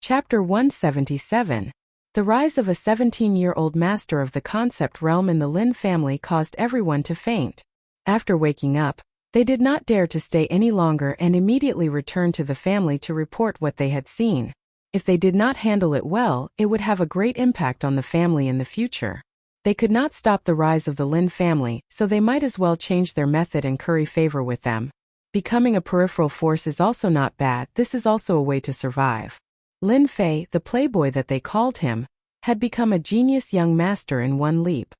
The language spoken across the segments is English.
Chapter 177. The rise of a 17-year-old master of the concept realm in the Lin family caused everyone to faint. After waking up, they did not dare to stay any longer and immediately returned to the family to report what they had seen. If they did not handle it well, it would have a great impact on the family in the future. They could not stop the rise of the Lin family, so they might as well change their method and curry favor with them. Becoming a peripheral force is also not bad. This is also a way to survive. Lin Fei, the playboy that they called him, had become a genius young master in one leap.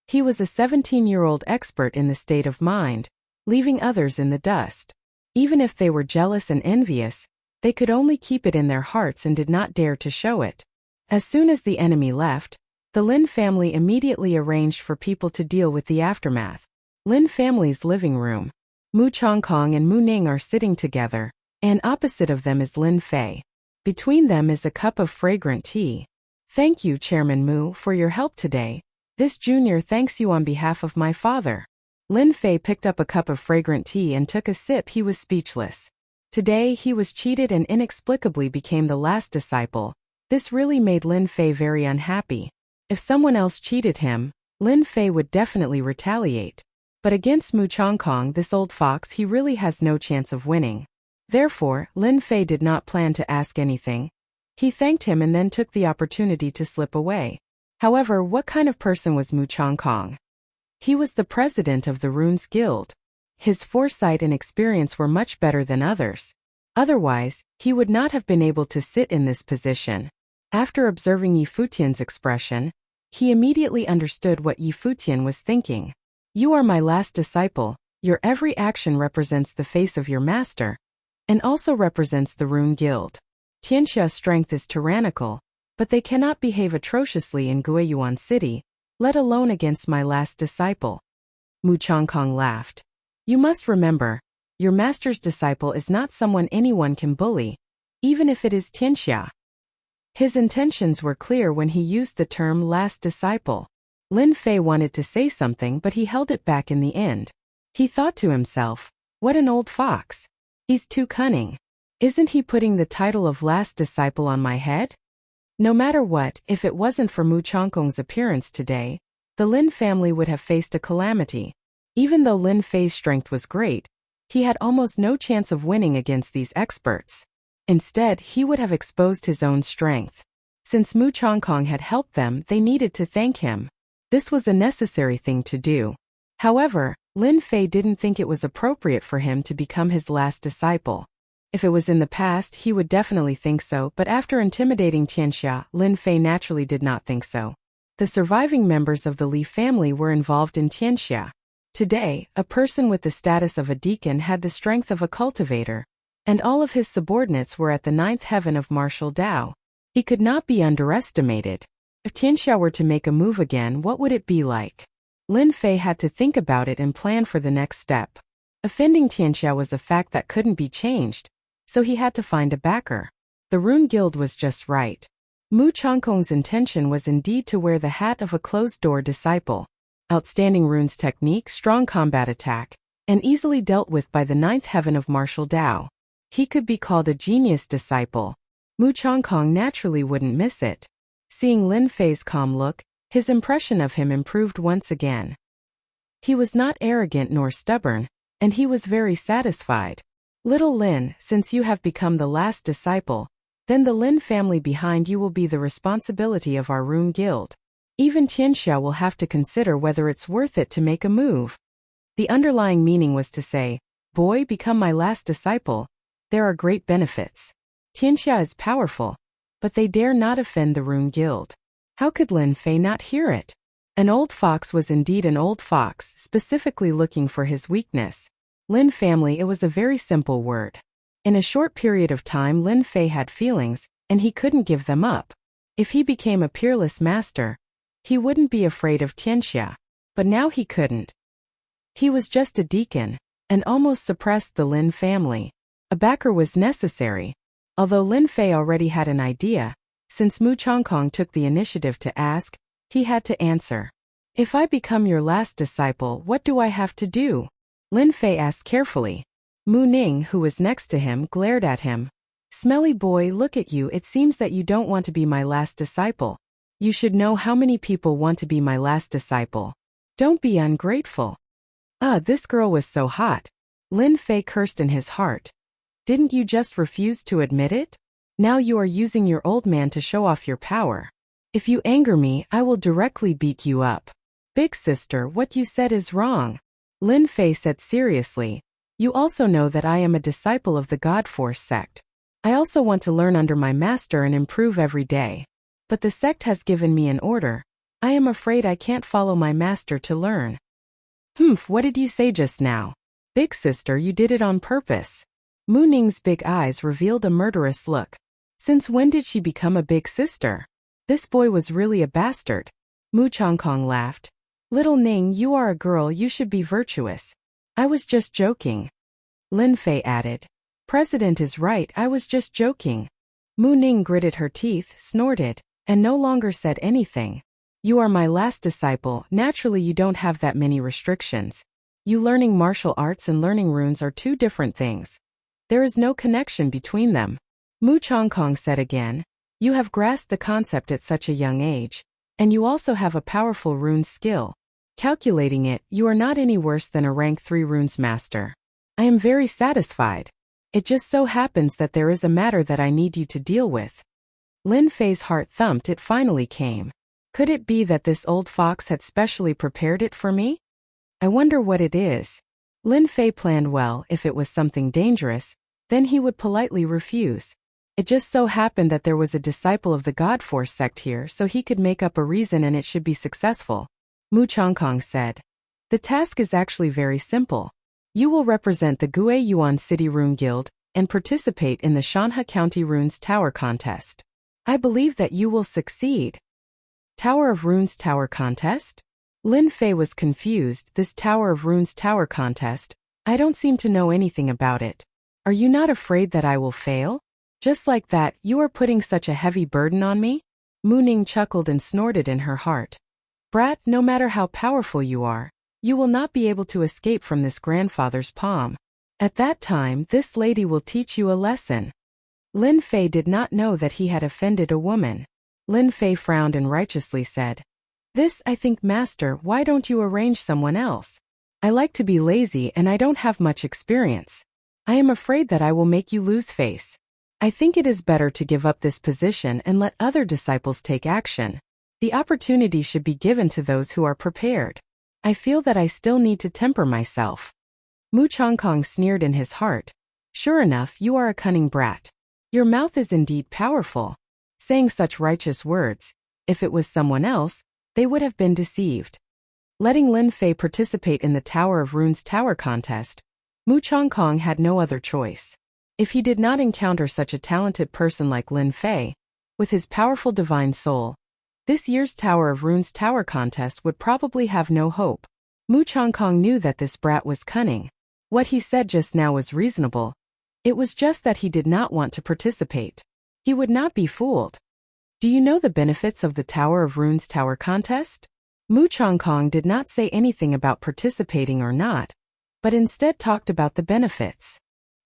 He was a 17-year-old expert in the state of mind, leaving others in the dust. Even if they were jealous and envious, they could only keep it in their hearts and did not dare to show it. As soon as the enemy left, the Lin family immediately arranged for people to deal with the aftermath. Lin family's living room. Mu Chongkong and Mu Ning are sitting together, and opposite of them is Lin Fei. Between them is a cup of fragrant tea. Thank you, Chairman Mu, for your help today. This junior thanks you on behalf of my father. Lin Fei picked up a cup of fragrant tea and took a sip. He was speechless. Today he was cheated and inexplicably became the last disciple. This really made Lin Fei very unhappy. If someone else cheated him, Lin Fei would definitely retaliate. But against Mu Chongkong, this old fox, he really has no chance of winning. Therefore, Lin Fei did not plan to ask anything. He thanked him and then took the opportunity to slip away. However, what kind of person was Mu Chongkong? He was the president of the Runes Guild. His foresight and experience were much better than others. Otherwise, he would not have been able to sit in this position. After observing Yi Futian's expression, he immediately understood what Yi Futian was thinking. You are my last disciple. Your every action represents the face of your master, and also represents the Rune Guild. Tianxia's strength is tyrannical, but they cannot behave atrociously in Guiyuan City, let alone against my last disciple. Mu Chongkong laughed. You must remember, your master's disciple is not someone anyone can bully, even if it is Tianxia. His intentions were clear when he used the term last disciple. Lin Fei wanted to say something, but he held it back in the end. He thought to himself, what an old fox. He's too cunning. Isn't he putting the title of last disciple on my head? No matter what, if it wasn't for Mu Chongkong's appearance today, the Lin family would have faced a calamity. Even though Lin Fei's strength was great, he had almost no chance of winning against these experts. Instead, he would have exposed his own strength. Since Mu Chongkong had helped them, they needed to thank him. This was a necessary thing to do. However, Lin Fei didn't think it was appropriate for him to become his last disciple. If it was in the past, he would definitely think so, but after intimidating Tianxia, Lin Fei naturally did not think so. The surviving members of the Li family were involved in Tianxia. Today, a person with the status of a deacon had the strength of a cultivator, and all of his subordinates were at the 9th heaven of martial Dao. He could not be underestimated. If Tianxia were to make a move again, what would it be like? Lin Fei had to think about it and plan for the next step. Offending Tianxia was a fact that couldn't be changed, so he had to find a backer. The Rune Guild was just right. Mu Chongkong's intention was indeed to wear the hat of a closed-door disciple. Outstanding runes technique, strong combat attack, and easily dealt with by the 9th heaven of martial Dao. He could be called a genius disciple. Mu Chongkong naturally wouldn't miss it. Seeing Lin Fei's calm look, his impression of him improved once again. He was not arrogant nor stubborn, and he was very satisfied. Little Lin, since you have become the last disciple, then the Lin family behind you will be the responsibility of our Rune Guild. Even Tianxia will have to consider whether it's worth it to make a move. The underlying meaning was to say, boy, become my last disciple. There are great benefits. Tianxia is powerful, but they dare not offend the Rune Guild. How could Lin Fei not hear it? An old fox was indeed an old fox, specifically looking for his weakness. Lin family, it was a very simple word. In a short period of time, Lin Fei had feelings, and he couldn't give them up. If he became a peerless master, he wouldn't be afraid of Tianxia. But now he couldn't. He was just a deacon, and almost suppressed the Lin family. A backer was necessary. Although Lin Fei already had an idea, since Mu Chongkong took the initiative to ask, he had to answer. If I become your last disciple, what do I have to do? Lin Fei asked carefully. Mu Ning, who was next to him, glared at him. Smelly boy, look at you, it seems that you don't want to be my last disciple. You should know how many people want to be my last disciple. Don't be ungrateful. This girl was so hot. Lin Fei cursed in his heart. Didn't you just refuse to admit it? Now you are using your old man to show off your power. If you anger me, I will directly beat you up. Big sister, what you said is wrong. Lin Fei said seriously. You also know that I am a disciple of the God Force sect. I also want to learn under my master and improve every day. But the sect has given me an order. I am afraid I can't follow my master to learn. What did you say just now? Big sister, you did it on purpose. Mu Ning's big eyes revealed a murderous look. Since when did she become a big sister? This boy was really a bastard. Mu Chongkong laughed. Little Ning, you are a girl, you should be virtuous. I was just joking. Lin Fei added. President is right, I was just joking. Mu Ning gritted her teeth, snorted, and no longer said anything. You are my last disciple, naturally you don't have that many restrictions. You learning martial arts and learning runes are two different things. There is no connection between them. Mu Chongkong said again. You have grasped the concept at such a young age. And you also have a powerful runes skill. Calculating it, you are not any worse than a rank 3 runes master. I am very satisfied. It just so happens that there is a matter that I need you to deal with. Lin Fei's heart thumped, it finally came. Could it be that this old fox had specially prepared it for me? I wonder what it is. Lin Fei planned well, if it was something dangerous, then he would politely refuse. It just so happened that there was a disciple of the God Force sect here, so he could make up a reason and it should be successful. Mu Chongkong said. The task is actually very simple. You will represent the Gue Yuan City Rune Guild and participate in the Shanhe County Runes Tower Contest. I believe that you will succeed. Tower of Runes Tower Contest? Lin Fei was confused. This Tower of Runes Tower Contest, I don't seem to know anything about it. Are you not afraid that I will fail? Just like that, you are putting such a heavy burden on me? Mu Ning chuckled and snorted in her heart. Brat, no matter how powerful you are, you will not be able to escape from this grandfather's palm. At that time, this lady will teach you a lesson. Lin Fei did not know that he had offended a woman. Lin Fei frowned and righteously said, This, I think, master, why don't you arrange someone else? I like to be lazy and I don't have much experience. I am afraid that I will make you lose face. I think it is better to give up this position and let other disciples take action. The opportunity should be given to those who are prepared. I feel that I still need to temper myself. Mu Chongkong sneered in his heart. Sure enough, you are a cunning brat. Your mouth is indeed powerful. Saying such righteous words, if it was someone else, they would have been deceived. Letting Lin Fei participate in the Tower of Runes Tower Contest, Mu Chongkong had no other choice. If he did not encounter such a talented person like Lin Fei, with his powerful divine soul, this year's Tower of Runes Tower Contest would probably have no hope. Mu Chongkong knew that this brat was cunning. What he said just now was reasonable. It was just that he did not want to participate. He would not be fooled. Do you know the benefits of the Tower of Runes Tower Contest? Mu Chongkong did not say anything about participating or not, but instead talked about the benefits.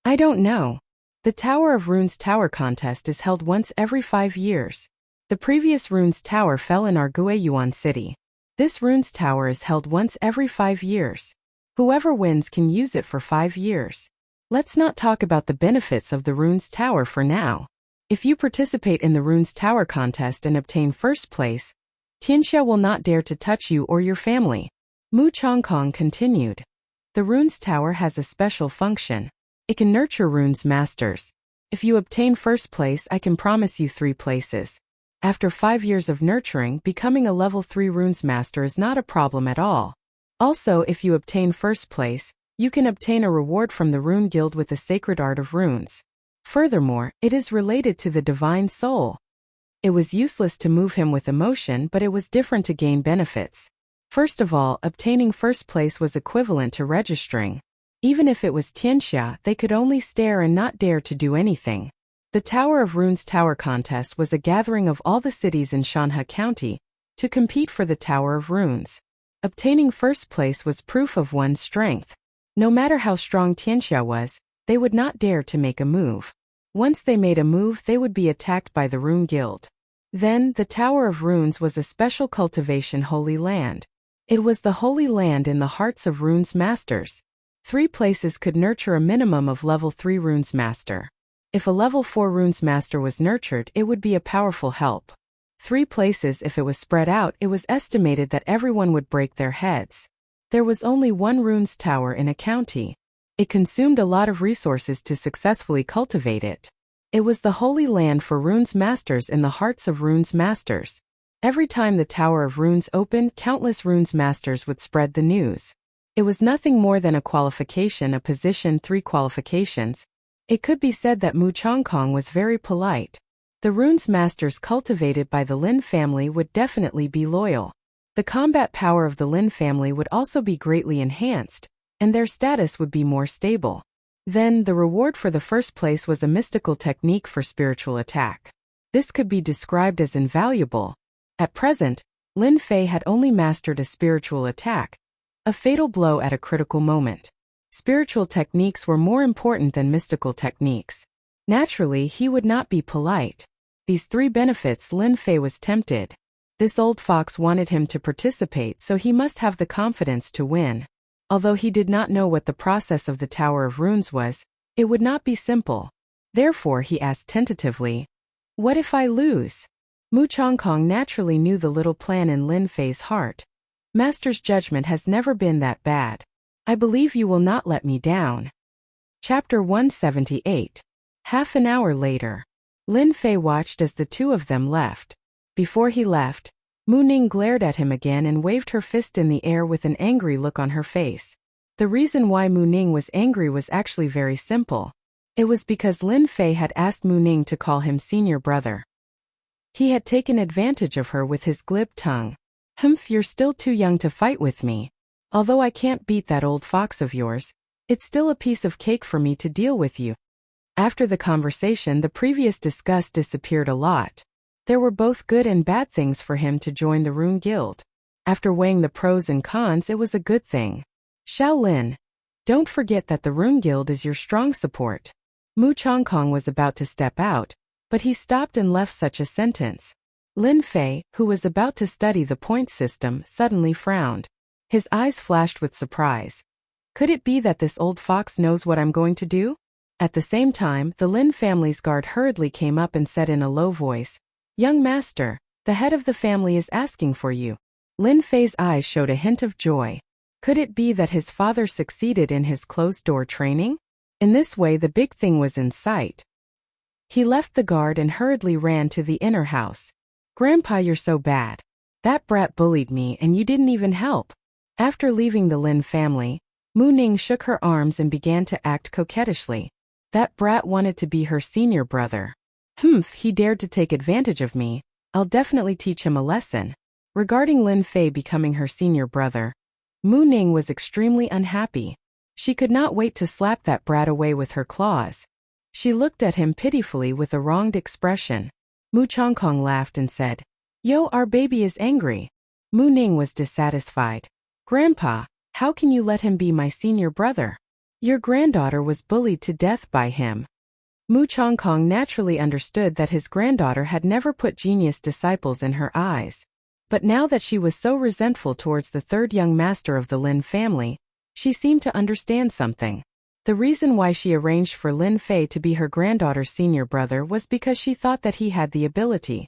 I don't know. The Tower of Runes Tower Contest is held once every 5 years. The previous Runes Tower fell in our Gue Yuan City. This Runes Tower is held once every 5 years. Whoever wins can use it for 5 years. Let's not talk about the benefits of the Runes Tower for now. If you participate in the Runes Tower Contest and obtain first place, Tianxia will not dare to touch you or your family. Mu Chongkong continued. The Runes Tower has a special function. It can nurture runes masters. If you obtain first place, I can promise you 3 places. After 5 years of nurturing, becoming a level 3 runes master is not a problem at all. Also, if you obtain first place, you can obtain a reward from the Rune Guild with the sacred art of runes. Furthermore, it is related to the divine soul. It was useless to move him with emotion, but it was different to gain benefits. First of all, obtaining first place was equivalent to registering. Even if it was Tianxia, they could only stare and not dare to do anything. The Tower of Runes Tower Contest was a gathering of all the cities in Shanhe County to compete for the Tower of Runes. Obtaining first place was proof of one's strength. No matter how strong Tianxia was, they would not dare to make a move. Once they made a move, they would be attacked by the Rune Guild. Then, the Tower of Runes was a special cultivation holy land. It was the holy land in the hearts of Runes Masters. 3 places could nurture a minimum of level 3 Runes Master. If a level 4 Runes Master was nurtured, it would be a powerful help. 3 places, if it was spread out, it was estimated that everyone would break their heads. There was only 1 Runes Tower in a county. It consumed a lot of resources to successfully cultivate it. It was the holy land for Runes Masters in the hearts of Runes Masters. Every time the Tower of Runes opened, countless Runes Masters would spread the news. It was nothing more than a qualification, a position, 3 qualifications. It could be said that Mu Chongkong was very polite. The Runes Masters cultivated by the Lin family would definitely be loyal. The combat power of the Lin family would also be greatly enhanced, and their status would be more stable. Then, the reward for the first place was a mystical technique for spiritual attack. This could be described as invaluable. At present, Lin Fei had only mastered a spiritual attack, a fatal blow at a critical moment. Spiritual techniques were more important than mystical techniques. Naturally, he would not be polite. These 3 benefits, Lin Fei was tempted. This old fox wanted him to participate, so he must have the confidence to win. Although he did not know what the process of the Tower of Runes was, it would not be simple. Therefore he asked tentatively, "What if I lose?" Mu Chongkong naturally knew the little plan in Lin Fei's heart. Master's judgment has never been that bad. I believe you will not let me down. Chapter 178. Half an hour later. Lin Fei watched as the 2 of them left. Before he left, Mu Ning glared at him again and waved her fist in the air with an angry look on her face. The reason why Mu Ning was angry was actually very simple. It was because Lin Fei had asked Mu Ning to call him senior brother. He had taken advantage of her with his glib tongue. "Humph, you're still too young to fight with me. Although I can't beat that old fox of yours, it's still a piece of cake for me to deal with you." After the conversation, the previous disgust disappeared a lot. There were both good and bad things for him to join the Rune Guild. After weighing the pros and cons, it was a good thing. "Shaolin, don't forget that the Rune Guild is your strong support." Mu Chongkong was about to step out, but he stopped and left such a sentence. Lin Fei, who was about to study the point system, suddenly frowned. His eyes flashed with surprise. Could it be that this old fox knows what I'm going to do? At the same time, the Lin family's guard hurriedly came up and said in a low voice, "Young master, the head of the family is asking for you." Lin Fei's eyes showed a hint of joy. Could it be that his father succeeded in his closed-door training? In this way, the big thing was in sight. He left the guard and hurriedly ran to the inner house. "Grandpa, you're so bad. That brat bullied me and you didn't even help." After leaving the Lin family, Mu Ning shook her arms and began to act coquettishly. That brat wanted to be her senior brother. "Humph, he dared to take advantage of me. I'll definitely teach him a lesson." Regarding Lin Fei becoming her senior brother, Mu Ning was extremely unhappy. She could not wait to slap that brat away with her claws. She looked at him pitifully with a wronged expression. Mu Chongkong laughed and said, "Yo, our baby is angry." Mu Ning was dissatisfied. "Grandpa, how can you let him be my senior brother? Your granddaughter was bullied to death by him." Mu Chongkong naturally understood that his granddaughter had never put genius disciples in her eyes. But now that she was so resentful towards the 3rd young master of the Lin family, she seemed to understand something. The reason why she arranged for Lin Fei to be her granddaughter's senior brother was because she thought that he had the ability.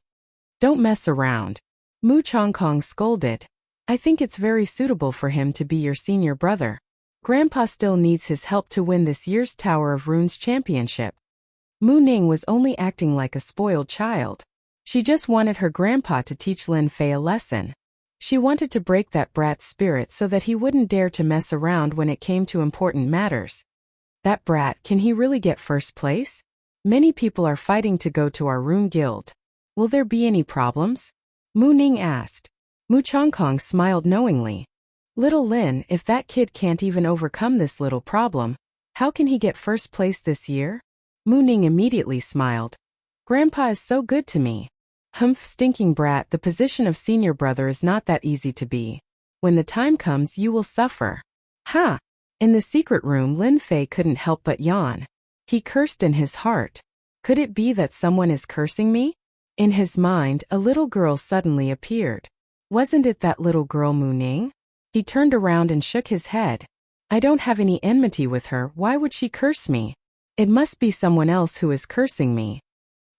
"Don't mess around." Mu Chongkong scolded. "I think it's very suitable for him to be your senior brother. Grandpa still needs his help to win this year's Tower of Runes championship." Mu Ning was only acting like a spoiled child. She just wanted her grandpa to teach Lin Fei a lesson. She wanted to break that brat's spirit so that he wouldn't dare to mess around when it came to important matters. That brat, can he really get first place? Many people are fighting to go to our Rune Guild. Will there be any problems? Mu Ning asked. Mu Chongkong smiled knowingly. Little Lin, if that kid can't even overcome this little problem, how can he get first place this year? Mu Ning immediately smiled. Grandpa is so good to me. Humph, stinking brat, the position of senior brother is not that easy to be. When the time comes, you will suffer. Ha! In the secret room, Lin Fei couldn't help but yawn. He cursed in his heart. Could it be that someone is cursing me? In his mind, a little girl suddenly appeared. Wasn't it that little girl Mu Ning? He turned around and shook his head. I don't have any enmity with her, why would she curse me? It must be someone else who is cursing me.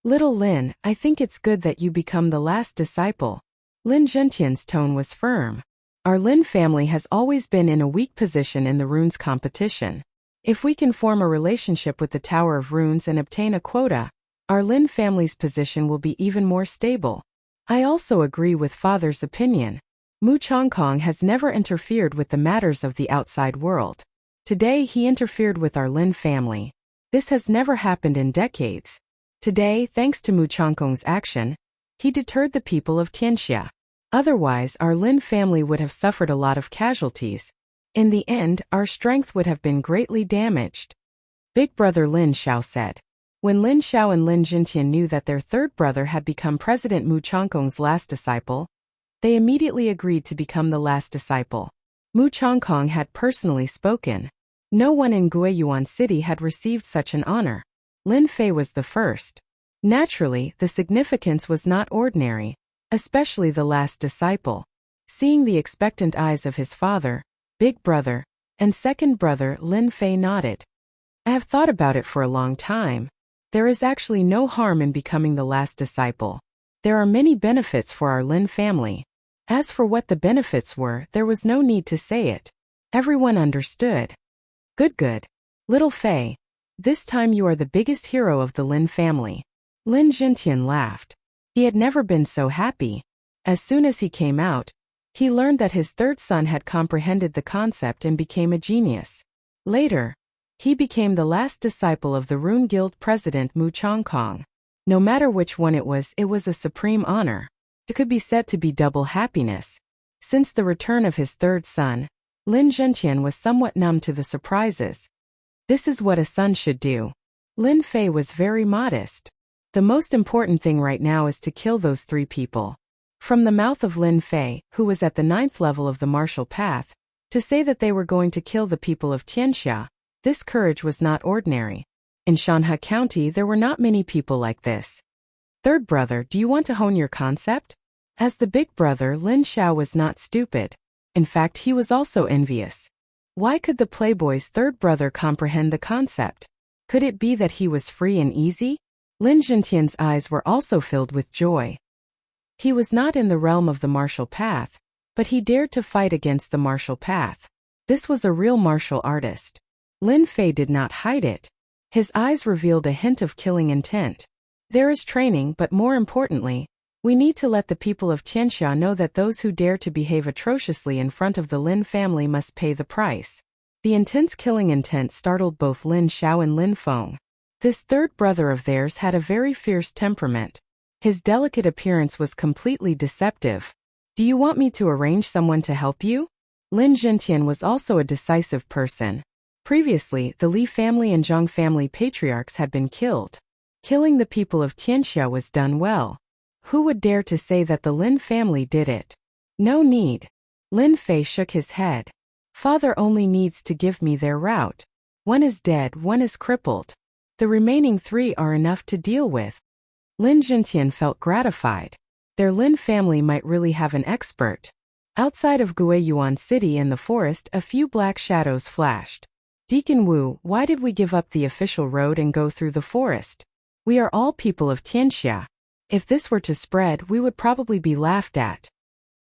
Little Lin, I think it's good that you become the last disciple. Lin Zhentian's tone was firm. Our Lin family has always been in a weak position in the runes competition. If we can form a relationship with the Tower of Runes and obtain a quota, our Lin family's position will be even more stable. I also agree with father's opinion. Mu Chongkong has never interfered with the matters of the outside world. Today he interfered with our Lin family. This has never happened in decades. Today, thanks to Mu Chongkong's action, he deterred the people of Tianxia. Otherwise, our Lin family would have suffered a lot of casualties. In the end, our strength would have been greatly damaged. Big brother Lin Xiao said. When Lin Xiao and Lin Jintian knew that their third brother had become President Mu Chongkong's last disciple, they immediately agreed to become the last disciple. Mu Chongkong had personally spoken. No one in Guiyuan City had received such an honor. Lin Fei was the first. Naturally, the significance was not ordinary, especially the last disciple. Seeing the expectant eyes of his father, big brother, and second brother, Lin Fei nodded. I have thought about it for a long time. There is actually no harm in becoming the last disciple. There are many benefits for our Lin family. As for what the benefits were, there was no need to say it. Everyone understood. Good. Little Fei. This time you are the biggest hero of the Lin family. Lin Jintian laughed. He had never been so happy. As soon as he came out, he learned that his third son had comprehended the concept and became a genius. Later, he became the last disciple of the Rune Guild president Mu Chongkong. No matter which one it was a supreme honor. It could be said to be double happiness. Since the return of his third son, Lin Zhentian was somewhat numb to the surprises. This is what a son should do. Lin Fei was very modest. The most important thing right now is to kill those 3 people. From the mouth of Lin Fei, who was at the 9th level of the martial path, to say that they were going to kill the people of Tianxia, this courage was not ordinary. In Shanhe County there were not many people like this. Third brother, do you want to hone your concept? As the big brother, Lin Xiao was not stupid. In fact, he was also envious. Why could the playboy's third brother comprehend the concept? Could it be that he was free and easy? Lin Jintian's eyes were also filled with joy. He was not in the realm of the martial path, but he dared to fight against the martial path. This was a real martial artist. Lin Fei did not hide it. His eyes revealed a hint of killing intent. There is training, but more importantly, we need to let the people of Tianxia know that those who dare to behave atrociously in front of the Lin family must pay the price. The intense killing intent startled both Lin Xiao and Lin Feng. This third brother of theirs had a very fierce temperament. His delicate appearance was completely deceptive. Do you want me to arrange someone to help you? Lin Jintian was also a decisive person. Previously, the Li family and Zhang family patriarchs had been killed. Killing the people of Tianxia was done well. Who would dare to say that the Lin family did it? No need. Lin Fei shook his head. Father only needs to give me their route. One is dead, one is crippled. The remaining 3 are enough to deal with. Lin Jintian felt gratified. Their Lin family might really have an expert. Outside of Guiyuan City in the forest, a few black shadows flashed. Deacon Wu, why did we give up the official road and go through the forest? We are all people of Tianxia. If this were to spread, we would probably be laughed at.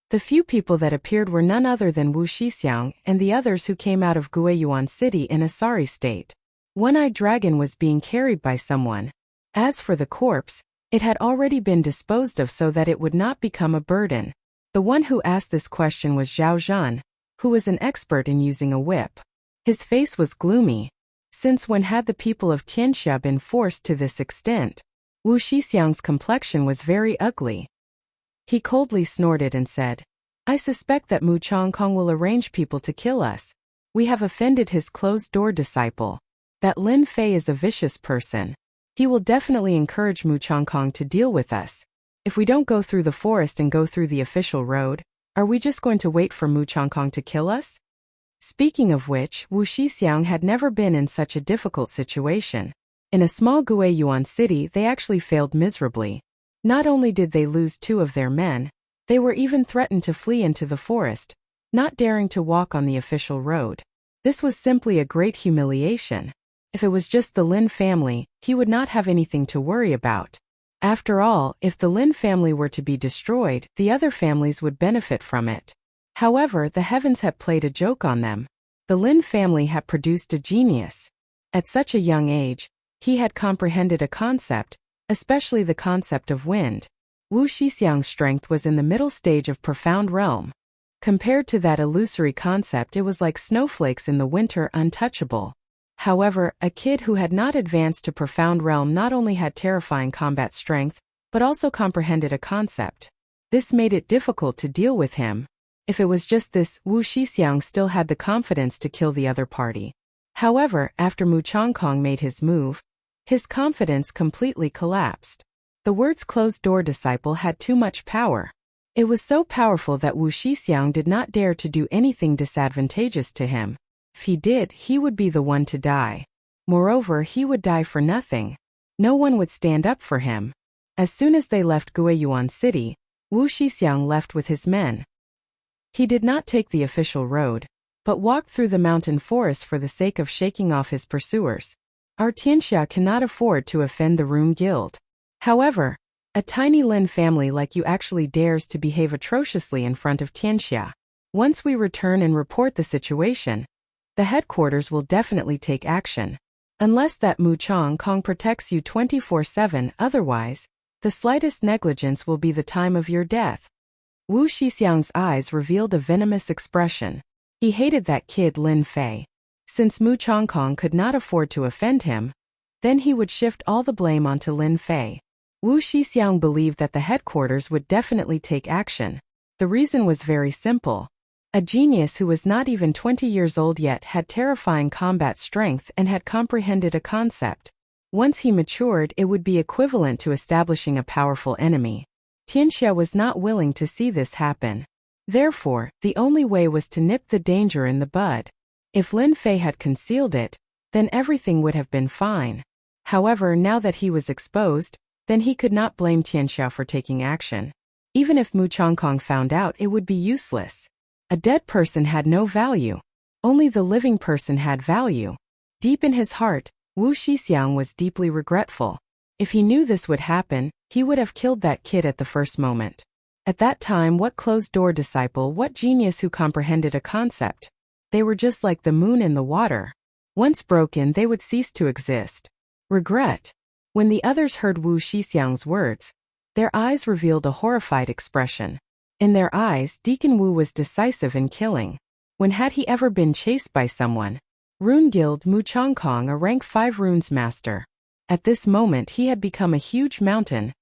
The few people that appeared were none other than Wu Xixiang and the others who came out of Guiyuan City in a sorry state. One-eyed dragon was being carried by someone. As for the corpse, it had already been disposed of so that it would not become a burden. The one who asked this question was Zhao Zhan, who was an expert in using a whip. His face was gloomy. Since when had the people of Tianxia been forced to this extent? Wu Xixiang's complexion was very ugly. He coldly snorted and said, I suspect that Mu Chongkong will arrange people to kill us. We have offended his closed-door disciple. That Lin Fei is a vicious person. He will definitely encourage Mu Chongkong to deal with us. If we don't go through the forest and go through the official road, are we just going to wait for Mu Chongkong to kill us? Speaking of which, Wu Xixiang had never been in such a difficult situation. In a small Guiyuan city, they actually failed miserably. Not only did they lose 2 of their men, they were even threatened to flee into the forest, not daring to walk on the official road. This was simply a great humiliation. If it was just the Lin family, he would not have anything to worry about. After all, if the Lin family were to be destroyed, the other families would benefit from it. However, the heavens had played a joke on them. The Lin family had produced a genius. At such a young age, he had comprehended a concept, especially the concept of wind. Wu Shixiang's strength was in the middle stage of profound realm. Compared to that illusory concept, it was like snowflakes in the winter, untouchable. However, a kid who had not advanced to profound realm not only had terrifying combat strength, but also comprehended a concept. This made it difficult to deal with him. If it was just this, Wu Shixiang still had the confidence to kill the other party. However, after Mu Chongkong made his move, his confidence completely collapsed. The words closed-door disciple had too much power. It was so powerful that Wu Shixiang did not dare to do anything disadvantageous to him. If he did, he would be the one to die. Moreover, he would die for nothing. No one would stand up for him. As soon as they left Guiyuan City, Wu Shixiang left with his men. He did not take the official road, but walked through the mountain forest for the sake of shaking off his pursuers. Our Tianxia cannot afford to offend the Rune Guild. However, a tiny Lin family like you actually dares to behave atrociously in front of Tianxia. Once we return and report the situation, the headquarters will definitely take action. Unless that Mu Chongkong protects you 24/7, otherwise, the slightest negligence will be the time of your death. Wu Shixiang's eyes revealed a venomous expression. He hated that kid Lin Fei. Since Mu Chongkong could not afford to offend him, then he would shift all the blame onto Lin Fei. Wu Shixiang believed that the headquarters would definitely take action. The reason was very simple. A genius who was not even 20 years old yet had terrifying combat strength and had comprehended a concept. Once he matured, it would be equivalent to establishing a powerful enemy. Tianxia was not willing to see this happen. Therefore, the only way was to nip the danger in the bud. If Lin Fei had concealed it, then everything would have been fine. However, now that he was exposed, then he could not blame Tianxia for taking action. Even if Mu Chongkong found out, it would be useless. A dead person had no value. Only the living person had value. Deep in his heart, Wu Shixiang was deeply regretful. If he knew this would happen, he would have killed that kid at the first moment. At that time, what closed-door disciple, what genius who comprehended a concept? They were just like the moon in the water. Once broken, they would cease to exist. Regret. When the others heard Wu Shixiang's words, their eyes revealed a horrified expression. In their eyes, Deacon Wu was decisive in killing. When had he ever been chased by someone? Rune Guild Mu Chongkong, a rank 5 runes master. At this moment he had become a huge mountain,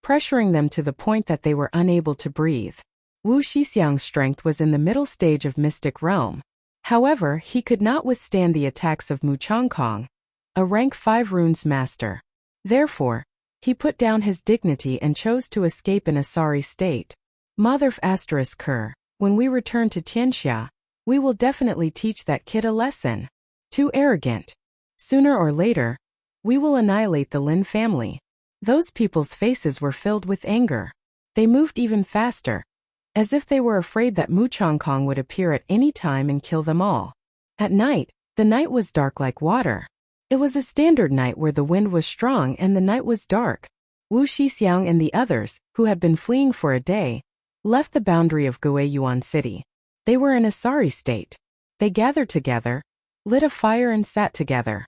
pressuring them to the point that they were unable to breathe. Wu Shixiang's strength was in the middle stage of mystic realm. However, he could not withstand the attacks of Mu Chongkong, a rank 5 runes master. Therefore, he put down his dignity and chose to escape in a sorry state. Motherf ***, when we return to Tianxia, we will definitely teach that kid a lesson. Too arrogant. Sooner or later, we will annihilate the Lin family. Those people's faces were filled with anger. They moved even faster, as if they were afraid that Mu Chongkong would appear at any time and kill them all. At night, the night was dark like water. It was a standard night where the wind was strong and the night was dark. Wu Shixiang and the others, who had been fleeing for a day, left the boundary of Guiyuan City. They were in a sorry state. They gathered together, lit a fire and sat together.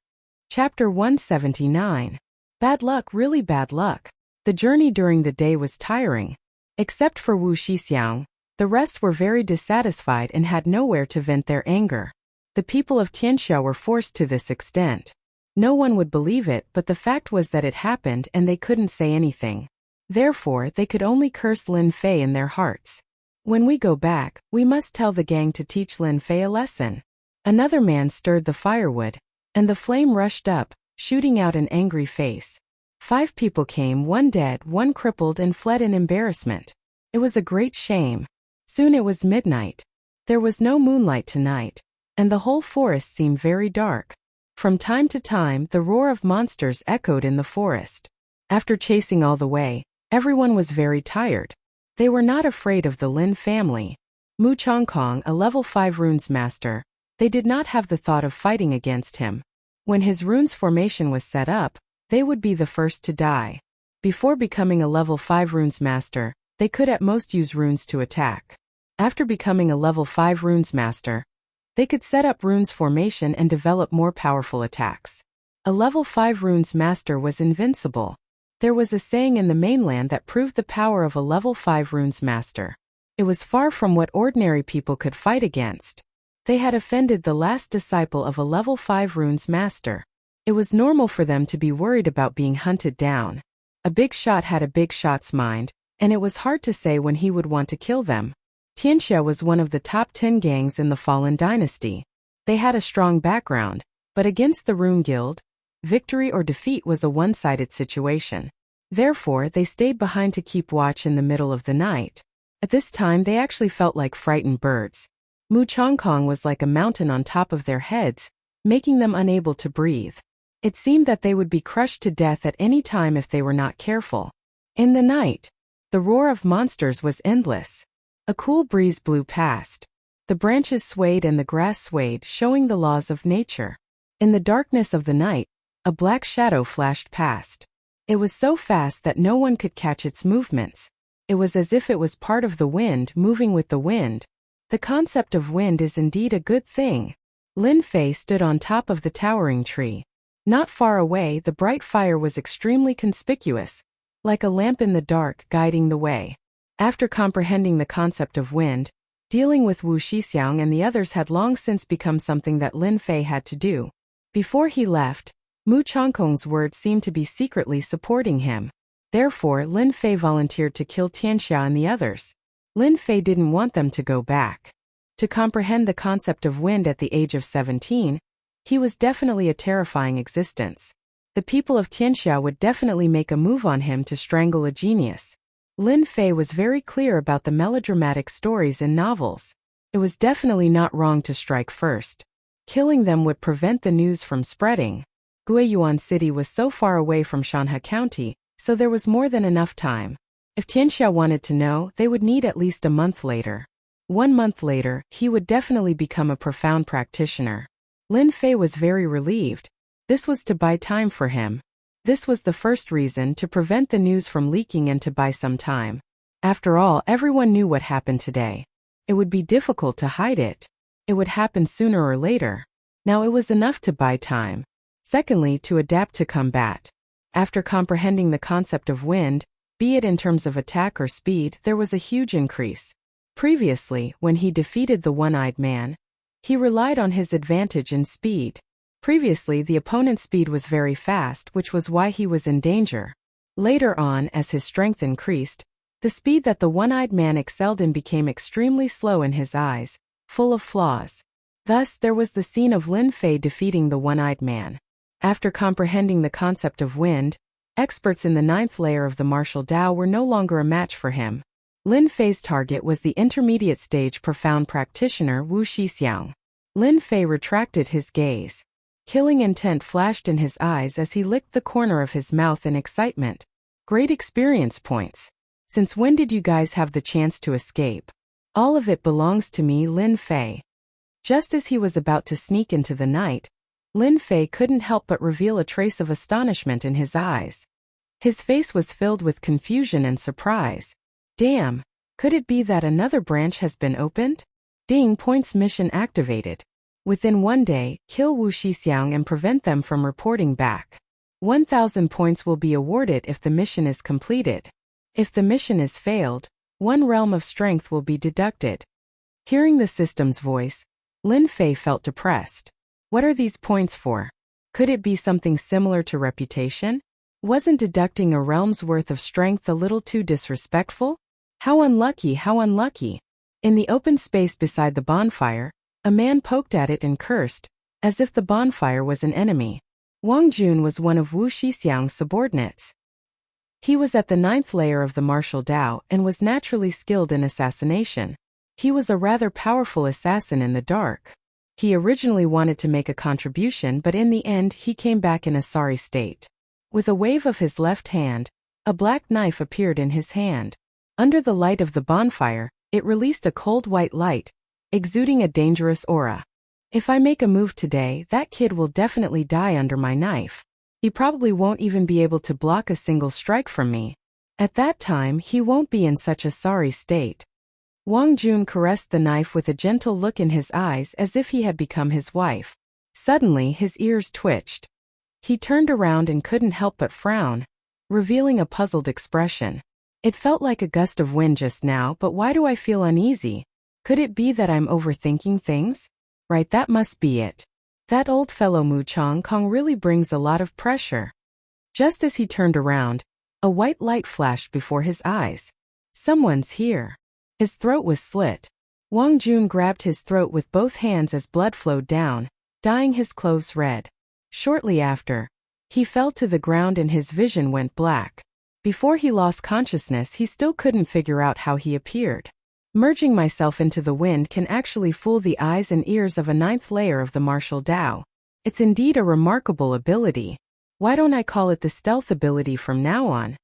Chapter 179. Bad luck, really bad luck. The journey during the day was tiring. Except for Wu Shixiang, the rest were very dissatisfied and had nowhere to vent their anger. The people of Tianxia were forced to this extent. No one would believe it, but the fact was that it happened and they couldn't say anything. Therefore, they could only curse Lin Fei in their hearts. When we go back, we must tell the gang to teach Lin Fei a lesson. Another man stirred the firewood, and the flame rushed up, shooting out an angry face. 5 people came, 1 dead, 1 crippled, and fled in embarrassment. It was a great shame. Soon it was midnight. There was no moonlight tonight, and the whole forest seemed very dark. From time to time, the roar of monsters echoed in the forest. After chasing all the way, everyone was very tired. They were not afraid of the Lin family. Mu Chongkong, a level 5 runes master, they did not have the thought of fighting against him. When his runes formation was set up, they would be the first to die. Before becoming a level 5 runes master, they could at most use runes to attack. After becoming a level 5 runes master, they could set up runes formation and develop more powerful attacks. A level 5 runes master was invincible. There was a saying in the mainland that proved the power of a level 5 runes master. It was far from what ordinary people could fight against. They had offended the last disciple of a level 5 runes master. It was normal for them to be worried about being hunted down. A big shot had a big shot's mind, and it was hard to say when he would want to kill them. Tianxia was one of the top 10 gangs in the Fallen Dynasty. They had a strong background, but against the Rune Guild, victory or defeat was a one-sided situation. Therefore, they stayed behind to keep watch in the middle of the night. At this time, they actually felt like frightened birds. Mu Chongkong was like a mountain on top of their heads, making them unable to breathe. It seemed that they would be crushed to death at any time if they were not careful. In the night, the roar of monsters was endless. A cool breeze blew past. The branches swayed and the grass swayed, showing the laws of nature. In the darkness of the night, a black shadow flashed past. It was so fast that no one could catch its movements. It was as if it was part of the wind, moving with the wind. The concept of wind is indeed a good thing. Lin Fei stood on top of the towering tree. Not far away, the bright fire was extremely conspicuous, like a lamp in the dark guiding the way. After comprehending the concept of wind, dealing with Wu Shixiang and the others had long since become something that Lin Fei had to do. Before he left, Mu Chongkong's words seemed to be secretly supporting him. Therefore, Lin Fei volunteered to kill Tianxia and the others. Lin Fei didn't want them to go back. To comprehend the concept of wind at the age of 17, he was definitely a terrifying existence. The people of Tianxia would definitely make a move on him to strangle a genius. Lin Fei was very clear about the melodramatic stories in novels. It was definitely not wrong to strike first. Killing them would prevent the news from spreading. Guiyuan City was so far away from Shanhe County, so there was more than enough time. If Tianxia wanted to know, they would need at least a month later. 1 month later, he would definitely become a profound practitioner. Lin Fei was very relieved. This was to buy time for him. This was the first reason, to prevent the news from leaking and to buy some time. After all, everyone knew what happened today. It would be difficult to hide it. It would happen sooner or later. Now it was enough to buy time. Secondly, to adapt to combat. After comprehending the concept of wind, be it in terms of attack or speed, there was a huge increase. Previously, when he defeated the one-eyed man, he relied on his advantage in speed. Previously, the opponent's speed was very fast, which was why he was in danger. Later on, as his strength increased, the speed that the one-eyed man excelled in became extremely slow in his eyes, full of flaws. Thus, there was the scene of Lin Fei defeating the one-eyed man. After comprehending the concept of wind, experts in the 9th layer of the martial Tao were no longer a match for him. Lin Fei's target was the intermediate stage profound practitioner Wu Shixiang. Lin Fei retracted his gaze. Killing intent flashed in his eyes as he licked the corner of his mouth in excitement. Great experience points. Since when did you guys have the chance to escape? All of it belongs to me, Lin Fei. Just as he was about to sneak into the night, Lin Fei couldn't help but reveal a trace of astonishment in his eyes. His face was filled with confusion and surprise. Damn, could it be that another branch has been opened? Ding, points mission activated. Within 1 day, kill Wu Shixiang and prevent them from reporting back. 1,000 points will be awarded if the mission is completed. If the mission is failed, 1 realm of strength will be deducted. Hearing the system's voice, Lin Fei felt depressed. What are these points for? Could it be something similar to reputation? Wasn't deducting a realm's worth of strength a little too disrespectful? How unlucky, how unlucky. In the open space beside the bonfire, a man poked at it and cursed, as if the bonfire was an enemy. Wang Jun was one of Wu Shixiang's subordinates. He was at the 9th layer of the martial Tao and was naturally skilled in assassination. He was a rather powerful assassin in the dark. He originally wanted to make a contribution, but in the end he came back in a sorry state. With a wave of his left hand, a black knife appeared in his hand. Under the light of the bonfire, it released a cold white light, exuding a dangerous aura. If I make a move today, that kid will definitely die under my knife. He probably won't even be able to block a single strike from me. At that time, he won't be in such a sorry state. Wang Jun caressed the knife with a gentle look in his eyes as if he had become his wife. Suddenly, his ears twitched. He turned around and couldn't help but frown, revealing a puzzled expression. It felt like a gust of wind just now, but why do I feel uneasy? Could it be that I'm overthinking things? Right, that must be it. That old fellow Mu Changkong really brings a lot of pressure. Just as he turned around, a white light flashed before his eyes. Someone's here. His throat was slit. Wang Jun grabbed his throat with both hands as blood flowed down, dyeing his clothes red. Shortly after, he fell to the ground and his vision went black. Before he lost consciousness, he still couldn't figure out how he appeared. Merging myself into the wind can actually fool the eyes and ears of a 9th layer of the martial Tao. It's indeed a remarkable ability. Why don't I call it the stealth ability from now on?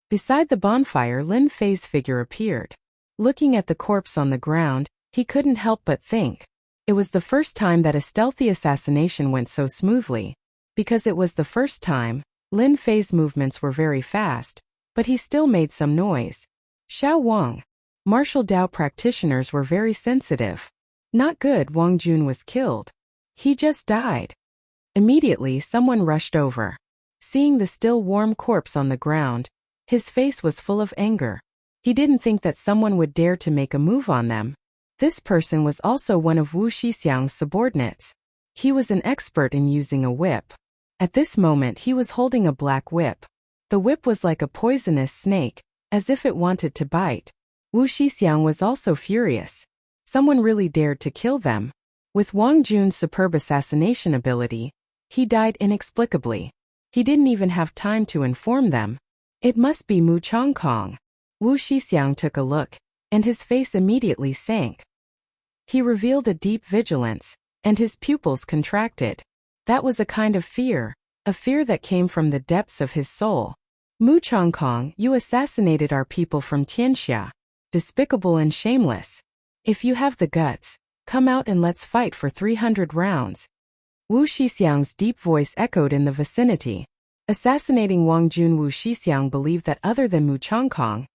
Beside the bonfire, Lin Fei's figure appeared. Looking at the corpse on the ground, he couldn't help but think. It was the first time that a stealthy assassination went so smoothly. Because it was the first time, Lin Fei's movements were very fast, but he still made some noise. Xiao Wang. Martial Tao practitioners were very sensitive. Not good, Wang Jun was killed. He just died. Immediately someone rushed over. Seeing the still warm corpse on the ground, his face was full of anger. He didn't think that someone would dare to make a move on them. This person was also one of Wu Shixiang's subordinates. He was an expert in using a whip. At this moment he was holding a black whip. The whip was like a poisonous snake, as if it wanted to bite. Wu Shixiang was also furious. Someone really dared to kill them. With Wang Jun's superb assassination ability, he died inexplicably. He didn't even have time to inform them. It must be Mu Changkong. Wu Shixiang took a look, and his face immediately sank. He revealed a deep vigilance, and his pupils contracted. That was a kind of fear, a fear that came from the depths of his soul. Mu Changkong, you assassinated our people from Tianxia. Despicable and shameless. If you have the guts, come out and let's fight for 300 rounds. Wu Shixiang's deep voice echoed in the vicinity. Assassinating Wang Jun, Wu Shixiang believed that other than Mu Changkong,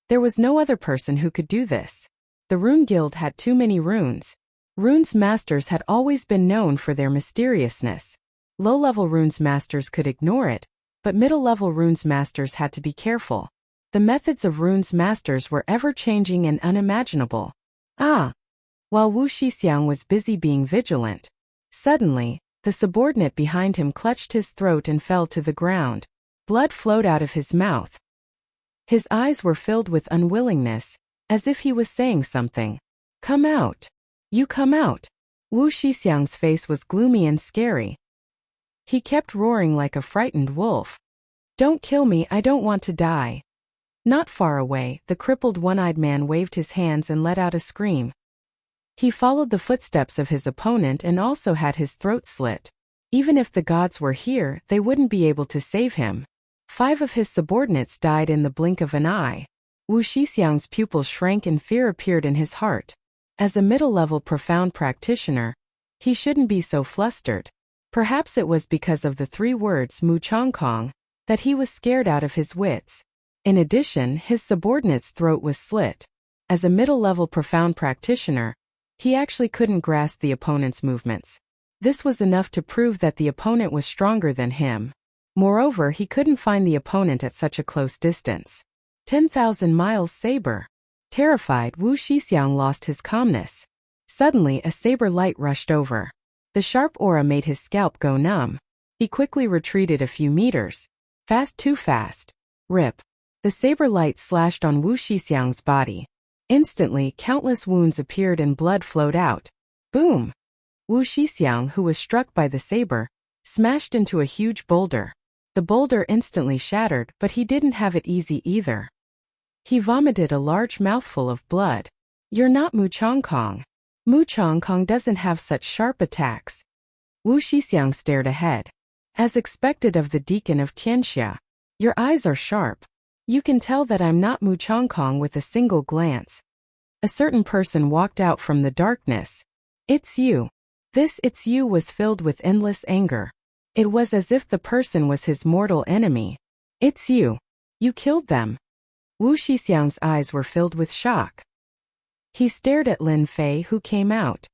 there was no other person who could do this. The Rune Guild had too many runes. Runes masters had always been known for their mysteriousness. Low-level runes masters could ignore it, but middle-level runes masters had to be careful. The methods of runes masters were ever-changing and unimaginable. While Wu Shixiang was busy being vigilant, suddenly, the subordinate behind him clutched his throat and fell to the ground. Blood flowed out of his mouth. His eyes were filled with unwillingness, as if he was saying something. Come out. You come out. Wu Shixiang's face was gloomy and scary. He kept roaring like a frightened wolf. Don't kill me, I don't want to die. Not far away, the crippled one-eyed man waved his hands and let out a scream. He followed the footsteps of his opponent and also had his throat slit. Even if the gods were here, they wouldn't be able to save him. 5 of his subordinates died in the blink of an eye. Wu Shixiang's pupils shrank and fear appeared in his heart. As a middle-level profound practitioner, he shouldn't be so flustered. Perhaps it was because of the 3 words Mu Changkong that he was scared out of his wits. In addition, his subordinate's throat was slit. As a middle-level profound practitioner, he actually couldn't grasp the opponent's movements. This was enough to prove that the opponent was stronger than him. Moreover, he couldn't find the opponent at such a close distance. 10,000 miles saber. Terrified, Wu Shixiang lost his calmness. Suddenly, a saber light rushed over. The sharp aura made his scalp go numb. He quickly retreated a few meters. Fast, too fast. Rip. The saber light slashed on Wu Shixiang's body. Instantly, countless wounds appeared and blood flowed out. Boom! Wu Shixiang, who was struck by the saber, smashed into a huge boulder. The boulder instantly shattered, but he didn't have it easy either. He vomited a large mouthful of blood. You're not Mu Changkong. Mu Changkong doesn't have such sharp attacks. Wu Shixiang stared ahead. As expected of the deacon of Tianxia, your eyes are sharp. You can tell that I'm not Mu Changkong with a single glance. A certain person walked out from the darkness. It's you. This "it's you" was filled with endless anger. It was as if the person was his mortal enemy. It's you. You killed them. Wu Shixiang's eyes were filled with shock. He stared at Lin Fei, who came out.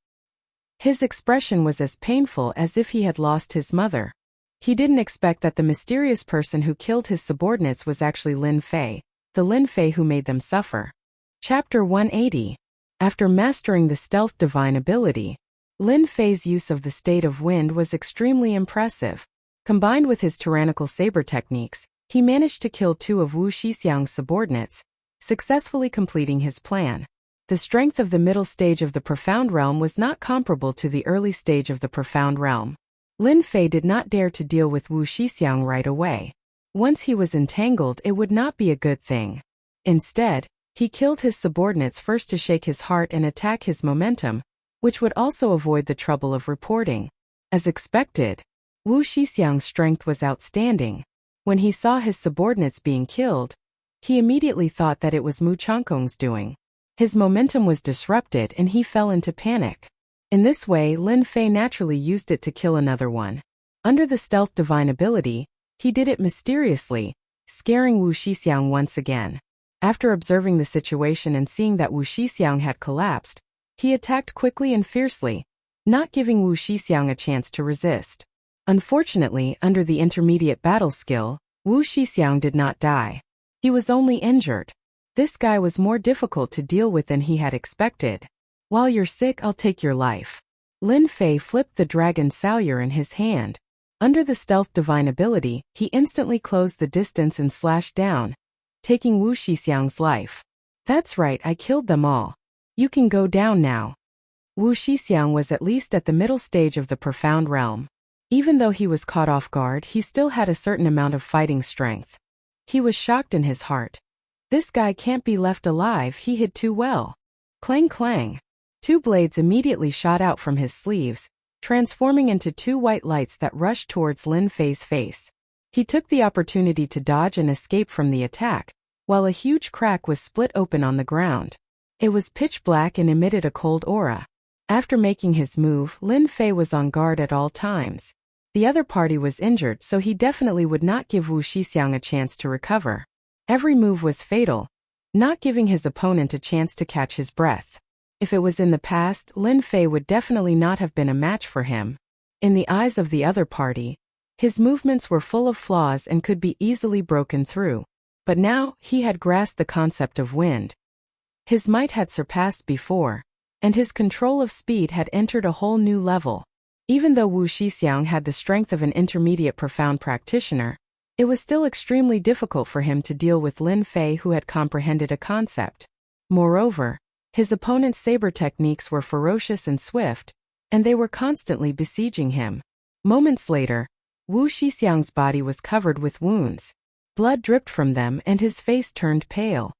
His expression was as painful as if he had lost his mother. He didn't expect that the mysterious person who killed his subordinates was actually Lin Fei, the Lin Fei who made them suffer. Chapter 180. After mastering the stealth divine ability, Lin Fei's use of the state of wind was extremely impressive. Combined with his tyrannical saber techniques, he managed to kill 2 of Wu Shixiang's subordinates, successfully completing his plan. The strength of the middle stage of the Profound Realm was not comparable to the early stage of the Profound Realm. Lin Fei did not dare to deal with Wu Shixiang right away. Once he was entangled, it would not be a good thing. Instead, he killed his subordinates first to shake his heart and attack his momentum, which would also avoid the trouble of reporting. As expected, Wu Shixiang's strength was outstanding. When he saw his subordinates being killed, he immediately thought that it was Mu Changkong's doing. His momentum was disrupted and he fell into panic. In this way, Lin Fei naturally used it to kill another one. Under the stealth divine ability, he did it mysteriously, scaring Wu Shixiang once again. After observing the situation and seeing that Wu Shixiang had collapsed, he attacked quickly and fiercely, not giving Wu Shixiang a chance to resist. Unfortunately, under the intermediate battle skill, Wu Shixiang did not die. He was only injured. This guy was more difficult to deal with than he had expected. While you're sick, I'll take your life. Lin Fei flipped the dragon salure in his hand. Under the stealth divine ability, he instantly closed the distance and slashed down, taking Wu Shixiang's life. That's right, I killed them all. You can go down now. Wu Shixiang was at least at the middle stage of the Profound Realm. Even though he was caught off guard, he still had a certain amount of fighting strength. He was shocked in his heart. This guy can't be left alive, he hid too well. Clang clang. 2 blades immediately shot out from his sleeves, transforming into 2 white lights that rushed towards Lin Fei's face. He took the opportunity to dodge and escape from the attack, while a huge crack was split open on the ground. It was pitch black and emitted a cold aura. After making his move, Lin Fei was on guard at all times. The other party was injured, so he definitely would not give Wu Shixiang a chance to recover. Every move was fatal, not giving his opponent a chance to catch his breath. If it was in the past, Lin Fei would definitely not have been a match for him. In the eyes of the other party, his movements were full of flaws and could be easily broken through. But now, he had grasped the concept of wind. His might had surpassed before, and his control of speed had entered a whole new level. Even though Wu Shixiang had the strength of an intermediate profound practitioner, it was still extremely difficult for him to deal with Lin Fei, who had comprehended a concept. Moreover, his opponent's saber techniques were ferocious and swift, and they were constantly besieging him. Moments later, Wu Shixiang's body was covered with wounds. Blood dripped from them and his face turned pale.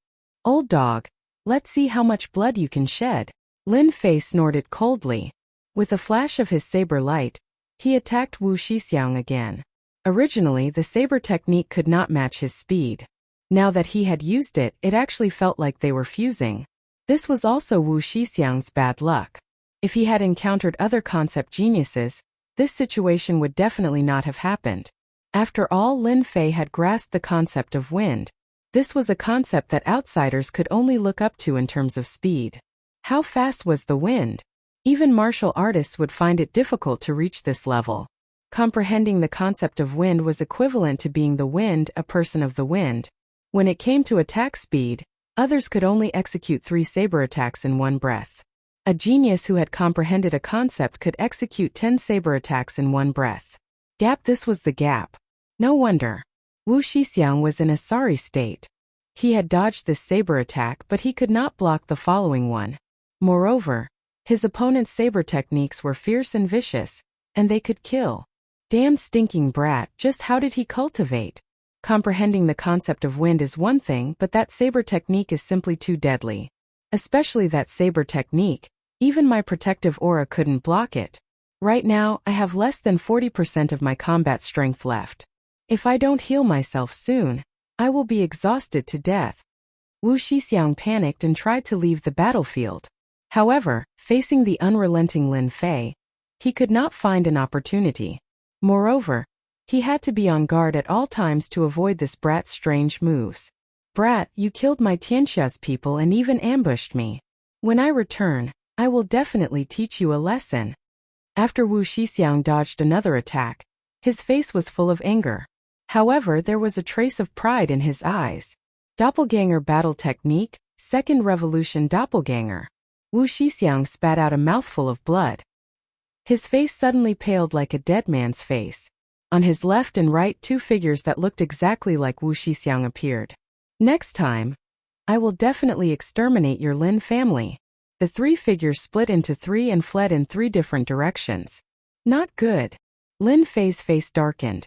Old dog, let's see how much blood you can shed. Lin Fei snorted coldly. With a flash of his saber light, he attacked Wu Shixiang again. Originally, the saber technique could not match his speed. Now that he had used it, it actually felt like they were fusing. This was also Wu Shixiang's bad luck. If he had encountered other concept geniuses, this situation would definitely not have happened. After all, Lin Fei had grasped the concept of wind. This was a concept that outsiders could only look up to in terms of speed. How fast was the wind? Even martial artists would find it difficult to reach this level. Comprehending the concept of wind was equivalent to being the wind, a person of the wind. When it came to attack speed, others could only execute 3 saber attacks in one breath. A genius who had comprehended a concept could execute 10 saber attacks in one breath. This was the gap. No wonder. Wu Shixiang was in a sorry state. He had dodged this saber attack, but he could not block the following one. Moreover, his opponent's saber techniques were fierce and vicious, and they could kill. Damn stinking brat, just how did he cultivate? Comprehending the concept of wind is one thing, but that saber technique is simply too deadly. Especially that saber technique, Even my protective aura couldn't block it. Right now, I have less than 40% of my combat strength left. If I don't heal myself soon, I will be exhausted to death. Wu Shixiang panicked and tried to leave the battlefield. However, facing the unrelenting Lin Fei, he could not find an opportunity. Moreover, he had to be on guard at all times to avoid this brat's strange moves. Brat, you killed my Tianxia's people and even ambushed me. When I return, I will definitely teach you a lesson. After Wu Shixiang dodged another attack, his face was full of anger. However, there was a trace of pride in his eyes. Doppelganger battle technique, second revolution doppelganger. Wu Shixiang spat out a mouthful of blood. His face suddenly paled like a dead man's face. On his left and right, two figures that looked exactly like Wu Shixiang appeared. Next time, I will definitely exterminate your Lin family. The three figures split into three and fled in three different directions. Not good. Lin Fei's face darkened.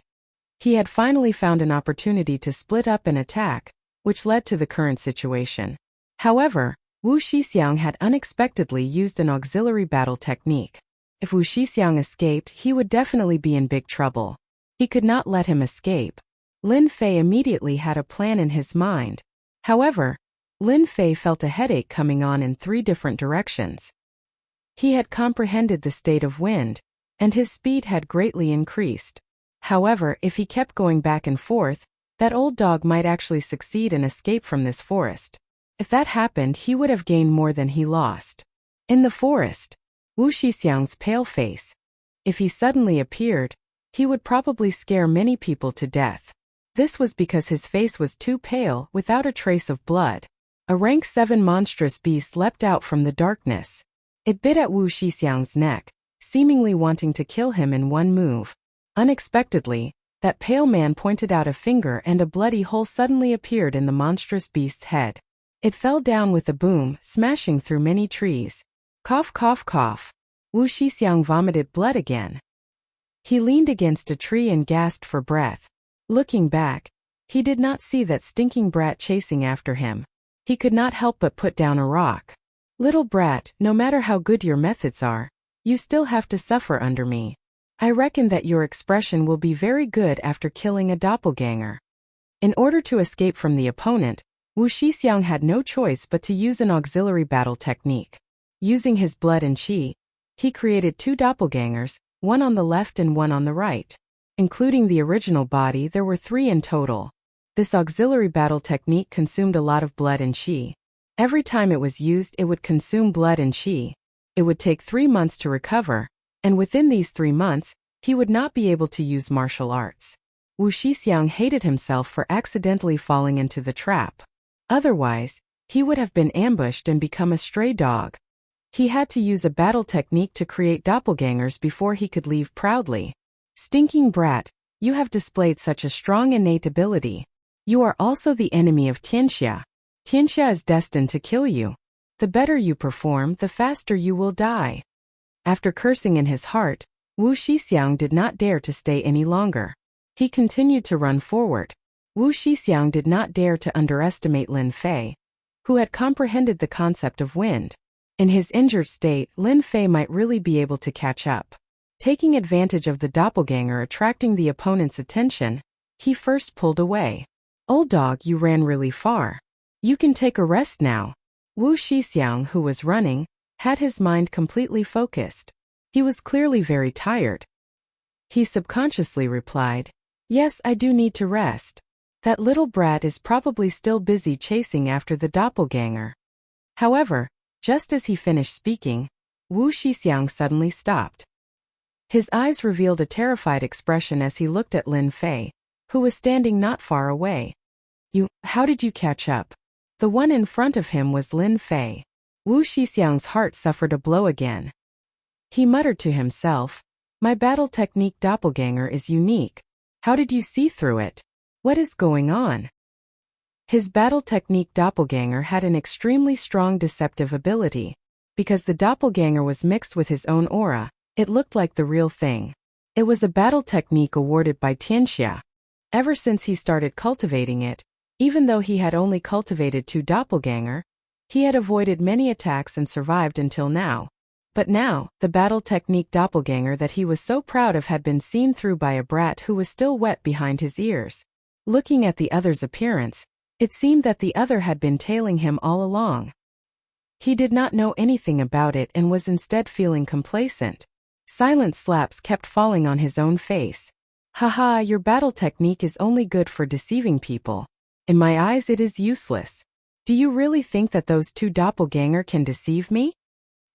He had finally found an opportunity to split up and attack, which led to the current situation. However, Wu Shixiang had unexpectedly used an auxiliary battle technique. If Wu Shixiang escaped, he would definitely be in big trouble. He could not let him escape. Lin Fei immediately had a plan in his mind. However, Lin Fei felt a headache coming on in three different directions. He had comprehended the state of wind, and his speed had greatly increased. However, if he kept going back and forth, that old dog might actually succeed and escape from this forest. If that happened, he would have gained more than he lost. In the forest, Wu Shixiang's pale face. If he suddenly appeared, he would probably scare many people to death. This was because his face was too pale, without a trace of blood. A rank 7 monstrous beast leapt out from the darkness. It bit at Wu Shixiang's neck, seemingly wanting to kill him in one move. Unexpectedly, that pale man pointed out a finger and a bloody hole suddenly appeared in the monstrous beast's head. It fell down with a boom, smashing through many trees. Cough, cough, cough. Wu Shixiang vomited blood again. He leaned against a tree and gasped for breath. Looking back, he did not see that stinking brat chasing after him. He could not help but put down a rock. Little brat, no matter how good your methods are, you still have to suffer under me. I reckon that your expression will be very good after killing a doppelganger. In order to escape from the opponent, Wu Shixiang had no choice but to use an auxiliary battle technique. Using his blood and qi, he created two doppelgangers, one on the left and one on the right. Including the original body, there were three in total. This auxiliary battle technique consumed a lot of blood and qi. Every time it was used, it would consume blood and qi. It would take 3 months to recover, and within these 3 months, he would not be able to use martial arts. Wu Shixiang hated himself for accidentally falling into the trap. Otherwise, he would have been ambushed and become a stray dog. He had to use a battle technique to create doppelgangers before he could leave proudly. Stinking brat, you have displayed such a strong innate ability. You are also the enemy of Tianxia. Tianxia is destined to kill you. The better you perform, the faster you will die. After cursing in his heart, Wu Shixiang did not dare to stay any longer. He continued to run forward. Wu Shixiang did not dare to underestimate Lin Fei, who had comprehended the concept of wind. In his injured state, Lin Fei might really be able to catch up. Taking advantage of the doppelganger attracting the opponent's attention, he first pulled away. Old dog, you ran really far. You can take a rest now. Wu Shixiang, who was running, had his mind completely focused. He was clearly very tired. He subconsciously replied, "Yes, I do need to rest. That little brat is probably still busy chasing after the doppelganger." However, just as he finished speaking, Wu Shixiang suddenly stopped. His eyes revealed a terrified expression as he looked at Lin Fei, who was standing not far away. How did you catch up?" The one in front of him was Lin Fei. Wu Shixiang's heart suffered a blow again. He muttered to himself, "My battle technique doppelganger is unique. How did you see through it? What is going on?" His battle technique doppelganger had an extremely strong deceptive ability. Because the doppelganger was mixed with his own aura, it looked like the real thing. It was a battle technique awarded by Tianxia. Ever since he started cultivating it, even though he had only cultivated 2 doppelganger, he had avoided many attacks and survived until now. But now, the battle technique doppelganger that he was so proud of had been seen through by a brat who was still wet behind his ears. Looking at the other's appearance, it seemed that the other had been tailing him all along. He did not know anything about it and was instead feeling complacent. Silent slaps kept falling on his own face. Haha, your battle technique is only good for deceiving people. In my eyes it is useless. Do you really think that those two doppelganger can deceive me?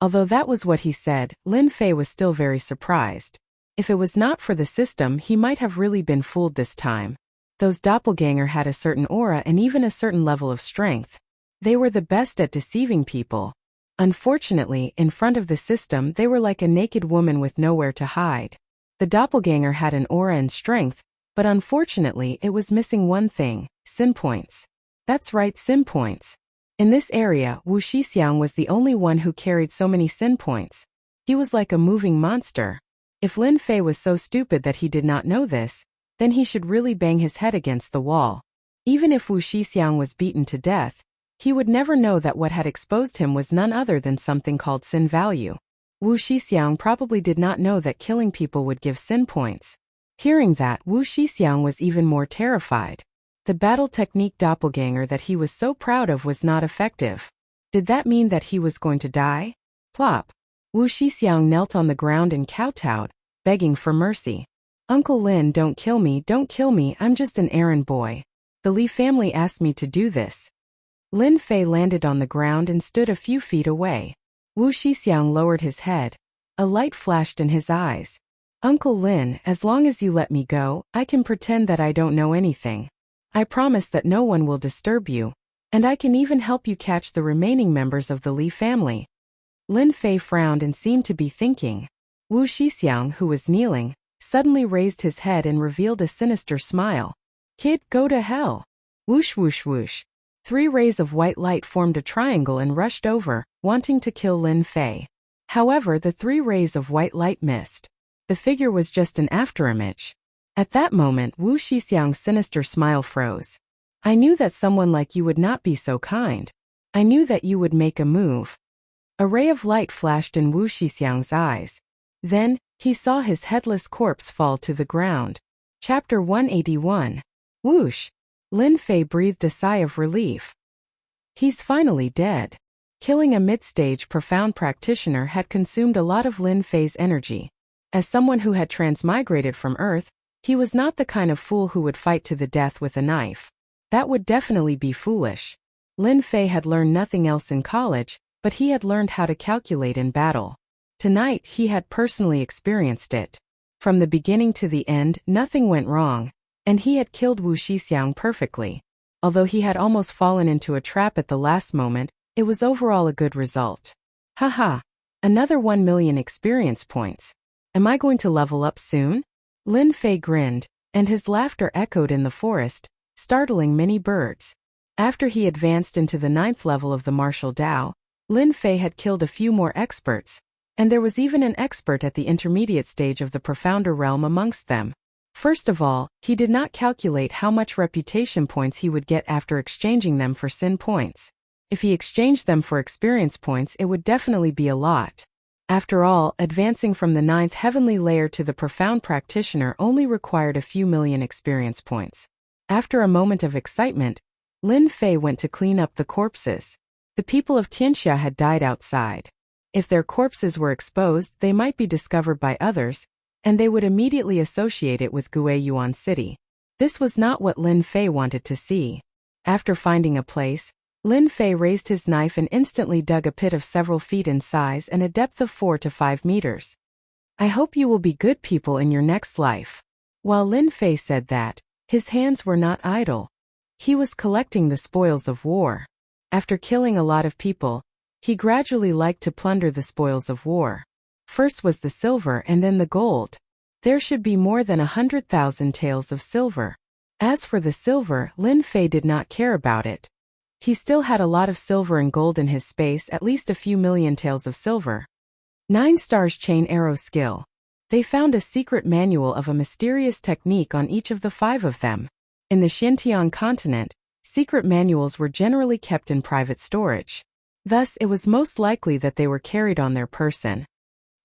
Although that was what he said, Lin Fei was still very surprised. If it was not for the system, he might have really been fooled this time. Those doppelganger had a certain aura and even a certain level of strength. They were the best at deceiving people. Unfortunately, in front of the system they were like a naked woman with nowhere to hide. The doppelganger had an aura and strength, but unfortunately it was missing one thing: sin points. That's right, sin points. In this area, Wu Shixiang was the only one who carried so many sin points. He was like a moving monster. If Lin Fei was so stupid that he did not know this, then he should really bang his head against the wall. Even if Wu Shixiang was beaten to death, he would never know that what had exposed him was none other than something called sin value. Wu Shixiang probably did not know that killing people would give sin points. Hearing that, Wu Shixiang was even more terrified. The battle technique doppelganger that he was so proud of was not effective. Did that mean that he was going to die? Plop. Wu Shixiang knelt on the ground and kowtowed, begging for mercy. Uncle Lin, don't kill me, I'm just an errand boy. The Li family asked me to do this. Lin Fei landed on the ground and stood a few feet away. Wu Shixiang lowered his head. A light flashed in his eyes. Uncle Lin, as long as you let me go, I can pretend that I don't know anything. I promise that no one will disturb you, and I can even help you catch the remaining members of the Li family. Lin Fei frowned and seemed to be thinking. Wu Shixiang, who was kneeling, suddenly raised his head and revealed a sinister smile. Kid, go to hell. Whoosh whoosh whoosh. 3 rays of white light formed a triangle and rushed over, wanting to kill Lin Fei. However, the 3 rays of white light missed. The figure was just an afterimage. At that moment, Wu Shixiang's sinister smile froze. I knew that someone like you would not be so kind. I knew that you would make a move. A ray of light flashed in Wu Shixiang's eyes. Then, he saw his headless corpse fall to the ground. Chapter 181. Whoosh! Lin Fei breathed a sigh of relief. He's finally dead. Killing a mid-stage profound practitioner had consumed a lot of Lin Fei's energy. As someone who had transmigrated from Earth, he was not the kind of fool who would fight to the death with a knife. That would definitely be foolish. Lin Fei had learned nothing else in college, but he had learned how to calculate in battle. Tonight he had personally experienced it. From the beginning to the end, nothing went wrong, and he had killed Wu Shixiang perfectly. Although he had almost fallen into a trap at the last moment, it was overall a good result. Haha. Another 1 million experience points. Am I going to level up soon? Lin Fei grinned, and his laughter echoed in the forest, startling many birds. After he advanced into the 9th level of the martial Dao, Lin Fei had killed a few more experts, and there was even an expert at the intermediate stage of the profounder realm amongst them. First of all, he did not calculate how much reputation points he would get after exchanging them for sin points. If he exchanged them for experience points, it would definitely be a lot. After all, advancing from the 9th heavenly layer to the profound practitioner only required a few million experience points. After a moment of excitement, Lin Fei went to clean up the corpses. The people of Tianxia had died outside. If their corpses were exposed, they might be discovered by others, and they would immediately associate it with Guiyuan City. This was not what Lin Fei wanted to see. After finding a place, Lin Fei raised his knife and instantly dug a pit of several feet in size and a depth of 4 to 5 meters. I hope you will be good people in your next life. While Lin Fei said that, his hands were not idle. He was collecting the spoils of war. After killing a lot of people, he gradually liked to plunder the spoils of war. First was the silver and then the gold. There should be more than 100,000 taels of silver. As for the silver, Lin Fei did not care about it. He still had a lot of silver and gold in his space, at least a few million taels of silver. 9 stars chain arrow skill. They found a secret manual of a mysterious technique on each of the 5 of them. In the Xinjiang continent, secret manuals were generally kept in private storage. Thus, it was most likely that they were carried on their person.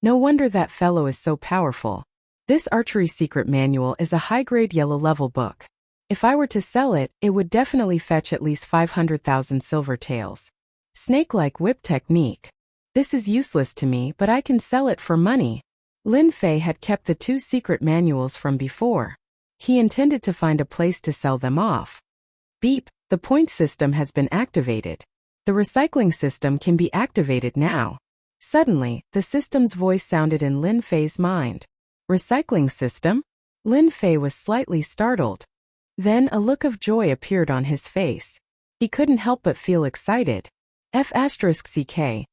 No wonder that fellow is so powerful. This archery secret manual is a high-grade yellow level book. If I were to sell it, it would definitely fetch at least 500,000 silver taels. Snake-like whip technique. This is useless to me, but I can sell it for money. Lin Fei had kept the 2 secret manuals from before. He intended to find a place to sell them off. Beep, the point system has been activated. The recycling system can be activated now. Suddenly, the system's voice sounded in Lin Fei's mind. Recycling system? Lin Fei was slightly startled. Then a look of joy appeared on his face. He couldn't help but feel excited. F***CK.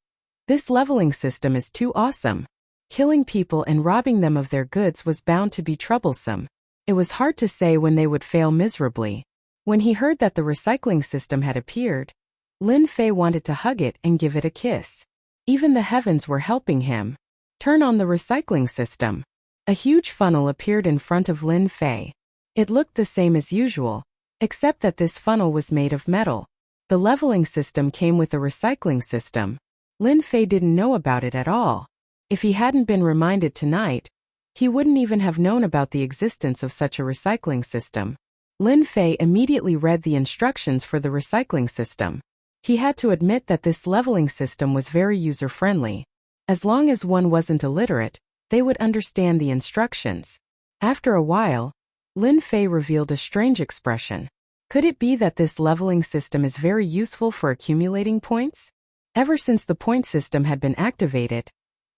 This leveling system is too awesome. Killing people and robbing them of their goods was bound to be troublesome. It was hard to say when they would fail miserably. When he heard that the recycling system had appeared, Lin Fei wanted to hug it and give it a kiss. Even the heavens were helping him. Turn on the recycling system. A huge funnel appeared in front of Lin Fei. It looked the same as usual, except that this funnel was made of metal. The leveling system came with a recycling system. Lin Fei didn't know about it at all. If he hadn't been reminded tonight, he wouldn't even have known about the existence of such a recycling system. Lin Fei immediately read the instructions for the recycling system. He had to admit that this leveling system was very user-friendly. As long as one wasn't illiterate, they would understand the instructions. After a while, Lin Fei revealed a strange expression. Could it be that this leveling system is very useful for accumulating points? Ever since the point system had been activated,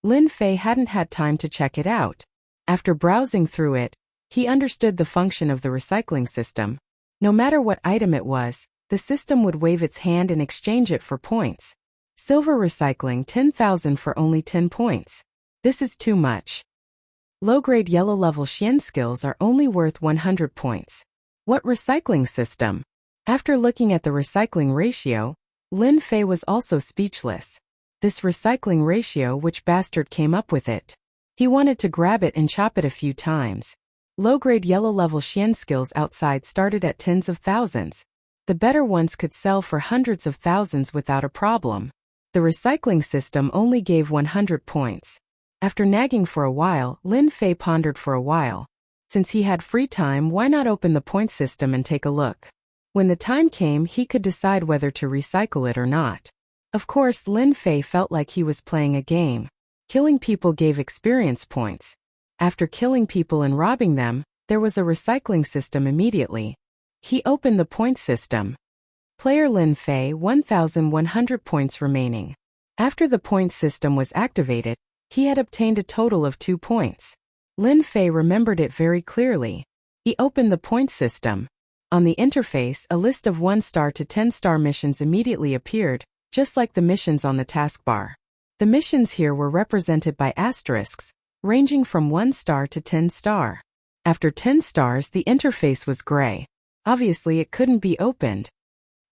Lin Fei hadn't had time to check it out. After browsing through it, he understood the function of the recycling system. No matter what item it was, the system would wave its hand and exchange it for points. Silver recycling 10,000 for only 10 points. This is too much. Low-grade yellow level Xian skills are only worth 100 points. What recycling system? After looking at the recycling ratio, Lin Fei was also speechless. This recycling ratio, which bastard came up with it? He wanted to grab it and chop it a few times. Low-grade yellow level Xian skills outside started at tens of thousands. The better ones could sell for hundreds of thousands without a problem. The recycling system only gave 100 points. After nagging for a while, Lin Fei pondered for a while. Since he had free time, why not open the point system and take a look? When the time came, he could decide whether to recycle it or not. Of course, Lin Fei felt like he was playing a game. Killing people gave experience points. After killing people and robbing them, there was a recycling system immediately. He opened the point system. Player Lin Fei 1,100 points remaining. After the point system was activated, he had obtained a total of 2 points. Lin Fei remembered it very clearly. He opened the point system. On the interface, a list of 1-star to 10-star missions immediately appeared, just like the missions on the taskbar. The missions here were represented by asterisks, ranging from 1 star to 10 star. After 10 stars, the interface was gray. Obviously, it couldn't be opened.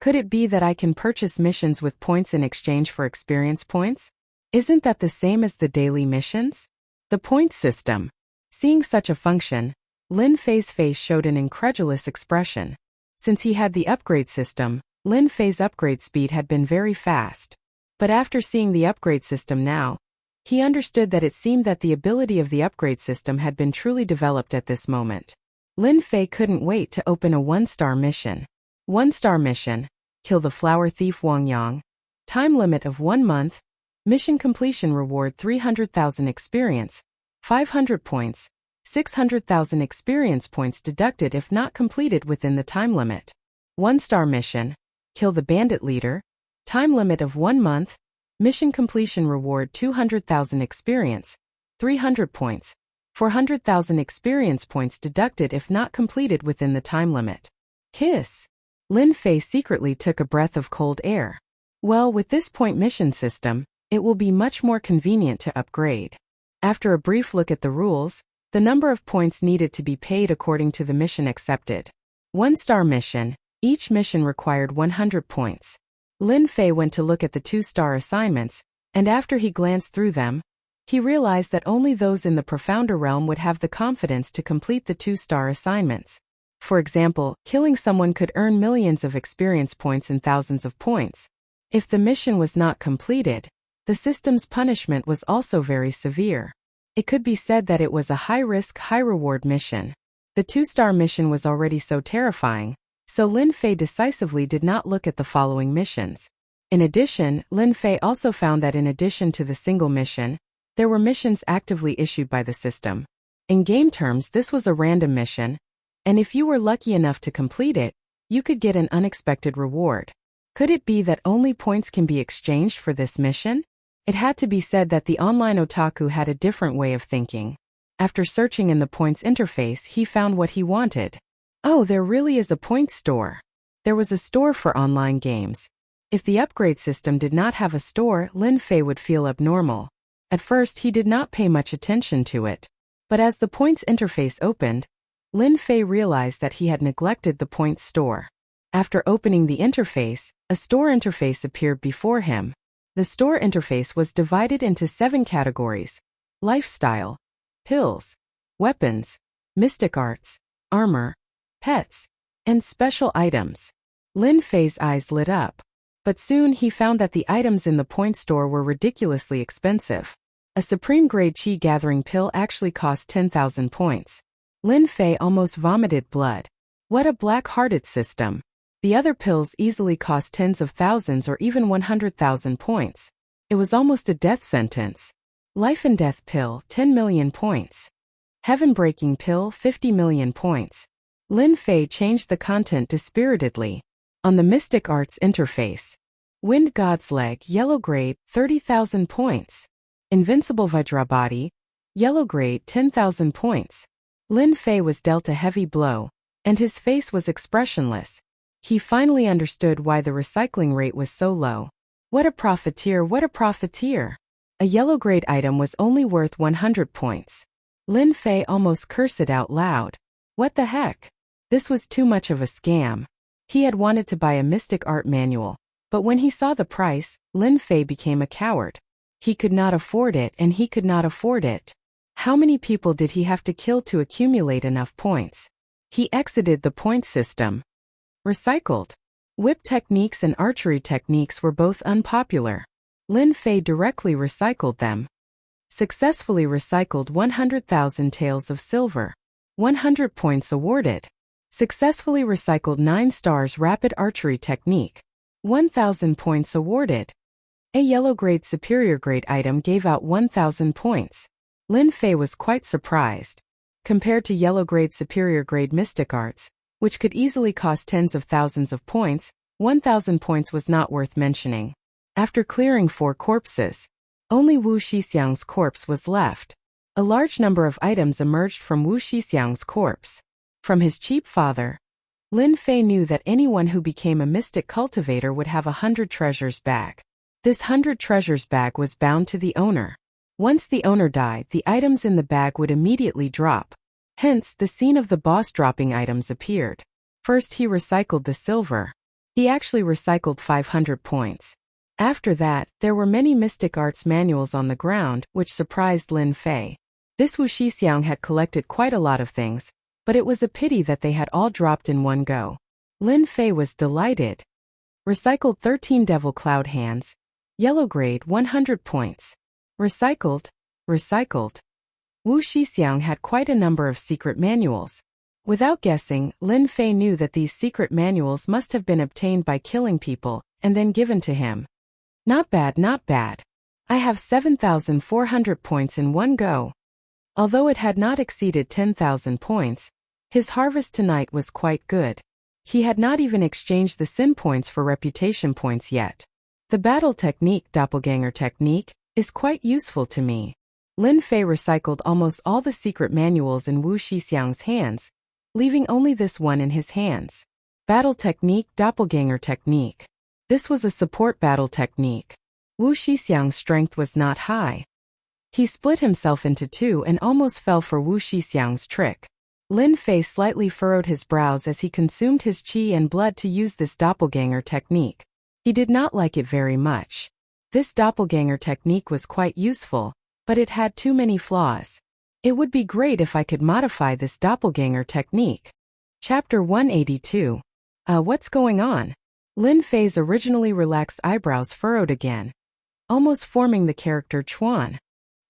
Could it be that I can purchase missions with points in exchange for experience points? Isn't that the same as the daily missions? The point system. Seeing such a function, Lin Fei's face showed an incredulous expression. Since he had the upgrade system, Lin Fei's upgrade speed had been very fast. But after seeing the upgrade system now, he understood that it seemed that the ability of the upgrade system had been truly developed at this moment. Lin Fei couldn't wait to open a 1-star mission. 1-star mission. Kill the flower thief Wang Yang. Time limit of 1 month. Mission completion reward 300,000 experience, 500 points, 600,000 experience points deducted if not completed within the time limit. 1-star mission. Kill the bandit leader. Time limit of 1 month. Mission completion reward 200,000 experience, 300 points, 400,000 experience points deducted if not completed within the time limit. Hiss. Lin Fei secretly took a breath of cold air. Well, with this point mission system, it will be much more convenient to upgrade. After a brief look at the rules, the number of points needed to be paid according to the mission accepted. 1-star mission. Each mission required 100 points. Lin Fei went to look at the 2-star assignments, and after he glanced through them, he realized that only those in the profounder realm would have the confidence to complete the 2-star assignments. For example, killing someone could earn millions of experience points and thousands of points. If the mission was not completed, The system's punishment was also very severe. It could be said that it was a high-risk, high-reward mission. The 2-star mission was already so terrifying, so Lin Fei decisively did not look at the following missions. In addition, Lin Fei also found that in addition to the single mission, there were missions actively issued by the system. In game terms, this was a random mission, and if you were lucky enough to complete it, you could get an unexpected reward. Could it be that only points can be exchanged for this mission? It had to be said that the online otaku had a different way of thinking. After searching in the points interface, he found what he wanted. Oh, there really is a points store. There was a store for online games. If the upgrade system did not have a store, Lin Fei would feel abnormal. At first, he did not pay much attention to it. But as the points interface opened, Lin Fei realized that he had neglected the points store. After opening the interface, a store interface appeared before him. The store interface was divided into 7 categories: lifestyle, pills, weapons, mystic arts, armor, pets, and special items. Lin Fei's eyes lit up. But soon he found that the items in the point store were ridiculously expensive. A supreme-grade chi-gathering pill actually cost 10,000 points. Lin Fei almost vomited blood. What a black-hearted system. The other pills easily cost tens of thousands or even 100,000 points. It was almost a death sentence. Life and death pill, 10 million points. Heaven-breaking pill, 50 million points. Lin Fei changed the content dispiritedly. On the Mystic Arts interface, Wind God's Leg, yellow grade, 30,000 points. Invincible Vajra Body, yellow grade, 10,000 points. Lin Fei was dealt a heavy blow, and his face was expressionless. He finally understood why the recycling rate was so low. What a profiteer, what a profiteer! A yellow grade item was only worth 100 points. Lin Fei almost cursed it out loud. What the heck? This was too much of a scam. He had wanted to buy a mystic art manual, but when he saw the price, Lin Fei became a coward. He could not afford it, and he could not afford it. How many people did he have to kill to accumulate enough points? He exited the point system. Recycled. Whip techniques and archery techniques were both unpopular. Lin Fei directly recycled them. Successfully recycled 100,000 taels of silver. 100 points awarded. Successfully recycled 9 stars rapid archery technique. 1,000 points awarded. A yellow grade superior grade item gave out 1,000 points. Lin Fei was quite surprised. Compared to yellow grade superior grade mystic arts, which could easily cost tens of thousands of points, 1,000 points was not worth mentioning. After clearing 4 corpses, only Wu Shixiang's corpse was left. A large number of items emerged from Wu Shixiang's corpse. From his cheap father, Lin Fei knew that anyone who became a mystic cultivator would have 100 treasures bag. This 100 treasures bag was bound to the owner. Once the owner died, the items in the bag would immediately drop. Hence, the scene of the boss dropping items appeared. First he recycled the silver. He actually recycled 500 points. After that, there were many mystic arts manuals on the ground, which surprised Lin Fei. This Wu Shixiang had collected quite a lot of things, but it was a pity that they had all dropped in one go. Lin Fei was delighted. Recycled 13 Devil Cloud Hands. Yellow grade, 100 points. Recycled. Wu Shixiang had quite a number of secret manuals. Without guessing, Lin Fei knew that these secret manuals must have been obtained by killing people, and then given to him. Not bad, not bad. I have 7,400 points in one go. Although it had not exceeded 10,000 points, his harvest tonight was quite good. He had not even exchanged the sin points for reputation points yet. The battle technique, doppelganger technique, is quite useful to me. Lin Fei recycled almost all the secret manuals in Wu Shixiang's hands, leaving only this one in his hands. Battle technique, doppelganger technique. This was a support battle technique. Wu Shixiang's strength was not high. He split himself into 2 and almost fell for Wu Shixiang's trick. Lin Fei slightly furrowed his brows as he consumed his qi and blood to use this doppelganger technique. He did not like it very much. This doppelganger technique was quite useful, but it had too many flaws. It would be great if I could modify this doppelganger technique. Chapter 182. What's going on? Lin Fei's originally relaxed eyebrows furrowed again. almost forming the character Chuan.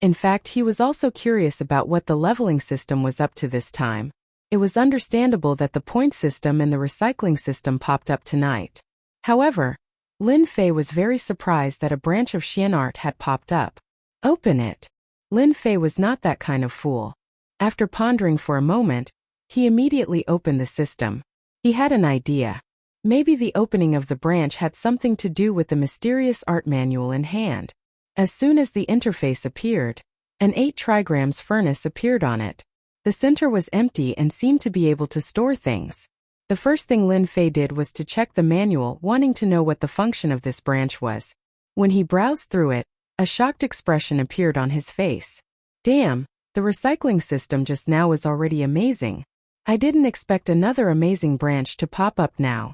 In fact, he was also curious about what the leveling system was up to this time. It was understandable that the point system and the recycling system popped up tonight. However, Lin Fei was very surprised that a branch of Xian art had popped up. Open it. Lin Fei was not that kind of fool. After pondering for a moment, he immediately opened the system. He had an idea. Maybe the opening of the branch had something to do with the mysterious art manual in hand. As soon as the interface appeared, an 8 trigrams furnace appeared on it. The center was empty and seemed to be able to store things. The first thing Lin Fei did was to check the manual, wanting to know what the function of this branch was. When he browsed through it, a shocked expression appeared on his face. Damn, the recycling system just now was already amazing. I didn't expect another amazing branch to pop up now.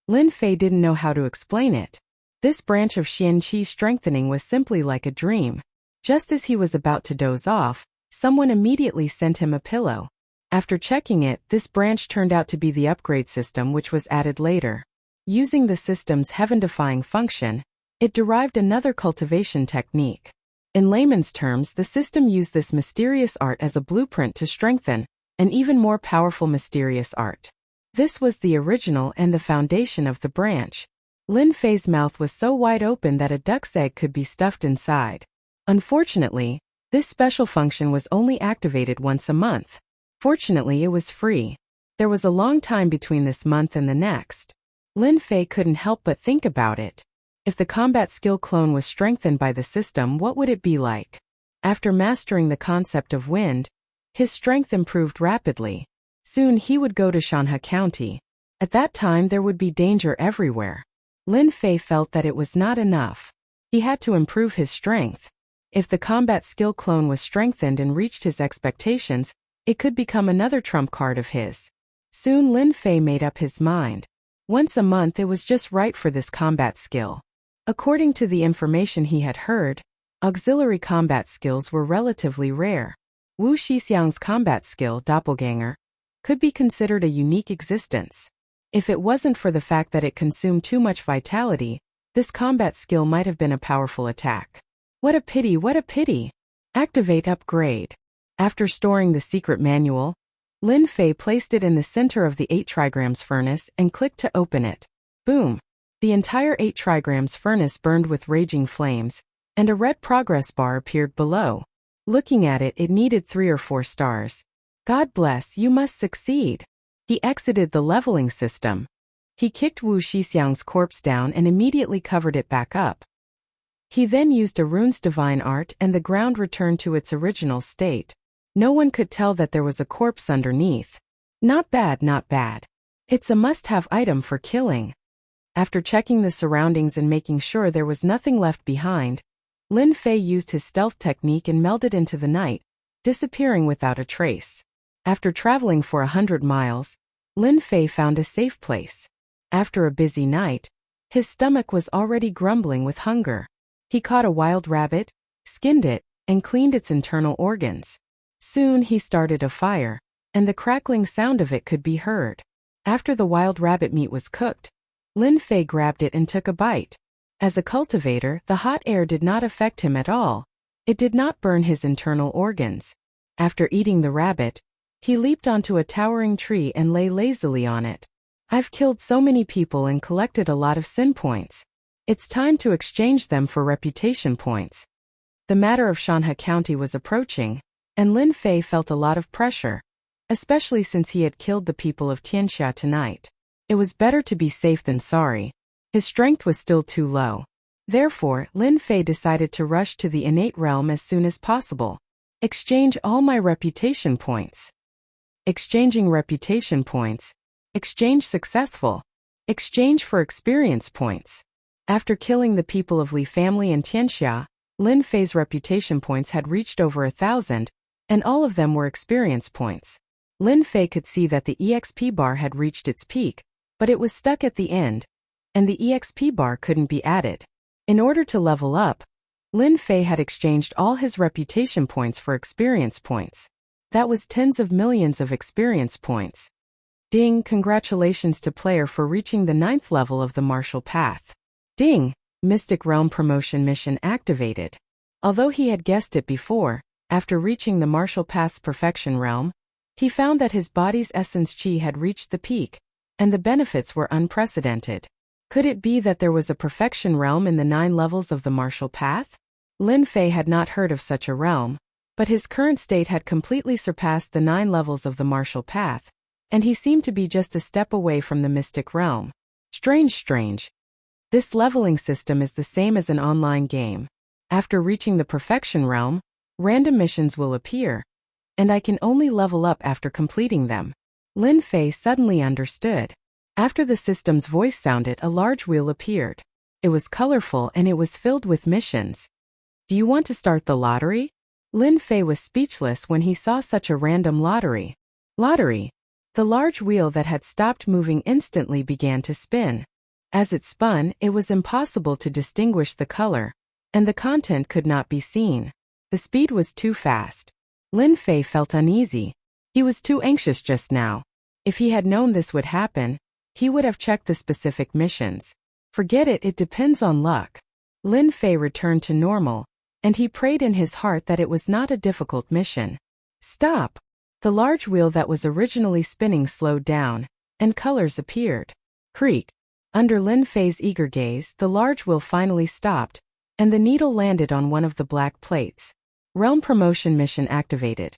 Lin Fei didn't know how to explain it. This branch of Xian Qi strengthening was simply like a dream. Just as he was about to doze off, someone immediately sent him a pillow. After checking it, this branch turned out to be the upgrade system which was added later. Using the system's heaven-defying function, it derived another cultivation technique. In layman's terms, the system used this mysterious art as a blueprint to strengthen an even more powerful mysterious art. This was the original and the foundation of the branch. Lin Fei's mouth was so wide open that a duck's egg could be stuffed inside. Unfortunately, this special function was only activated once a month. Fortunately, it was free. There was a long time between this month and the next. Lin Fei couldn't help but think about it. If the combat skill clone was strengthened by the system, what would it be like? After mastering the concept of wind, his strength improved rapidly. Soon he would go to Shanhe County. At that time there would be danger everywhere. Lin Fei felt that it was not enough. He had to improve his strength. If the combat skill clone was strengthened and reached his expectations, it could become another trump card of his. Soon Lin Fei made up his mind. Once a month it was just right for this combat skill. According to the information he had heard, auxiliary combat skills were relatively rare. Wu Shixiang's combat skill, Doppelganger, could be considered a unique existence. If it wasn't for the fact that it consumed too much vitality, this combat skill might have been a powerful attack. What a pity, what a pity! Activate upgrade. After storing the secret manual, Lin Fei placed it in the center of the 8 trigrams furnace and clicked to open it. Boom! The entire 8 trigrams furnace burned with raging flames, and a red progress bar appeared below. Looking at it, it needed 3 or 4 stars. God bless, you must succeed. He exited the leveling system. He kicked Wu Shixiang's corpse down and immediately covered it back up. He then used a rune's divine art and the ground returned to its original state. No one could tell that there was a corpse underneath. Not bad, not bad. It's a must-have item for killing. After checking the surroundings and making sure there was nothing left behind, Lin Fei used his stealth technique and melded into the night, disappearing without a trace. After traveling for 100 miles, Lin Fei found a safe place. After a busy night, his stomach was already grumbling with hunger. He caught a wild rabbit, skinned it, and cleaned its internal organs. Soon he started a fire, and the crackling sound of it could be heard. After the wild rabbit meat was cooked, Lin Fei grabbed it and took a bite. As a cultivator, the hot air did not affect him at all. It did not burn his internal organs. After eating the rabbit, he leaped onto a towering tree and lay lazily on it. I've killed so many people and collected a lot of sin points. It's time to exchange them for reputation points. The matter of Shanhe County was approaching, and Lin Fei felt a lot of pressure, especially since he had killed the people of Tianxia tonight. It was better to be safe than sorry. His strength was still too low. Therefore, Lin Fei decided to rush to the innate realm as soon as possible. Exchange all my reputation points. Exchanging reputation points. Exchange successful. Exchange for experience points. After killing the people of Li family and Tianxia, Lin Fei's reputation points had reached over 1,000, and all of them were experience points. Lin Fei could see that the EXP bar had reached its peak, but it was stuck at the end, and the EXP bar couldn't be added. In order to level up, Lin Fei had exchanged all his reputation points for experience points. That was tens of millions of experience points. Ding! Congratulations to player for reaching the 9th level of the martial path. Ding! Mystic Realm Promotion Mission activated. Although he had guessed it before, after reaching the martial path's perfection realm, he found that his body's essence chi had reached the peak, and the benefits were unprecedented. Could it be that there was a perfection realm in the 9 levels of the martial path? Lin Fei had not heard of such a realm, but his current state had completely surpassed the 9 levels of the martial path, and he seemed to be just a step away from the mystic realm. Strange. This leveling system is the same as an online game. After reaching the perfection realm, random missions will appear, and I can only level up after completing them. Lin Fei suddenly understood. After the system's voice sounded, a large wheel appeared. It was colorful and it was filled with missions. Do you want to start the lottery? Lin Fei was speechless when he saw such a random lottery. Lottery. The large wheel that had stopped moving instantly began to spin. As it spun, it was impossible to distinguish the color, and the content could not be seen. The speed was too fast. Lin Fei felt uneasy. He was too anxious just now. If he had known this would happen, he would have checked the specific missions. Forget it, it depends on luck. Lin Fei returned to normal, and he prayed in his heart that it was not a difficult mission. Stop! The large wheel that was originally spinning slowed down, and colors appeared. Creak! Under Lin Fei's eager gaze, the large wheel finally stopped, and the needle landed on one of the black plates. Realm Promotion Mission activated.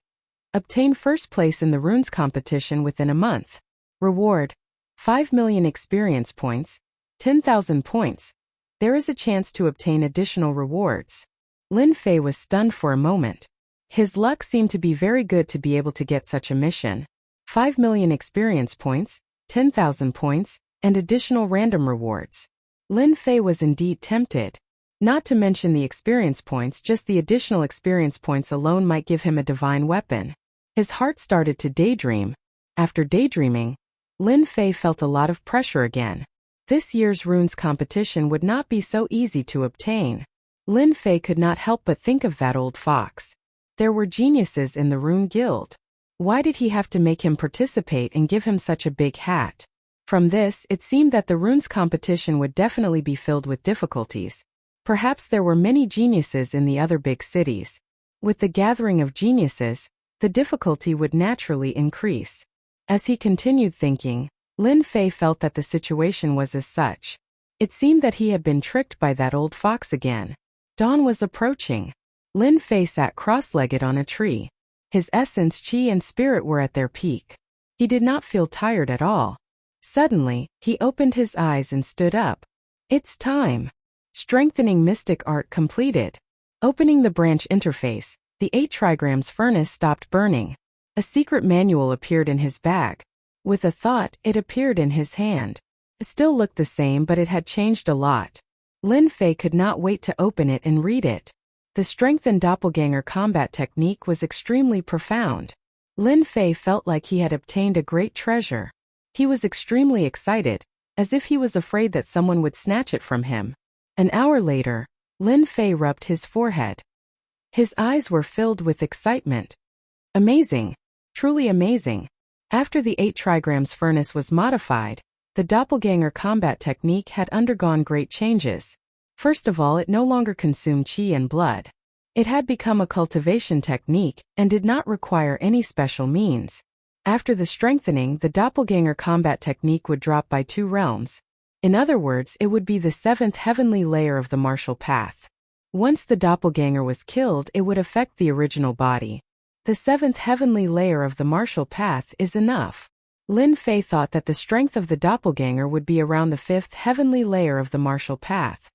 Obtain first place in the runes competition within a month. Reward: 5 million experience points, 10,000 points. There is a chance to obtain additional rewards. Lin Fei was stunned for a moment. His luck seemed to be very good to be able to get such a mission. 5 million experience points, 10,000 points, and additional random rewards. Lin Fei was indeed tempted. Not to mention the experience points, just the additional experience points alone might give him a divine weapon. His heart started to daydream. After daydreaming, Lin Fei felt a lot of pressure again. This year's runes competition would not be so easy to obtain. Lin Fei could not help but think of that old fox. There were geniuses in the Rune Guild. Why did he have to make him participate and give him such a big hat? From this, it seemed that the runes competition would definitely be filled with difficulties. Perhaps there were many geniuses in the other big cities. With the gathering of geniuses, the difficulty would naturally increase. As he continued thinking, Lin Fei felt that the situation was as such. It seemed that he had been tricked by that old fox again. Dawn was approaching. Lin Fei sat cross-legged on a tree. His essence, chi and spirit were at their peak. He did not feel tired at all. Suddenly, he opened his eyes and stood up. It's time. Strengthening mystic art completed. Opening the branch interface, the 8 trigrams furnace stopped burning. A secret manual appeared in his bag. With a thought, it appeared in his hand. It still looked the same, but it had changed a lot. Lin Fei could not wait to open it and read it. The strengthened doppelganger combat technique was extremely profound. Lin Fei felt like he had obtained a great treasure. He was extremely excited, as if he was afraid that someone would snatch it from him. An hour later, Lin Fei rubbed his forehead. His eyes were filled with excitement. Amazing. Truly amazing. After the 8 trigrams furnace was modified, the doppelganger combat technique had undergone great changes. First of all, it no longer consumed chi and blood. It had become a cultivation technique and did not require any special means. After the strengthening, the doppelganger combat technique would drop by 2 realms. In other words, it would be the 7th heavenly layer of the martial path. Once the doppelganger was killed, it would affect the original body. The 7th heavenly layer of the martial path is enough. Lin Fei thought that the strength of the doppelganger would be around the 5th heavenly layer of the martial path.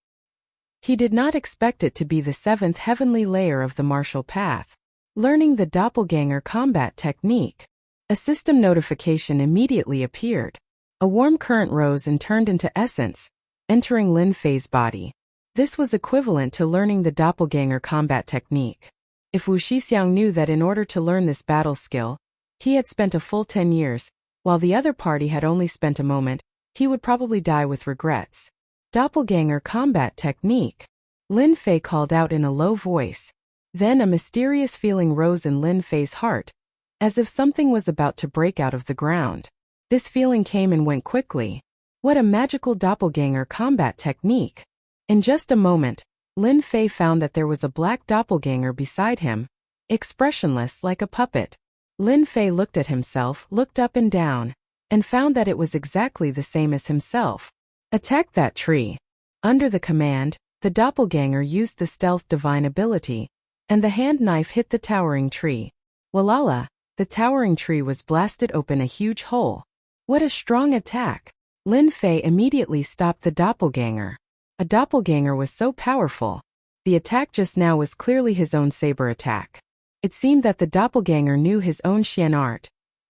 He did not expect it to be the 7th heavenly layer of the martial path. Learning the doppelganger combat technique. A system notification immediately appeared. A warm current rose and turned into essence, entering Lin Fei's body. This was equivalent to learning the doppelganger combat technique. If Wuxia knew that in order to learn this battle skill, he had spent a full 10 years, while the other party had only spent a moment, he would probably die with regrets. Doppelganger combat technique. Lin Fei called out in a low voice. Then a mysterious feeling rose in Lin Fei's heart, as if something was about to break out of the ground. This feeling came and went quickly. What a magical doppelganger combat technique! In just a moment, Lin Fei found that there was a black doppelganger beside him, expressionless like a puppet. Lin Fei looked at himself, looked up and down, and found that it was exactly the same as himself. Attack that tree. Under the command, the doppelganger used the stealth divine ability, and the hand knife hit the towering tree. Walala, the towering tree was blasted open a huge hole. What a strong attack! Lin Fei immediately stopped the doppelganger. A doppelganger was so powerful. The attack just now was clearly his own saber attack. It seemed that the doppelganger knew his own Xian art,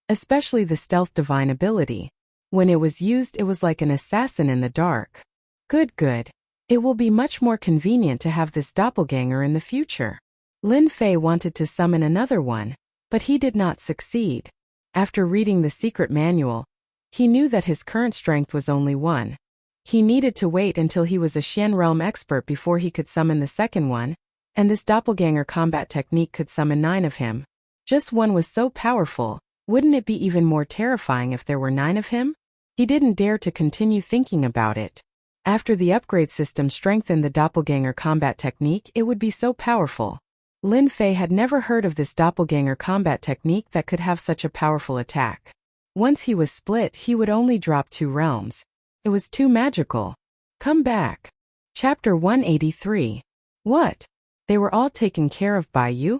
especially the stealth divine ability. When it was used, it was like an assassin in the dark. Good. It will be much more convenient to have this doppelganger in the future. Lin Fei wanted to summon another one, but he did not succeed. After reading the secret manual, he knew that his current strength was only 1. He needed to wait until he was a Xian realm expert before he could summon the second one, and this doppelganger combat technique could summon 9 of him. Just one was so powerful, wouldn't it be even more terrifying if there were 9 of him? He didn't dare to continue thinking about it. After the upgrade system strengthened the doppelganger combat technique, it would be so powerful. Lin Fei had never heard of this doppelganger combat technique that could have such a powerful attack. Once he was split, he would only drop 2 realms. It was too magical. Come back. Chapter 183. What? They were all taken care of by you?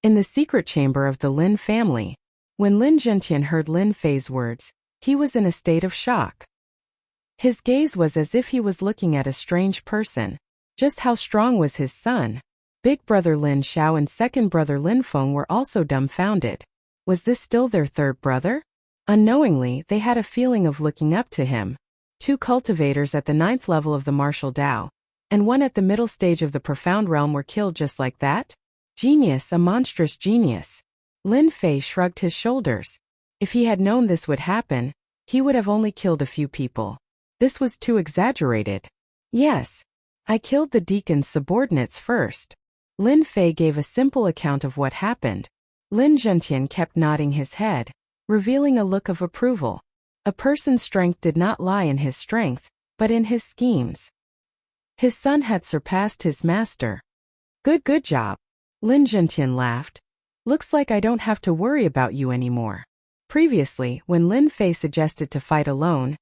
In the secret chamber of the Lin family, when Lin Zhentian heard Lin Fei's words, he was in a state of shock. His gaze was as if he was looking at a strange person. Just how strong was his son? Big brother Lin Xiao and second brother Lin Feng were also dumbfounded. Was this still their third brother? Unknowingly, they had a feeling of looking up to him. 2 cultivators at the 9th level of the martial Dao, and 1 at the middle stage of the profound realm were killed just like that? Genius, a monstrous genius. Lin Fei shrugged his shoulders. If he had known this would happen, he would have only killed a few people. This was too exaggerated. Yes, I killed the deacon's subordinates first. Lin Fei gave a simple account of what happened. Lin Zhentian kept nodding his head, revealing a look of approval. A person's strength did not lie in his strength, but in his schemes. His son had surpassed his master. Good job. Lin Zhentian laughed. Looks like I don't have to worry about you anymore. Previously, when Lin Fei suggested to fight alone,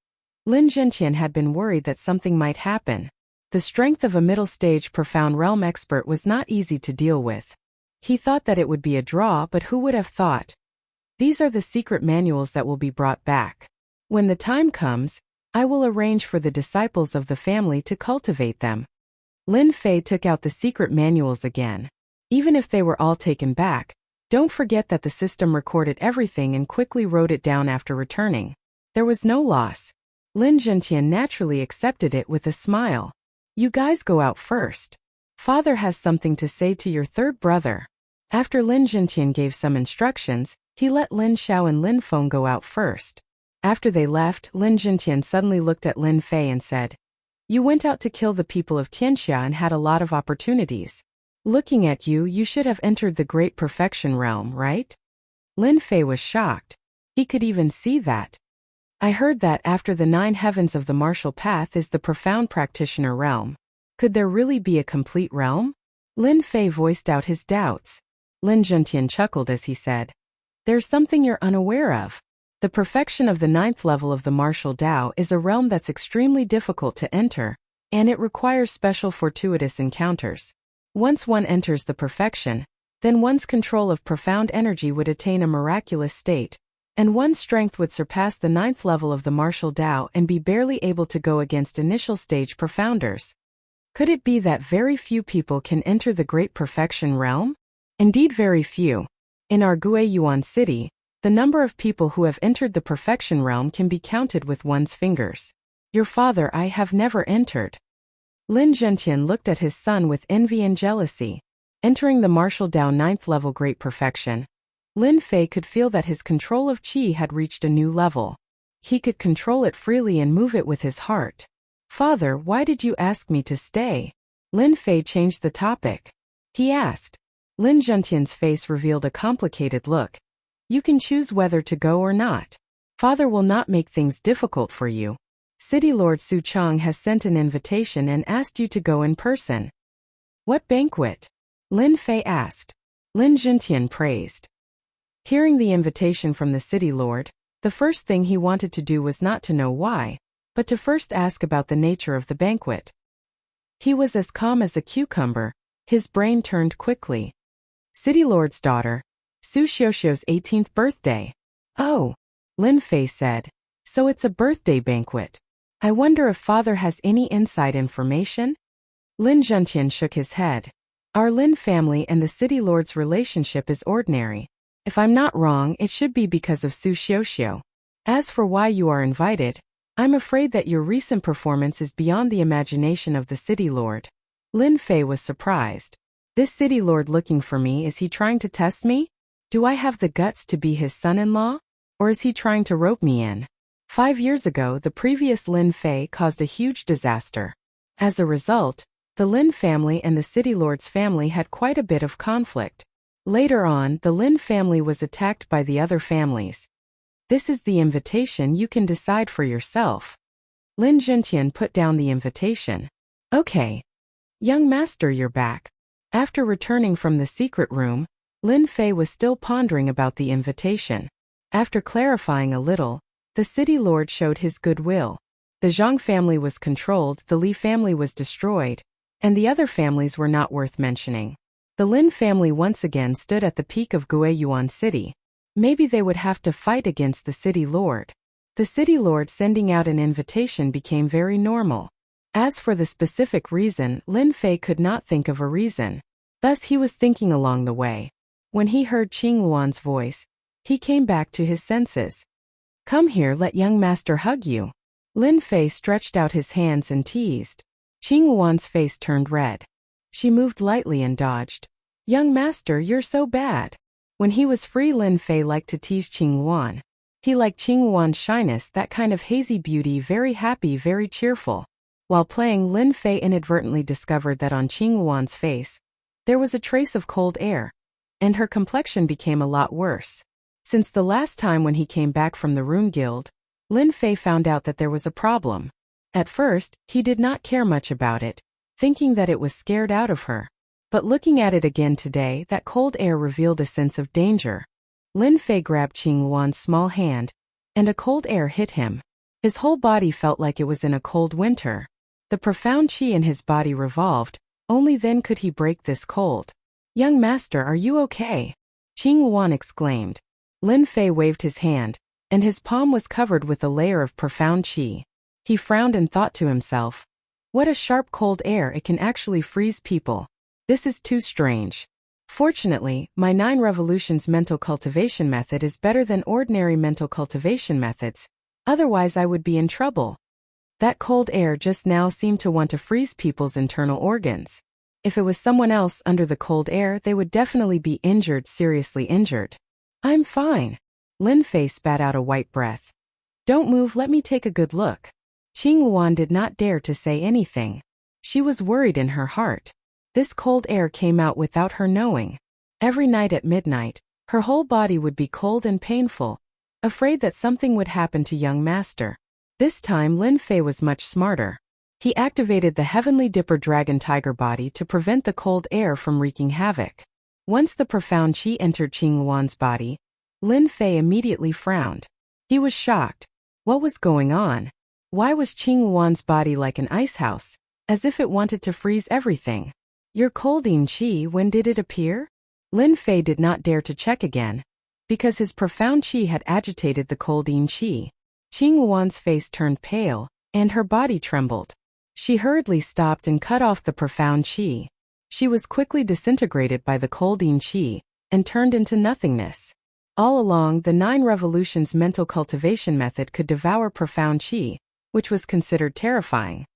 Lin Zhentian had been worried that something might happen. The strength of a middle-stage profound realm expert was not easy to deal with. He thought that it would be a draw, but who would have thought? These are the secret manuals that will be brought back. When the time comes, I will arrange for the disciples of the family to cultivate them. Lin Fei took out the secret manuals again. Even if they were all taken back, don't forget that the system recorded everything and quickly wrote it down after returning. There was no loss. Lin Zhentian naturally accepted it with a smile. You guys go out first. Father has something to say to your third brother. After Lin Zhentian gave some instructions, he let Lin Xiao and Lin Feng go out first. After they left, Lin Zhentian suddenly looked at Lin Fei and said, You went out to kill the people of Tianxia and had a lot of opportunities. Looking at you, you should have entered the Great Perfection realm, right? Lin Fei was shocked. He could even see that. I heard that after the 9 heavens of the martial path is the profound practitioner realm. Could there really be a complete realm? Lin Fei voiced out his doubts. Lin Zhentian chuckled as he said, There's something you're unaware of. The perfection of the 9th level of the martial Dao is a realm that's extremely difficult to enter, and it requires special fortuitous encounters. Once one enters the perfection, then one's control of profound energy would attain a miraculous state, and one's strength would surpass the 9th level of the martial Dao and be barely able to go against initial stage profounders. Could it be that very few people can enter the Great Perfection realm? Indeed, very few. In our Guiyuan city, the number of people who have entered the perfection realm can be counted with one's fingers. Your father, I have never entered. Lin Zhentian looked at his son with envy and jealousy. Entering the martial Dao 9th level Great Perfection, Lin Fei could feel that his control of qi had reached a new level. He could control it freely and move it with his heart. Father, why did you ask me to stay? Lin Fei changed the topic. He asked. Lin Zhentian's face revealed a complicated look. You can choose whether to go or not. Father will not make things difficult for you. City Lord Su Chang has sent an invitation and asked you to go in person. What banquet? Lin Fei asked. Lin Juntian praised. Hearing the invitation from the city lord, the first thing he wanted to do was not to know why, but to first ask about the nature of the banquet. He was as calm as a cucumber, his brain turned quickly. City Lord's daughter, Su Xiuxiu's 18th birthday. Oh, Lin Fei said. So it's a birthday banquet. I wonder if father has any inside information? Lin Juntian shook his head. Our Lin family and the city lord's relationship is ordinary. If I'm not wrong, it should be because of Su Xiuxiu. As for why you are invited, I'm afraid that your recent performance is beyond the imagination of the city lord. Lin Fei was surprised. This city lord looking for me, is he trying to test me? Do I have the guts to be his son-in-law? Or is he trying to rope me in? 5 years ago, the previous Lin Fei caused a huge disaster. As a result, the Lin family and the city lord's family had quite a bit of conflict. Later on, the Lin family was attacked by the other families. This is the invitation, you can decide for yourself. Lin Juntian put down the invitation. Okay. Young master, you're back. After returning from the secret room, Lin Fei was still pondering about the invitation. After clarifying a little, the city lord showed his goodwill. The Zhang family was controlled, the Li family was destroyed, and the other families were not worth mentioning. The Lin family once again stood at the peak of Guiyuan City. Maybe they would have to fight against the city lord. The city lord sending out an invitation became very normal. As for the specific reason, Lin Fei could not think of a reason. Thus he was thinking along the way. When he heard Qing Luan's voice, he came back to his senses. Come here, let young master hug you. Lin Fei stretched out his hands and teased. Qing Luan's face turned red. She moved lightly and dodged. Young master, you're so bad. When he was free, Lin Fei liked to tease Qing Luan. He liked Qing Luan's shyness, that kind of hazy beauty, very happy, very cheerful. While playing, Lin Fei inadvertently discovered that on Qing Luan's face, there was a trace of cold air, and her complexion became a lot worse. Since the last time when he came back from the Rune Guild, Lin Fei found out that there was a problem. At first, he did not care much about it, thinking that it was scared out of her. But looking at it again today, that cold air revealed a sense of danger. Lin Fei grabbed Qing Luan's small hand, and a cold air hit him. His whole body felt like it was in a cold winter. The profound qi in his body revolved, only then could he break this cold. Young master, are you okay? Qing Luan exclaimed. Lin Fei waved his hand, and his palm was covered with a layer of profound qi. He frowned and thought to himself, what a sharp cold air, it can actually freeze people. This is too strange. Fortunately, my 9 revolutions mental cultivation method is better than ordinary mental cultivation methods, otherwise I would be in trouble. That cold air just now seemed to want to freeze people's internal organs. If it was someone else under the cold air, they would definitely be injured, seriously injured. I'm fine. Lin Fei spat out a white breath. Don't move, let me take a good look. Qing Luan did not dare to say anything. She was worried in her heart. This cold air came out without her knowing. Every night at midnight, her whole body would be cold and painful, afraid that something would happen to young master. This time Lin Fei was much smarter. He activated the Heavenly Dipper Dragon Tiger body to prevent the cold air from wreaking havoc. Once the profound qi entered Qing Luan's body, Lin Fei immediately frowned. He was shocked. What was going on? Why was Qing Luan's body like an ice house, as if it wanted to freeze everything? Your colding qi, when did it appear? Lin Fei did not dare to check again, because his profound qi had agitated the colding qi. Qing Luan's face turned pale, and her body trembled. She hurriedly stopped and cut off the profound qi. She was quickly disintegrated by the colding qi, and turned into nothingness. All along, the 9 revolutions mental cultivation method could devour profound qi, which was considered terrifying.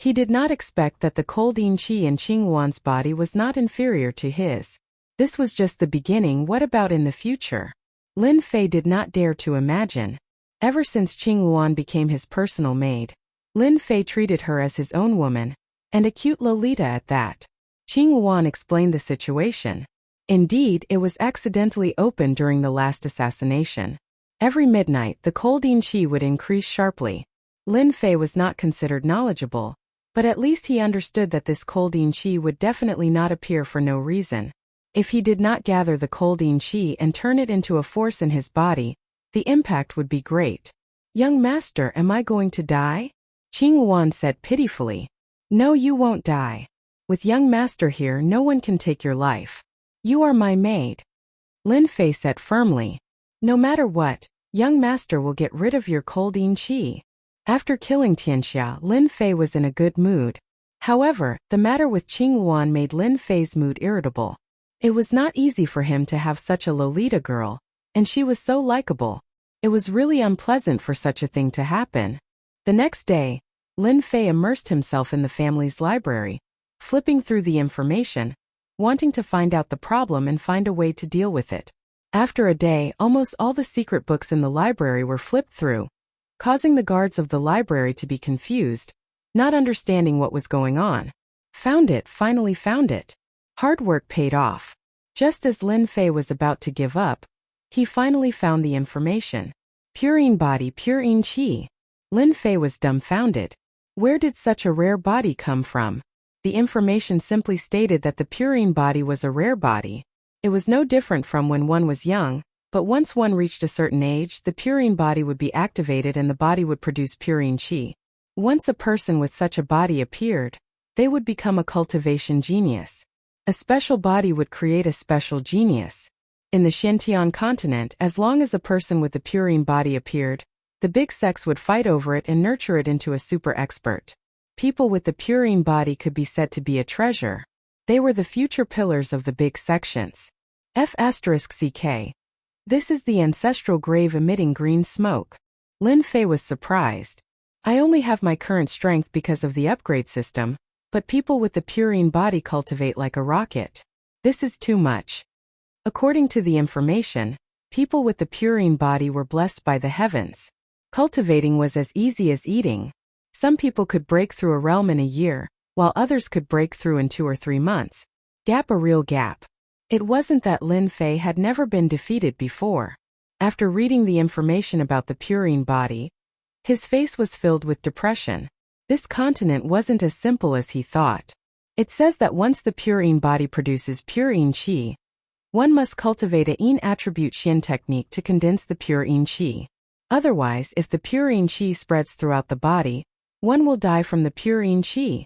He did not expect that the colding qi in Qing Luan's body was not inferior to his. This was just the beginning. What about in the future? Lin Fei did not dare to imagine. Ever since Qing Luan became his personal maid, Lin Fei treated her as his own woman, and a cute Lolita at that. Qing Luan explained the situation. Indeed, it was accidentally opened during the last assassination. Every midnight, the colding qi would increase sharply. Lin Fei was not considered knowledgeable, but at least he understood that this colding qi would definitely not appear for no reason. If he did not gather the colding qi and turn it into a force in his body, the impact would be great. Young master, am I going to die? Qing Luan said pitifully. No, you won't die. With young master here, no one can take your life. You are my maid. Lin Fei said firmly. No matter what, young master will get rid of your colding qi. After killing Tianxia, Lin Fei was in a good mood. However, the matter with Qing Luan made Lin Fei's mood irritable. It was not easy for him to have such a Lolita girl, and she was so likable. It was really unpleasant for such a thing to happen. The next day, Lin Fei immersed himself in the family's library, flipping through the information, wanting to find out the problem and find a way to deal with it. After a day, almost all the secret books in the library were flipped through, causing the guards of the library to be confused, not understanding what was going on. Found it, finally found it. Hard work paid off. Just as Lin Fei was about to give up, he finally found the information. Purine body, purine qi. Lin Fei was dumbfounded. Where did such a rare body come from? The information simply stated that the purine body was a rare body. It was no different from when one was young, but once one reached a certain age, the purine body would be activated and the body would produce purine qi. Once a person with such a body appeared, they would become a cultivation genius. A special body would create a special genius. In the Xintian continent, as long as a person with a purine body appeared, the big sects would fight over it and nurture it into a super expert. People with the purine body could be said to be a treasure. They were the future pillars of the big sections. F***CK. This is the ancestral grave emitting green smoke. Lin Fei was surprised. I only have my current strength because of the upgrade system, but people with the purine body cultivate like a rocket. This is too much. According to the information, people with the purine body were blessed by the heavens. Cultivating was as easy as eating. Some people could break through a realm in a year, while others could break through in 2 or 3 months. Gap, a real gap. It wasn't that Lin Fei had never been defeated before. After reading the information about the purine body, his face was filled with depression. This continent wasn't as simple as he thought. It says that once the purine body produces purine qi, one must cultivate a yin attribute Xin technique to condense the purine qi. Otherwise, if the purine qi spreads throughout the body, one will die from the purine qi.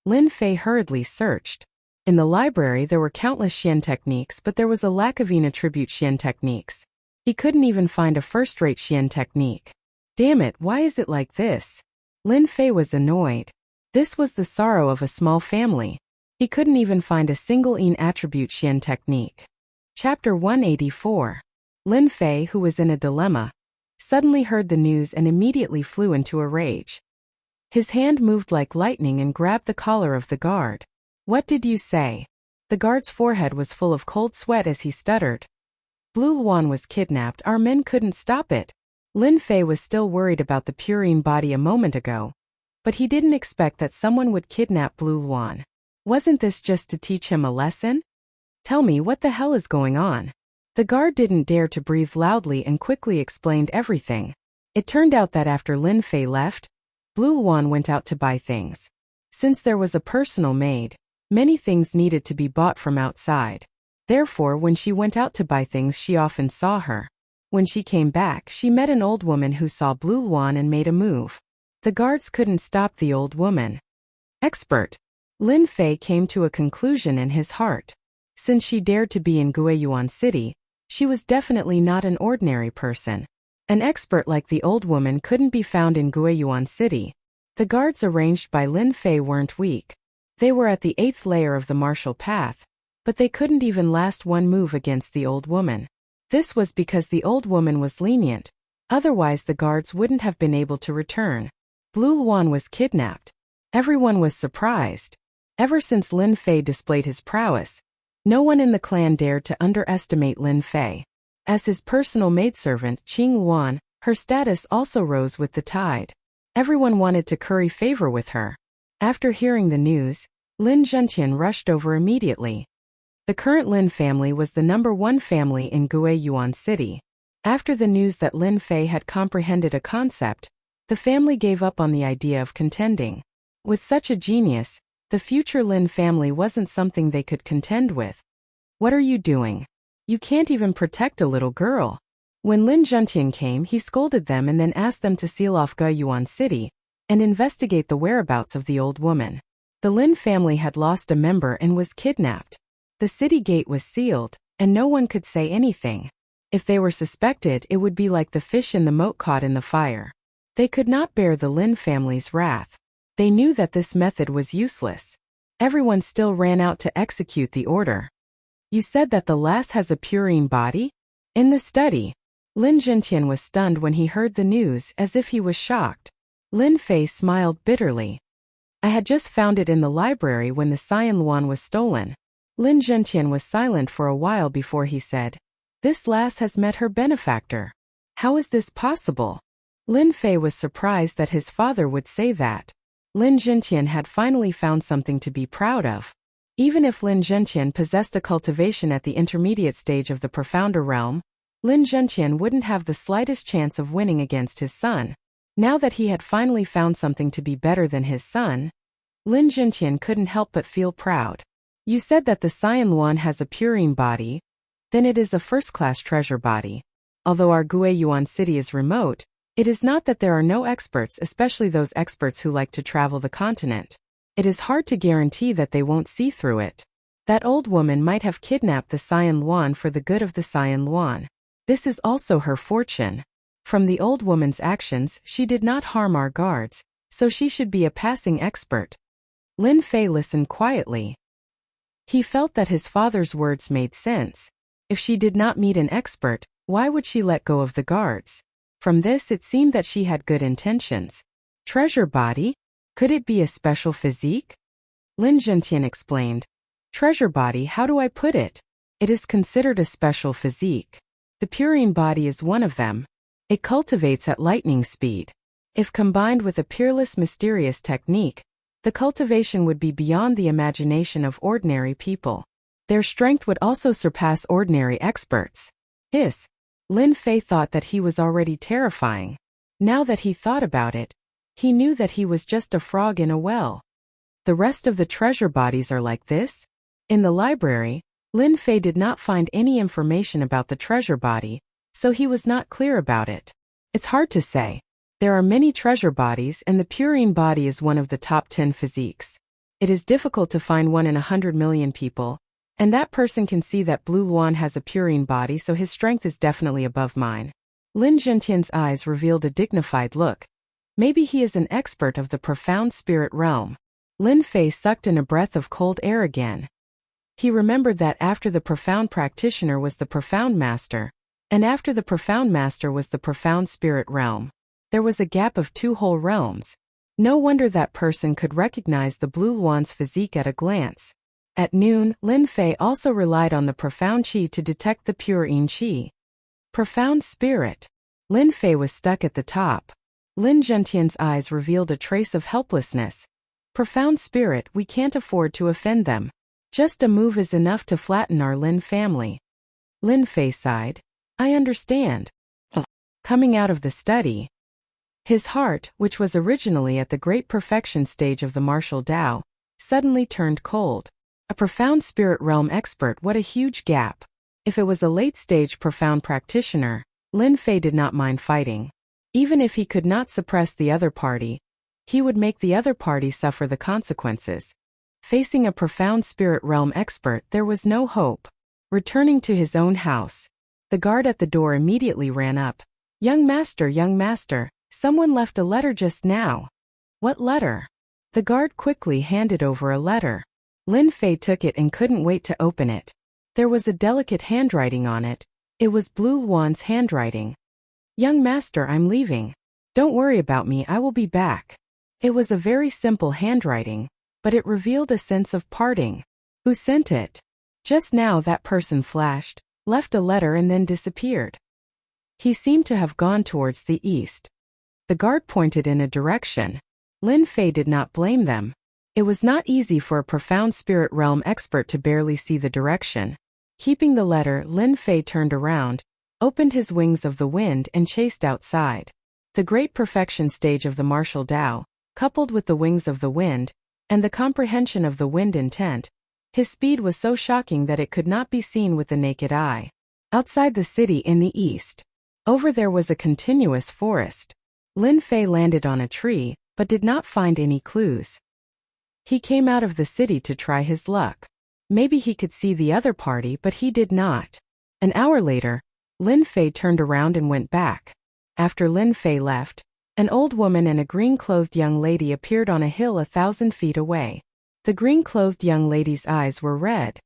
Lin Fei hurriedly searched. In the library there were countless Xian techniques, but there was a lack of yin attribute Xian techniques. He couldn't even find a first-rate Xian technique. Damn it, why is it like this? Lin Fei was annoyed. This was the sorrow of a small family. He couldn't even find a single yin attribute Xian technique. Chapter 184. Lin Fei, who was in a dilemma, suddenly heard the news and immediately flew into a rage. His hand moved like lightning and grabbed the collar of the guard. What did you say? The guard's forehead was full of cold sweat as he stuttered. Blue Luan was kidnapped, our men couldn't stop it. Lin Fei was still worried about the purine body a moment ago, but he didn't expect that someone would kidnap Blue Luan. Wasn't this just to teach him a lesson? Tell me, what the hell is going on? The guard didn't dare to breathe loudly and quickly explained everything. It turned out that after Lin Fei left, Blue Luan went out to buy things. Since there was a personal maid, many things needed to be bought from outside. Therefore, when she went out to buy things, she often saw her. When she came back, she met an old woman who saw Blue Luan and made a move. The guards couldn't stop the old woman. Expert. Lin Fei came to a conclusion in his heart. Since she dared to be in Guiyuan City, she was definitely not an ordinary person. An expert like the old woman couldn't be found in Guiyuan City. The guards arranged by Lin Fei weren't weak. They were at the 8th layer of the martial path, but they couldn't even last one move against the old woman. This was because the old woman was lenient, otherwise the guards wouldn't have been able to return. Blue Luan was kidnapped. Everyone was surprised. Ever since Lin Fei displayed his prowess, no one in the clan dared to underestimate Lin Fei. As his personal maidservant, Qing Luan, her status also rose with the tide. Everyone wanted to curry favor with her. After hearing the news, Lin Zhentian rushed over immediately. The current Lin family was the #1 family in Guiyuan City. After the news that Lin Fei had comprehended a concept, The family gave up on the idea of contending. With such a genius, the future Lin family wasn't something they could contend with. What are you doing? You can't even protect a little girl. When Lin Zhentian came, he scolded them and then asked them to seal off Guiyuan City and investigate the whereabouts of the old woman. The Lin family had lost a member and was kidnapped. The city gate was sealed, and no one could say anything. If they were suspected, it would be like the fish in the moat caught in the fire. They could not bear the Lin family's wrath. They knew that this method was useless. Everyone still ran out to execute the order. You said that the lass has a purine body? In the study, Lin Zhentian was stunned when he heard the news, as if he was shocked. Lin Fei smiled bitterly. I had just found it in the library when the Cyan Luan was stolen. Lin Zhentian was silent for a while before he said, This lass has met her benefactor. How is this possible? Lin Fei was surprised that his father would say that. Lin Zhentian had finally found something to be proud of. Even if Lin Zhentian possessed a cultivation at the intermediate stage of the profounder realm, Lin Zhentian wouldn't have the slightest chance of winning against his son. Now that he had finally found something to be better than his son, Lin Zhentian couldn't help but feel proud. You said that the Cyan Luan has a purine body, then it is a first-class treasure body. Although our Guiyuan city is remote, it is not that there are no experts, especially those experts who like to travel the continent. It is hard to guarantee that they won't see through it. That old woman might have kidnapped the Cyan Luan for the good of the Cyan Luan. This is also her fortune. From the old woman's actions, she did not harm our guards, so she should be a passing expert. Lin Fei listened quietly. He felt that his father's words made sense. If she did not meet an expert, why would she let go of the guards? From this it seemed that she had good intentions. Treasure body? Could it be a special physique? Lin Zhentian explained. Treasure body, how do I put it? It is considered a special physique. The purine body is one of them. It cultivates at lightning speed. If combined with a peerless mysterious technique, the cultivation would be beyond the imagination of ordinary people. Their strength would also surpass ordinary experts. Lin Fei thought that he was already terrifying. Now that he thought about it, he knew that he was just a frog in a well. The rest of the treasure bodies are like this? In the library, Lin Fei did not find any information about the treasure body, so he was not clear about it. It's hard to say. There are many treasure bodies and the purine body is one of the top 10 physiques. It is difficult to find one in 100 million people, and that person can see that Blue Luan has a purine body, so his strength is definitely above mine. Lin Zhentian's eyes revealed a dignified look. Maybe he is an expert of the profound spirit realm. Lin Fei sucked in a breath of cold air again. He remembered that after the profound practitioner was the profound master, and after the profound master was the profound spirit realm. There was a gap of 2 whole realms. No wonder that person could recognize the Blue Luan's physique at a glance. At noon, Lin Fei also relied on the profound qi to detect the purine qi. Profound spirit. Lin Fei was stuck at the top. Lin Zhentian's eyes revealed a trace of helplessness. Profound spirit, we can't afford to offend them. Just a move is enough to flatten our Lin family. Lin Fei sighed. I understand. Coming out of the study, his heart, which was originally at the great perfection stage of the martial Tao, suddenly turned cold. A profound spirit realm expert, what a huge gap. If it was a late-stage profound practitioner, Lin Fei did not mind fighting. Even if he could not suppress the other party, he would make the other party suffer the consequences. Facing a profound spirit realm expert, there was no hope. Returning to his own house, the guard at the door immediately ran up. Young master, someone left a letter just now. What letter? The guard quickly handed over a letter. Lin Fei took it and couldn't wait to open it. There was a delicate handwriting on it. It was Blue Luan's handwriting. Young master, I'm leaving. Don't worry about me, I will be back. It was a very simple handwriting, but it revealed a sense of parting. Who sent it? Just now that person flashed, left a letter and then disappeared. He seemed to have gone towards the east. The guard pointed in a direction. Lin Fei did not blame them. It was not easy for a profound spirit realm expert to barely see the direction. Keeping the letter, Lin Fei turned around, opened his wings of the wind and chased outside. The great perfection stage of the martial Tao, coupled with the wings of the wind, and the comprehension of the wind intent, his speed was so shocking that it could not be seen with the naked eye. Outside the city in the east, over there was a continuous forest. Lin Fei landed on a tree, but did not find any clues. He came out of the city to try his luck. Maybe he could see the other party, but he did not. An hour later, Lin Fei turned around and went back. After Lin Fei left, an old woman and a green-clothed young lady appeared on a hill 1,000 feet away. The green-clothed young lady's eyes were red.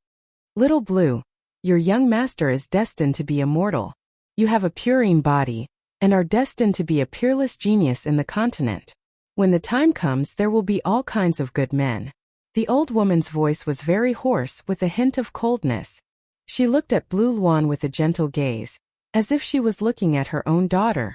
"Little Blue, your young master is destined to be immortal. You have a purine body, and are destined to be a peerless genius in the continent. When the time comes, there will be all kinds of good men." The old woman's voice was very hoarse with a hint of coldness. She looked at Blue Luan with a gentle gaze, as if she was looking at her own daughter.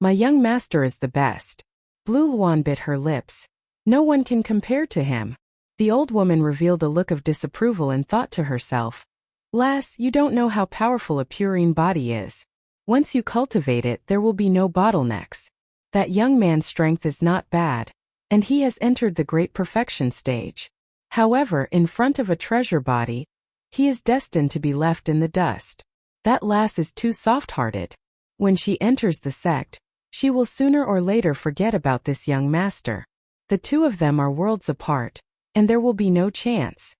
"My young master is the best." Blue Luan bit her lips. "No one can compare to him." The old woman revealed a look of disapproval and thought to herself, "Lass, you don't know how powerful a purine body is. Once you cultivate it, there will be no bottlenecks. That young man's strength is not bad, and he has entered the great perfection stage. However, in front of a treasure body, he is destined to be left in the dust. That lass is too soft-hearted. When she enters the sect, she will sooner or later forget about this young master. The two of them are worlds apart, and there will be no chance.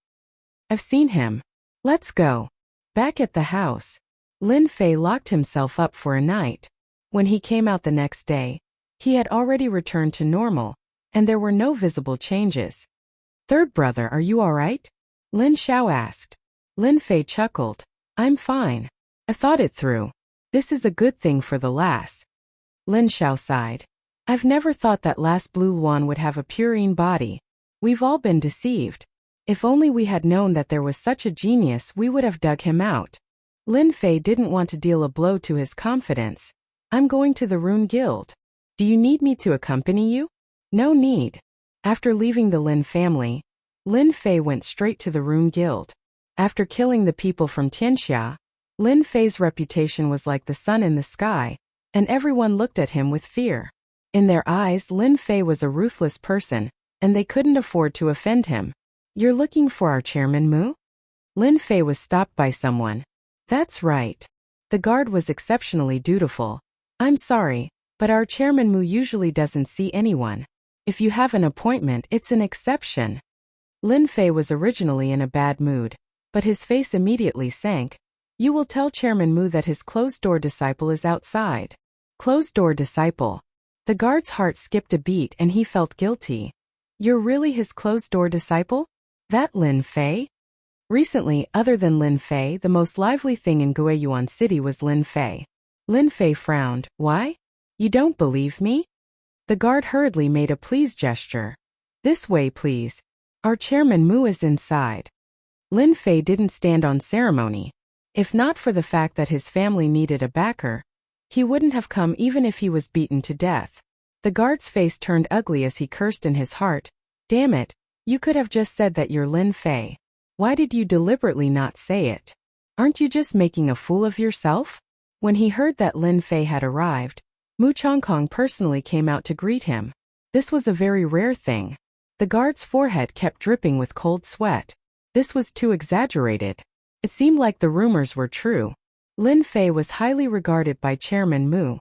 I've seen him. Let's go." Back at the house, Lin Fei locked himself up for a night. When he came out the next day, he had already returned to normal, and there were no visible changes. "Third brother, are you all right?" Lin Xiao asked. Lin Fei chuckled. "I'm fine. I thought it through. This is a good thing for the lass." Lin Xiao sighed. "I've never thought that lass Blue Luan would have a purine body. We've all been deceived. If only we had known that there was such a genius, we would have dug him out." Lin Fei didn't want to deal a blow to his confidence. "I'm going to the Rune Guild. Do you need me to accompany you?" "No need." After leaving the Lin family, Lin Fei went straight to the Rune Guild. After killing the people from Tianxia, Lin Fei's reputation was like the sun in the sky, and everyone looked at him with fear. In their eyes, Lin Fei was a ruthless person, and they couldn't afford to offend him. "You're looking for our chairman Mu?" Lin Fei was stopped by someone. "That's right." The guard was exceptionally dutiful. "I'm sorry, but our chairman Mu usually doesn't see anyone. If you have an appointment, it's an exception." Lin Fei was originally in a bad mood, but his face immediately sank. "You will tell Chairman Mu that his closed-door disciple is outside." Closed-door disciple. The guard's heart skipped a beat and he felt guilty. "You're really his closed-door disciple? That Lin Fei?" Recently, other than Lin Fei, the most lively thing in Guiyuan City was Lin Fei. Lin Fei frowned. "Why? You don't believe me?" The guard hurriedly made a please gesture. "This way, please. Our chairman Mu is inside." Lin Fei didn't stand on ceremony. If not for the fact that his family needed a backer, he wouldn't have come even if he was beaten to death. The guard's face turned ugly as he cursed in his heart. "Damn it, you could have just said that you're Lin Fei. Why did you deliberately not say it? Aren't you just making a fool of yourself?" When he heard that Lin Fei had arrived, Mu Chongkong personally came out to greet him. This was a very rare thing. The guard's forehead kept dripping with cold sweat. This was too exaggerated. It seemed like the rumors were true. Lin Fei was highly regarded by Chairman Mu.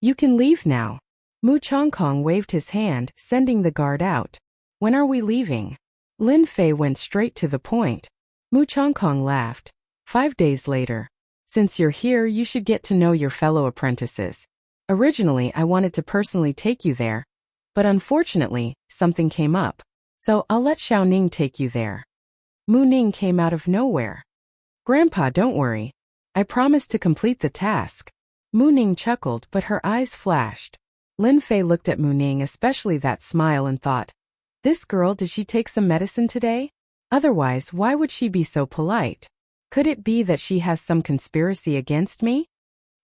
"You can leave now." Mu Chongkong waved his hand, sending the guard out. "When are we leaving?" Lin Fei went straight to the point. Mu Chongkong laughed. 5 days later. "Since you're here, you should get to know your fellow apprentices. Originally, I wanted to personally take you there, but unfortunately, something came up. So I'll let Xiao Ning take you there." Mu Ning came out of nowhere. "Grandpa, don't worry. I promise to complete the task." Mu Ning chuckled, but her eyes flashed. Lin Fei looked at Mu Ning, especially that smile, and thought, "This girl, did she take some medicine today? Otherwise, why would she be so polite? Could it be that she has some conspiracy against me?"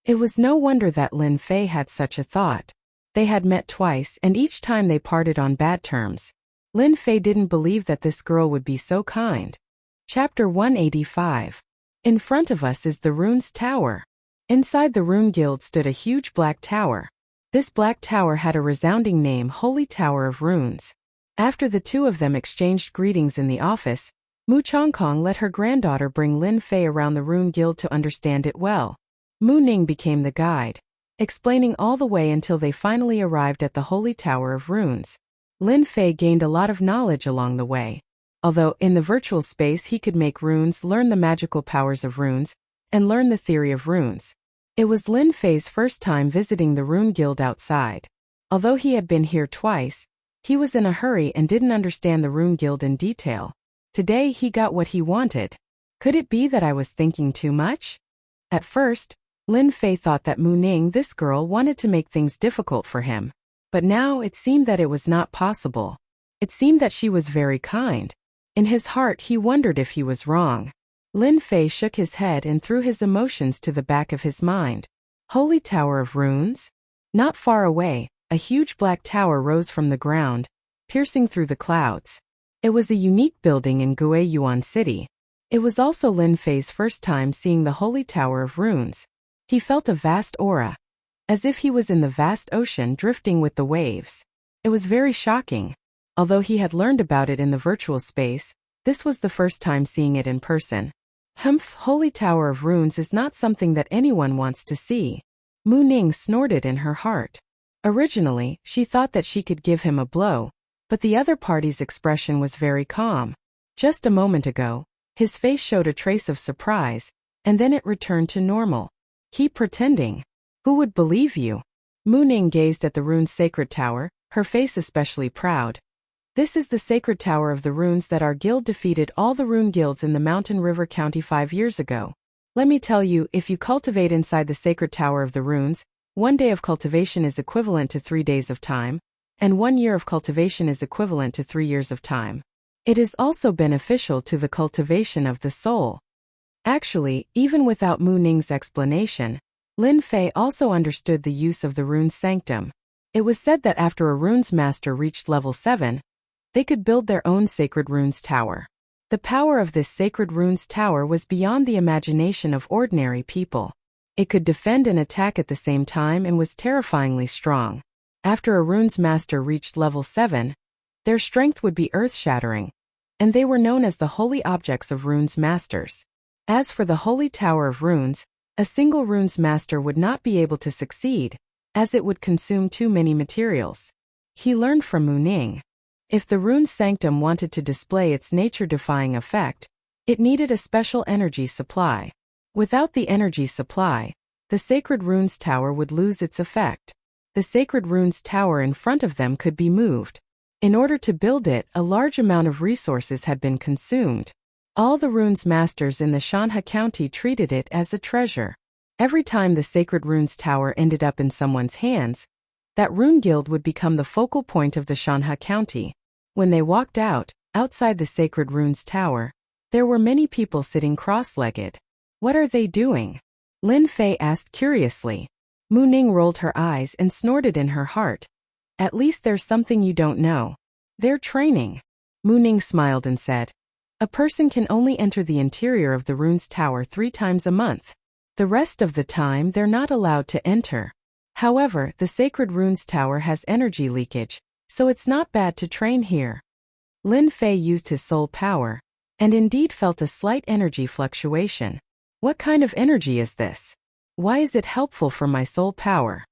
It was no wonder that Lin Fei had such a thought. They had met twice, and each time they parted on bad terms. Lin Fei didn't believe that this girl would be so kind. Chapter 185. In front of us is the Rune's Tower. Inside the Rune Guild stood a huge black tower. This black tower had a resounding name, Holy Tower of Runes. After the two of them exchanged greetings in the office, Mu Chongkong let her granddaughter bring Lin Fei around the Rune Guild to understand it well. Mu Ning became the guide, explaining all the way until they finally arrived at the Holy Tower of Runes. Lin Fei gained a lot of knowledge along the way. Although in the virtual space he could make runes, learn the magical powers of runes, and learn the theory of runes. It was Lin Fei's first time visiting the Rune Guild outside. Although he had been here twice, he was in a hurry and didn't understand the Rune Guild in detail. Today he got what he wanted. Could it be that I was thinking too much? At first, Lin Fei thought that Mu Ning, this girl, wanted to make things difficult for him. But now it seemed that it was not possible. It seemed that she was very kind. In his heart he wondered if he was wrong. Lin Fei shook his head and threw his emotions to the back of his mind. Holy Tower of Runes? Not far away, a huge black tower rose from the ground, piercing through the clouds. It was a unique building in Guiyuan City. It was also Lin Fei's first time seeing the Holy Tower of Runes. He felt a vast aura, as if he was in the vast ocean drifting with the waves. It was very shocking. Although he had learned about it in the virtual space, this was the first time seeing it in person. Humph, Holy Tower of Runes is not something that anyone wants to see. Mu Ning snorted in her heart. Originally, she thought that she could give him a blow, but the other party's expression was very calm. Just a moment ago, his face showed a trace of surprise, and then it returned to normal. Keep pretending. Who would believe you? Mu Ning gazed at the rune's sacred tower, her face especially proud. This is the sacred tower of the runes that our guild defeated all the rune guilds in the Mountain River County 5 years ago. Let me tell you, if you cultivate inside the sacred tower of the runes, 1 day of cultivation is equivalent to 3 days of time, and 1 year of cultivation is equivalent to 3 years of time. It is also beneficial to the cultivation of the soul. Actually, even without Mu Ning's explanation, Lin Fei also understood the use of the rune's sanctum. It was said that after a runes master reached level 7, they could build their own sacred runes tower. The power of this sacred runes tower was beyond the imagination of ordinary people. It could defend and attack at the same time and was terrifyingly strong. After a runes master reached level 7, their strength would be earth-shattering, and they were known as the holy objects of runes masters. As for the Holy Tower of Runes, a single runes master would not be able to succeed, as it would consume too many materials. He learned from Mu Ning. If the rune's sanctum wanted to display its nature-defying effect, it needed a special energy supply. Without the energy supply, the sacred runes tower would lose its effect. The sacred runes tower in front of them could be moved. In order to build it, a large amount of resources had been consumed. All the runes masters in the Shanha County treated it as a treasure. Every time the sacred runes tower ended up in someone's hands, that rune guild would become the focal point of the Shanha County. When they walked outside the sacred runes tower, there were many people sitting cross-legged. What are they doing? Lin Fei asked curiously. Mu Ning rolled her eyes and snorted in her heart. At least there's something you don't know. They're training. Mu Ning smiled and said, a person can only enter the interior of the runes tower 3 times a month. The rest of the time they're not allowed to enter. However, the sacred runes tower has energy leakage, so it's not bad to train here. Lin Fei used his soul power, and indeed felt a slight energy fluctuation. What kind of energy is this? Why is it helpful for my soul power?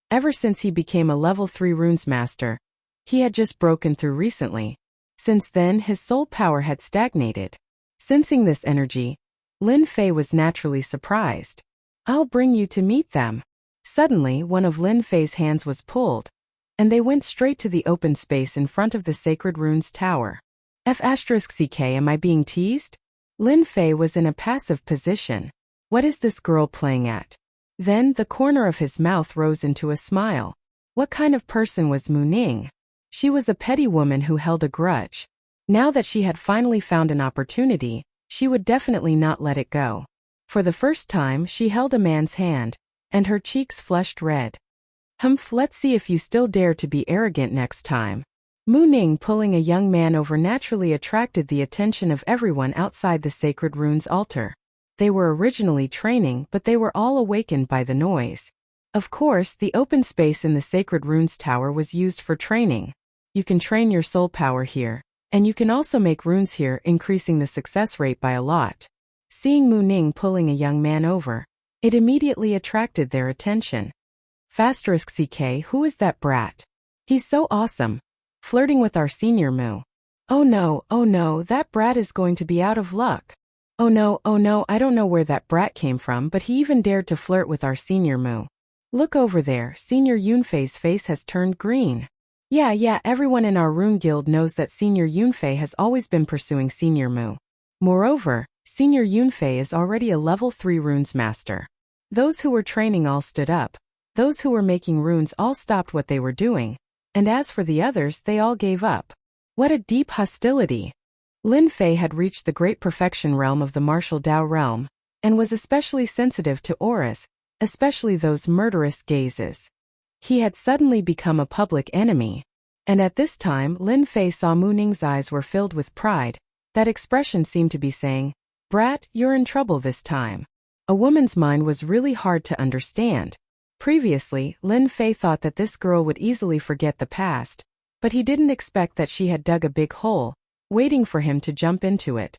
Ever since he became a level 3 runes master, he had just broken through recently. Since then his soul power had stagnated. Sensing this energy, Lin Fei was naturally surprised. I'll bring you to meet them. Suddenly one of Lin Fei's hands was pulled, and they went straight to the open space in front of the sacred runes tower. F***ck, am I being teased? Lin Fei was in a passive position. What is this girl playing at? Then the corner of his mouth rose into a smile. What kind of person was Mu Ning? She was a petty woman who held a grudge. Now that she had finally found an opportunity, she would definitely not let it go. For the first time she held a man's hand, and her cheeks flushed red. Humph, let's see if you still dare to be arrogant next time. Mu Ning pulling a young man over naturally attracted the attention of everyone outside the sacred runes altar. They were originally training, but they were all awakened by the noise. Of course, the open space in the Sacred Runes Tower was used for training. You can train your soul power here, and you can also make runes here, increasing the success rate by a lot. Seeing Mu Ning pulling a young man over, it immediately attracted their attention. *CK, who is that brat? He's so awesome. Flirting with our senior Mu. Oh no, that brat is going to be out of luck. Oh no, I don't know where that brat came from, but he even dared to flirt with our senior Mu. Look over there, Senior Yunfei's face has turned green. Yeah, everyone in our rune guild knows that Senior Yunfei has always been pursuing Senior Mu. Moreover, Senior Yunfei is already a level 3 runes master. Those who were training all stood up. Those who were making runes all stopped what they were doing. And as for the others, they all gave up. What a deep hostility! Lin Fei had reached the great perfection realm of the martial Dao realm, and was especially sensitive to auras, especially those murderous gazes. He had suddenly become a public enemy. And at this time, Lin Fei saw Mu Ning's eyes were filled with pride. That expression seemed to be saying, "Brat, you're in trouble this time." A woman's mind was really hard to understand. Previously, Lin Fei thought that this girl would easily forget the past, but he didn't expect that she had dug a big hole, waiting for him to jump into it.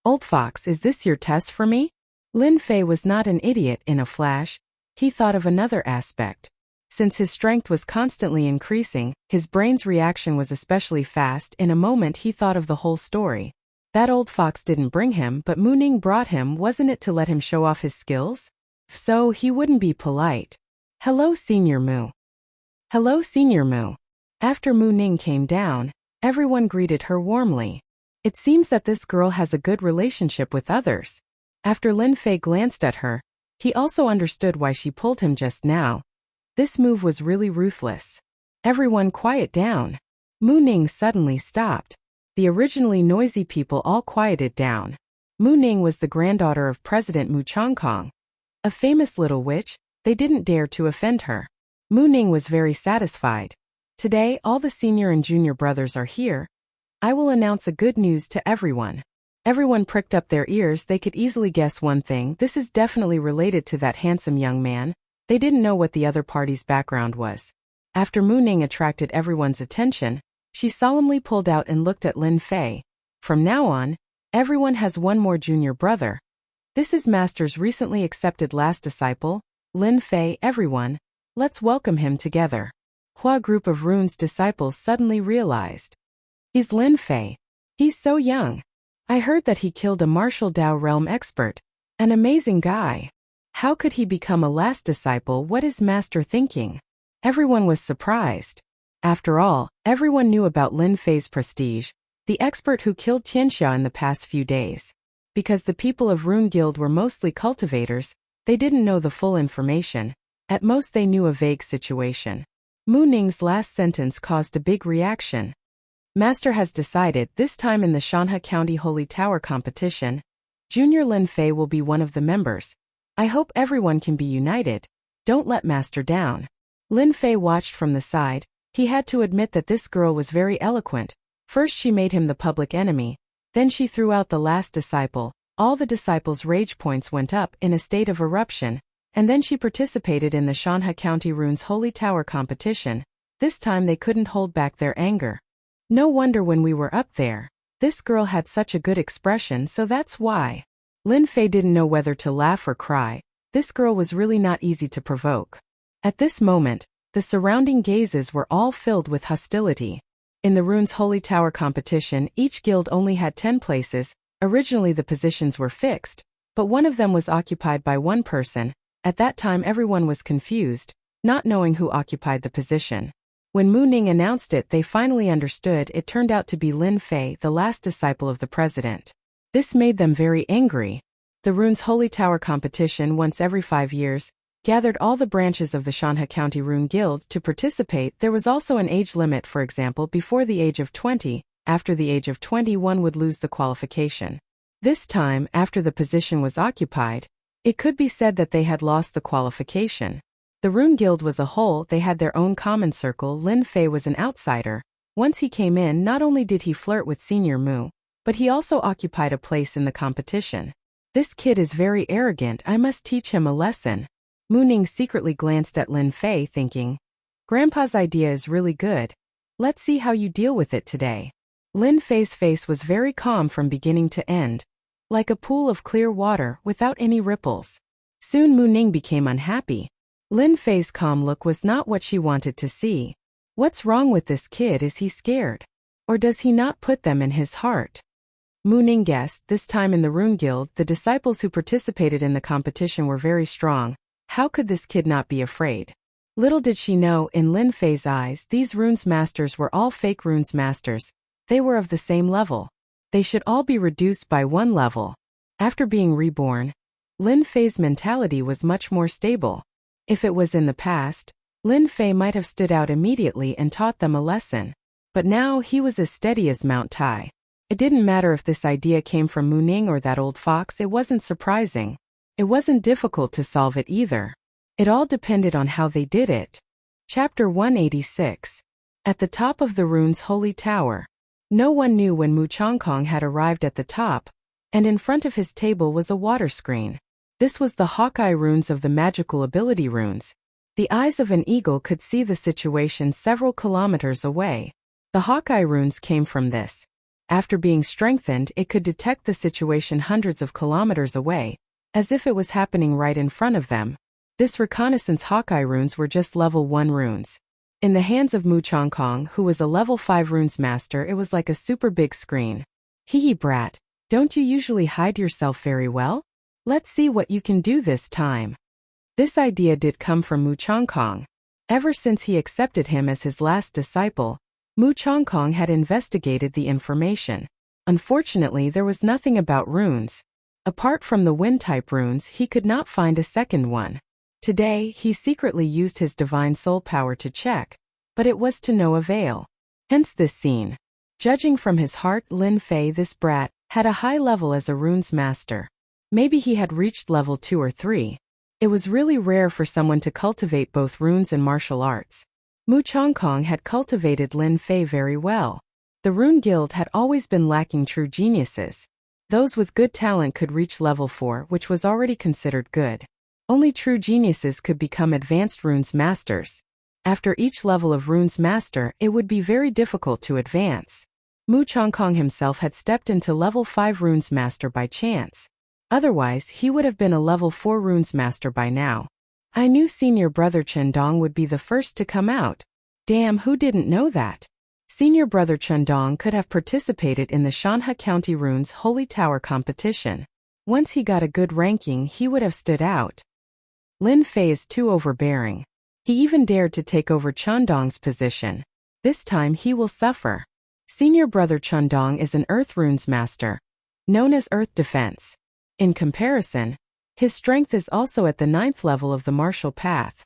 "Old fox, is this your test for me?" Lin Fei was not an idiot in a flash. He thought of another aspect. Since his strength was constantly increasing, his brain's reaction was especially fast. In a moment he thought of the whole story. That old fox didn't bring him, but Mu Ning brought him. Wasn't it to let him show off his skills? So he wouldn't be polite. "Hello, Senior Mu." "Hello, Senior Mu." After Mu Ning came down, everyone greeted her warmly. It seems that this girl has a good relationship with others. After Lin Fei glanced at her, he also understood why she pulled him just now. This move was really ruthless. "Everyone quiet down." Mu Ning suddenly stopped. The originally noisy people all quieted down. Mu Ning was the granddaughter of President Mu Chongkong, a famous little witch. They didn't dare to offend her. Mu Ning was very satisfied. "Today, all the senior and junior brothers are here. I will announce a good news to everyone." Everyone pricked up their ears. They could easily guess one thing. This is definitely related to that handsome young man. They didn't know what the other party's background was. After Mu Ning attracted everyone's attention, she solemnly pulled out and looked at Lin Fei. "From now on, everyone has one more junior brother. This is Master's recently accepted last disciple, Lin Fei. Everyone, let's welcome him together." Hua group of runes disciples suddenly realized. "He's Lin Fei. He's so young. I heard that he killed a martial Dao realm expert. An amazing guy. How could he become a last disciple? What is Master thinking?" Everyone was surprised. After all, everyone knew about Lin Fei's prestige, the expert who killed Tianxia in the past few days. Because the people of Rune Guild were mostly cultivators, they didn't know the full information. At most they knew a vague situation. Mu Ning's last sentence caused a big reaction. "Master has decided this time in the Shanhe County Holy Tower competition, Junior Lin Fei will be one of the members. I hope everyone can be united. Don't let Master down." Lin Fei watched from the side. He had to admit that this girl was very eloquent. First she made him the public enemy. Then she threw out the last disciple. All the disciples' rage points went up in a state of eruption. And then she participated in the Shanhe County Runes Holy Tower competition. This time they couldn't hold back their anger. "No wonder when we were up there. This girl had such a good expression, so that's why." Lin Fei didn't know whether to laugh or cry. This girl was really not easy to provoke. At this moment, the surrounding gazes were all filled with hostility. In the Runes Holy Tower competition, each guild only had 10 places. Originally the positions were fixed, but one of them was occupied by one person. At that time everyone was confused, not knowing who occupied the position. When Mu Ning announced it, they finally understood. It turned out to be Lin Fei, the last disciple of the president. This made them very angry. The Runes Holy Tower competition, once every 5 years, gathered all the branches of the Shanhe County Rune Guild to participate. There was also an age limit. For example, before the age of 20, after the age of 20 one would lose the qualification. This time, after the position was occupied, it could be said that they had lost the qualification. The Rune Guild was a whole. They had their own common circle. Lin Fei was an outsider. Once he came in, not only did he flirt with Senior Mu, but he also occupied a place in the competition. "This kid is very arrogant. I must teach him a lesson." Mu Ning secretly glanced at Lin Fei thinking, Grandpa's idea is really good. Let's see how you deal with it today. Lin Fei's face was very calm from beginning to end, like a pool of clear water without any ripples. Soon Mu Ning became unhappy. Lin Fei's calm look was not what she wanted to see. What's wrong with this kid? Is he scared? Or does he not put them in his heart? Mu Ning guessed, this time in the Rune Guild, the disciples who participated in the competition were very strong. How could this kid not be afraid? Little did she know, in Lin Fei's eyes, these runes masters were all fake runes masters. They were of the same level. They should all be reduced by one level. After being reborn, Lin Fei's mentality was much more stable. If it was in the past, Lin Fei might have stood out immediately and taught them a lesson. But now he was as steady as Mount Tai. It didn't matter if this idea came from Mu Ning or that old fox, it wasn't surprising. It wasn't difficult to solve it either. It all depended on how they did it. Chapter 186. At the top of the rune's holy tower. No one knew when Mu Chongkong had arrived at the top, and in front of his table was a water screen. This was the Hawkeye runes of the magical ability runes. The eyes of an eagle could see the situation several kilometers away. The Hawkeye runes came from this. After being strengthened, it could detect the situation hundreds of kilometers away, as if it was happening right in front of them. This reconnaissance Hawkeye runes were just level 1 runes. In the hands of Mu Chongkong, who was a level 5 runes master, it was like a super big screen. Hee brat, don't you usually hide yourself very well? Let's see what you can do this time. This idea did come from Mu Chongkong. Ever since he accepted him as his last disciple, Mu Chongkong had investigated the information. Unfortunately, there was nothing about runes. Apart from the wind-type runes, he could not find a second one. Today, he secretly used his divine soul power to check, but it was to no avail. Hence this scene. Judging from his heart, Lin Fei, this brat, had a high level as a runes master. Maybe he had reached level 2 or 3. It was really rare for someone to cultivate both runes and martial arts. Mu Chongkong had cultivated Lin Fei very well. The Rune Guild had always been lacking true geniuses. Those with good talent could reach level 4, which was already considered good. Only true geniuses could become advanced runes masters. After each level of runes master, it would be very difficult to advance. Mu Chongkong himself had stepped into level 5 runes master by chance. Otherwise, he would have been a level 4 runes master by now. I knew senior brother Chendong would be the first to come out. Damn, who didn't know that? Senior brother Chendong could have participated in the Shanha County Runes Holy Tower competition. Once he got a good ranking, he would have stood out. Lin Fei is too overbearing. He even dared to take over Chendong's position. This time he will suffer. Senior brother Chendong is an Earth Runes master, known as Earth Defense. In comparison, his strength is also at the 9th level of the martial path.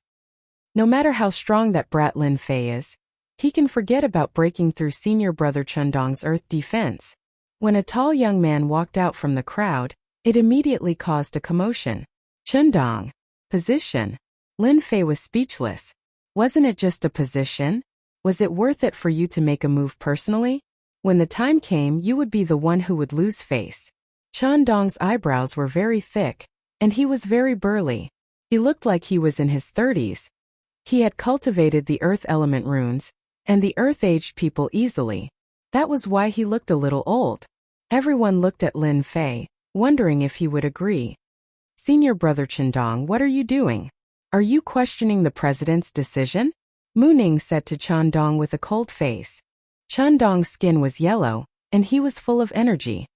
No matter how strong that brat Lin Fei is, he can forget about breaking through senior brother Chendong's Earth defense. When a tall young man walked out from the crowd, it immediately caused a commotion. Chendong. Position. Lin Fei was speechless. Wasn't it just a position? Was it worth it for you to make a move personally? When the time came, you would be the one who would lose face. Chendong's eyebrows were very thick, and he was very burly. He looked like he was in his 30s. He had cultivated the earth element runes, and the earth-aged people easily. That was why he looked a little old. Everyone looked at Lin Fei, wondering if he would agree. Senior brother Chendong, what are you doing? Are you questioning the president's decision? Mu Ning said to Chendong with a cold face. Chendong's skin was yellow, and he was full of energy.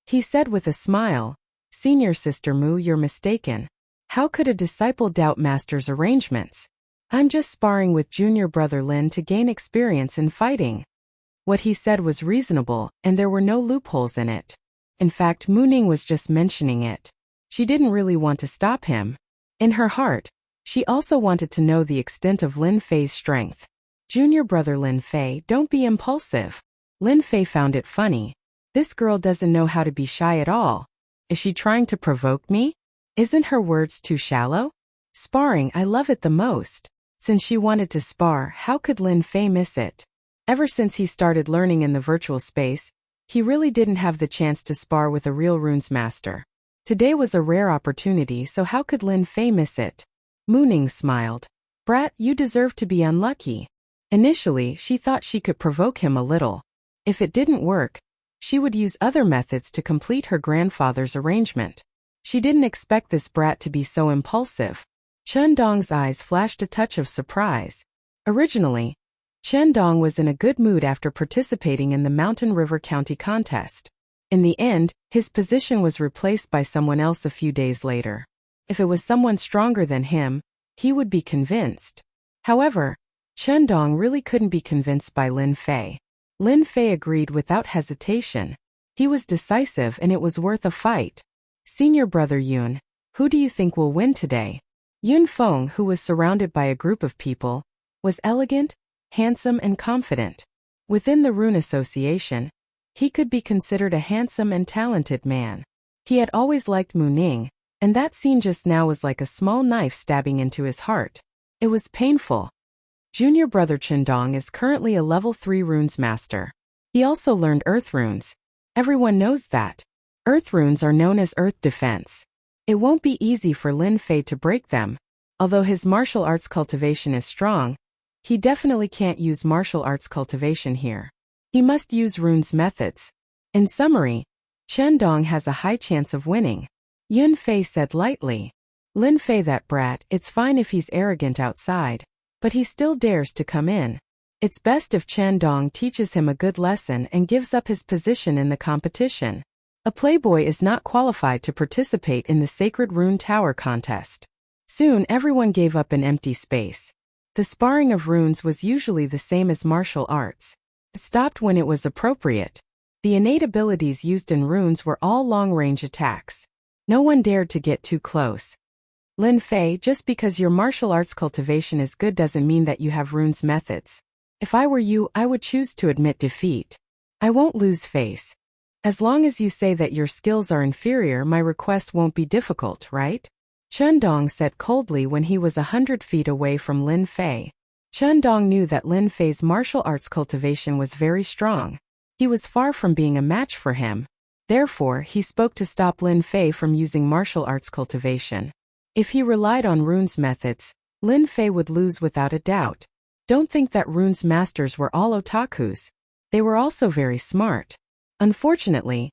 He said with a smile, Senior sister Mu, you're mistaken. How could a disciple doubt master's arrangements? I'm just sparring with junior brother Lin to gain experience in fighting. What he said was reasonable, and there were no loopholes in it. In fact, Mu Ning was just mentioning it. She didn't really want to stop him. In her heart, she also wanted to know the extent of Lin Fei's strength. Junior brother Lin Fei, don't be impulsive. Lin Fei found it funny. This girl doesn't know how to be shy at all. Is she trying to provoke me? Isn't her words too shallow? Sparring, I love it the most. Since she wanted to spar, how could Lin Fei miss it? Ever since he started learning in the virtual space, he really didn't have the chance to spar with a real runes master. Today was a rare opportunity, so how could Lin Fei miss it? Mu Ning smiled. Brat, you deserve to be unlucky. Initially, she thought she could provoke him a little. If it didn't work, she would use other methods to complete her grandfather's arrangement. She didn't expect this brat to be so impulsive. Chen Dong's eyes flashed a touch of surprise. Originally, Chen Dong was in a good mood after participating in the Mountain River County contest. In the end, his position was replaced by someone else a few days later. If it was someone stronger than him, he would be convinced. However, Chen Dong really couldn't be convinced by Lin Fei. Lin Fei agreed without hesitation. He was decisive and it was worth a fight. Senior brother Yun, who do you think will win today? Yun Feng, who was surrounded by a group of people, was elegant, handsome and confident. Within the Rune Association, he could be considered a handsome and talented man. He had always liked Mu Ning, and that scene just now was like a small knife stabbing into his heart. It was painful. Junior brother Chen Dong is currently a level 3 runes master. He also learned earth runes. Everyone knows that. Earth runes are known as earth defense. It won't be easy for Lin Fei to break them. Although his martial arts cultivation is strong, he definitely can't use martial arts cultivation here. He must use runes methods. In summary, Chen Dong has a high chance of winning. Yun Fei said lightly. Lin Fei, that brat, it's fine if he's arrogant outside, but he still dares to come in. It's best if Chen Dong teaches him a good lesson and gives up his position in the competition. A playboy is not qualified to participate in the Sacred Rune Tower contest. Soon everyone gave up an empty space. The sparring of runes was usually the same as martial arts. It stopped when it was appropriate. The innate abilities used in runes were all long-range attacks. No one dared to get too close. Lin Fei, just because your martial arts cultivation is good doesn't mean that you have runes methods. If I were you, I would choose to admit defeat. I won't lose face. As long as you say that your skills are inferior, my request won't be difficult, right? Chen Dong said coldly when he was 100 feet away from Lin Fei. Chen Dong knew that Lin Fei's martial arts cultivation was very strong. He was far from being a match for him. Therefore, he spoke to stop Lin Fei from using martial arts cultivation. If he relied on runes methods, Lin Fei would lose without a doubt. Don't think that runes masters were all otakus. They were also very smart. Unfortunately,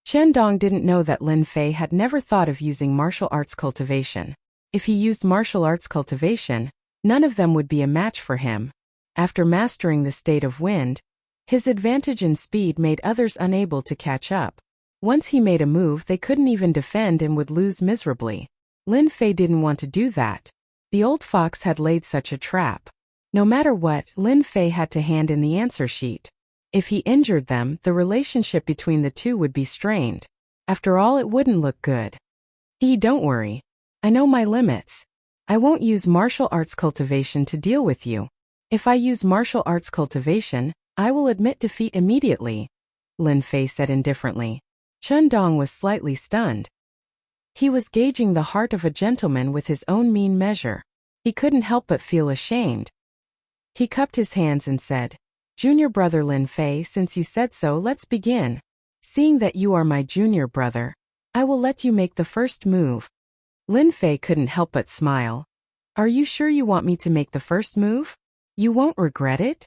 Chen Dong didn't know that Lin Fei had never thought of using martial arts cultivation. If he used martial arts cultivation, none of them would be a match for him. After mastering the state of wind, his advantage in speed made others unable to catch up. Once he made a move, they couldn't even defend and would lose miserably. Lin Fei didn't want to do that. The old fox had laid such a trap. No matter what, Lin Fei had to hand in the answer sheet. If he injured them, the relationship between the two would be strained. After all, it wouldn't look good. Don't worry. I know my limits. I won't use martial arts cultivation to deal with you. If I use martial arts cultivation, I will admit defeat immediately, Lin Fei said indifferently. Chen Dong was slightly stunned. He was gauging the heart of a gentleman with his own mean measure. He couldn't help but feel ashamed. He cupped his hands and said, Junior brother Lin Fei, since you said so, let's begin. Seeing that you are my junior brother, I will let you make the first move. Lin Fei couldn't help but smile. Are you sure you want me to make the first move? You won't regret it?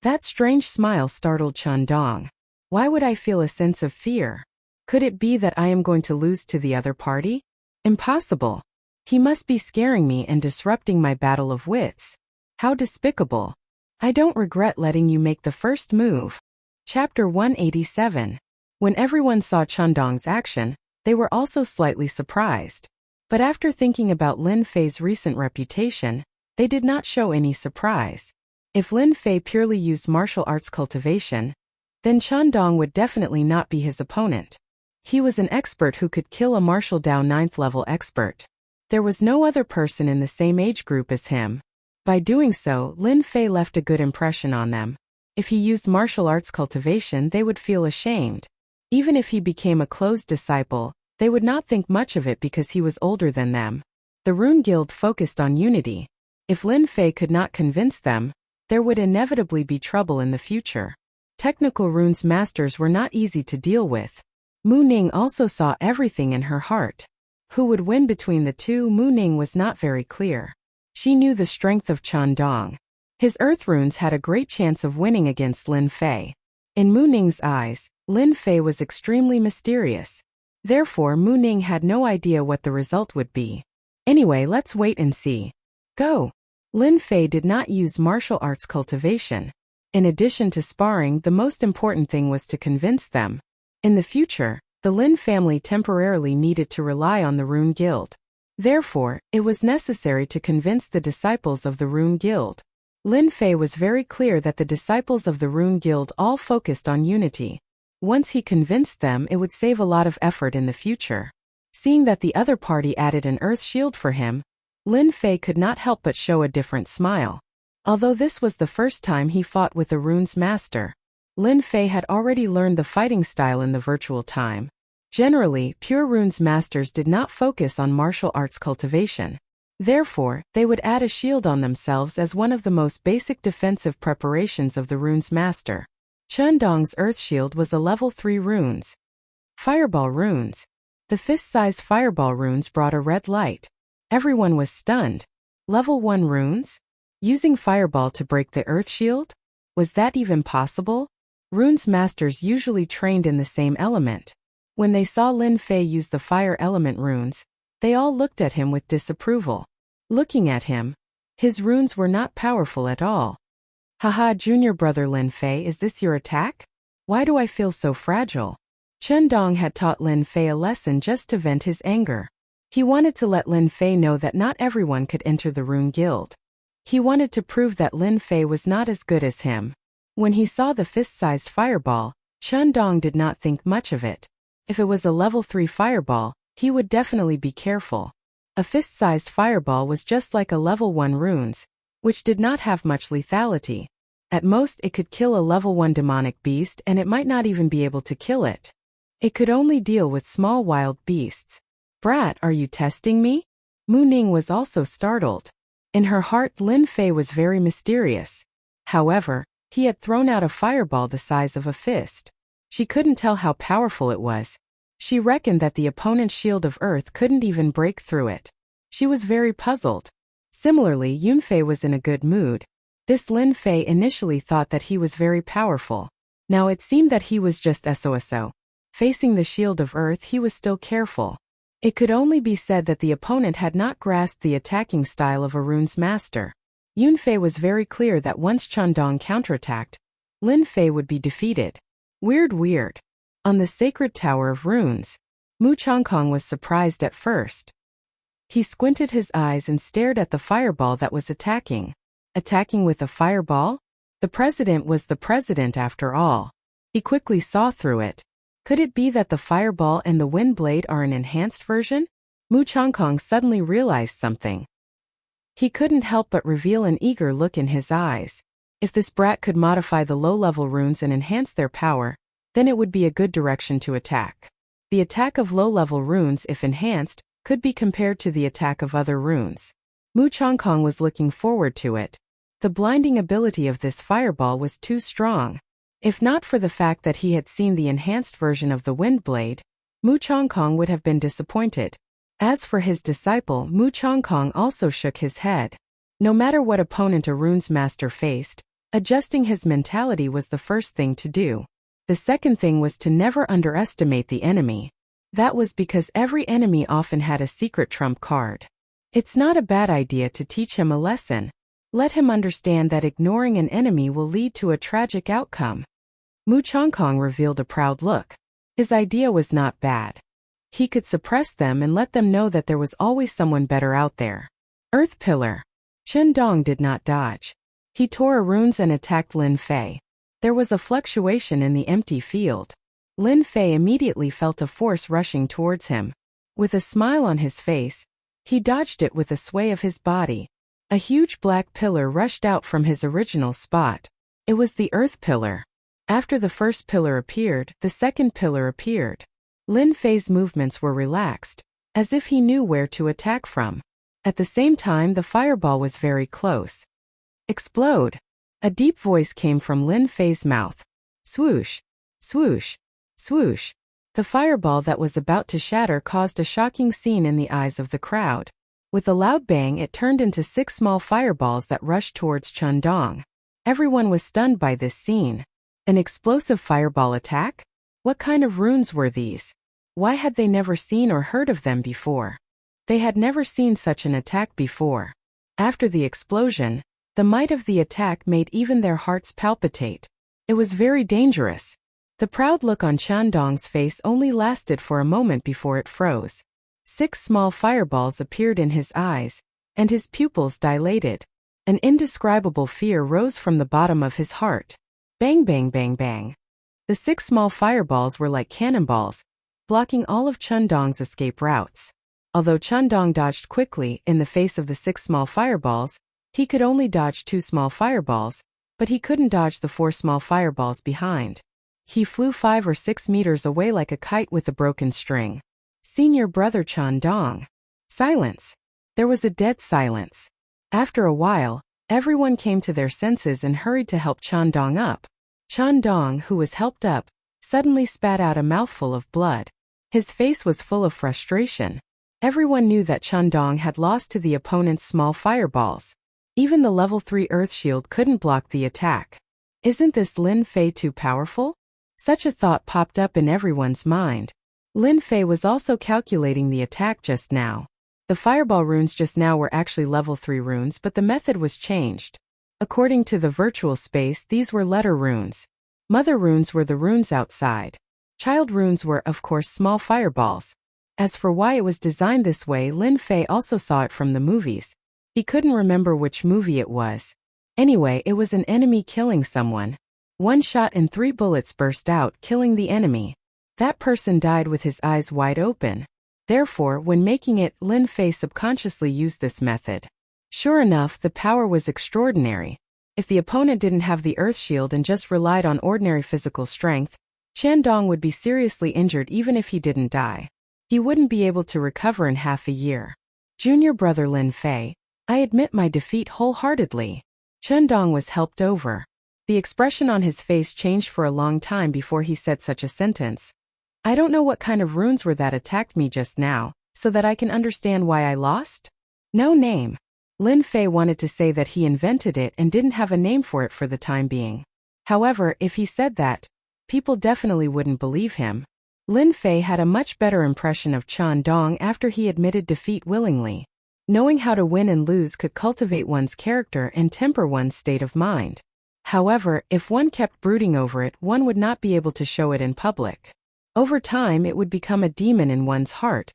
That strange smile startled Chen Dong. Why would I feel a sense of fear? Could it be that I am going to lose to the other party? Impossible. He must be scaring me and disrupting my battle of wits. How despicable. I don't regret letting you make the first move. Chapter 187. When everyone saw Chen Dong's action, they were also slightly surprised. But after thinking about Lin Fei's recent reputation, they did not show any surprise. If Lin Fei purely used martial arts cultivation, then Chen Dong would definitely not be his opponent. He was an expert who could kill a martial Dao 9th level expert. There was no other person in the same age group as him. By doing so, Lin Fei left a good impression on them. If he used martial arts cultivation, they would feel ashamed. Even if he became a closed disciple, they would not think much of it because he was older than them. The Rune Guild focused on unity. If Lin Fei could not convince them, there would inevitably be trouble in the future. Technical runes masters were not easy to deal with. Mu Ning also saw everything in her heart. Who would win between the two? Mu Ning was not very clear. She knew the strength of Chen Dong. His earth runes had a great chance of winning against Lin Fei. In Mu Ning's eyes, Lin Fei was extremely mysterious. Therefore, Mu Ning had no idea what the result would be. Anyway, let's wait and see. Go! Lin Fei did not use martial arts cultivation. In addition to sparring, the most important thing was to convince them. In the future, the Lin family temporarily needed to rely on the Rune Guild. Therefore, it was necessary to convince the disciples of the Rune Guild. Lin Fei was very clear that the disciples of the Rune Guild all focused on unity. Once he convinced them, it would save a lot of effort in the future. Seeing that the other party added an earth shield for him, Lin Fei could not help but show a different smile. Although this was the first time he fought with a runes master, Lin Fei had already learned the fighting style in the virtual time. Generally, pure runes masters did not focus on martial arts cultivation. Therefore, they would add a shield on themselves as one of the most basic defensive preparations of the runes master. Chen Dong's earth shield was a level 3 runes. Fireball runes. The fist-sized fireball runes brought a red light. Everyone was stunned. Level 1 runes? Using fireball to break the earth shield? Was that even possible? Runes masters usually trained in the same element. When they saw Lin Fei use the fire element runes, they all looked at him with disapproval. Looking at him, his runes were not powerful at all. Haha, junior brother Lin Fei, is this your attack? Why do I feel so fragile? Chen Dong had taught Lin Fei a lesson just to vent his anger. He wanted to let Lin Fei know that not everyone could enter the Rune Guild. He wanted to prove that Lin Fei was not as good as him. When he saw the fist-sized fireball, Chen Dong did not think much of it. If it was a level 3 fireball, he would definitely be careful. A fist-sized fireball was just like a level 1 runes, which did not have much lethality. At most it could kill a level 1 demonic beast, and it might not even be able to kill it. It could only deal with small wild beasts. Brat, are you testing me? Mu Ning was also startled. In her heart, Lin Fei was very mysterious. However, he had thrown out a fireball the size of a fist. She couldn't tell how powerful it was. She reckoned that the opponent's shield of earth couldn't even break through it. She was very puzzled. Similarly, Yunfei was in a good mood. This Lin Fei initially thought that he was very powerful. Now it seemed that he was just SOSO. Facing the shield of earth, he was still careful. It could only be said that the opponent had not grasped the attacking style of a runes master. Yunfei was very clear that once Chen Dong counterattacked, Lin Fei would be defeated. Weird. On the sacred tower of runes, Mu Changkong was surprised at first. He squinted his eyes and stared at the fireball that was attacking. Attacking with a fireball? The president was the president after all. He quickly saw through it. Could it be that the fireball and the wind blade are an enhanced version? Mu Changkong suddenly realized something. He couldn't help but reveal an eager look in his eyes. If this brat could modify the low-level runes and enhance their power, then it would be a good direction to attack. The attack of low-level runes, if enhanced, could be compared to the attack of other runes. Mu Changkong was looking forward to it. The blinding ability of this fireball was too strong. If not for the fact that he had seen the enhanced version of the wind blade, Mu Changkong would have been disappointed. As for his disciple, Mu Changkong also shook his head. No matter what opponent a runes master faced, adjusting his mentality was the first thing to do. The second thing was to never underestimate the enemy. That was because every enemy often had a secret trump card. It's not a bad idea to teach him a lesson. Let him understand that ignoring an enemy will lead to a tragic outcome. Mu Changkong revealed a proud look. His idea was not bad. He could suppress them and let them know that there was always someone better out there. Earth Pillar. Chen Dong did not dodge. He tore a runes and attacked Lin Fei. There was a fluctuation in the empty field. Lin Fei immediately felt a force rushing towards him. With a smile on his face, he dodged it with a sway of his body. A huge black pillar rushed out from his original spot. It was the Earth Pillar. After the first pillar appeared, the second pillar appeared. Lin Fei's movements were relaxed, as if he knew where to attack from. At the same time, the fireball was very close. Explode! A deep voice came from Lin Fei's mouth. Swoosh! Swoosh! Swoosh! The fireball that was about to shatter caused a shocking scene in the eyes of the crowd. With a loud bang, it turned into 6 small fireballs that rushed towards Chundong. Everyone was stunned by this scene. An explosive fireball attack? What kind of runes were these? Why had they never seen or heard of them before? They had never seen such an attack before. After the explosion, the might of the attack made even their hearts palpitate. It was very dangerous. The proud look on Chundong's face only lasted for a moment before it froze. 6 small fireballs appeared in his eyes, and his pupils dilated. An indescribable fear rose from the bottom of his heart. Bang bang bang bang. The 6 small fireballs were like cannonballs, blocking all of Chundong's escape routes. Although Chundong dodged quickly in the face of the 6 small fireballs, he could only dodge 2 small fireballs, but he couldn't dodge the 4 small fireballs behind. He flew 5 or 6 meters away like a kite with a broken string. Senior brother Chundong. Silence. There was a dead silence. After a while, everyone came to their senses and hurried to help Chundong up. Chundong, who was helped up, suddenly spat out a mouthful of blood. His face was full of frustration. Everyone knew that Chundong had lost to the opponent's small fireballs. Even the level 3 earth shield couldn't block the attack. Isn't this Lin Fei too powerful? Such a thought popped up in everyone's mind. Lin Fei was also calculating the attack just now. The fireball runes just now were actually level 3 runes, but the method was changed. According to the virtual space, these were letter runes. Mother runes were the runes outside. Child runes were, of course, small fireballs. As for why it was designed this way, Lin Fei also saw it from the movies. He couldn't remember which movie it was. Anyway, it was an enemy killing someone. 1 shot and 3 bullets burst out, killing the enemy. That person died with his eyes wide open. Therefore, when making it, Lin Fei subconsciously used this method. Sure enough, the power was extraordinary. If the opponent didn't have the earth shield and just relied on ordinary physical strength, Chundong would be seriously injured even if he didn't die. He wouldn't be able to recover in half a year. Junior brother Lin Fei, I admit my defeat wholeheartedly. Chundong was helped over. The expression on his face changed for a long time before he said such a sentence. I don't know what kind of runes were that attacked me just now, so that I can understand why I lost? No name. Lin Fei wanted to say that he invented it and didn't have a name for it for the time being. However, if he said that, people definitely wouldn't believe him. Lin Fei had a much better impression of Chundong after he admitted defeat willingly. Knowing how to win and lose could cultivate one's character and temper one's state of mind. However, if one kept brooding over it, one would not be able to show it in public. Over time, it would become a demon in one's heart,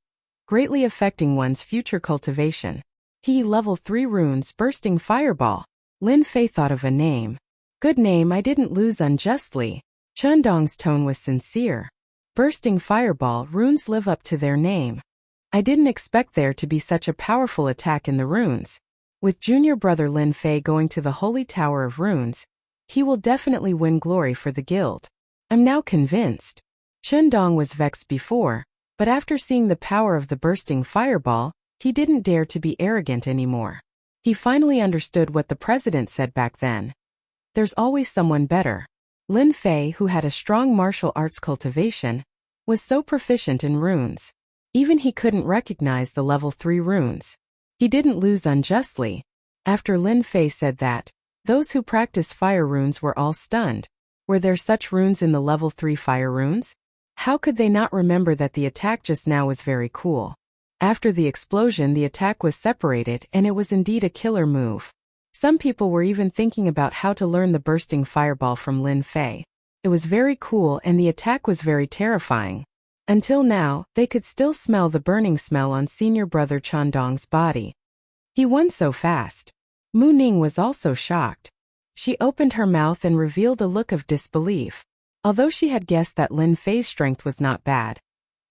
greatly affecting one's future cultivation. Level 3 runes, bursting fireball. Lin Fei thought of a name. Good name, I didn't lose unjustly. Chundong's tone was sincere. Bursting fireball, runes live up to their name. I didn't expect there to be such a powerful attack in the runes. With junior brother Lin Fei going to the Holy Tower of Runes, he will definitely win glory for the guild. I'm now convinced. Chundong was vexed before, but after seeing the power of the bursting fireball, he didn't dare to be arrogant anymore. He finally understood what the president said back then. There's always someone better. Lin Fei, who had a strong martial arts cultivation, was so proficient in runes. Even he couldn't recognize the level 3 runes. He didn't lose unjustly. After Lin Fei said that, those who practiced fire runes were all stunned. Were there such runes in the level 3 fire runes? How could they not remember that the attack just now was very cool? After the explosion, the attack was separated, and it was indeed a killer move. Some people were even thinking about how to learn the bursting fireball from Lin Fei. It was very cool and the attack was very terrifying. Until now, they could still smell the burning smell on senior brother Chundong's body. He won so fast. Mu Ning was also shocked. She opened her mouth and revealed a look of disbelief. Although she had guessed that Lin Fei's strength was not bad,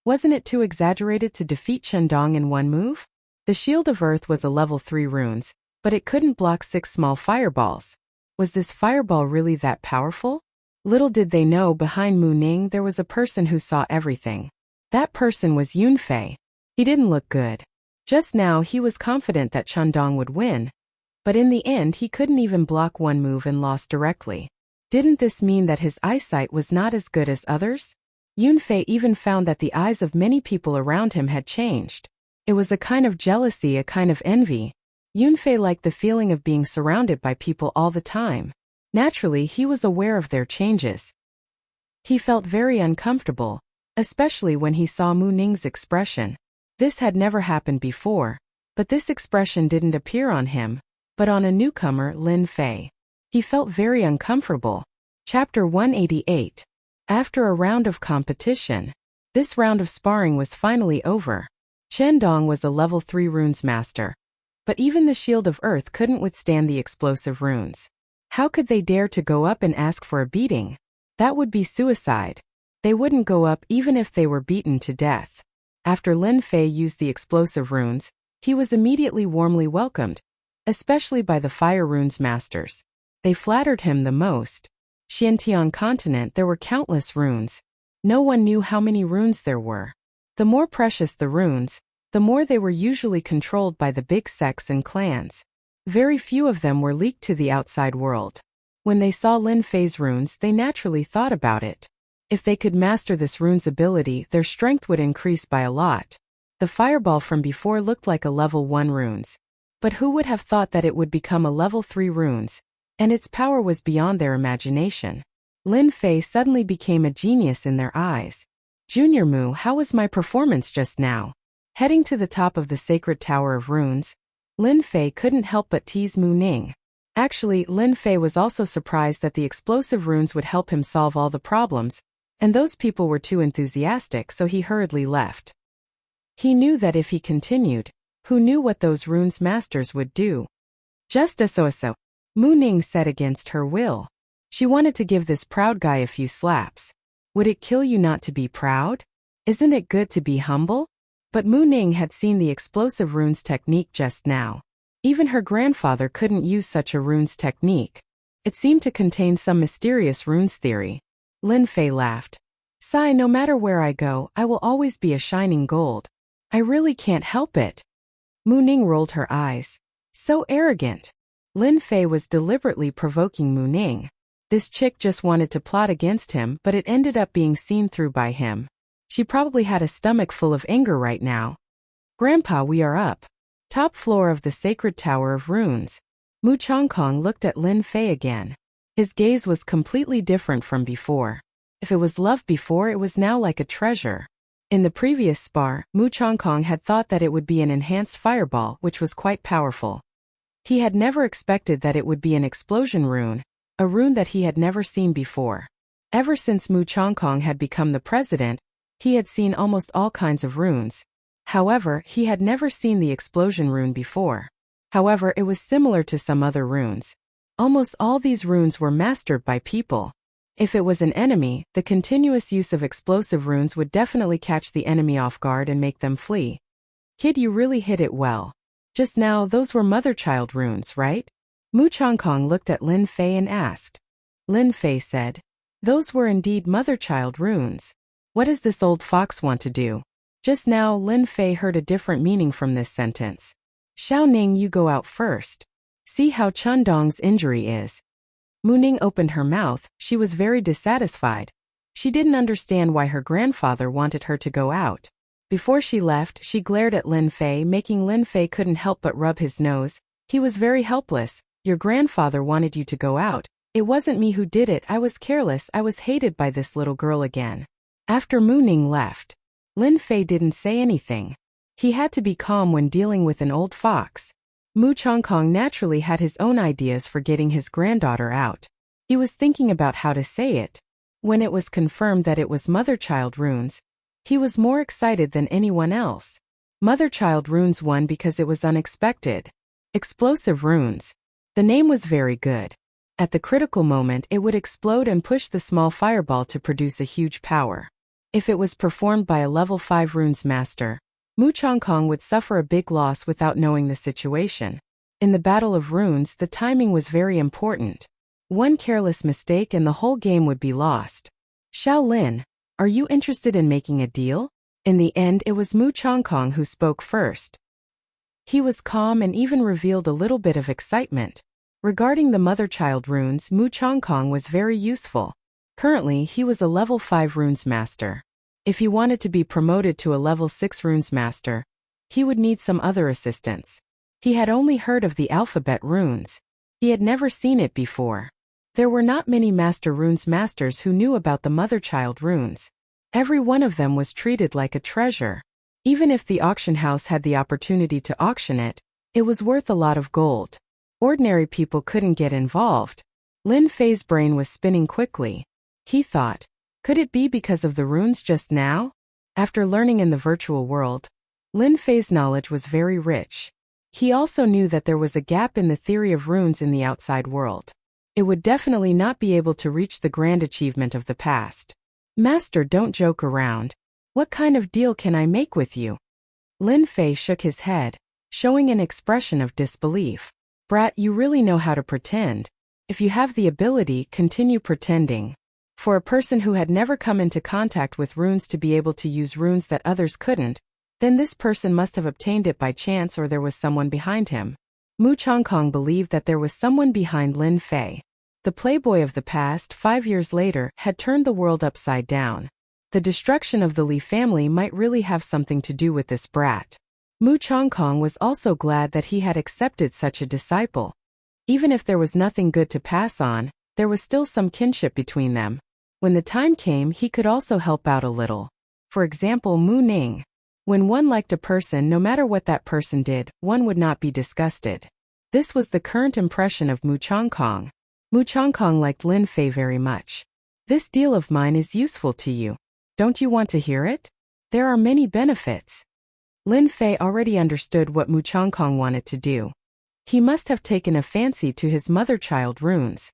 wasn't it too exaggerated to defeat Chundong in one move? The Shield of Earth was a level 3 runes, but it couldn't block 6 small fireballs. Was this fireball really that powerful? Little did they know, behind Mu Ning there was a person who saw everything. That person was Yunfei. He didn't look good. Just now he was confident that Chundong would win, but in the end he couldn't even block one move and lost directly. Didn't this mean that his eyesight was not as good as others? Yunfei even found that the eyes of many people around him had changed. It was a kind of jealousy, a kind of envy. Yunfei liked the feeling of being surrounded by people all the time. Naturally, he was aware of their changes. He felt very uncomfortable, especially when he saw Mu Ning's expression. This had never happened before, but this expression didn't appear on him, but on a newcomer, Lin Fei. He felt very uncomfortable. Chapter 188. After a round of competition. This round of sparring was finally over. Chen Dong was a level 3 runes master. But even the Shield of Earth couldn't withstand the explosive runes. How could they dare to go up and ask for a beating? That would be suicide. They wouldn't go up even if they were beaten to death. After Lin Fei used the explosive runes, he was immediately warmly welcomed, especially by the Fire Runes masters. They flattered him the most. Xiantian continent there were countless runes. No one knew how many runes there were. The more precious the runes, the more they were usually controlled by the big sects and clans. Very few of them were leaked to the outside world. When they saw Lin Fei's runes, they naturally thought about it. If they could master this rune's ability, their strength would increase by a lot. The fireball from before looked like a level 1 runes. But who would have thought that it would become a level 3 runes? And its power was beyond their imagination. Lin Fei suddenly became a genius in their eyes. Junior Mu, how was my performance just now? Heading to the top of the sacred tower of runes, Lin Fei couldn't help but tease Mu Ning. Actually, Lin Fei was also surprised that the explosive runes would help him solve all the problems, and those people were too enthusiastic, so he hurriedly left. He knew that if he continued, who knew what those runes masters would do? Just so. Mu Ning said against her will. She wanted to give this proud guy a few slaps. Would it kill you not to be proud? Isn't it good to be humble? But Mu Ning had seen the explosive runes technique just now. Even her grandfather couldn't use such a runes technique. It seemed to contain some mysterious runes theory. Lin Fei laughed. Sigh, no matter where I go, I will always be a shining gold. I really can't help it. Mu Ning rolled her eyes. So arrogant. Lin Fei was deliberately provoking Mu Ning. This chick just wanted to plot against him, but it ended up being seen through by him. She probably had a stomach full of anger right now. Grandpa, we are up. Top floor of the sacred tower of runes. Mu Chongkong looked at Lin Fei again. His gaze was completely different from before. If it was love before, it was now like a treasure. In the previous spar, Mu Chongkong had thought that it would be an enhanced fireball, which was quite powerful. He had never expected that it would be an explosion rune, a rune that he had never seen before. Ever since Mu Chongkong had become the president, he had seen almost all kinds of runes. However, he had never seen the explosion rune before. However, it was similar to some other runes. Almost all these runes were mastered by people. If it was an enemy, the continuous use of explosive runes would definitely catch the enemy off guard and make them flee. Kid, you really hit it well. Just now, those were mother-child runes, right? Mu Chongkong looked at Lin Fei and asked. Lin Fei said, those were indeed mother-child runes. What does this old fox want to do? Just now, Lin Fei heard a different meaning from this sentence. Xiao Ning, you go out first. See how Chen Dong's injury is. Mu Ning opened her mouth. She was very dissatisfied. She didn't understand why her grandfather wanted her to go out. Before she left, she glared at Lin Fei, making Lin Fei couldn't help but rub his nose. He was very helpless. Your grandfather wanted you to go out. It wasn't me who did it. I was careless. I was hated by this little girl again. After Mu Ning left, Lin Fei didn't say anything. He had to be calm when dealing with an old fox. Mu Chongkong naturally had his own ideas for getting his granddaughter out. He was thinking about how to say it. When it was confirmed that it was mother-child runes, he was more excited than anyone else. Mother-child runes won because it was unexpected. Explosive runes. The name was very good. At the critical moment, it would explode and push the small fireball to produce a huge power. If it was performed by a level 5 runes master, Mu Chongkong would suffer a big loss without knowing the situation. In the Battle of Runes, the timing was very important. One careless mistake and the whole game would be lost. Xiao Lin, are you interested in making a deal? In the end, it was Mu Chongkong who spoke first. He was calm and even revealed a little bit of excitement. Regarding the mother-child runes, Mu Chongkong was very useful. Currently, he was a level 5 runes master. If he wanted to be promoted to a level 6 runes master, he would need some other assistance. He had only heard of the alphabet runes. He had never seen it before. There were not many master runes masters who knew about the mother-child runes. Every one of them was treated like a treasure. Even if the auction house had the opportunity to auction it, it was worth a lot of gold. Ordinary people couldn't get involved. Lin Fei's brain was spinning quickly. He thought, could it be because of the runes just now? After learning in the virtual world, Lin Fei's knowledge was very rich. He also knew that there was a gap in the theory of runes in the outside world. It would definitely not be able to reach the grand achievement of the past. Master, don't joke around. What kind of deal can I make with you? Lin Fei shook his head, showing an expression of disbelief. Brat, you really know how to pretend. If you have the ability, continue pretending. For a person who had never come into contact with runes to be able to use runes that others couldn't, then this person must have obtained it by chance or there was someone behind him. Mu Chongkong believed that there was someone behind Lin Fei. The playboy of the past, 5 years later, had turned the world upside down. The destruction of the Li family might really have something to do with this brat. Mu Chongkong was also glad that he had accepted such a disciple. Even if there was nothing good to pass on, there was still some kinship between them. When the time came, he could also help out a little. For example, Mu Ning. When one liked a person, no matter what that person did, one would not be disgusted. This was the current impression of Mu Chongkong. Mu Chongkong liked Lin Fei very much. This deal of mine is useful to you. Don't you want to hear it? There are many benefits. Lin Fei already understood what Mu Chongkong wanted to do. He must have taken a fancy to his mother-child runes.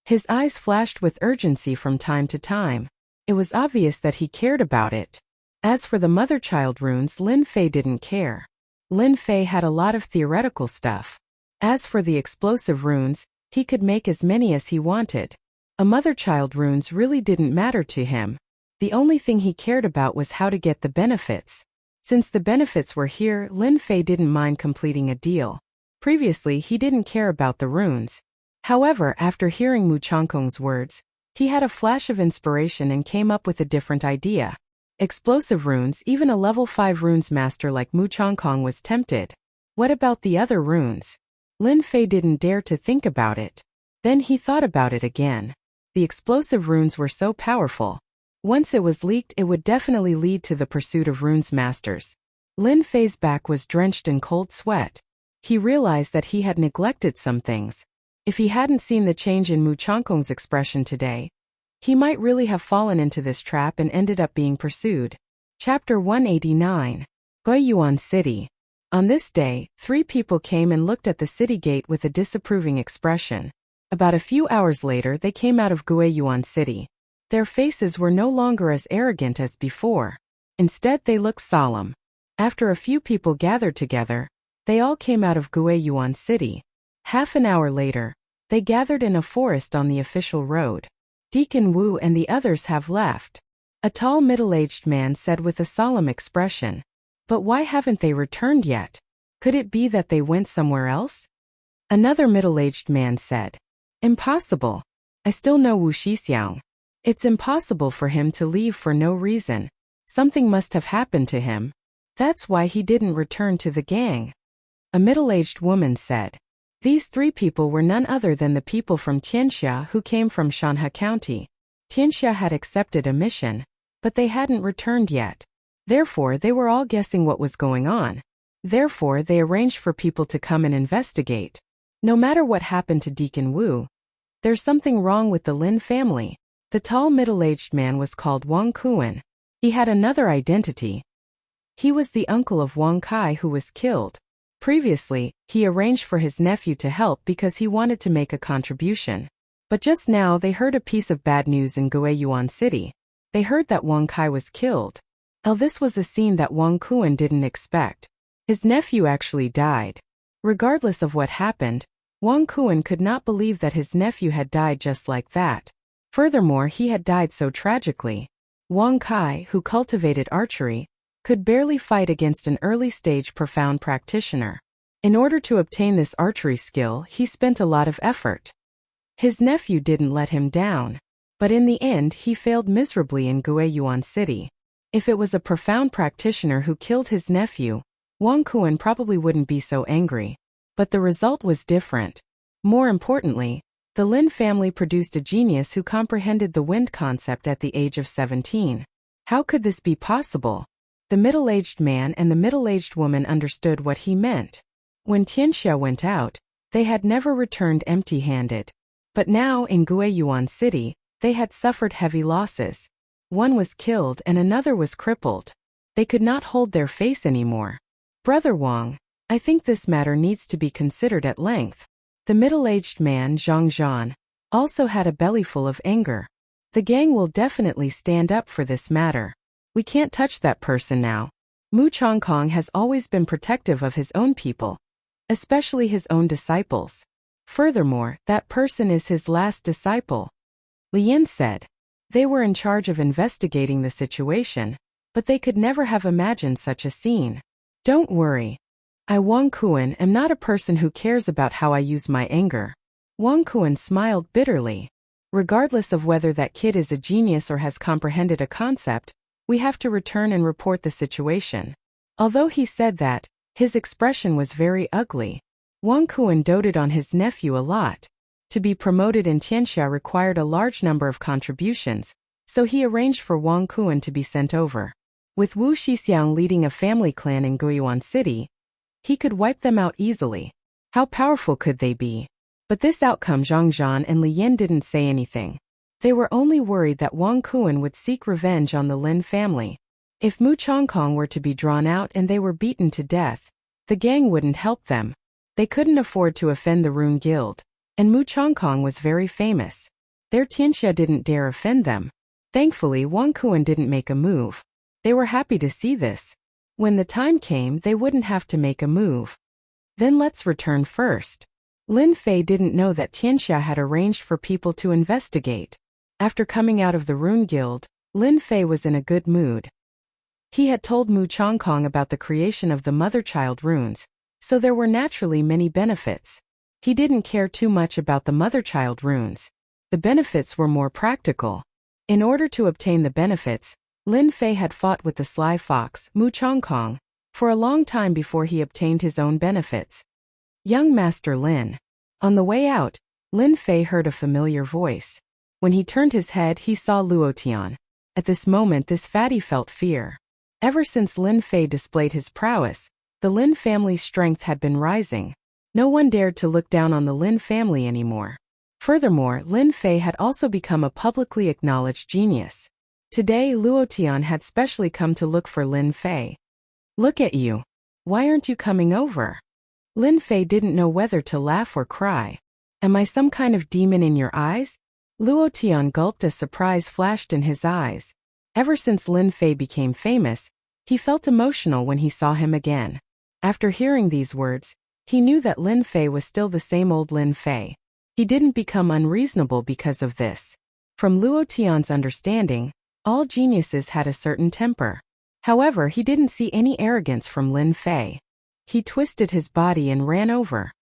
His eyes flashed with urgency from time to time. It was obvious that he cared about it. As for the mother-child runes, Lin Fei didn't care. Lin Fei had a lot of theoretical stuff. As for the explosive runes, he could make as many as he wanted. A mother-child runes really didn't matter to him. The only thing he cared about was how to get the benefits. Since the benefits were here, Lin Fei didn't mind completing a deal. Previously, he didn't care about the runes. However, after hearing Mu Chongkong's words, he had a flash of inspiration and came up with a different idea. Explosive runes, even a level 5 runes master like Mu Chongkong was tempted. What about the other runes? Lin Fei didn't dare to think about it. Then he thought about it again. The explosive runes were so powerful. Once it was leaked, it would definitely lead to the pursuit of runes masters. Lin Fei's back was drenched in cold sweat. He realized that he had neglected some things. If he hadn't seen the change in Mu Chongkong's expression today, he might really have fallen into this trap and ended up being pursued. Chapter 189. Guiyuan City. On this day, 3 people came and looked at the city gate with a disapproving expression. About a few hours later, they came out of Guiyuan City. Their faces were no longer as arrogant as before. Instead, they looked solemn. After a few people gathered together, they all came out of Guiyuan City. Half an hour later, they gathered in a forest on the official road. Deacon Wu and the others have left. A tall middle-aged man said with a solemn expression. But why haven't they returned yet? Could it be that they went somewhere else? Another middle-aged man said. Impossible. I still know Wu Shixiang. It's impossible for him to leave for no reason. Something must have happened to him. That's why he didn't return to the gang. A middle-aged woman said. These 3 people were none other than the people from Tianxia who came from Shanhe County. Tianxia had accepted a mission, but they hadn't returned yet. Therefore, they were all guessing what was going on. Therefore, they arranged for people to come and investigate. No matter what happened to Deacon Wu, there's something wrong with the Lin family. The tall middle-aged man was called Wang Kuan. He had another identity. He was the uncle of Wang Kai who was killed. Previously, he arranged for his nephew to help because he wanted to make a contribution. But just now they heard a piece of bad news in Guiyuan City. They heard that Wang Kai was killed. This was a scene that Wang Kuan didn't expect. His nephew actually died. Regardless of what happened, Wang Kuan could not believe that his nephew had died just like that. Furthermore, he had died so tragically. Wang Kai, who cultivated archery, could barely fight against an early-stage profound practitioner. In order to obtain this archery skill, he spent a lot of effort. His nephew didn't let him down. But in the end he failed miserably in Guiyuan City. If it was a profound practitioner who killed his nephew, Wang Kuan probably wouldn't be so angry. But the result was different. More importantly, the Lin family produced a genius who comprehended the wind concept at the age of 17. How could this be possible? The middle-aged man and the middle-aged woman understood what he meant. When Tianxia went out, they had never returned empty-handed. But now in Guiyuan City, they had suffered heavy losses. One was killed and another was crippled. They could not hold their face anymore. Brother Wang, I think this matter needs to be considered at length. The middle-aged man, Zhang Zhan, also had a bellyful of anger. The gang will definitely stand up for this matter. We can't touch that person now. Mu Chongkong has always been protective of his own people, especially his own disciples. Furthermore, that person is his last disciple. Li Yin said. They were in charge of investigating the situation, but they could never have imagined such a scene. Don't worry. I, Wang Kuan, am not a person who cares about how I use my anger. Wang Kuan smiled bitterly. Regardless of whether that kid is a genius or has comprehended a concept, we have to return and report the situation. Although he said that, his expression was very ugly. Wang Kuan doted on his nephew a lot. To be promoted in Tianxia required a large number of contributions, so he arranged for Wang Kuan to be sent over. With Wu Shixiang leading a family clan in Guiyuan City, he could wipe them out easily. How powerful could they be? But this outcome Zhang Zhan and Li Yin didn't say anything. They were only worried that Wang Kuan would seek revenge on the Lin family. If Mu Chongkong were to be drawn out and they were beaten to death, the gang wouldn't help them. They couldn't afford to offend the Rune Guild, and Mu Chongkong was very famous. Their Tianxia didn't dare offend them. Thankfully, Wang Kuan didn't make a move. They were happy to see this. When the time came, they wouldn't have to make a move. Then let's return first. Lin Fei didn't know that Tianxia had arranged for people to investigate. After coming out of the Rune Guild, Lin Fei was in a good mood. He had told Mu Chongkong about the creation of the mother-child runes, so there were naturally many benefits. He didn't care too much about the mother-child runes. The benefits were more practical. In order to obtain the benefits, Lin Fei had fought with the sly fox, Mu Chongkong, for a long time before he obtained his own benefits. Young Master Lin. On the way out, Lin Fei heard a familiar voice. When he turned his head, he saw Luo Tian. At this moment, this fatty felt fear. Ever since Lin Fei displayed his prowess, the Lin family's strength had been rising. No one dared to look down on the Lin family anymore. Furthermore, Lin Fei had also become a publicly acknowledged genius. Today, Luo Tian had specially come to look for Lin Fei. Look at you. Why aren't you coming over? Lin Fei didn't know whether to laugh or cry. Am I some kind of demon in your eyes? Luo Tian gulped as surprise flashed in his eyes. Ever since Lin Fei became famous, he felt emotional when he saw him again. After hearing these words, he knew that Lin Fei was still the same old Lin Fei. He didn't become unreasonable because of this. From Luo Tian's understanding, all geniuses had a certain temper. However, he didn't see any arrogance from Lin Fei. He twisted his body and ran over.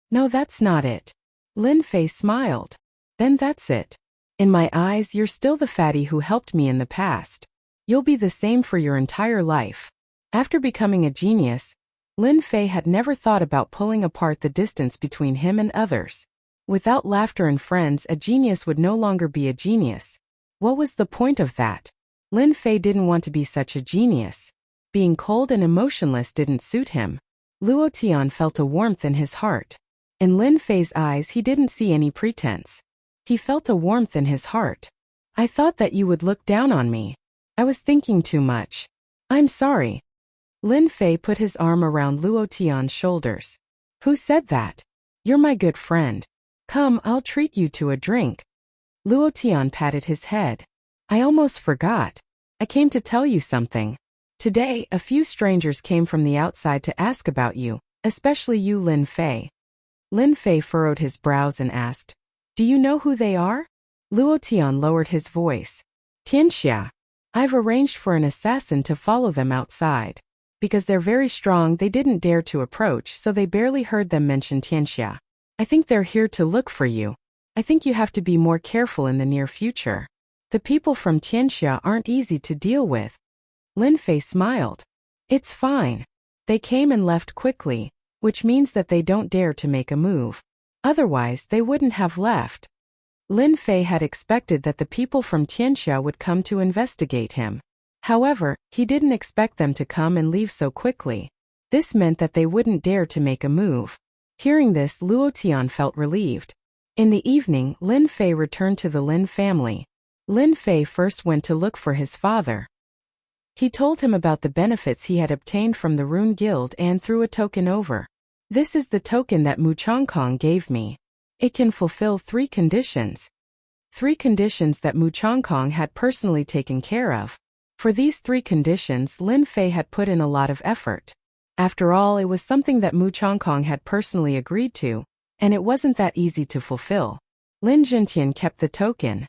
No, that's not it. Lin Fei smiled. Then that's it. In my eyes, you're still the fatty who helped me in the past. You'll be the same for your entire life. After becoming a genius, Lin Fei had never thought about pulling apart the distance between him and others. Without laughter and friends, a genius would no longer be a genius. What was the point of that? Lin Fei didn't want to be such a genius. Being cold and emotionless didn't suit him. Luo Tian felt a warmth in his heart. In Lin Fei's eyes, he didn't see any pretense. He felt a warmth in his heart. I thought that you would look down on me. I was thinking too much. I'm sorry. Lin Fei put his arm around Luo Tian's shoulders. Who said that? You're my good friend. Come, I'll treat you to a drink. Luo Tian patted his head. I almost forgot. I came to tell you something. Today, a few strangers came from the outside to ask about you, especially you, Lin Fei. Lin Fei furrowed his brows and asked, do you know who they are? Luo Tian lowered his voice. Tianxia. I've arranged for an assassin to follow them outside. Because they're very strong, they didn't dare to approach, so they barely heard them mention Tianxia. I think they're here to look for you. I think you have to be more careful in the near future. The people from Tianxia aren't easy to deal with. Lin Fei smiled. It's fine. They came and left quickly, which means that they don't dare to make a move. Otherwise, they wouldn't have left. Lin Fei had expected that the people from Tianxia would come to investigate him. However, he didn't expect them to come and leave so quickly. This meant that they wouldn't dare to make a move. Hearing this, Luo Tian felt relieved. In the evening, Lin Fei returned to the Lin family. Lin Fei first went to look for his father. He told him about the benefits he had obtained from the Rune Guild and threw a token over. This is the token that Mu Chongkong gave me. It can fulfill 3 conditions. 3 conditions that Mu Chongkong had personally taken care of. For these 3 conditions, Lin Fei had put in a lot of effort. After all, it was something that Mu Chongkong had personally agreed to, and it wasn't that easy to fulfill. Lin Jintian kept the token.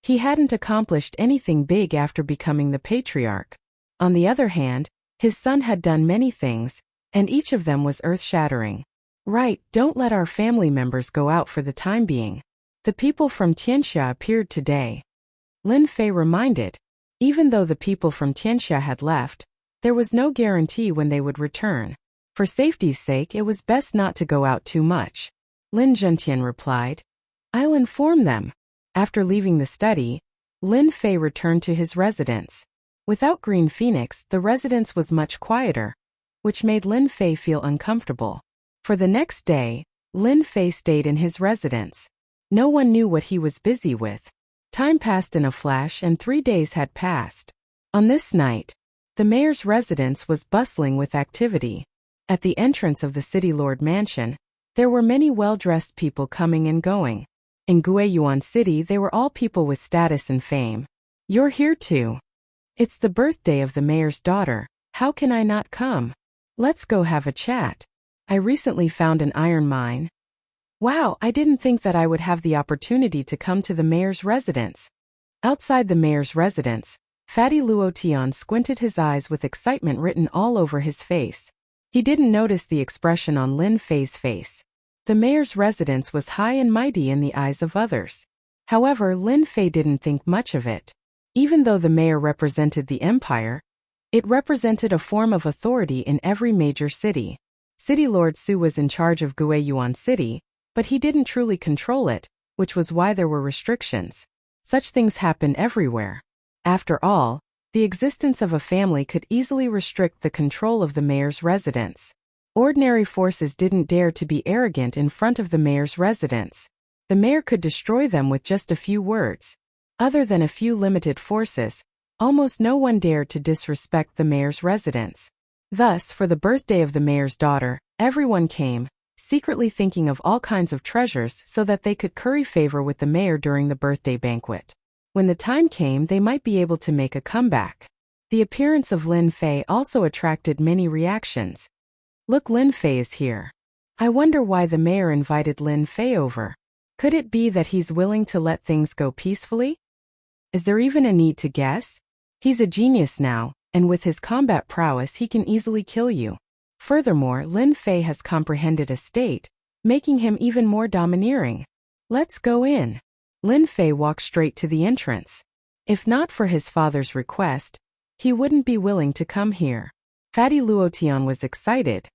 He hadn't accomplished anything big after becoming the patriarch. On the other hand, his son had done many things, and each of them was earth-shattering. Right, don't let our family members go out for the time being. The people from Tianxia appeared today. Lin Fei reminded. Even though the people from Tianxia had left, there was no guarantee when they would return. For safety's sake, it was best not to go out too much. Lin Zhentian replied. I'll inform them. After leaving the study, Lin Fei returned to his residence. Without Green Phoenix, the residence was much quieter, which made Lin Fei feel uncomfortable. For the next day, Lin Fei stayed in his residence. No one knew what he was busy with. Time passed in a flash and 3 days had passed. On this night, the mayor's residence was bustling with activity. At the entrance of the city lord mansion, there were many well-dressed people coming and going. In Guiyuan City, they were all people with status and fame. You're here too. It's the birthday of the mayor's daughter. How can I not come? Let's go have a chat. I recently found an iron mine. Wow, I didn't think that I would have the opportunity to come to the mayor's residence. Outside the mayor's residence, Fatty Luo Tian squinted his eyes with excitement written all over his face. He didn't notice the expression on Lin Fei's face. The mayor's residence was high and mighty in the eyes of others. However, Lin Fei didn't think much of it. Even though the mayor represented the empire, it represented a form of authority in every major city. City Lord Su was in charge of Guiyuan City, but he didn't truly control it, which was why there were restrictions. Such things happen everywhere. After all, the existence of a family could easily restrict the control of the mayor's residence. Ordinary forces didn't dare to be arrogant in front of the mayor's residence. The mayor could destroy them with just a few words. Other than a few limited forces, almost no one dared to disrespect the mayor's residence. Thus, for the birthday of the mayor's daughter, everyone came, secretly thinking of all kinds of treasures so that they could curry favor with the mayor during the birthday banquet. When the time came, they might be able to make a comeback. The appearance of Lin Fei also attracted many reactions. Look, Lin Fei is here. I wonder why the mayor invited Lin Fei over. Could it be that he's willing to let things go peacefully? Is there even a need to guess? He's a genius now, and with his combat prowess he can easily kill you. Furthermore, Lin Fei has comprehended a state, making him even more domineering. Let's go in. Lin Fei walked straight to the entrance. If not for his father's request, he wouldn't be willing to come here. Fatty Luo Tian was excited.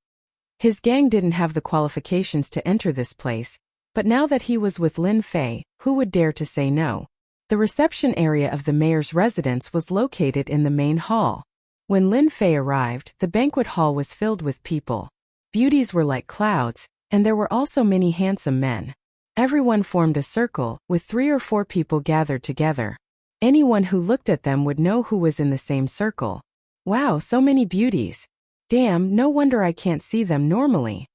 His gang didn't have the qualifications to enter this place, but now that he was with Lin Fei, who would dare to say no? The reception area of the mayor's residence was located in the main hall. When Lin Fei arrived, the banquet hall was filled with people. Beauties were like clouds, and there were also many handsome men. Everyone formed a circle, with 3 or 4 people gathered together. Anyone who looked at them would know who was in the same circle. Wow, so many beauties. Damn, no wonder I can't see them normally.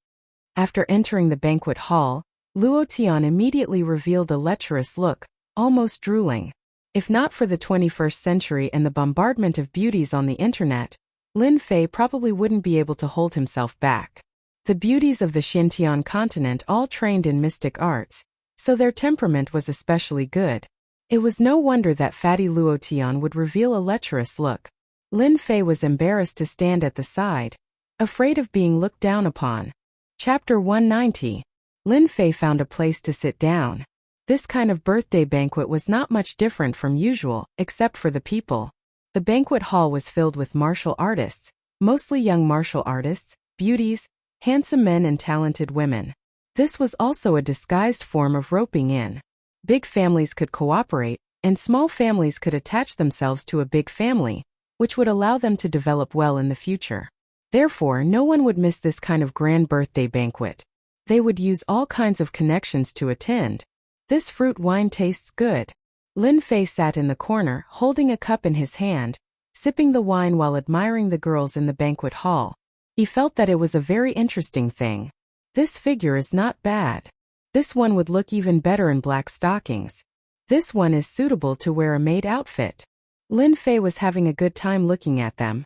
After entering the banquet hall, Luo Tian immediately revealed a lecherous look, almost drooling. If not for the 21st century and the bombardment of beauties on the internet, Lin Fei probably wouldn't be able to hold himself back. The beauties of the Xintian continent all trained in mystic arts, so their temperament was especially good. It was no wonder that Fatty Luo Tian would reveal a lecherous look. Lin Fei was embarrassed to stand at the side, afraid of being looked down upon. Chapter 190. Lin Fei found a place to sit down. This kind of birthday banquet was not much different from usual, except for the people. The banquet hall was filled with martial artists, mostly young martial artists, beauties, handsome men and talented women. This was also a disguised form of roping in. Big families could cooperate, and small families could attach themselves to a big family, which would allow them to develop well in the future. Therefore, no one would miss this kind of grand birthday banquet. They would use all kinds of connections to attend. This fruit wine tastes good. Lin Fei sat in the corner, holding a cup in his hand, sipping the wine while admiring the girls in the banquet hall. He felt that it was a very interesting thing. This figure is not bad. This one would look even better in black stockings. This one is suitable to wear a maid outfit. Lin Fei was having a good time looking at them.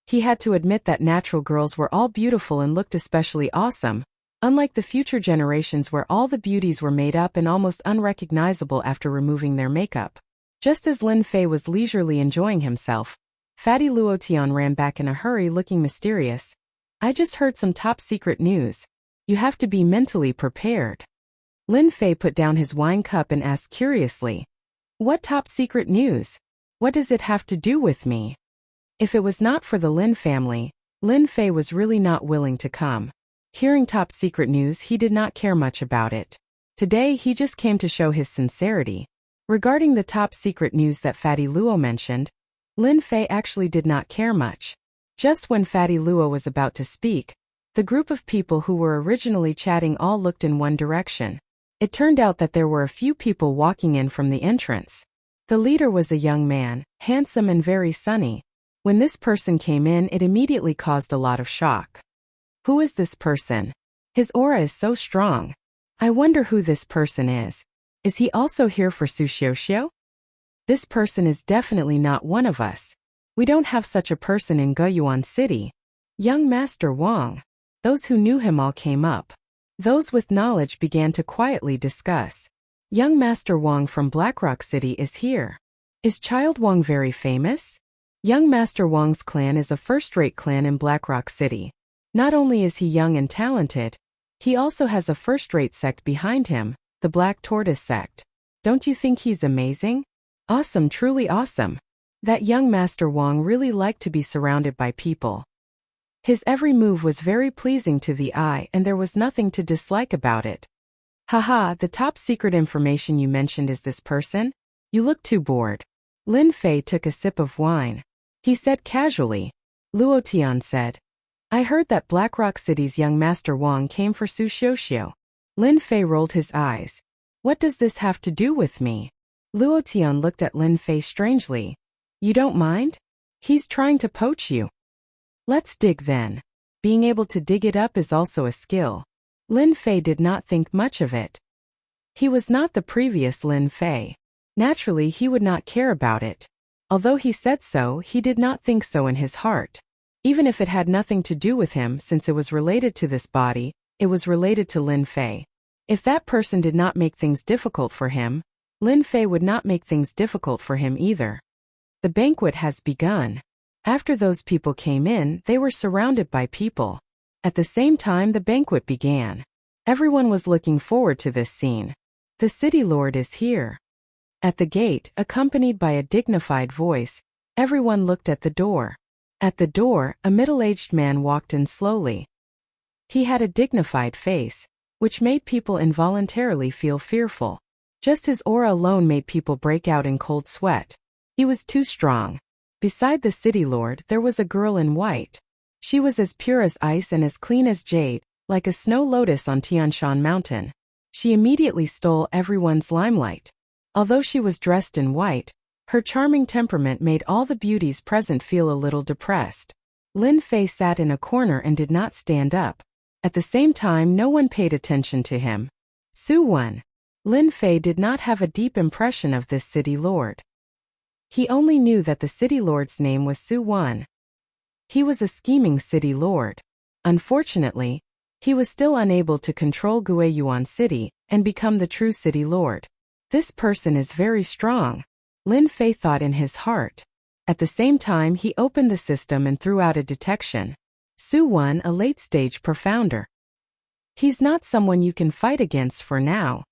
He had to admit that natural girls were all beautiful and looked especially awesome, unlike the future generations where all the beauties were made up and almost unrecognizable after removing their makeup. Just as Lin Fei was leisurely enjoying himself, Fatty Luotian ran back in a hurry looking mysterious. I just heard some top-secret news. You have to be mentally prepared. Lin Fei put down his wine cup and asked curiously, what top-secret news? What does it have to do with me? If it was not for the Lin family, Lin Fei was really not willing to come. Hearing top-secret news, he did not care much about it. Today he just came to show his sincerity. Regarding the top-secret news that Fatty Luo mentioned, Lin Fei actually did not care much. Just when Fatty Luo was about to speak, the group of people who were originally chatting all looked in one direction. It turned out that there were a few people walking in from the entrance. The leader was a young man, handsome and very sunny. When this person came in, it immediately caused a lot of shock. Who is this person? His aura is so strong. I wonder who this person is. Is he also here for Su Xiuxiu? This person is definitely not one of us. We don't have such a person in Guiyuan City. Young Master Wang. Those who knew him all came up. Those with knowledge began to quietly discuss. Young Master Wang from Blackrock City is here. Is Child Wang very famous? Young Master Wang's clan is a first-rate clan in Blackrock City. Not only is he young and talented, he also has a first-rate sect behind him, the Black Tortoise sect. Don't you think he's amazing? Awesome, truly awesome. That young Master Wang really liked to be surrounded by people. His every move was very pleasing to the eye and there was nothing to dislike about it. Haha, the top secret information you mentioned is this person? You look too bored. Lin Fei took a sip of wine. He said casually. Luo Tian said, I heard that Blackrock City's young Master Wang came for Su Xiuxiu. Lin Fei rolled his eyes. What does this have to do with me? Luo Tian looked at Lin Fei strangely. You don't mind? He's trying to poach you. Let's dig then. Being able to dig it up is also a skill. Lin Fei did not think much of it. He was not the previous Lin Fei. Naturally, he would not care about it. Although he said so, he did not think so in his heart. Even if it had nothing to do with him since it was related to this body, it was related to Lin Fei. If that person did not make things difficult for him, Lin Fei would not make things difficult for him either. The banquet has begun. After those people came in, they were surrounded by people. At the same time, the banquet began. Everyone was looking forward to this scene. The city lord is here. At the gate, accompanied by a dignified voice, everyone looked at the door. At the door, a middle-aged man walked in slowly. He had a dignified face, which made people involuntarily feel fearful. Just his aura alone made people break out in cold sweat. He was too strong. Beside the city lord, there was a girl in white. She was as pure as ice and as clean as jade, like a snow lotus on Tianshan Mountain. She immediately stole everyone's limelight. Although she was dressed in white, her charming temperament made all the beauties present feel a little depressed. Lin Fei sat in a corner and did not stand up. At the same time, no one paid attention to him. Su Wen. Lin Fei did not have a deep impression of this city lord. He only knew that the city lord's name was Su Wen. He was a scheming city lord. Unfortunately, he was still unable to control Guiyuan City and become the true city lord. This person is very strong, Lin Fei thought in his heart. At the same time, he opened the system and threw out a detection. Su Wen, a late-stage profounder. He's not someone you can fight against for now.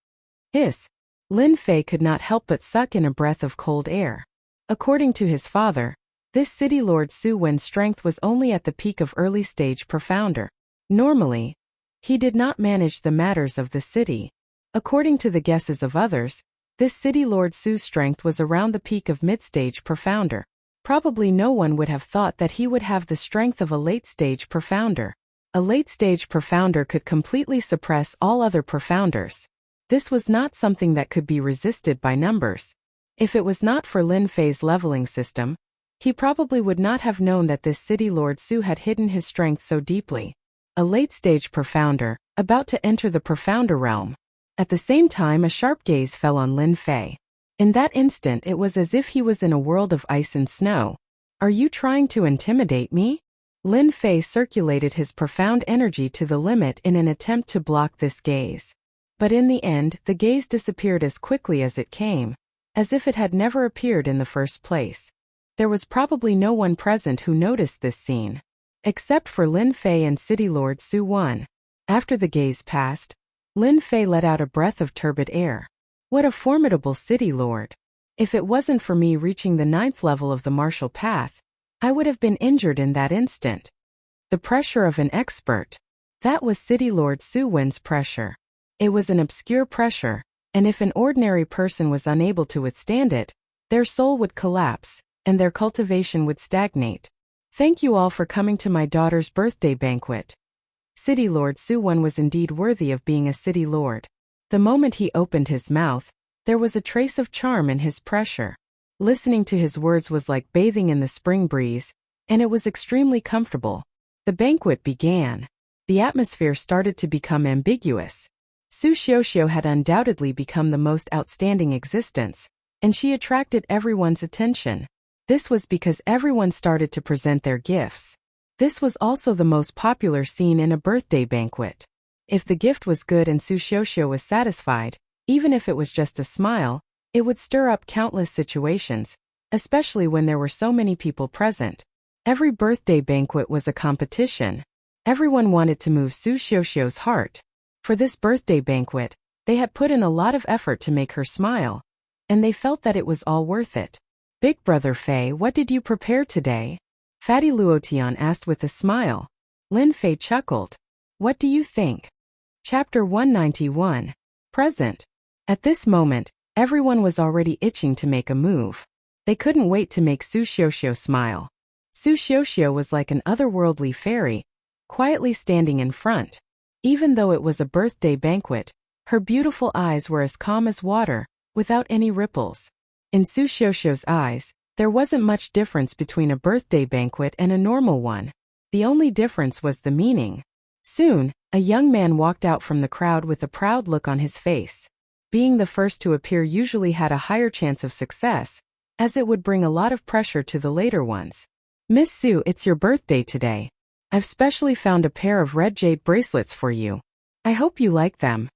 Hiss. Lin Fei could not help but suck in a breath of cold air. According to his father, this city lord Su Wen's strength was only at the peak of early-stage profounder. Normally, he did not manage the matters of the city. According to the guesses of others, this city lord Su's strength was around the peak of mid-stage profounder. Probably no one would have thought that he would have the strength of a late-stage profounder. A late-stage profounder could completely suppress all other profounders. This was not something that could be resisted by numbers. If it was not for Lin Fei's leveling system, he probably would not have known that this city lord Su had hidden his strength so deeply. A late-stage profounder, about to enter the profounder realm. At the same time, a sharp gaze fell on Lin Fei. In that instant, it was as if he was in a world of ice and snow. Are you trying to intimidate me? Lin Fei circulated his profound energy to the limit in an attempt to block this gaze. But in the end, the gaze disappeared as quickly as it came, as if it had never appeared in the first place. There was probably no one present who noticed this scene, except for Lin Fei and City Lord Su Wen. After the gaze passed, Lin Fei let out a breath of turbid air. What a formidable city lord! If it wasn't for me reaching the 9th level of the martial path, I would have been injured in that instant. The pressure of an expert. That was City Lord Su Wen's pressure. It was an obscure pressure, and if an ordinary person was unable to withstand it, their soul would collapse, and their cultivation would stagnate. Thank you all for coming to my daughter's birthday banquet. City Lord Su Wen was indeed worthy of being a city lord. The moment he opened his mouth, there was a trace of charm in his pressure. Listening to his words was like bathing in the spring breeze, and it was extremely comfortable. The banquet began. The atmosphere started to become ambiguous. Su Xiuxiu had undoubtedly become the most outstanding existence, and she attracted everyone's attention. This was because everyone started to present their gifts. This was also the most popular scene in a birthday banquet. If the gift was good and Su Xiuxiu was satisfied, even if it was just a smile, it would stir up countless situations, especially when there were so many people present. Every birthday banquet was a competition. Everyone wanted to move Su Xiuxiu's heart. For this birthday banquet, they had put in a lot of effort to make her smile, and they felt that it was all worth it. Big Brother Fei, what did you prepare today? Fatty Luotian asked with a smile. Lin Fei chuckled. What do you think? Chapter 191. Present. At this moment, everyone was already itching to make a move. They couldn't wait to make Su Xiuxiu smile. Su Xiuxiu was like an otherworldly fairy, quietly standing in front. Even though it was a birthday banquet, her beautiful eyes were as calm as water, without any ripples. In Su Xiuxiu's eyes, there wasn't much difference between a birthday banquet and a normal one. The only difference was the meaning. Soon, a young man walked out from the crowd with a proud look on his face. Being the first to appear usually had a higher chance of success, as it would bring a lot of pressure to the later ones. Miss Su, it's your birthday today. I've specially found a pair of red jade bracelets for you. I hope you like them.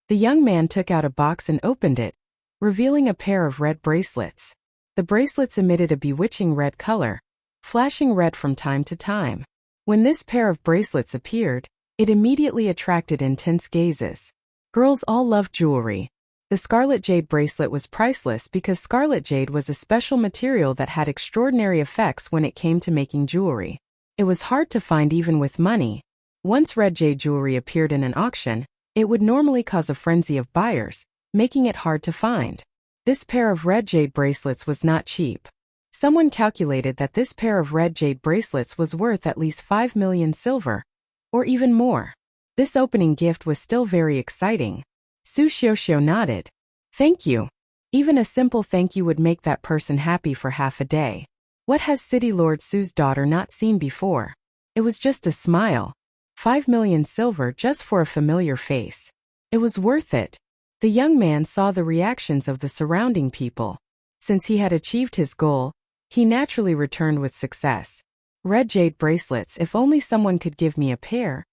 The young man took out a box and opened it, revealing a pair of red bracelets. The bracelets emitted a bewitching red color, flashing red from time to time. When this pair of bracelets appeared, it immediately attracted intense gazes. Girls all loved jewelry. The scarlet jade bracelet was priceless because scarlet jade was a special material that had extraordinary effects when it came to making jewelry. It was hard to find even with money. Once red jade jewelry appeared in an auction, it would normally cause a frenzy of buyers, making it hard to find. This pair of red jade bracelets was not cheap. Someone calculated that this pair of red jade bracelets was worth at least 5 million silver, or even more. This opening gift was still very exciting. Su Xiuxiu nodded. Thank you. Even a simple thank you would make that person happy for half a day. What has City Lord Su's daughter not seen before? It was just a smile. 5 million silver just for a familiar face. It was worth it. The young man saw the reactions of the surrounding people. Since he had achieved his goal, he naturally returned with success. Red jade bracelets, if only someone could give me a pair,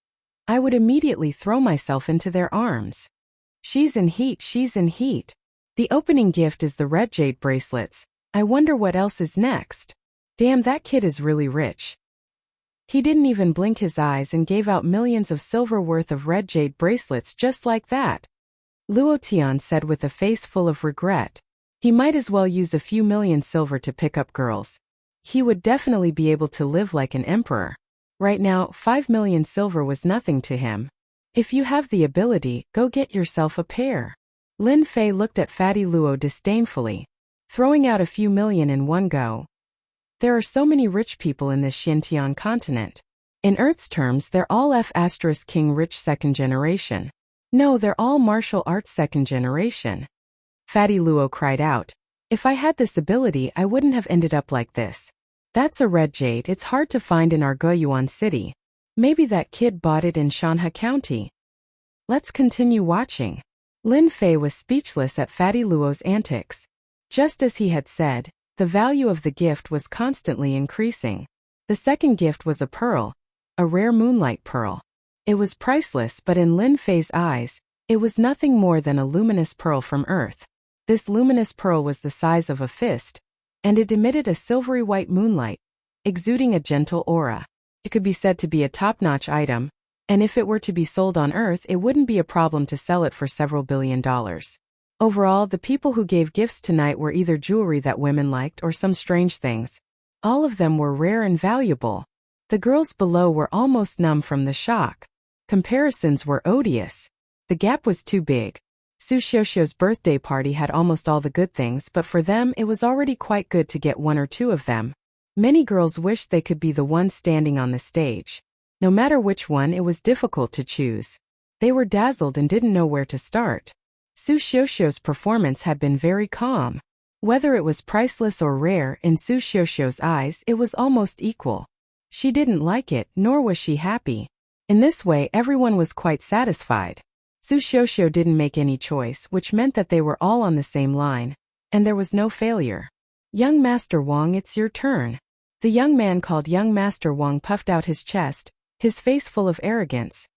I would immediately throw myself into their arms. She's in heat, she's in heat. The opening gift is the red jade bracelets. I wonder what else is next. Damn, that kid is really rich. He didn't even blink his eyes and gave out millions of silver worth of red jade bracelets just like that. Luo Tian said with a face full of regret. He might as well use a few million silver to pick up girls. He would definitely be able to live like an emperor. Right now, 5 million silver was nothing to him. If you have the ability, go get yourself a pair. Lin Fei looked at Fatty Luo disdainfully, throwing out a few million in one go. There are so many rich people in this Xintian continent. In Earth's terms, they're all F*King rich second generation. No, they're all martial arts second generation. Fatty Luo cried out. If I had this ability, I wouldn't have ended up like this. That's a red jade. It's hard to find in our Guiyuan city. Maybe that kid bought it in Shanhe County. Let's continue watching. Lin Fei was speechless at Fatty Luo's antics. Just as he had said, the value of the gift was constantly increasing. The second gift was a pearl, a rare moonlight pearl. It was priceless, but in Lin Fei's eyes, it was nothing more than a luminous pearl from Earth. This luminous pearl was the size of a fist, and it emitted a silvery white moonlight, exuding a gentle aura. It could be said to be a top-notch item, and if it were to be sold on Earth, it wouldn't be a problem to sell it for several $billion. Overall, the people who gave gifts tonight were either jewelry that women liked or some strange things. All of them were rare and valuable. The girls below were almost numb from the shock. Comparisons were odious. The gap was too big. Su Xiuxiu's birthday party had almost all the good things, but for them it was already quite good to get one or two of them. Many girls wished they could be the one standing on the stage. No matter which one, it was difficult to choose. They were dazzled and didn't know where to start. Su Xiuxiu's performance had been very calm. Whether it was priceless or rare, in Su Xiuxiu's eyes it was almost equal. She didn't like it, nor was she happy. In this way, everyone was quite satisfied. Su Xiuxiu didn't make any choice, which meant that they were all on the same line, and there was no failure. Young Master Wang, it's your turn. The young man called Young Master Wang puffed out his chest, his face full of arrogance.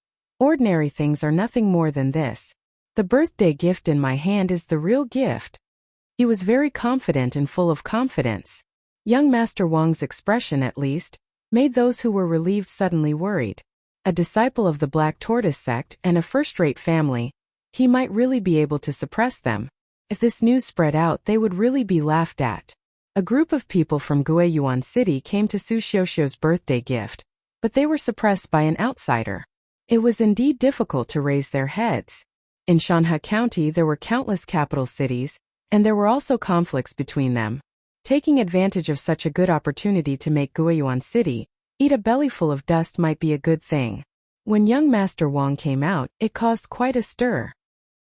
Ordinary things are nothing more than this. The birthday gift in my hand is the real gift. He was very confident and full of confidence. Young Master Wang's expression, at least, made those who were relieved suddenly worried. A disciple of the Black Tortoise sect and a first-rate family, he might really be able to suppress them. If this news spread out, they would really be laughed at. A group of people from Guiyuan City came to Su Xiuxiu's birthday gift, but they were suppressed by an outsider. It was indeed difficult to raise their heads. In Shanhe County there were countless capital cities, and there were also conflicts between them. Taking advantage of such a good opportunity to make Guiyuan City eat a bellyful of dust might be a good thing. When young Master Wang came out, it caused quite a stir.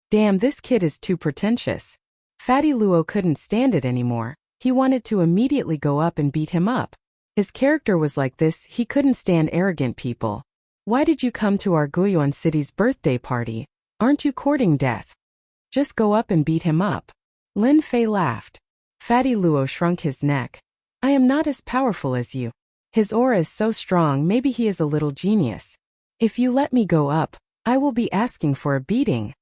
Damn, this kid is too pretentious. Fatty Luo couldn't stand it anymore. He wanted to immediately go up and beat him up. His character was like this, he couldn't stand arrogant people. Why did you come to our Guiyuan City's birthday party? Aren't you courting death? Just go up and beat him up. Lin Fei laughed. Fatty Luo shrunk his neck. I am not as powerful as you. His aura is so strong, maybe he is a little genius. If you let me go up, I will be asking for a beating.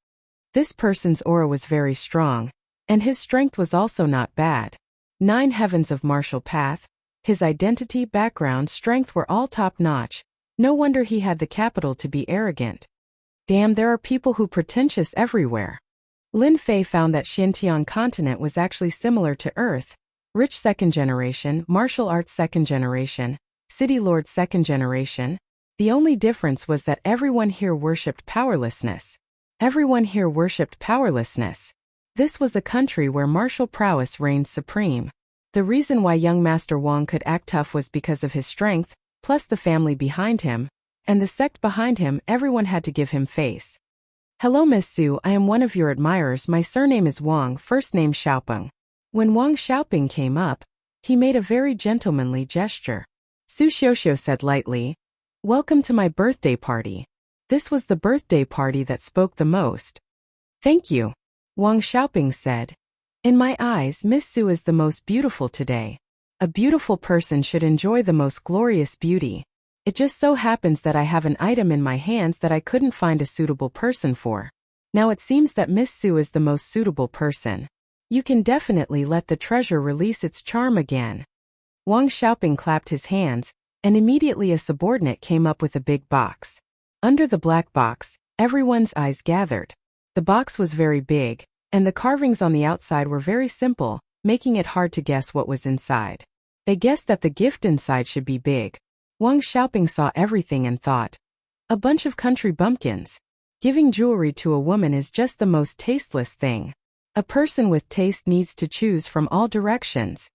This person's aura was very strong, and his strength was also not bad. 9 heavens of martial path, his identity, background, strength were all top-notch. No wonder he had the capital to be arrogant. Damn, there are people who pretentious everywhere. Lin Fei found that Xintian continent was actually similar to Earth. Rich second generation, martial arts second generation, city lord second generation. The only difference was that everyone here worshipped powerlessness. Everyone here worshipped powerlessness. This was a country where martial prowess reigned supreme. The reason why young Master Wang could act tough was because of his strength, plus the family behind him, and the sect behind him. Everyone had to give him face. Hello Miss Su, I am one of your admirers. My surname is Wang, first name Xiaopeng. When Wang Xiaoping came up, he made a very gentlemanly gesture. Su Xiuxiu said lightly, Welcome to my birthday party. This was the birthday party that spoke the most. Thank you. Wang Xiaoping said. In my eyes, Miss Su is the most beautiful today. A beautiful person should enjoy the most glorious beauty. It just so happens that I have an item in my hands that I couldn't find a suitable person for. Now it seems that Miss Su is the most suitable person. You can definitely let the treasure release its charm again. Wang Xiaoping clapped his hands, and immediately a subordinate came up with a big box. Under the black box, everyone's eyes gathered. The box was very big, and the carvings on the outside were very simple, making it hard to guess what was inside. They guessed that the gift inside should be big. Wang Xiaoping saw everything and thought, a bunch of country bumpkins. Giving jewelry to a woman is just the most tasteless thing. A person with taste needs to choose from all directions.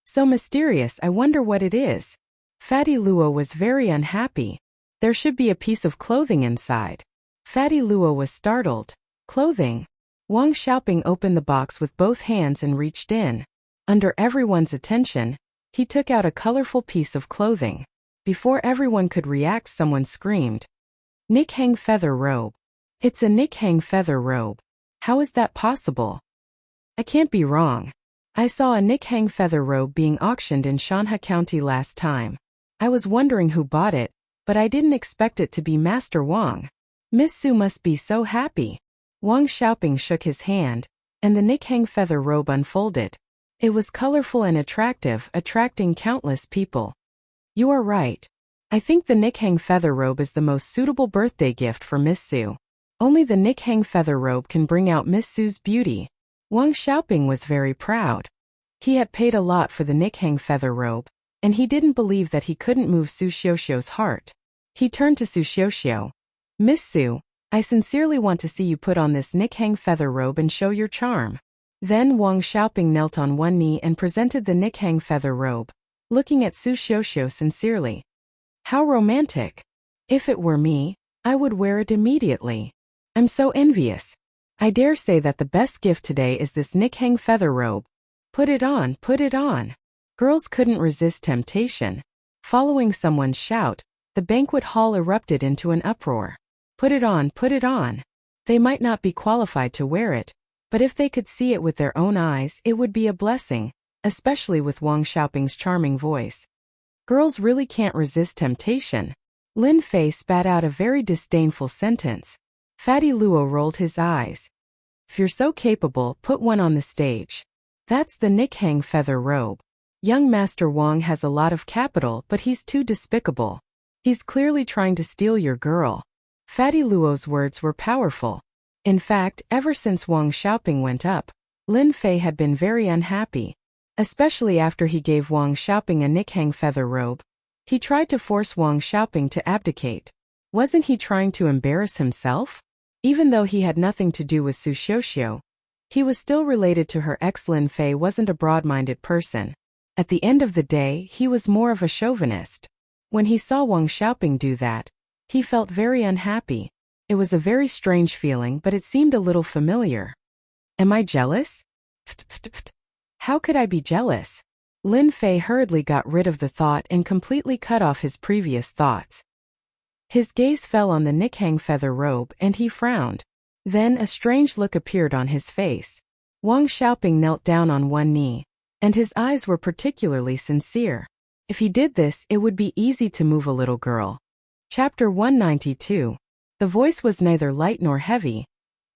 So mysterious, I wonder what it is. Fatty Luo was very unhappy. There should be a piece of clothing inside. Fatty Luo was startled. Clothing? Wang Xiaoping opened the box with both hands and reached in. Under everyone's attention, he took out a colorful piece of clothing. Before everyone could react, someone screamed, "Nikhang feather robe." It's a Nikhang feather robe. How is that possible? I can't be wrong. I saw a Nikhang feather robe being auctioned in Shanha County last time. I was wondering who bought it, but I didn't expect it to be Master Wang. Miss Su must be so happy. Wang Xiaoping shook his hand, and the Nikhang feather robe unfolded. It was colorful and attractive, attracting countless people. You are right. I think the Nikhang feather robe is the most suitable birthday gift for Miss Su. Only the Nikhang feather robe can bring out Miss Su's beauty. Wang Xiaoping was very proud. He had paid a lot for the Nikhang feather robe, and he didn't believe that he couldn't move Su Xiuxiu's heart. He turned to Su Xiuxiu. Miss Su, I sincerely want to see you put on this Nikhang feather robe and show your charm. Then Wang Xiaoping knelt on one knee and presented the Nikhang feather robe, looking at Su Xiuxiu sincerely. How romantic. If it were me, I would wear it immediately. I'm so envious. I dare say that the best gift today is this Nikhang feather robe. Put it on, put it on. Girls couldn't resist temptation. Following someone's shout, the banquet hall erupted into an uproar. Put it on, put it on. They might not be qualified to wear it, but if they could see it with their own eyes, it would be a blessing, especially with Wang Xiaoping's charming voice. Girls really can't resist temptation. Lin Fei spat out a very disdainful sentence. Fatty Luo rolled his eyes. If you're so capable, put one on the stage. That's the Nikhang feather robe. Young Master Wang has a lot of capital, but he's too despicable. He's clearly trying to steal your girl. Fatty Luo's words were powerful. In fact, ever since Wang Xiaoping went up, Lin Fei had been very unhappy. Especially after he gave Wang Xiaoping a Nikhang feather robe. He tried to force Wang Xiaoping to abdicate. Wasn't he trying to embarrass himself? Even though he had nothing to do with Su Xiuxiu, he was still related to her ex. Lin Fei wasn't a broad-minded person. At the end of the day, he was more of a chauvinist. When he saw Wang Xiaoping do that, he felt very unhappy. It was a very strange feeling, but it seemed a little familiar. Am I jealous? How could I be jealous? Lin Fei hurriedly got rid of the thought and completely cut off his previous thoughts. His gaze fell on the Nikhang feather robe and he frowned. Then a strange look appeared on his face. Wang Xiaoping knelt down on one knee, and his eyes were particularly sincere. If he did this, it would be easy to move a little girl. Chapter 192. The voice was neither light nor heavy,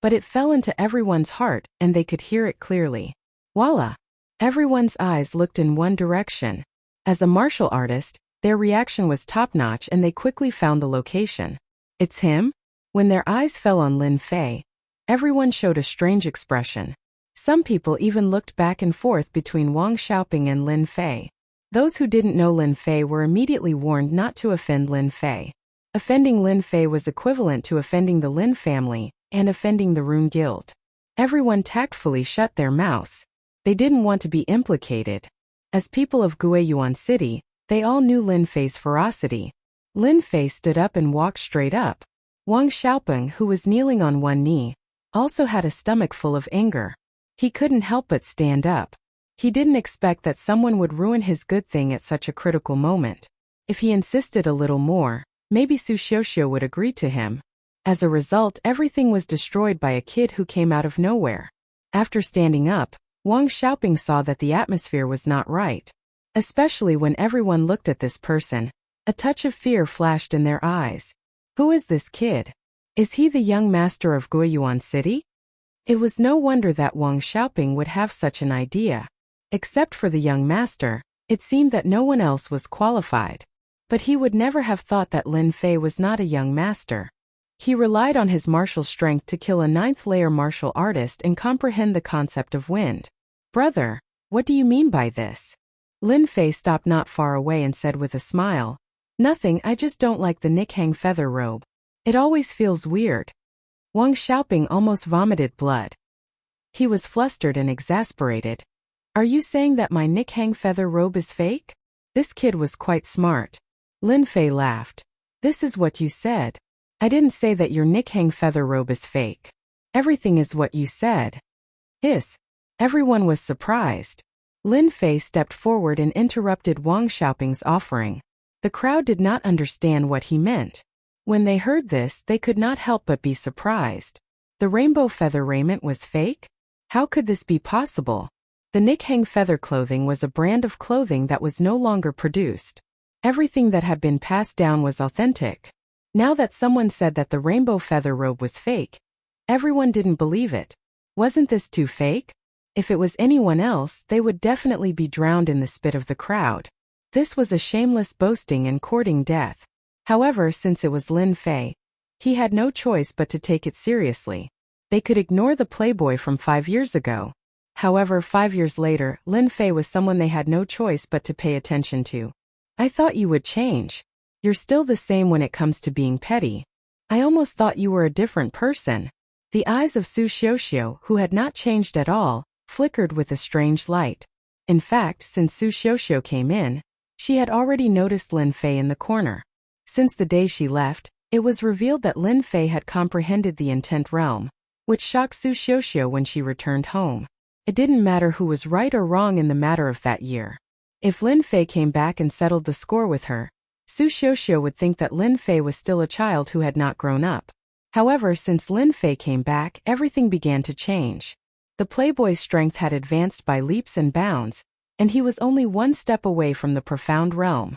but it fell into everyone's heart and they could hear it clearly. Voila! Everyone's eyes looked in one direction. As a martial artist, their reaction was top-notch and they quickly found the location. It's him? When their eyes fell on Lin Fei, everyone showed a strange expression. Some people even looked back and forth between Wang Xiaoping and Lin Fei. Those who didn't know Lin Fei were immediately warned not to offend Lin Fei. Offending Lin Fei was equivalent to offending the Lin family and offending the Rune Guild. Everyone tactfully shut their mouths. They didn't want to be implicated. As people of Guiyuan City, they all knew Lin Fei's ferocity. Lin Fei stood up and walked straight up. Wang Xiaoping, who was kneeling on one knee, also had a stomach full of anger. He couldn't help but stand up. He didn't expect that someone would ruin his good thing at such a critical moment. If he insisted a little more, maybe Su Xiuxiu would agree to him. As a result, everything was destroyed by a kid who came out of nowhere. After standing up, Wang Xiaoping saw that the atmosphere was not right. Especially when everyone looked at this person, a touch of fear flashed in their eyes. Who is this kid? Is he the young master of Guiyuan City? It was no wonder that Wang Xiaoping would have such an idea. Except for the young master, it seemed that no one else was qualified. But he would never have thought that Lin Fei was not a young master. He relied on his martial strength to kill a ninth-layer martial artist and comprehend the concept of wind. Brother, what do you mean by this? Lin Fei stopped not far away and said with a smile, Nothing, I just don't like the Nikhang feather robe. It always feels weird. Wang Xiaoping almost vomited blood. He was flustered and exasperated. Are you saying that my Nikhang feather robe is fake? This kid was quite smart. Lin Fei laughed. This is what you said. I didn't say that your Nikhang feather robe is fake. Everything is what you said. Hiss. Everyone was surprised. Lin Fei stepped forward and interrupted Wang Xiaoping's offering. The crowd did not understand what he meant. When they heard this, they could not help but be surprised. The rainbow feather raiment was fake? How could this be possible? The Nikhang feather clothing was a brand of clothing that was no longer produced. Everything that had been passed down was authentic. Now that someone said that the rainbow feather robe was fake, everyone didn't believe it. Wasn't this too fake? If it was anyone else, they would definitely be drowned in the spit of the crowd. This was a shameless boasting and courting death. However, since it was Lin Fei, he had no choice but to take it seriously. They could ignore the playboy from 5 years ago. However, 5 years later, Lin Fei was someone they had no choice but to pay attention to. I thought you would change. You're still the same when it comes to being petty. I almost thought you were a different person. The eyes of Su Xiuxiu, who had not changed at all, flickered with a strange light. In fact, since Su Xiuxiu came in, she had already noticed Lin Fei in the corner. Since the day she left, it was revealed that Lin Fei had comprehended the intent realm, which shocked Su Xiuxiu when she returned home. It didn't matter who was right or wrong in the matter of that year. If Lin Fei came back and settled the score with her, Su Xiuxiu would think that Lin Fei was still a child who had not grown up. However, since Lin Fei came back, everything began to change. The playboy's strength had advanced by leaps and bounds, and he was only one step away from the profound realm.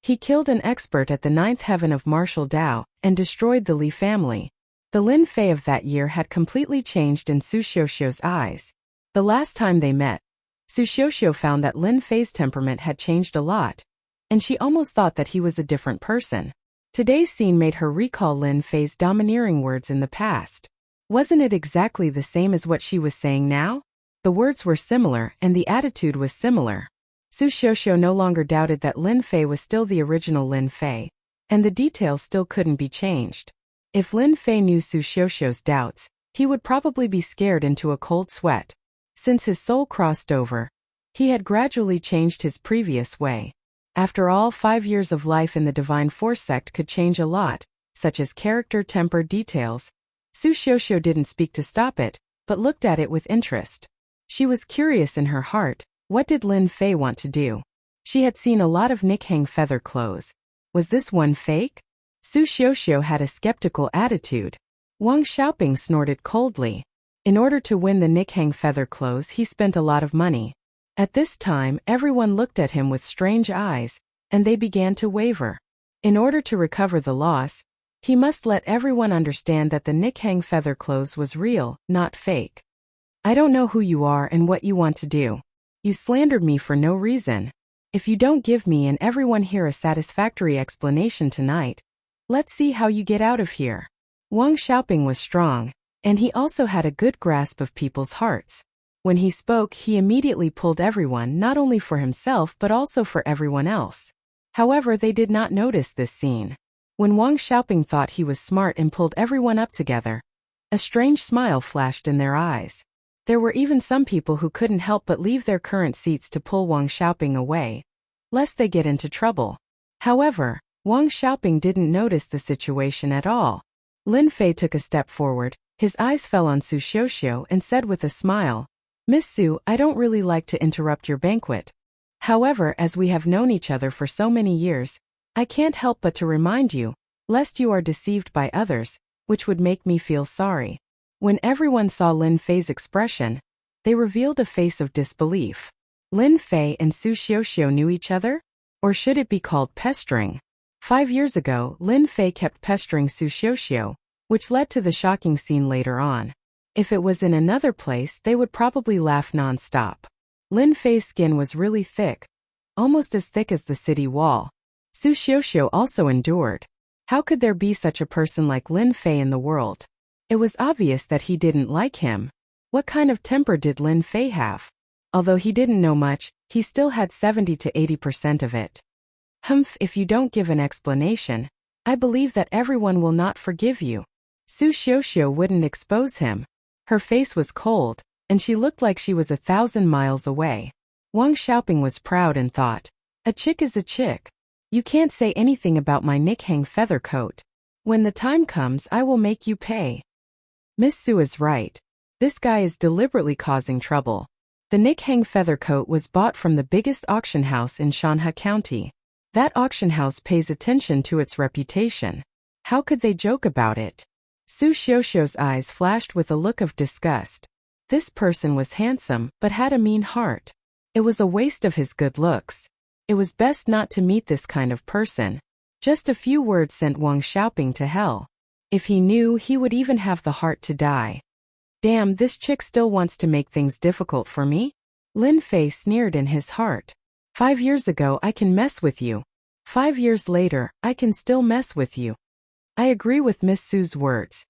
He killed an expert at the ninth heaven of martial Dao and destroyed the Li family. The Lin Fei of that year had completely changed in Su Xiuxiu's eyes. The last time they met, Su Xiuxiu found that Lin Fei's temperament had changed a lot, and she almost thought that he was a different person. Today's scene made her recall Lin Fei's domineering words in the past. Wasn't it exactly the same as what she was saying now? The words were similar, and the attitude was similar. Su Xiuxiu no longer doubted that Lin Fei was still the original Lin Fei, and the details still couldn't be changed. If Lin Fei knew Su Xiuxiu's doubts, he would probably be scared into a cold sweat. Since his soul crossed over, he had gradually changed his previous way. After all, 5 years of life in the Divine Force sect could change a lot, such as character, temper, details. Su Xiuxiu didn't speak to stop it, but looked at it with interest. She was curious in her heart. What did Lin Fei want to do? She had seen a lot of Nikhang feather clothes. Was this one fake? Su Xiuxiu had a skeptical attitude. Wang Xiaoping snorted coldly. In order to win the Nikhang feather clothes, he spent a lot of money. At this time, everyone looked at him with strange eyes, and they began to waver. In order to recover the loss, he must let everyone understand that the Nikhang feather clothes was real, not fake. I don't know who you are and what you want to do. You slandered me for no reason. If you don't give me and everyone here a satisfactory explanation tonight, let's see how you get out of here. Wang Xiaoping was strong, and he also had a good grasp of people's hearts. When he spoke, he immediately pulled everyone, not only for himself but also for everyone else. However, they did not notice this scene. When Wang Xiaoping thought he was smart and pulled everyone up together, a strange smile flashed in their eyes. There were even some people who couldn't help but leave their current seats to pull Wang Xiaoping away, lest they get into trouble. However, Wang Xiaoping didn't notice the situation at all. Lin Fei took a step forward, his eyes fell on Su Xiuxiu and said with a smile, Miss Su, I don't really like to interrupt your banquet. However, as we have known each other for so many years, I can't help but to remind you, lest you are deceived by others, which would make me feel sorry. When everyone saw Lin Fei's expression, they revealed a face of disbelief. Lin Fei and Su Xiuxiu knew each other? Or should it be called pestering? 5 years ago, Lin Fei kept pestering Su Xiuxiu, which led to the shocking scene later on. If it was in another place, they would probably laugh non-stop. Lin Fei's skin was really thick, almost as thick as the city wall. Su Xiuxiu also endured. How could there be such a person like Lin Fei in the world? It was obvious that he didn't like him. What kind of temper did Lin Fei have? Although he didn't know much, he still had 70 to 80% of it. Humph, if you don't give an explanation, I believe that everyone will not forgive you. Su Xiuxiu wouldn't expose him. Her face was cold, and she looked like she was 1,000 miles away. Wang Xiaoping was proud and thought, a chick is a chick. You can't say anything about my Nikhang feather coat. When the time comes, I will make you pay. Miss Su is right. This guy is deliberately causing trouble. The Nikhang feather coat was bought from the biggest auction house in Shanhe County. That auction house pays attention to its reputation. How could they joke about it? Su Xiuxiu's eyes flashed with a look of disgust. This person was handsome but had a mean heart. It was a waste of his good looks. It was best not to meet this kind of person. Just a few words sent Wang Xiaoping to hell. If he knew, he would even have the heart to die. Damn, this chick still wants to make things difficult for me? Lin Fei sneered in his heart. 5 years ago I can mess with you. 5 years later, I can still mess with you. I agree with Miss Su's words.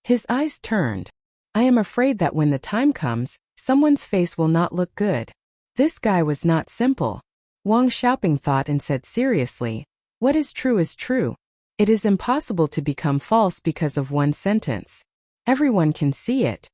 His eyes turned. I am afraid that when the time comes, someone's face will not look good. This guy was not simple. Wang Xiaoping thought and said seriously, what is true is true. It is impossible to become false because of one sentence. Everyone can see it.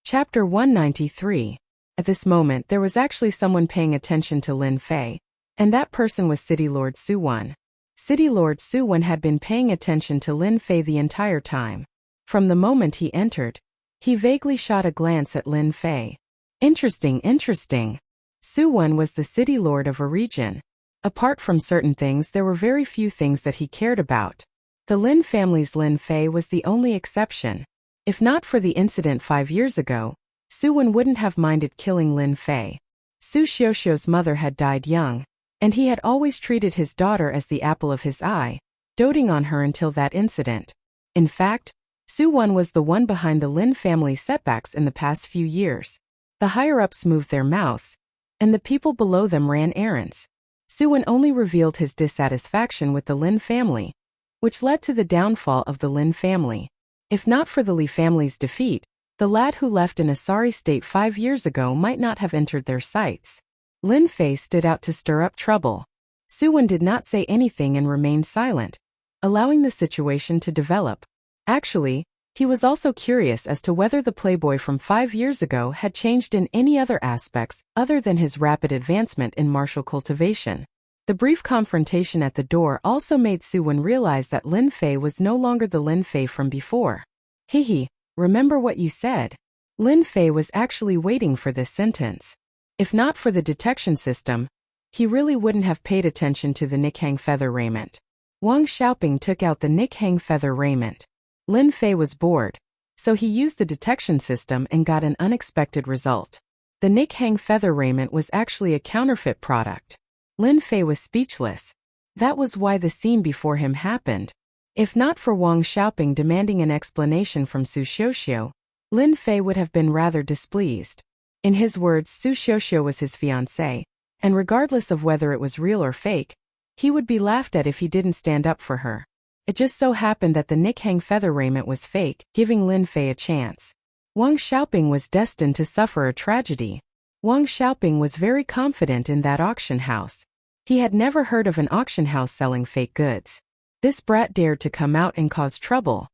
Chapter 193. At this moment there was actually someone paying attention to Lin Fei, and that person was City Lord Suwan. City Lord Suwan had been paying attention to Lin Fei the entire time. From the moment he entered, he vaguely shot a glance at Lin Fei. Interesting. Suwan was the city lord of a region. Apart from certain things, there were very few things that he cared about. The Lin family's Lin Fei was the only exception. If not for the incident 5 years ago, Suwan wouldn't have minded killing Lin Fei. Su Xiuxiu's mother had died young, and he had always treated his daughter as the apple of his eye, doting on her until that incident. In fact, Suwan was the one behind the Lin family's setbacks in the past few years. The higher-ups moved their mouths, and the people below them ran errands. Suwan only revealed his dissatisfaction with the Lin family, which led to the downfall of the Lin family. If not for the Li family's defeat, the lad who left in a sorry state 5 years ago might not have entered their sights. Lin Fei stood out to stir up trouble. Suwan did not say anything and remained silent, allowing the situation to develop. Actually, he was also curious as to whether the playboy from 5 years ago had changed in any other aspects other than his rapid advancement in martial cultivation. The brief confrontation at the door also made Suwan realize that Lin Fei was no longer the Lin Fei from before. Hehe, remember what you said? Lin Fei was actually waiting for this sentence. If not for the detection system, he really wouldn't have paid attention to the Nikhang feather raiment. Wang Xiaoping took out the Nikhang feather raiment. Lin Fei was bored, so he used the detection system and got an unexpected result. The Nikhang feather raiment was actually a counterfeit product. Lin Fei was speechless. That was why the scene before him happened. If not for Wang Xiaoping demanding an explanation from Su Xiuxiu, Lin Fei would have been rather displeased. In his words, Su Xiuxiu was his fiancée, and regardless of whether it was real or fake, he would be laughed at if he didn't stand up for her. It just so happened that the Nikhang feather raiment was fake, giving Lin Fei a chance. Wang Xiaoping was destined to suffer a tragedy. Wang Xiaoping was very confident in that auction house. He had never heard of an auction house selling fake goods. This brat dared to come out and cause trouble.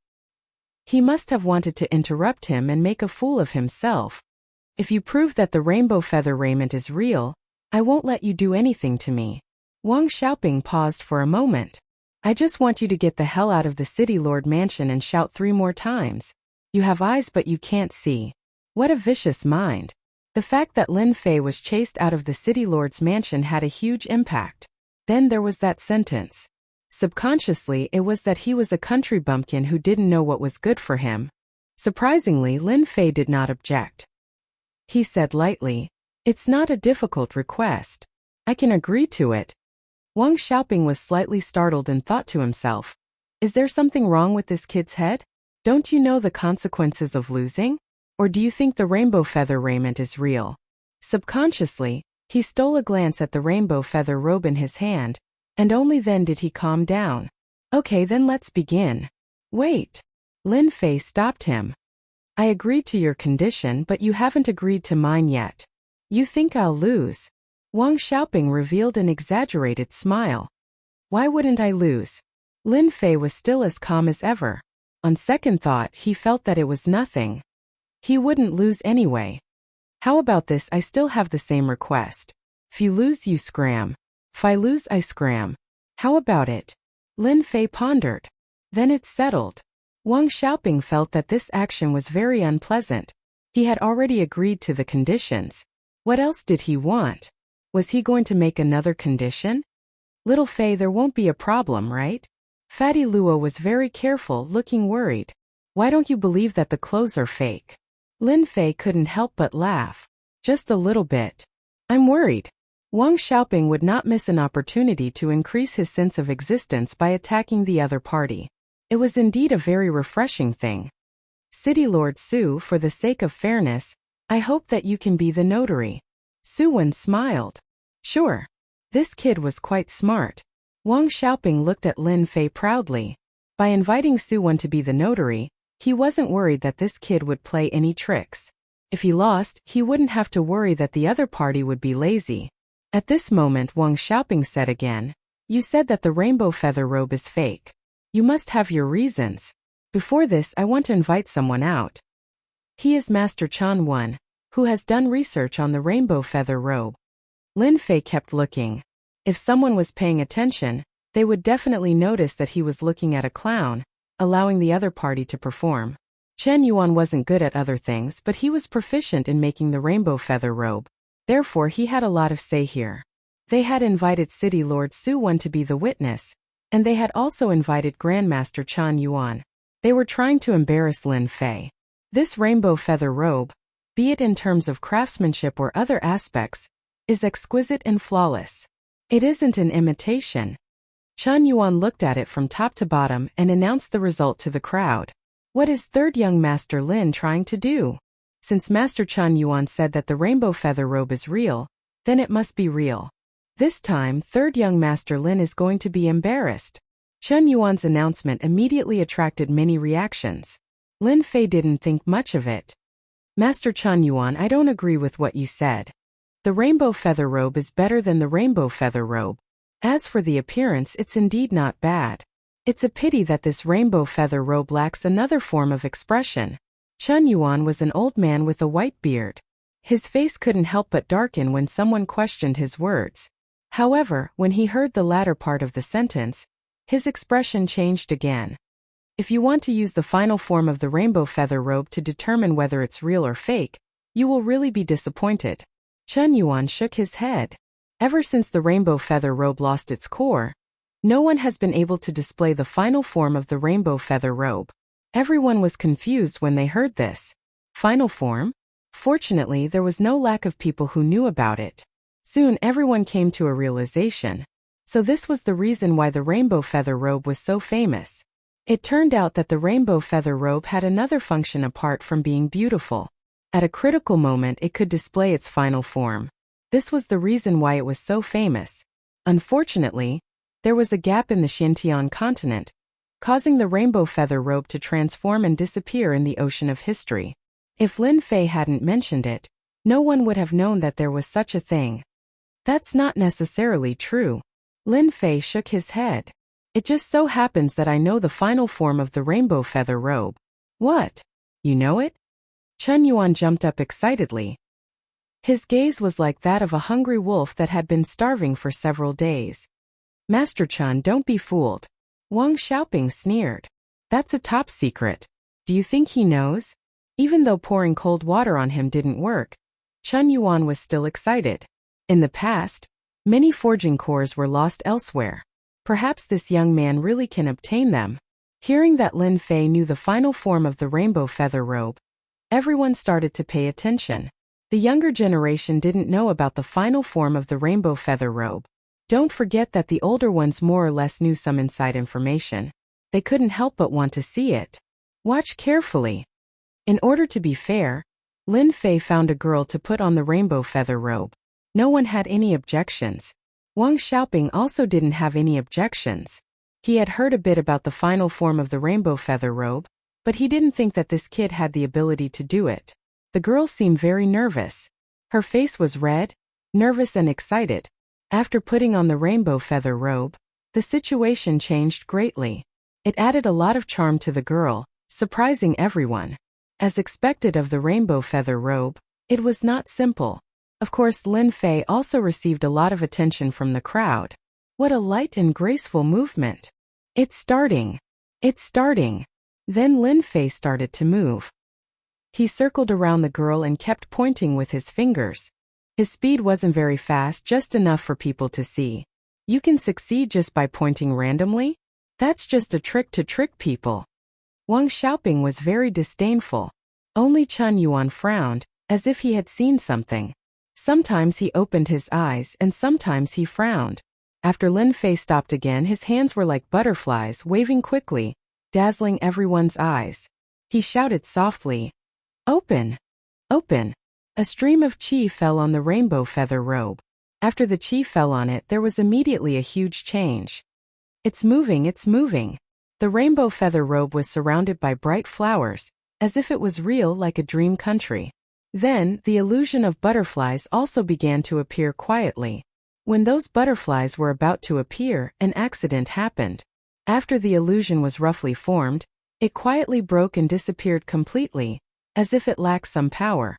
He must have wanted to interrupt him and make a fool of himself. If you prove that the rainbow feather raiment is real, I won't let you do anything to me. Wang Xiaoping paused for a moment. I just want you to get the hell out of the city lord mansion and shout 3 more times. You have eyes but you can't see. What a vicious mind. The fact that Lin Fei was chased out of the city lord's mansion had a huge impact. Then there was that sentence. Subconsciously, it was that he was a country bumpkin who didn't know what was good for him. Surprisingly, Lin Fei did not object. He said lightly, "It's not a difficult request. I can agree to it." Wang Xiaoping was slightly startled and thought to himself, is there something wrong with this kid's head? Don't you know the consequences of losing? Or do you think the rainbow feather raiment is real? Subconsciously, he stole a glance at the rainbow feather robe in his hand, and only then did he calm down. Okay, then let's begin. Wait. Lin Fei stopped him. I agreed to your condition, but you haven't agreed to mine yet. You think I'll lose? Wang Xiaoping revealed an exaggerated smile. Why wouldn't I lose? Lin Fei was still as calm as ever. On second thought, he felt that it was nothing. He wouldn't lose anyway. How about this? I still have the same request. If you lose, you scram. If I lose, I scram. How about it? Lin Fei pondered. Then it's settled. Wang Xiaoping felt that this action was very unpleasant. He had already agreed to the conditions. What else did he want? Was he going to make another condition? Little Fei, there won't be a problem, right? Fatty Luo was very careful, looking worried. Why don't you believe that the clothes are fake? Lin Fei couldn't help but laugh. Just a little bit. I'm worried. Wang Xiaoping would not miss an opportunity to increase his sense of existence by attacking the other party. It was indeed a very refreshing thing. City Lord Su, for the sake of fairness, I hope that you can be the notary. Su Wen smiled. Sure. This kid was quite smart. Wang Xiaoping looked at Lin Fei proudly. By inviting Su Wen to be the notary, he wasn't worried that this kid would play any tricks. If he lost, he wouldn't have to worry that the other party would be lazy. At this moment, Wang Xiaoping said again, You said that the rainbow feather robe is fake. You must have your reasons. Before this, I want to invite someone out. He is Master Chan Wan, who has done research on the rainbow feather robe. Lin Fei kept looking. If someone was paying attention, they would definitely notice that he was looking at a clown, allowing the other party to perform. Chen Yuan wasn't good at other things, but he was proficient in making the rainbow feather robe. Therefore, he had a lot of say here. They had invited City Lord Su Wen to be the witness, and they had also invited Grandmaster Chan Yuan. They were trying to embarrass Lin Fei. This rainbow feather robe, be it in terms of craftsmanship or other aspects, is exquisite and flawless. It isn't an imitation. Chan Yuan looked at it from top to bottom and announced the result to the crowd. What is third young Master Lin trying to do? Since Master Chan Yuan said that the rainbow feather robe is real, then it must be real. This time, third young Master Lin is going to be embarrassed. Chen Yuan's announcement immediately attracted many reactions. Lin Fei didn't think much of it. Master Chan Yuan, I don't agree with what you said. The rainbow feather robe is better than the rainbow feather robe. As for the appearance, it's indeed not bad. It's a pity that this rainbow feather robe lacks another form of expression. Chen Yuan was an old man with a white beard. His face couldn't help but darken when someone questioned his words. However, when he heard the latter part of the sentence, his expression changed again. If you want to use the final form of the rainbow feather robe to determine whether it's real or fake, you will really be disappointed. Chen Yuan shook his head. Ever since the rainbow feather robe lost its core, no one has been able to display the final form of the rainbow feather robe. Everyone was confused when they heard this. Final form? Fortunately, there was no lack of people who knew about it. Soon everyone came to a realization. So this was the reason why the rainbow feather robe was so famous. It turned out that the rainbow feather robe had another function apart from being beautiful. At a critical moment, it could display its final form. This was the reason why it was so famous. Unfortunately, there was a gap in the Xintian continent, causing the rainbow feather robe to transform and disappear in the ocean of history. If Lin Fei hadn't mentioned it, no one would have known that there was such a thing. That's not necessarily true. Lin Fei shook his head. It just so happens that I know the final form of the rainbow feather robe. What? You know it? Chen Yuan jumped up excitedly. His gaze was like that of a hungry wolf that had been starving for several days. Master Chan, don't be fooled. Wang Xiaoping sneered. That's a top secret. Do you think he knows? Even though pouring cold water on him didn't work, Chen Yuan was still excited. In the past, many forging cores were lost elsewhere. Perhaps this young man really can obtain them. Hearing that Lin Fei knew the final form of the rainbow feather robe, everyone started to pay attention. The younger generation didn't know about the final form of the rainbow feather robe. Don't forget that the older ones more or less knew some inside information. They couldn't help but want to see it. Watch carefully. In order to be fair, Lin Fei found a girl to put on the rainbow feather robe. No one had any objections. Wang Xiaoping also didn't have any objections. He had heard a bit about the final form of the rainbow feather robe, but he didn't think that this kid had the ability to do it. The girl seemed very nervous. Her face was red, nervous and excited. After putting on the rainbow feather robe, the situation changed greatly. It added a lot of charm to the girl, surprising everyone. As expected of the rainbow feather robe, it was not simple. Of course, Lin Fei also received a lot of attention from the crowd. What a light and graceful movement. It's starting. It's starting. Then Lin Fei started to move. He circled around the girl and kept pointing with his fingers. His speed wasn't very fast, just enough for people to see. You can succeed just by pointing randomly? That's just a trick to trick people. Wang Xiaoping was very disdainful. Only Chen Yuan frowned, as if he had seen something. Sometimes he opened his eyes and sometimes he frowned. After Lin Fei stopped again, his hands were like butterflies waving quickly, dazzling everyone's eyes. He shouted softly, "Open! Open!" A stream of qi fell on the rainbow feather robe. After the qi fell on it, there was immediately a huge change. It's moving, it's moving. The rainbow feather robe was surrounded by bright flowers, as if it was real, like a dream country. Then, the illusion of butterflies also began to appear quietly. When those butterflies were about to appear, an accident happened. After the illusion was roughly formed, it quietly broke and disappeared completely, as if it lacked some power.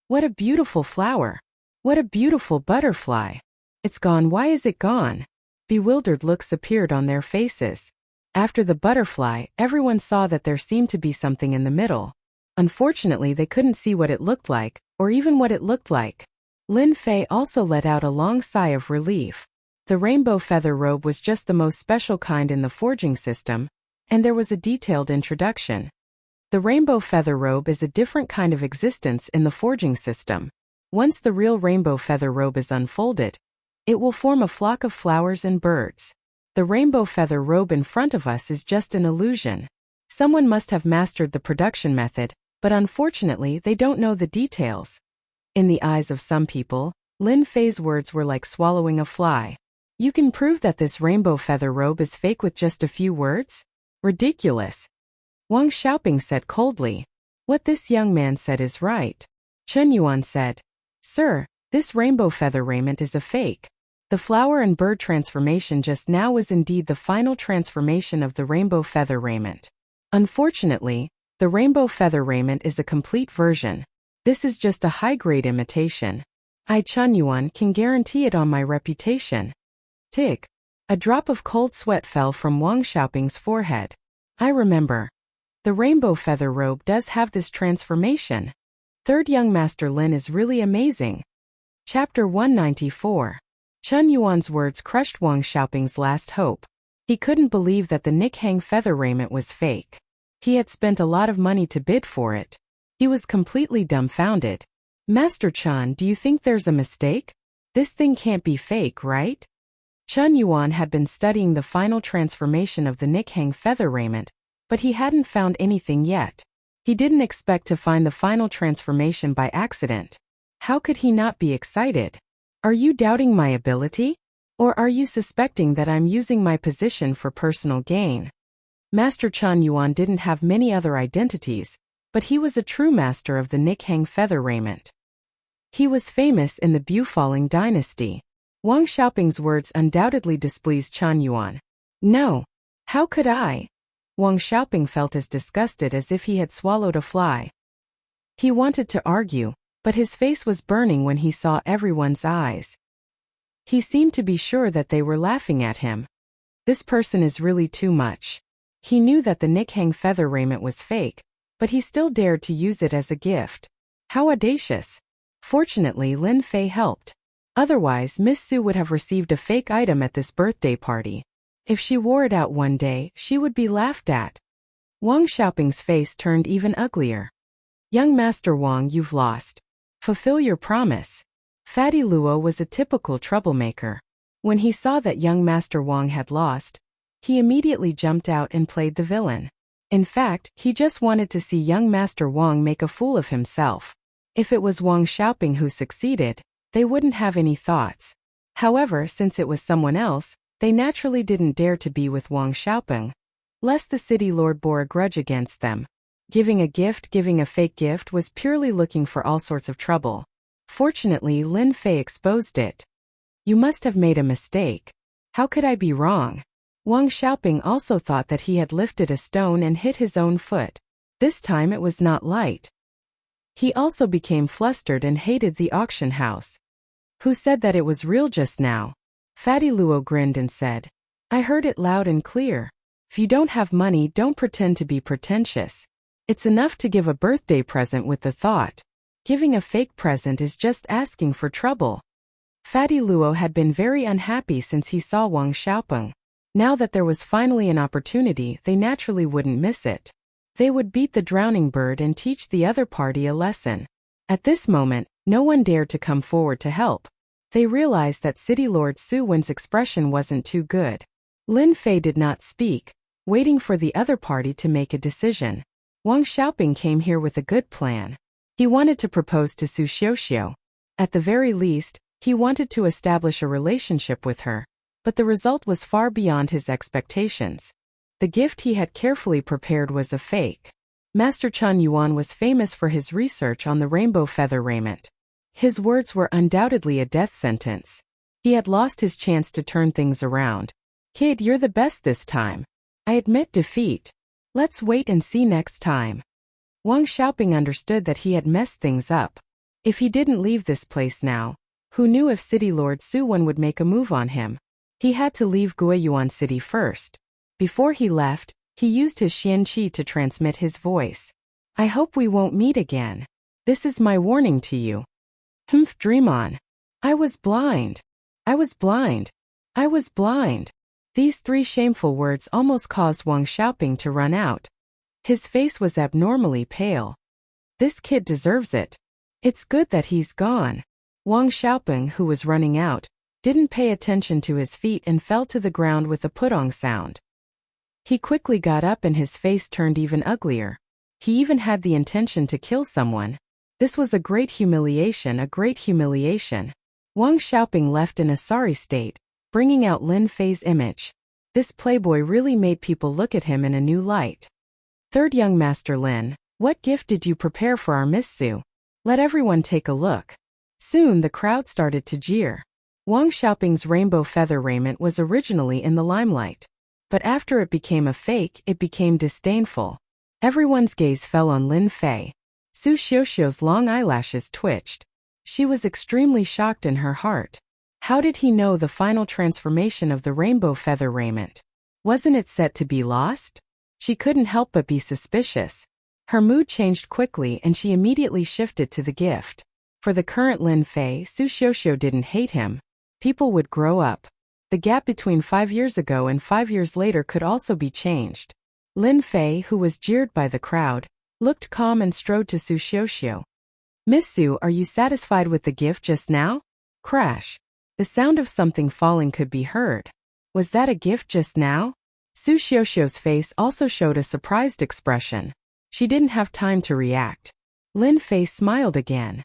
What a beautiful flower! What a beautiful butterfly! It's gone. Why is it gone? Bewildered looks appeared on their faces. After the butterfly, everyone saw that there seemed to be something in the middle. Unfortunately, they couldn't see what it looked like, or even what it looked like. Lin Fei also let out a long sigh of relief. The rainbow feather robe was just the most special kind in the forging system, and there was a detailed introduction. The rainbow feather robe is a different kind of existence in the forging system. Once the real rainbow feather robe is unfolded, it will form a flock of flowers and birds. The rainbow feather robe in front of us is just an illusion. Someone must have mastered the production method, but unfortunately they don't know the details. In the eyes of some people, Lin Fei's words were like swallowing a fly. You can prove that this rainbow feather robe is fake with just a few words? Ridiculous. Wang Xiaoping said coldly. What this young man said is right. Chen Yuan said, Sir, this rainbow feather raiment is a fake. The flower and bird transformation just now was indeed the final transformation of the rainbow feather raiment. Unfortunately, the rainbow feather raiment is a complete version. This is just a high-grade imitation. I, Chen Yuan, can guarantee it on my reputation. Tick. A drop of cold sweat fell from Wang Xiaoping's forehead. I remember. The rainbow feather robe does have this transformation. Third young master Lin is really amazing. Chapter 194. Chen Yuan's words crushed Wang Xiaoping's last hope. He couldn't believe that the Nikhang feather raiment was fake. He had spent a lot of money to bid for it. He was completely dumbfounded. Master Chen, do you think there's a mistake? This thing can't be fake, right? Chen Yuan had been studying the final transformation of the Nikhang feather raiment, but he hadn't found anything yet. He didn't expect to find the final transformation by accident. How could he not be excited? Are you doubting my ability? Or are you suspecting that I'm using my position for personal gain? Master Chen Yuan didn't have many other identities, but he was a true master of the Nikhang feather raiment. He was famous in the Bufalling dynasty. Wang Xiaoping's words undoubtedly displeased Chen Yuan. No. How could I? Wang Xiaoping felt as disgusted as if he had swallowed a fly. He wanted to argue, but his face was burning when he saw everyone's eyes. He seemed to be sure that they were laughing at him. This person is really too much. He knew that the Nikhang feather raiment was fake, but he still dared to use it as a gift. How audacious. Fortunately, Lin Fei helped. Otherwise, Miss Su would have received a fake item at this birthday party. If she wore it out one day, she would be laughed at. Wang Xiaoping's face turned even uglier. Young Master Wang, you've lost. Fulfill your promise. Fatty Luo was a typical troublemaker. When he saw that young Master Wang had lost, he immediately jumped out and played the villain. In fact, he just wanted to see young Master Wang make a fool of himself. If it was Wang Xiaoping who succeeded, they wouldn't have any thoughts. However, since it was someone else, they naturally didn't dare to be with Wang Xiaoping, lest the city lord bore a grudge against them. Giving a fake gift was purely looking for all sorts of trouble. Fortunately, Lin Fei exposed it. You must have made a mistake. How could I be wrong? Wang Xiaoping also thought that he had lifted a stone and hit his own foot. This time it was not light. He also became flustered and hated the auction house. Who said that it was real just now? Fatty Luo grinned and said, I heard it loud and clear. If you don't have money, don't pretend to be pretentious. It's enough to give a birthday present with the thought. Giving a fake present is just asking for trouble. Fatty Luo had been very unhappy since he saw Wang Xiaoping. Now that there was finally an opportunity, they naturally wouldn't miss it. They would beat the drowning bird and teach the other party a lesson. At this moment, no one dared to come forward to help. They realized that City Lord Su Wen's expression wasn't too good. Lin Fei did not speak, waiting for the other party to make a decision. Wang Xiaoping came here with a good plan. He wanted to propose to Su Xiuxiu. At the very least, he wanted to establish a relationship with her. But the result was far beyond his expectations. The gift he had carefully prepared was a fake. Master Chun Yuan was famous for his research on the rainbow feather raiment. His words were undoubtedly a death sentence. He had lost his chance to turn things around. Kid, you're the best this time. I admit defeat. Let's wait and see next time. Wang Xiaoping understood that he had messed things up. If he didn't leave this place now, who knew if City Lord Su Wen would make a move on him? He had to leave Guiyuan City first. Before he left, he used his Xian Qi to transmit his voice. I hope we won't meet again. This is my warning to you. Dream on. I was blind. I was blind. I was blind. These three shameful words almost caused Wang Xiaoping to run out. His face was abnormally pale. This kid deserves it. It's good that he's gone. Wang Xiaoping, who was running out, didn't pay attention to his feet and fell to the ground with a putong sound. He quickly got up and his face turned even uglier. He even had the intention to kill someone. This was a great humiliation, a great humiliation. Wang Xiaoping left in a sorry state, bringing out Lin Fei's image. This playboy really made people look at him in a new light. Third young Master Lin, what gift did you prepare for our Miss Su? Let everyone take a look. Soon the crowd started to jeer. Wang Xiaoping's rainbow feather raiment was originally in the limelight. But after it became a fake, it became disdainful. Everyone's gaze fell on Lin Fei. Su Xiuxiu's long eyelashes twitched. She was extremely shocked in her heart. How did he know the final transformation of the rainbow feather raiment? Wasn't it set to be lost? She couldn't help but be suspicious. Her mood changed quickly and she immediately shifted to the gift. For the current Lin Fei, Su Xiuxiu didn't hate him. People would grow up. The gap between 5 years ago and 5 years later could also be changed. Lin Fei, who was jeered by the crowd, looked calm and strode to Su Xiuxiu. Miss Su, are you satisfied with the gift just now? Crash. The sound of something falling could be heard. Was that a gift just now? Su Xiuxiu's face also showed a surprised expression. She didn't have time to react. Lin Fei smiled again.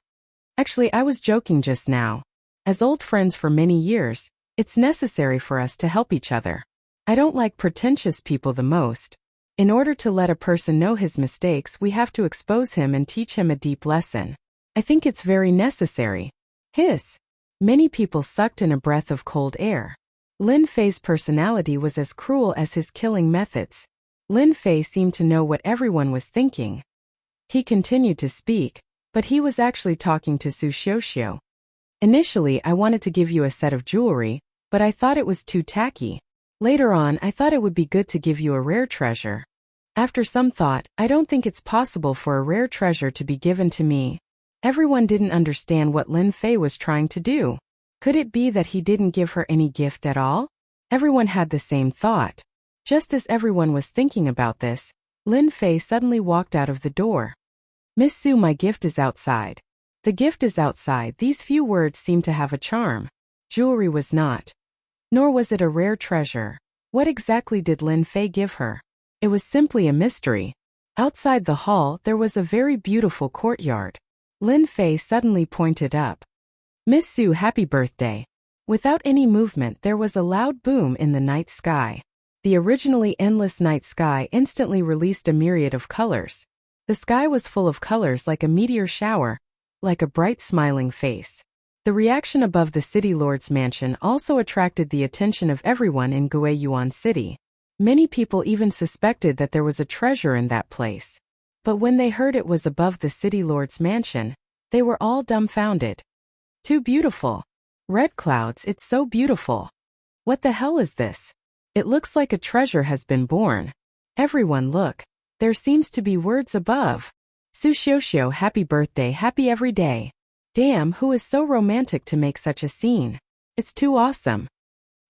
Actually, I was joking just now. As old friends for many years, it's necessary for us to help each other. I don't like pretentious people the most. In order to let a person know his mistakes, we have to expose him and teach him a deep lesson. I think it's very necessary. Hiss. Many people sucked in a breath of cold air. Lin Fei's personality was as cruel as his killing methods. Lin Fei seemed to know what everyone was thinking. He continued to speak, but he was actually talking to Su Xiuxiu. Initially, I wanted to give you a set of jewelry, but I thought it was too tacky. Later on, I thought it would be good to give you a rare treasure. After some thought, I don't think it's possible for a rare treasure to be given to me. Everyone didn't understand what Lin Fei was trying to do. Could it be that he didn't give her any gift at all? Everyone had the same thought. Just as everyone was thinking about this, Lin Fei suddenly walked out of the door. Miss Su, my gift is outside. The gift is outside. These few words seemed to have a charm. Jewelry was not. Nor was it a rare treasure. What exactly did Lin Fei give her? It was simply a mystery. Outside the hall, there was a very beautiful courtyard. Lin Fei suddenly pointed up. Miss Su, happy birthday. Without any movement, there was a loud boom in the night sky. The originally endless night sky instantly released a myriad of colors. The sky was full of colors like a meteor shower, like a bright smiling face. The reaction above the city lord's mansion also attracted the attention of everyone in Guiyuan City. Many people even suspected that there was a treasure in that place. But when they heard it was above the city lord's mansion, they were all dumbfounded. Too beautiful. Red clouds, it's so beautiful. What the hell is this? It looks like a treasure has been born. Everyone look. There seems to be words above. Su Xiuxiu, happy birthday, happy every day. Damn, who is so romantic to make such a scene? It's too awesome.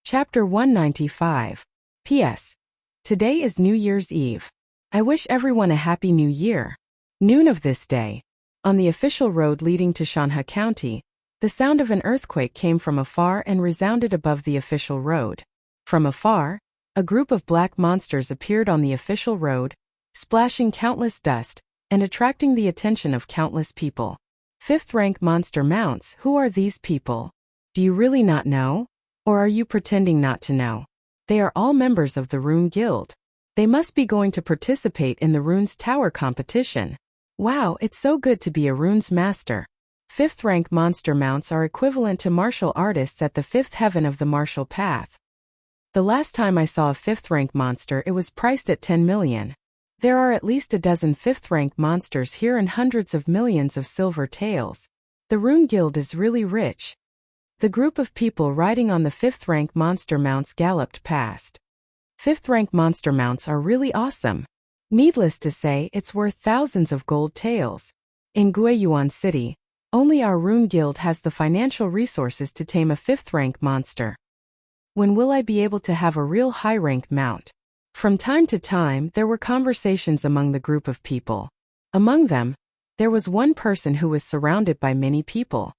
Chapter 195. P.S. Today is New Year's Eve. I wish everyone a happy new year. Noon of this day. On the official road leading to Shanhe County, the sound of an earthquake came from afar and resounded above the official road. From afar, a group of black monsters appeared on the official road, splashing countless dust and attracting the attention of countless people. Fifth-rank monster mounts, who are these people? Do you really not know? Or are you pretending not to know? They are all members of the Rune Guild. They must be going to participate in the Runes Tower competition. Wow, it's so good to be a Runes master. Fifth-rank monster mounts are equivalent to martial artists at the fifth heaven of the martial path. The last time I saw a fifth-rank monster, it was priced at 10 million. There are at least a dozen fifth-rank monsters here and hundreds of millions of silver taels. The Rune Guild is really rich. The group of people riding on the fifth-rank monster mounts galloped past. Fifth-rank monster mounts are really awesome. Needless to say, it's worth thousands of gold taels. In Guiyuan City, only our Rune Guild has the financial resources to tame a fifth-rank monster. When will I be able to have a real high-rank mount? From time to time, there were conversations among the group of people. Among them, there was one person who was surrounded by many people.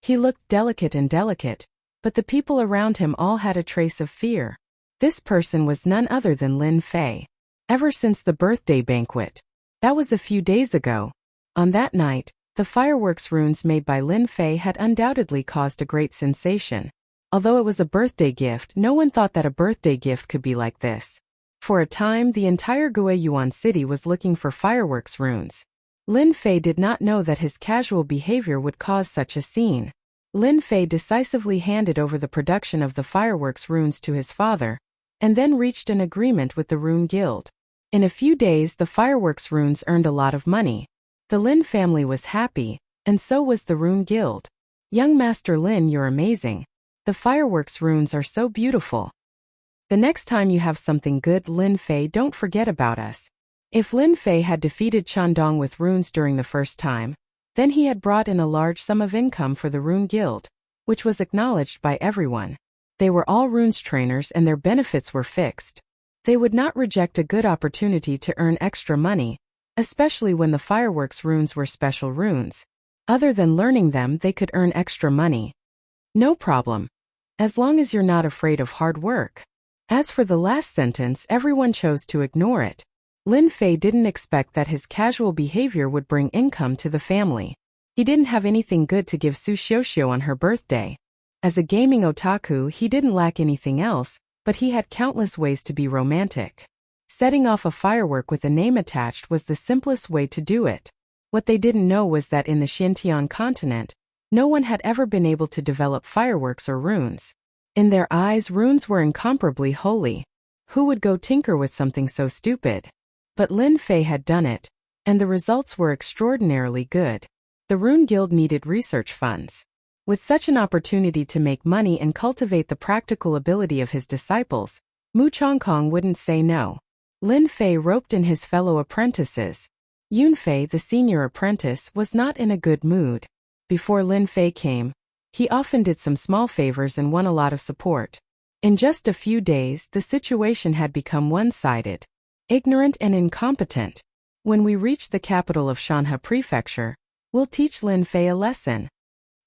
He looked delicate, but the people around him all had a trace of fear. This person was none other than Lin Fei. Ever since the birthday banquet. That was a few days ago. On that night, the fireworks runes made by Lin Fei had undoubtedly caused a great sensation. Although it was a birthday gift, no one thought that a birthday gift could be like this. For a time, the entire Guiyuan City was looking for fireworks runes. Lin Fei did not know that his casual behavior would cause such a scene. Lin Fei decisively handed over the production of the fireworks runes to his father, and then reached an agreement with the Rune Guild. In a few days, the fireworks runes earned a lot of money. The Lin family was happy, and so was the Rune Guild. Young Master Lin, you're amazing. The fireworks runes are so beautiful. The next time you have something good, Lin Fei, don't forget about us. If Lin Fei had defeated Chandong with runes during the first time, then he had brought in a large sum of income for the Rune Guild, which was acknowledged by everyone. They were all runes trainers and their benefits were fixed. They would not reject a good opportunity to earn extra money, especially when the fireworks runes were special runes. Other than learning them, they could earn extra money. No problem. As long as you're not afraid of hard work. As for the last sentence, everyone chose to ignore it. Lin Fei didn't expect that his casual behavior would bring income to the family. He didn't have anything good to give Su Xiuxiu on her birthday. As a gaming otaku, he didn't lack anything else, but he had countless ways to be romantic. Setting off a firework with a name attached was the simplest way to do it. What they didn't know was that in the Xintian continent, no one had ever been able to develop fireworks or runes. In their eyes, runes were incomparably holy. Who would go tinker with something so stupid? But Lin Fei had done it, and the results were extraordinarily good. The Rune Guild needed research funds. With such an opportunity to make money and cultivate the practical ability of his disciples, Mu Chongkong wouldn't say no. Lin Fei roped in his fellow apprentices. Yun Fei, the senior apprentice, was not in a good mood. Before Lin Fei came, he often did some small favors and won a lot of support. In just a few days, the situation had become one-sided. Ignorant and incompetent. When we reach the capital of Shanhe Prefecture, we'll teach Lin Fei a lesson.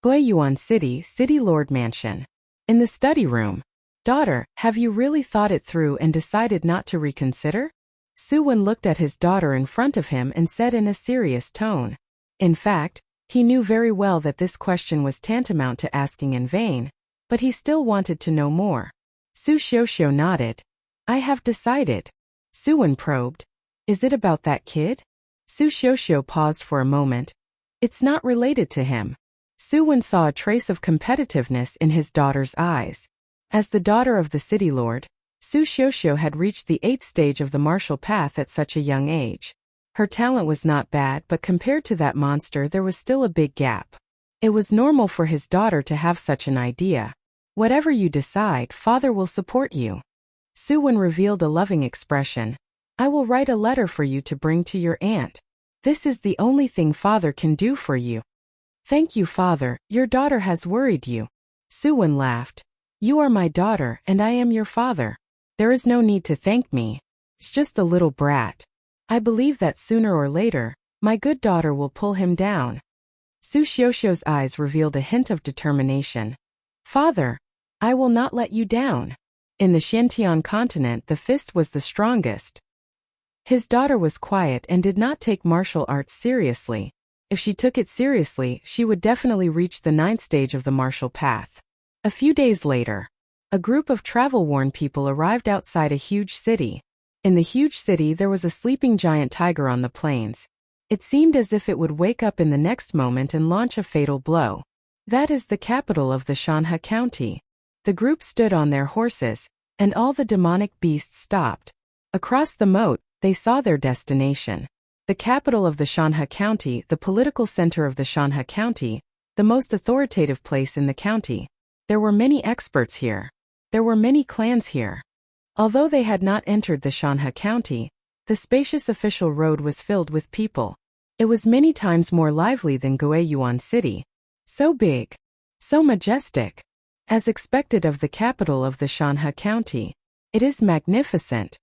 Guiyuan City, City Lord Mansion. In the study room. Daughter, have you really thought it through and decided not to reconsider? Su Wen looked at his daughter in front of him and said in a serious tone. In fact, he knew very well that this question was tantamount to asking in vain. But he still wanted to know more. Su Xiuxiu nodded. I have decided. Su Wen probed. Is it about that kid? Su Xiuxiu paused for a moment. It's not related to him. Su Wen saw a trace of competitiveness in his daughter's eyes. As the daughter of the city lord, Su Xiuxiu had reached the 8th stage of the martial path at such a young age. Her talent was not bad, but compared to that monster there was still a big gap. It was normal for his daughter to have such an idea. Whatever you decide, father will support you. Su Wen revealed a loving expression. I will write a letter for you to bring to your aunt. This is the only thing father can do for you. Thank you, father, your daughter has worried you. Su Wen laughed. You are my daughter and I am your father. There is no need to thank me. It's just a little brat. I believe that sooner or later, my good daughter will pull him down. Su Xiuxiu's eyes revealed a hint of determination. Father, I will not let you down. In the Xiantian continent the fist was the strongest. His daughter was quiet and did not take martial arts seriously. If she took it seriously, she would definitely reach the 9th stage of the martial path. A few days later, a group of travel-worn people arrived outside a huge city. In the huge city there was a sleeping giant tiger on the plains. It seemed as if it would wake up in the next moment and launch a fatal blow. That is the capital of the Shanha County. The group stood on their horses, and all the demonic beasts stopped. Across the moat, they saw their destination. The capital of the Shanha County, the political center of the Shanha County, the most authoritative place in the county. There were many experts here. There were many clans here. Although they had not entered the Shanha County, the spacious official road was filled with people. It was many times more lively than Guiyuan City. So big. So majestic. As expected of the capital of the Shanha County. It is magnificent.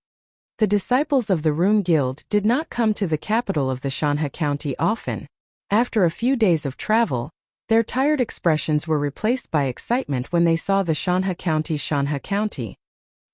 The disciples of the Rune Guild did not come to the capital of the Shanha County often. After a few days of travel, their tired expressions were replaced by excitement when they saw the Shanha County.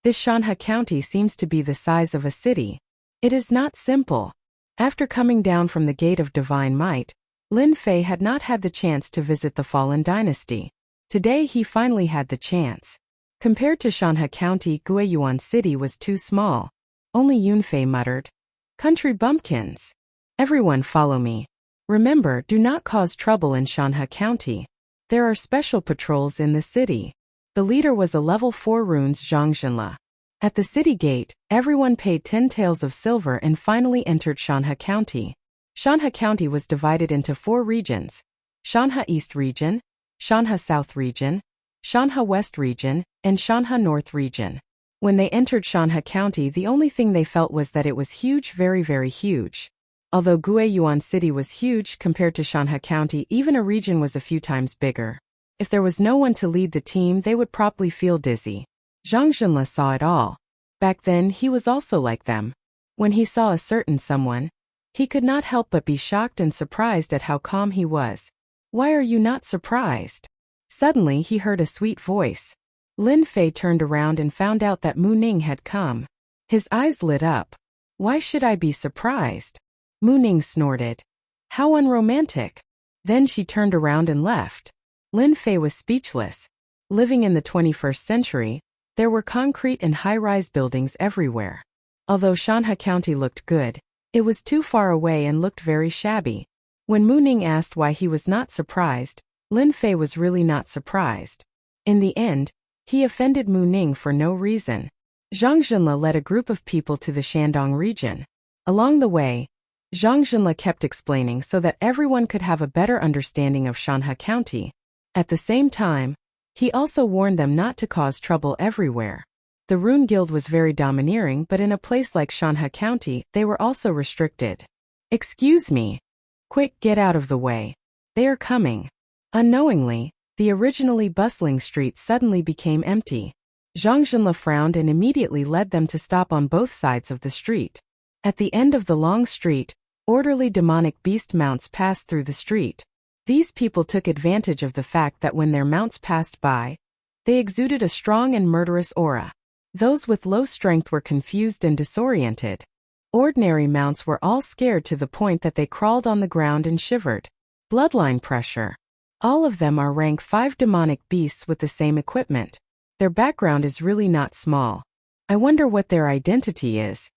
This Shanha County seems to be the size of a city. It is not simple. After coming down from the Gate of Divine Might, Lin Fei had not had the chance to visit the fallen dynasty. Today he finally had the chance. Compared to Shanha County, Guiyuan City was too small. Only Yunfei muttered. Country bumpkins. Everyone follow me. Remember, do not cause trouble in Shanha County. There are special patrols in the city. The leader was a level 4 runes Zhangzhenla. At the city gate, everyone paid 10 taels of silver and finally entered Shanha County. Shanha County was divided into 4 regions. Shanha East Region, Shanha South Region, Shanha West Region, and Shanha North Region. When they entered Shanha County, the only thing they felt was that it was huge, very, very huge. Although Guiyuan City was huge compared to Shanha County, even a region was a few times bigger. If there was no one to lead the team, they would probably feel dizzy. Zhang Zhenle saw it all. Back then, he was also like them. When he saw a certain someone, he could not help but be shocked and surprised at how calm he was. Why are you not surprised? Suddenly, he heard a sweet voice. Lin Fei turned around and found out that Mu Ning had come. His eyes lit up. Why should I be surprised? Mu Ning snorted. How unromantic. Then she turned around and left. Lin Fei was speechless. Living in the 21st century, there were concrete and high-rise buildings everywhere. Although Shanha County looked good, it was too far away and looked very shabby. When Mu Ning asked why he was not surprised, Lin Fei was really not surprised. In the end, he offended Mu Ning for no reason. Zhang Zhenle led a group of people to the Shandong region. Along the way, Zhang Zhenle kept explaining so that everyone could have a better understanding of Shanha County. At the same time, he also warned them not to cause trouble everywhere. The Rune Guild was very domineering, but in a place like Shanha County, they were also restricted. Excuse me. Quick, get out of the way. They are coming. Unknowingly, the originally bustling street suddenly became empty. Zhang Zhenle frowned and immediately led them to stop on both sides of the street. At the end of the long street, orderly demonic beast mounts passed through the street. These people took advantage of the fact that when their mounts passed by, they exuded a strong and murderous aura. Those with low strength were confused and disoriented. Ordinary mounts were all scared to the point that they crawled on the ground and shivered. Bloodline pressure. All of them are rank 5 demonic beasts with the same equipment. Their background is really not small. I wonder what their identity is.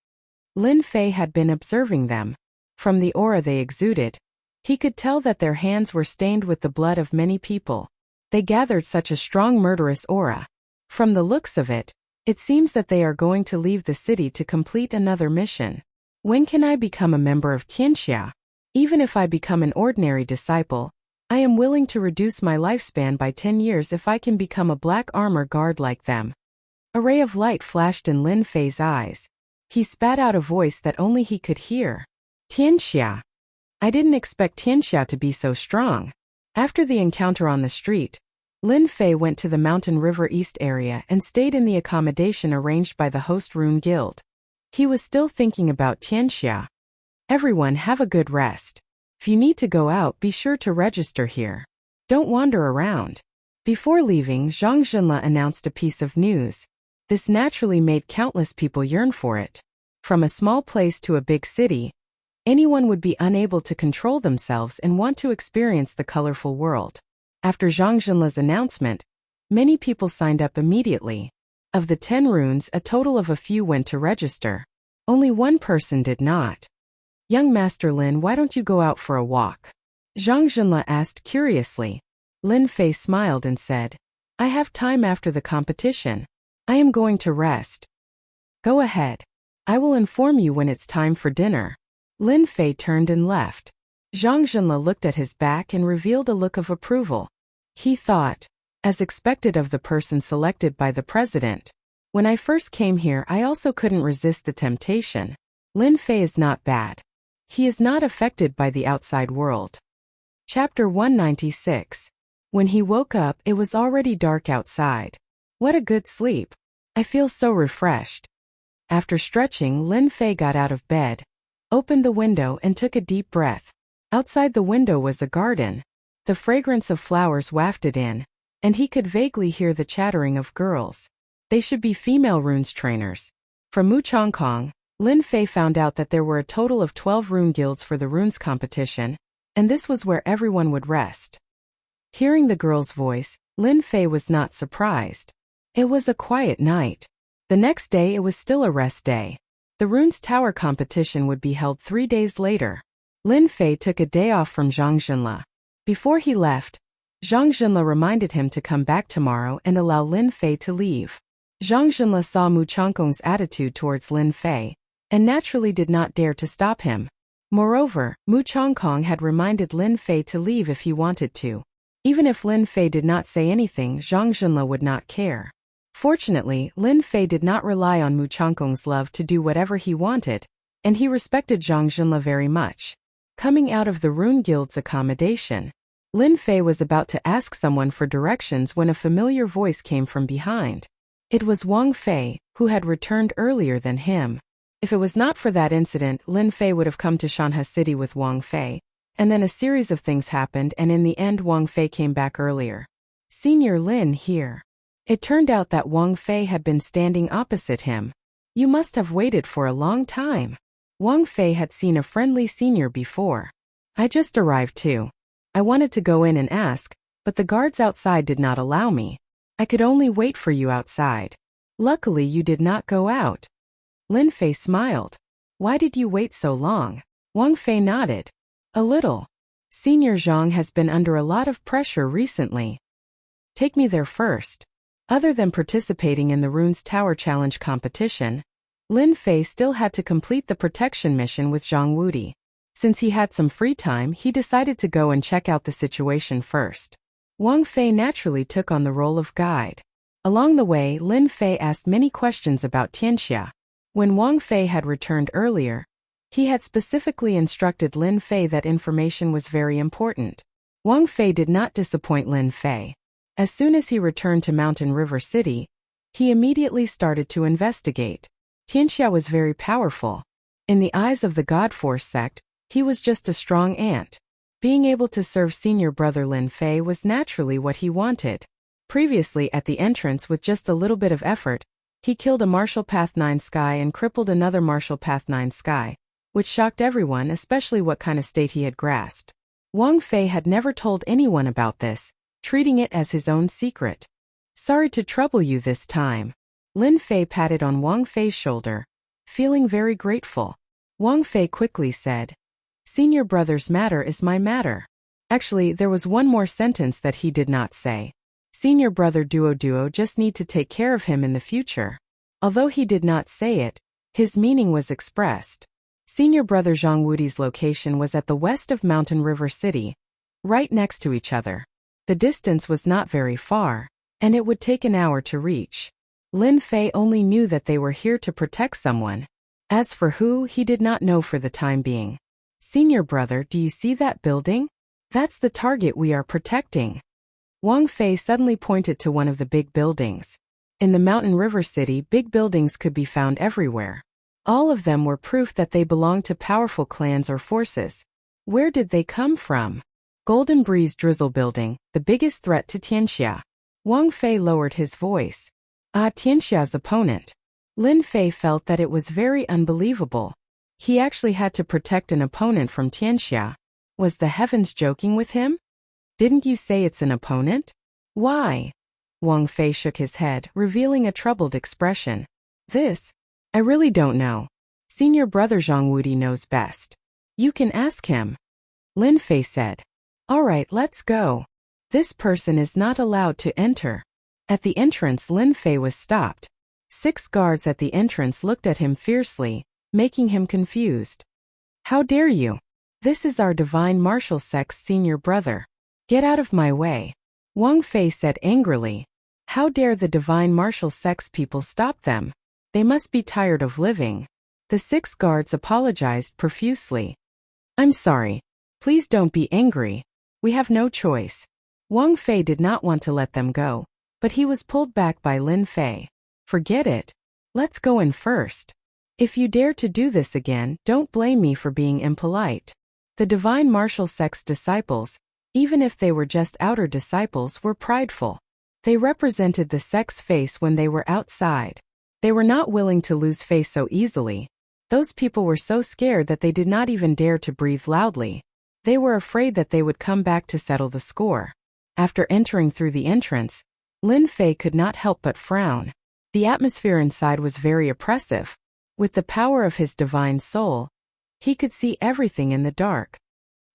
Lin Fei had been observing them. From the aura they exuded, he could tell that their hands were stained with the blood of many people. They gathered such a strong murderous aura. From the looks of it, it seems that they are going to leave the city to complete another mission. When can I become a member of Tianxia? Even if I become an ordinary disciple, I am willing to reduce my lifespan by 10 years if I can become a black armor guard like them. A ray of light flashed in Lin Fei's eyes. He spat out a voice that only he could hear. Tianxia. I didn't expect Tianxia to be so strong. After the encounter on the street, Lin Fei went to the Mountain River East area and stayed in the accommodation arranged by the host Rune Guild. He was still thinking about Tianxia. Everyone have a good rest. If you need to go out, be sure to register here. Don't wander around. Before leaving, Zhang Zhenle announced a piece of news. This naturally made countless people yearn for it. From a small place to a big city, anyone would be unable to control themselves and want to experience the colorful world. After Zhang Zhenle's announcement, many people signed up immediately. Of the 10 runes, a total of a few went to register. Only one person did not. Young Master Lin, why don't you go out for a walk? Zhang Zhenle asked curiously. Lin Fei smiled and said, I have time after the competition. I am going to rest. Go ahead. I will inform you when it's time for dinner. Lin Fei turned and left. Zhang Zhenle looked at his back and revealed a look of approval. He thought, as expected of the person selected by the president. When I first came here, I also couldn't resist the temptation. Lin Fei is not bad. He is not affected by the outside world. Chapter 196. When he woke up, it was already dark outside. What a good sleep. I feel so refreshed. After stretching, Lin Fei got out of bed, opened the window and took a deep breath. Outside the window was a garden. The fragrance of flowers wafted in, and he could vaguely hear the chattering of girls. They should be female runes trainers. From Wuchangkong, Lin Fei found out that there were a total of 12 rune guilds for the runes competition, and this was where everyone would rest. Hearing the girl's voice, Lin Fei was not surprised. It was a quiet night. The next day it was still a rest day. The runes tower competition would be held 3 days later. Lin Fei took a day off from Zhang Zhenle. Before he left, Zhang Zhenle reminded him to come back tomorrow and allow Lin Fei to leave. Zhang Zhenle saw Mu Changkong's attitude towards Lin Fei, and naturally did not dare to stop him. Moreover, Mu Changkong had reminded Lin Fei to leave if he wanted to. Even if Lin Fei did not say anything, Zhang Zhenle would not care. Fortunately, Lin Fei did not rely on Mu Changkong's love to do whatever he wanted, and he respected Zhang Zhenle very much. Coming out of the Rune Guild's accommodation, Lin Fei was about to ask someone for directions when a familiar voice came from behind. It was Wang Fei, who had returned earlier than him. If it was not for that incident, Lin Fei would have come to Shanhe City with Wang Fei, and then a series of things happened and in the end Wang Fei came back earlier. Senior Lin here. It turned out that Wang Fei had been standing opposite him. You must have waited for a long time. Wang Fei had seen a friendly senior before. I just arrived too. I wanted to go in and ask, but the guards outside did not allow me. I could only wait for you outside. Luckily you did not go out. Lin Fei smiled. Why did you wait so long? Wang Fei nodded. A little. Senior Zhang has been under a lot of pressure recently. Take me there first. Other than participating in the Runes Tower Challenge competition, Lin Fei still had to complete the protection mission with Zhang Wudi. Since he had some free time, he decided to go and check out the situation first. Wang Fei naturally took on the role of guide. Along the way, Lin Fei asked many questions about Tianxia. When Wang Fei had returned earlier, he had specifically instructed Lin Fei that information was very important. Wang Fei did not disappoint Lin Fei. As soon as he returned to Mountain River City, he immediately started to investigate. Tianxia was very powerful. In the eyes of the God Force sect, he was just a strong ant. Being able to serve senior brother Lin Fei was naturally what he wanted. Previously at the entrance, with just a little bit of effort, he killed a Martial Path 9 Sky and crippled another Martial Path 9 Sky, which shocked everyone, especially what kind of state he had grasped. Wang Fei had never told anyone about this, treating it as his own secret. Sorry to trouble you this time. Lin Fei patted on Wang Fei's shoulder, feeling very grateful. Wang Fei quickly said, Senior brother's matter is my matter. Actually, there was one more sentence that he did not say. Senior brother Duo just need to take care of him in the future. Although he did not say it, his meaning was expressed. Senior brother Zhang Wudi's location was at the west of Mountain River City, right next to each other. The distance was not very far, and it would take an hour to reach. Lin Fei only knew that they were here to protect someone. As for who, he did not know for the time being. Senior brother, do you see that building? That's the target we are protecting. Wang Fei suddenly pointed to one of the big buildings. In the Mountain River City, big buildings could be found everywhere. All of them were proof that they belonged to powerful clans or forces. Where did they come from? Golden Breeze Drizzle Building, the biggest threat to Tianxia. Wang Fei lowered his voice. Tianxia's opponent. Lin Fei felt that it was very unbelievable. He actually had to protect an opponent from Tianxia. Was the heavens joking with him? Didn't you say it's an opponent? Why? Wang Fei shook his head, revealing a troubled expression. I really don't know. Senior brother Zhang Wudi knows best. You can ask him. Lin Fei said. All right, let's go. This person is not allowed to enter. At the entrance, Lin Fei was stopped. 6 guards at the entrance looked at him fiercely, making him confused. How dare you? This is our divine martial sect's senior brother. Get out of my way. Wang Fei said angrily. How dare the divine martial sect's people stop them? They must be tired of living. The 6 guards apologized profusely. I'm sorry. Please don't be angry. We have no choice. Wang Fei did not want to let them go, but he was pulled back by Lin Fei. Forget it. Let's go in first. If you dare to do this again, don't blame me for being impolite. The divine martial sect's disciples, even if they were just outer disciples, were prideful. They represented the sect's face when they were outside. They were not willing to lose face so easily. Those people were so scared that they did not even dare to breathe loudly. They were afraid that they would come back to settle the score. After entering through the entrance, Lin Fei could not help but frown. The atmosphere inside was very oppressive. With the power of his divine soul, he could see everything in the dark.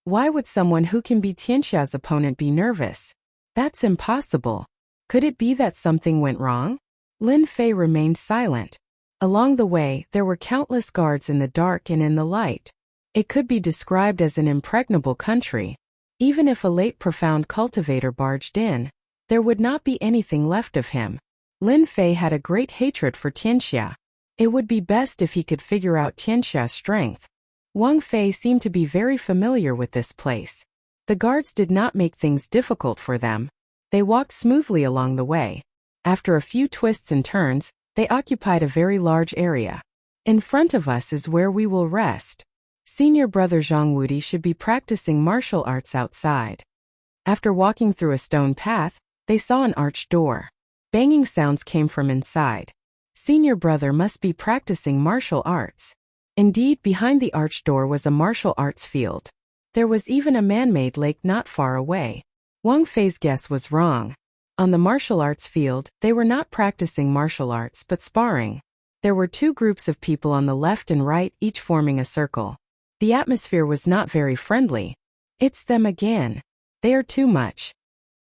Why would someone who can be Tianxia's opponent be nervous? That's impossible. Could it be that something went wrong? Lin Fei remained silent. Along the way, there were countless guards in the dark and in the light. It could be described as an impregnable country. Even if a late profound cultivator barged in, there would not be anything left of him. Lin Fei had a great hatred for Tianxia. It would be best if he could figure out Tianxia's strength. Wang Fei seemed to be very familiar with this place. The guards did not make things difficult for them. They walked smoothly along the way. After a few twists and turns, they occupied a very large area. In front of us is where we will rest. Senior brother Zhang Wudi should be practicing martial arts outside. After walking through a stone path, they saw an arched door. Banging sounds came from inside. Senior brother must be practicing martial arts. Indeed, behind the arched door was a martial arts field. There was even a man-made lake not far away. Wang Fei's guess was wrong. On the martial arts field, they were not practicing martial arts but sparring. There were 2 groups of people on the left and right, each forming a circle. The atmosphere was not very friendly. It's them again. They are too much.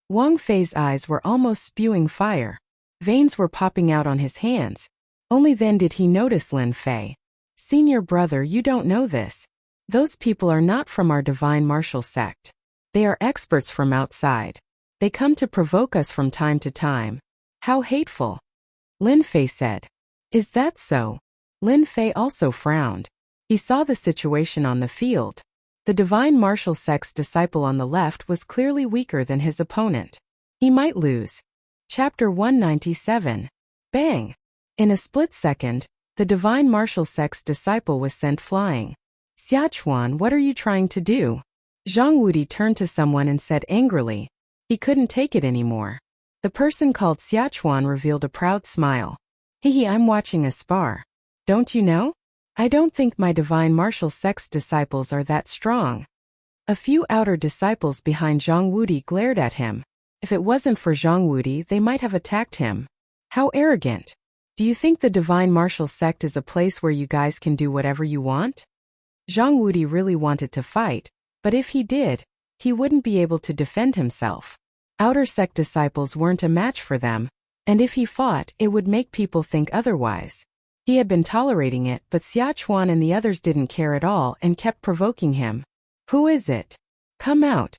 Wang Fei's eyes were almost spewing fire. Veins were popping out on his hands. Only then did he notice Lin Fei. Senior brother, you don't know this. Those people are not from our divine martial sect. They are experts from outside. They come to provoke us from time to time. How hateful. Lin Fei said. Is that so? Lin Fei also frowned. He saw the situation on the field. The divine martial sect's disciple on the left was clearly weaker than his opponent. He might lose. Chapter 197. Bang! In a split second, the divine martial sect's disciple was sent flying. Xiachuan, what are you trying to do? Zhang Wudi turned to someone and said angrily. He couldn't take it anymore. The person called Xiachuan revealed a proud smile. Hehe, I'm watching a spar. Don't you know? I don't think my divine martial sect's disciples are that strong. A few outer disciples behind Zhang Wudi glared at him. If it wasn't for Zhang Wudi, they might have attacked him. How arrogant! Do you think the Divine Martial Sect is a place where you guys can do whatever you want? Zhang Wudi really wanted to fight, but if he did, he wouldn't be able to defend himself. Outer sect disciples weren't a match for them, and if he fought, it would make people think otherwise. He had been tolerating it, but Xiachuan and the others didn't care at all and kept provoking him. Who is it? Come out.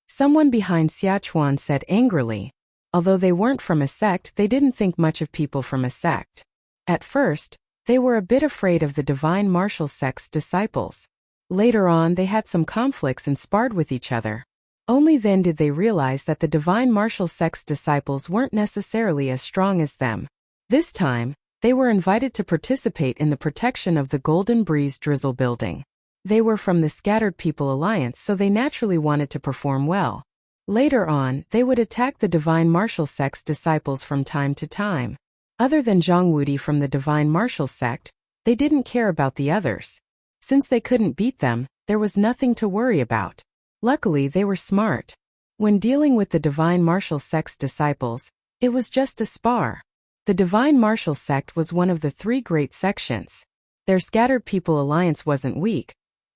Someone behind Xiachuan said angrily. Although they weren't from a sect, they didn't think much of people from a sect. At first, they were a bit afraid of the Divine Martial Sect's disciples. Later on, they had some conflicts and sparred with each other. Only then did they realize that the Divine Martial Sect's disciples weren't necessarily as strong as them. This time, they were invited to participate in the protection of the Golden Breeze Drizzle building. They were from the Scattered People Alliance, so they naturally wanted to perform well. Later on, they would attack the Divine Martial Sect's disciples from time to time. Other than Zhang Wudi from the Divine Martial Sect, they didn't care about the others. Since they couldn't beat them, there was nothing to worry about. Luckily, they were smart. When dealing with the Divine Martial Sect's disciples, it was just a spar. The Divine Martial Sect was one of the 3 great sections. Their Scattered People Alliance wasn't weak,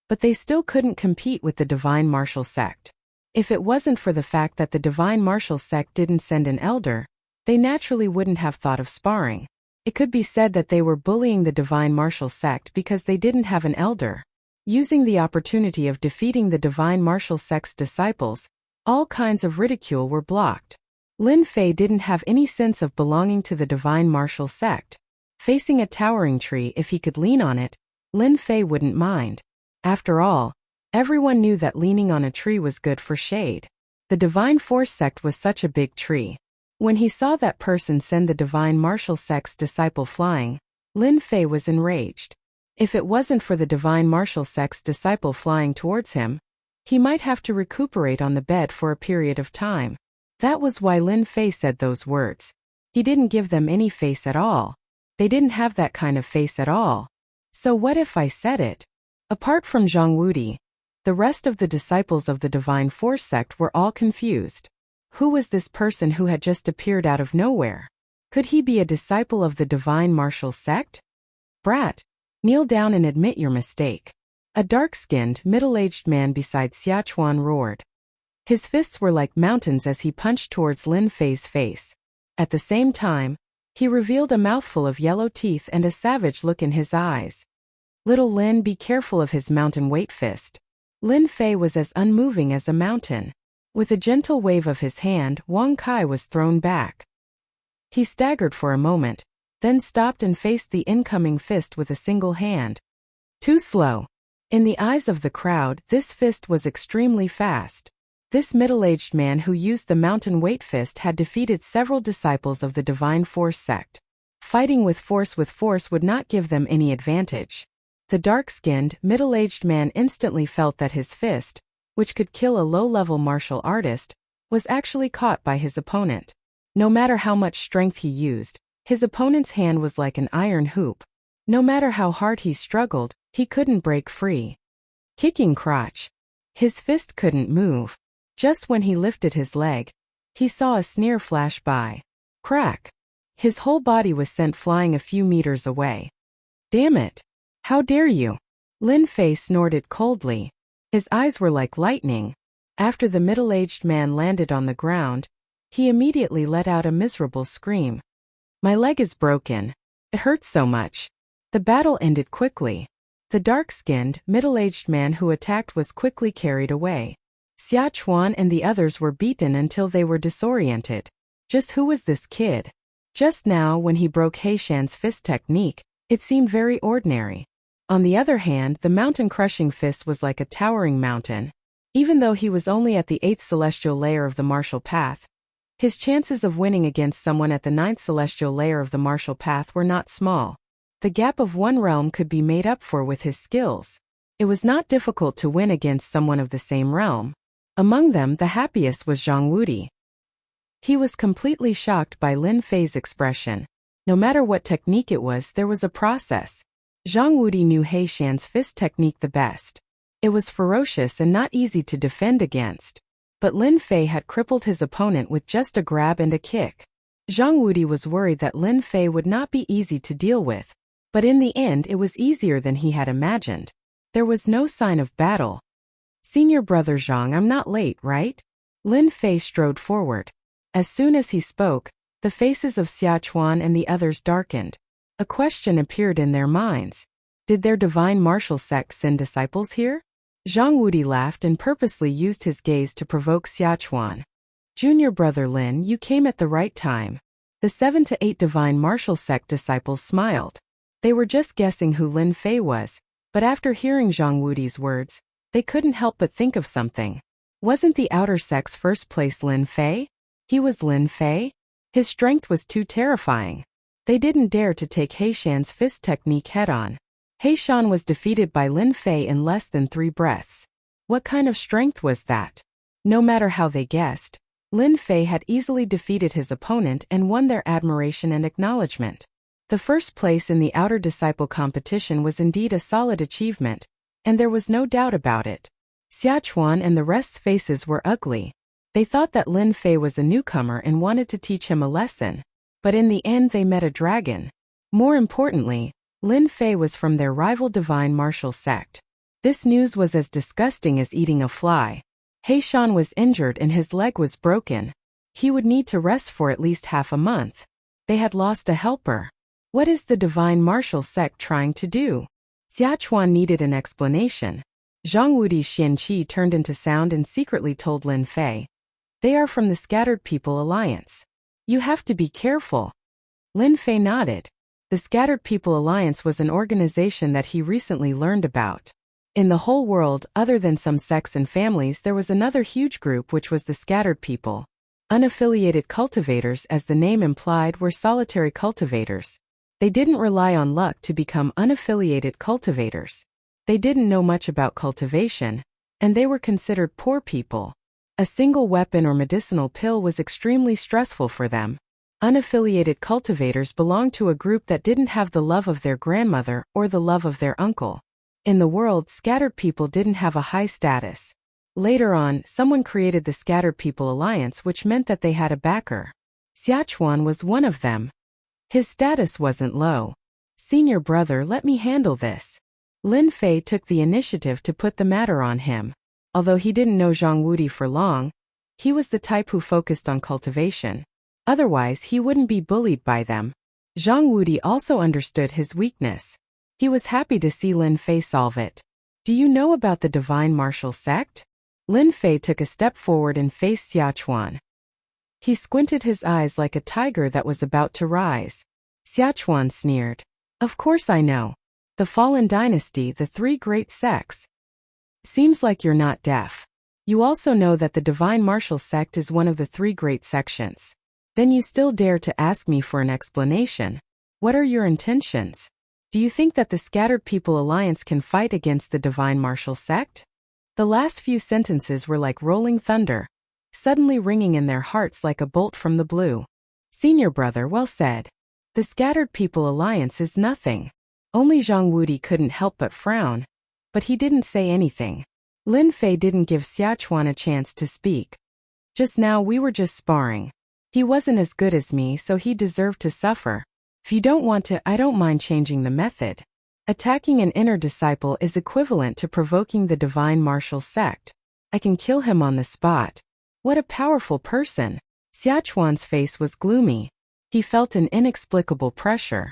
but they still couldn't compete with the Divine Martial Sect. If it wasn't for the fact that the Divine Martial Sect didn't send an elder, they naturally wouldn't have thought of sparring. It could be said that they were bullying the Divine Martial Sect because they didn't have an elder. Using the opportunity of defeating the Divine Martial Sect's disciples, all kinds of ridicule were blocked. Lin Fei didn't have any sense of belonging to the Divine Martial Sect. Facing a towering tree, if he could lean on it, Lin Fei wouldn't mind. After all, everyone knew that leaning on a tree was good for shade. The Divine Force Sect was such a big tree. When he saw that person send the Divine Martial Sect's disciple flying, Lin Fei was enraged. If it wasn't for the Divine Martial Sect's disciple flying towards him, he might have to recuperate on the bed for a period of time. That was why Lin Fei said those words. He didn't give them any face at all. They didn't have that kind of face at all. So what if I said it? Apart from Zhang Wudi, the rest of the disciples of the Divine Force Sect were all confused. Who was this person who had just appeared out of nowhere? Could he be a disciple of the Divine Martial Sect? Brat, kneel down and admit your mistake. A dark-skinned, middle-aged man beside Xiachuan roared. His fists were like mountains as he punched towards Lin Fei's face. At the same time, he revealed a mouthful of yellow teeth and a savage look in his eyes. Little Lin, be careful of his mountain weight fist. Lin Fei was as unmoving as a mountain. With a gentle wave of his hand, Wang Kai was thrown back. He staggered for a moment, then stopped and faced the incoming fist with a single hand. Too slow. In the eyes of the crowd, this fist was extremely fast. This middle-aged man who used the mountain weight fist had defeated several disciples of the Divine Force Sect. Fighting with force would not give them any advantage. The dark-skinned, middle-aged man instantly felt that his fist, which could kill a low-level martial artist, was actually caught by his opponent. No matter how much strength he used, his opponent's hand was like an iron hoop. No matter how hard he struggled, he couldn't break free. Kicking crotch. His fist couldn't move. Just when he lifted his leg, he saw a sneer flash by. Crack. His whole body was sent flying a few meters away. Damn it. How dare you? Lin Fei snorted coldly. His eyes were like lightning. After the middle-aged man landed on the ground, he immediately let out a miserable scream. My leg is broken. It hurts so much. The battle ended quickly. The dark-skinned, middle-aged man who attacked was quickly carried away. Xiachuan and the others were beaten until they were disoriented. Just who was this kid? Just now, when he broke Heishan's fist technique, it seemed very ordinary. On the other hand, the mountain-crushing fist was like a towering mountain. Even though he was only at the 8th celestial layer of the martial path, his chances of winning against someone at the 9th celestial layer of the martial path were not small. The gap of one realm could be made up for with his skills. It was not difficult to win against someone of the same realm. Among them, the happiest was Zhang Wudi. He was completely shocked by Lin Fei's expression. No matter what technique it was, there was a process. Zhang Wudi knew Heishan's fist technique the best. It was ferocious and not easy to defend against. But Lin Fei had crippled his opponent with just a grab and a kick. Zhang Wudi was worried that Lin Fei would not be easy to deal with, but in the end it was easier than he had imagined. There was no sign of battle. "Senior brother Zhang, I'm not late, right?" Lin Fei strode forward. As soon as he spoke, the faces of Xia Chuan and the others darkened. A question appeared in their minds. Did their divine martial sect send disciples here? Zhang Wudi laughed and purposely used his gaze to provoke Xia Chuan. "Junior brother Lin, you came at the right time." The 7 to 8 divine martial sect disciples smiled. They were just guessing who Lin Fei was, but after hearing Zhang Wudi's words, they couldn't help but think of something. Wasn't the outer sect's first place Lin Fei? He was Lin Fei? His strength was too terrifying. They didn't dare to take Heishan's fist technique head-on. Heishan was defeated by Lin Fei in less than 3 breaths. What kind of strength was that? No matter how they guessed, Lin Fei had easily defeated his opponent and won their admiration and acknowledgement. The first place in the outer disciple competition was indeed a solid achievement, and there was no doubt about it. Xia Chuan and the rest's faces were ugly. They thought that Lin Fei was a newcomer and wanted to teach him a lesson, but in the end they met a dragon. More importantly, Lin Fei was from their rival divine martial sect. This news was as disgusting as eating a fly. Heishan was injured and his leg was broken. He would need to rest for at least half a month. They had lost a helper. What is the divine martial sect trying to do? Xia Chuan needed an explanation. Zhang Wudi's Xianqi turned into sound and secretly told Lin Fei. "They are from the Scattered People Alliance. You have to be careful." Lin Fei nodded. The Scattered People Alliance was an organization that he recently learned about. In the whole world, other than some sects and families, there was another huge group which was the Scattered People. Unaffiliated cultivators, as the name implied, were solitary cultivators. They didn't rely on luck to become unaffiliated cultivators. They didn't know much about cultivation, and they were considered poor people. A single weapon or medicinal pill was extremely stressful for them. Unaffiliated cultivators belonged to a group that didn't have the love of their grandmother or the love of their uncle. In the world, scattered people didn't have a high status. Later on, someone created the Scattered People Alliance, which meant that they had a backer. Xia Chuan was one of them. His status wasn't low. "Senior brother, let me handle this." Lin Fei took the initiative to put the matter on him. Although he didn't know Zhang Wudi for long, he was the type who focused on cultivation. Otherwise, he wouldn't be bullied by them. Zhang Wudi also understood his weakness. He was happy to see Lin Fei solve it. "Do you know about the divine martial sect?" Lin Fei took a step forward and faced Xia Chuan. He squinted his eyes like a tiger that was about to rise. Xia Chuan sneered. "Of course I know. The Fallen Dynasty, the 3 great sects. Seems like you're not deaf. You also know that the divine martial sect is one of the 3 great sections. Then you still dare to ask me for an explanation. What are your intentions? Do you think that the Scattered People Alliance can fight against the divine martial sect?" The last few sentences were like rolling thunder, suddenly ringing in their hearts like a bolt from the blue. "Senior brother, well said. The Scattered People Alliance is nothing." Only Zhang Wudi couldn't help but frown, but he didn't say anything. Lin Fei didn't give Xia Chuan a chance to speak. "Just now we were just sparring. He wasn't as good as me, so he deserved to suffer. If you don't want to, I don't mind changing the method. Attacking an inner disciple is equivalent to provoking the divine martial sect. I can kill him on the spot." What a powerful person. Xia Chuan's face was gloomy. He felt an inexplicable pressure.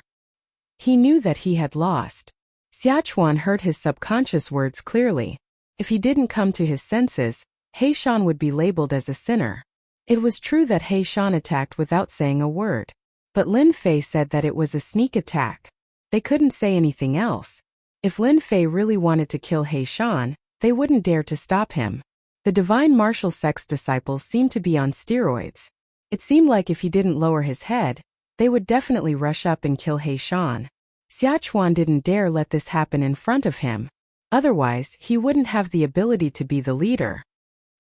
He knew that he had lost. Xia Chuan heard his subconscious words clearly. If he didn't come to his senses, Heishan would be labeled as a sinner. It was true that Heishan attacked without saying a word. But Lin Fei said that it was a sneak attack. They couldn't say anything else. If Lin Fei really wanted to kill Heishan, they wouldn't dare to stop him. The divine martial sect's disciples seemed to be on steroids. It seemed like if he didn't lower his head, they would definitely rush up and kill Heishan. Xia Chuan didn't dare let this happen in front of him. Otherwise, he wouldn't have the ability to be the leader.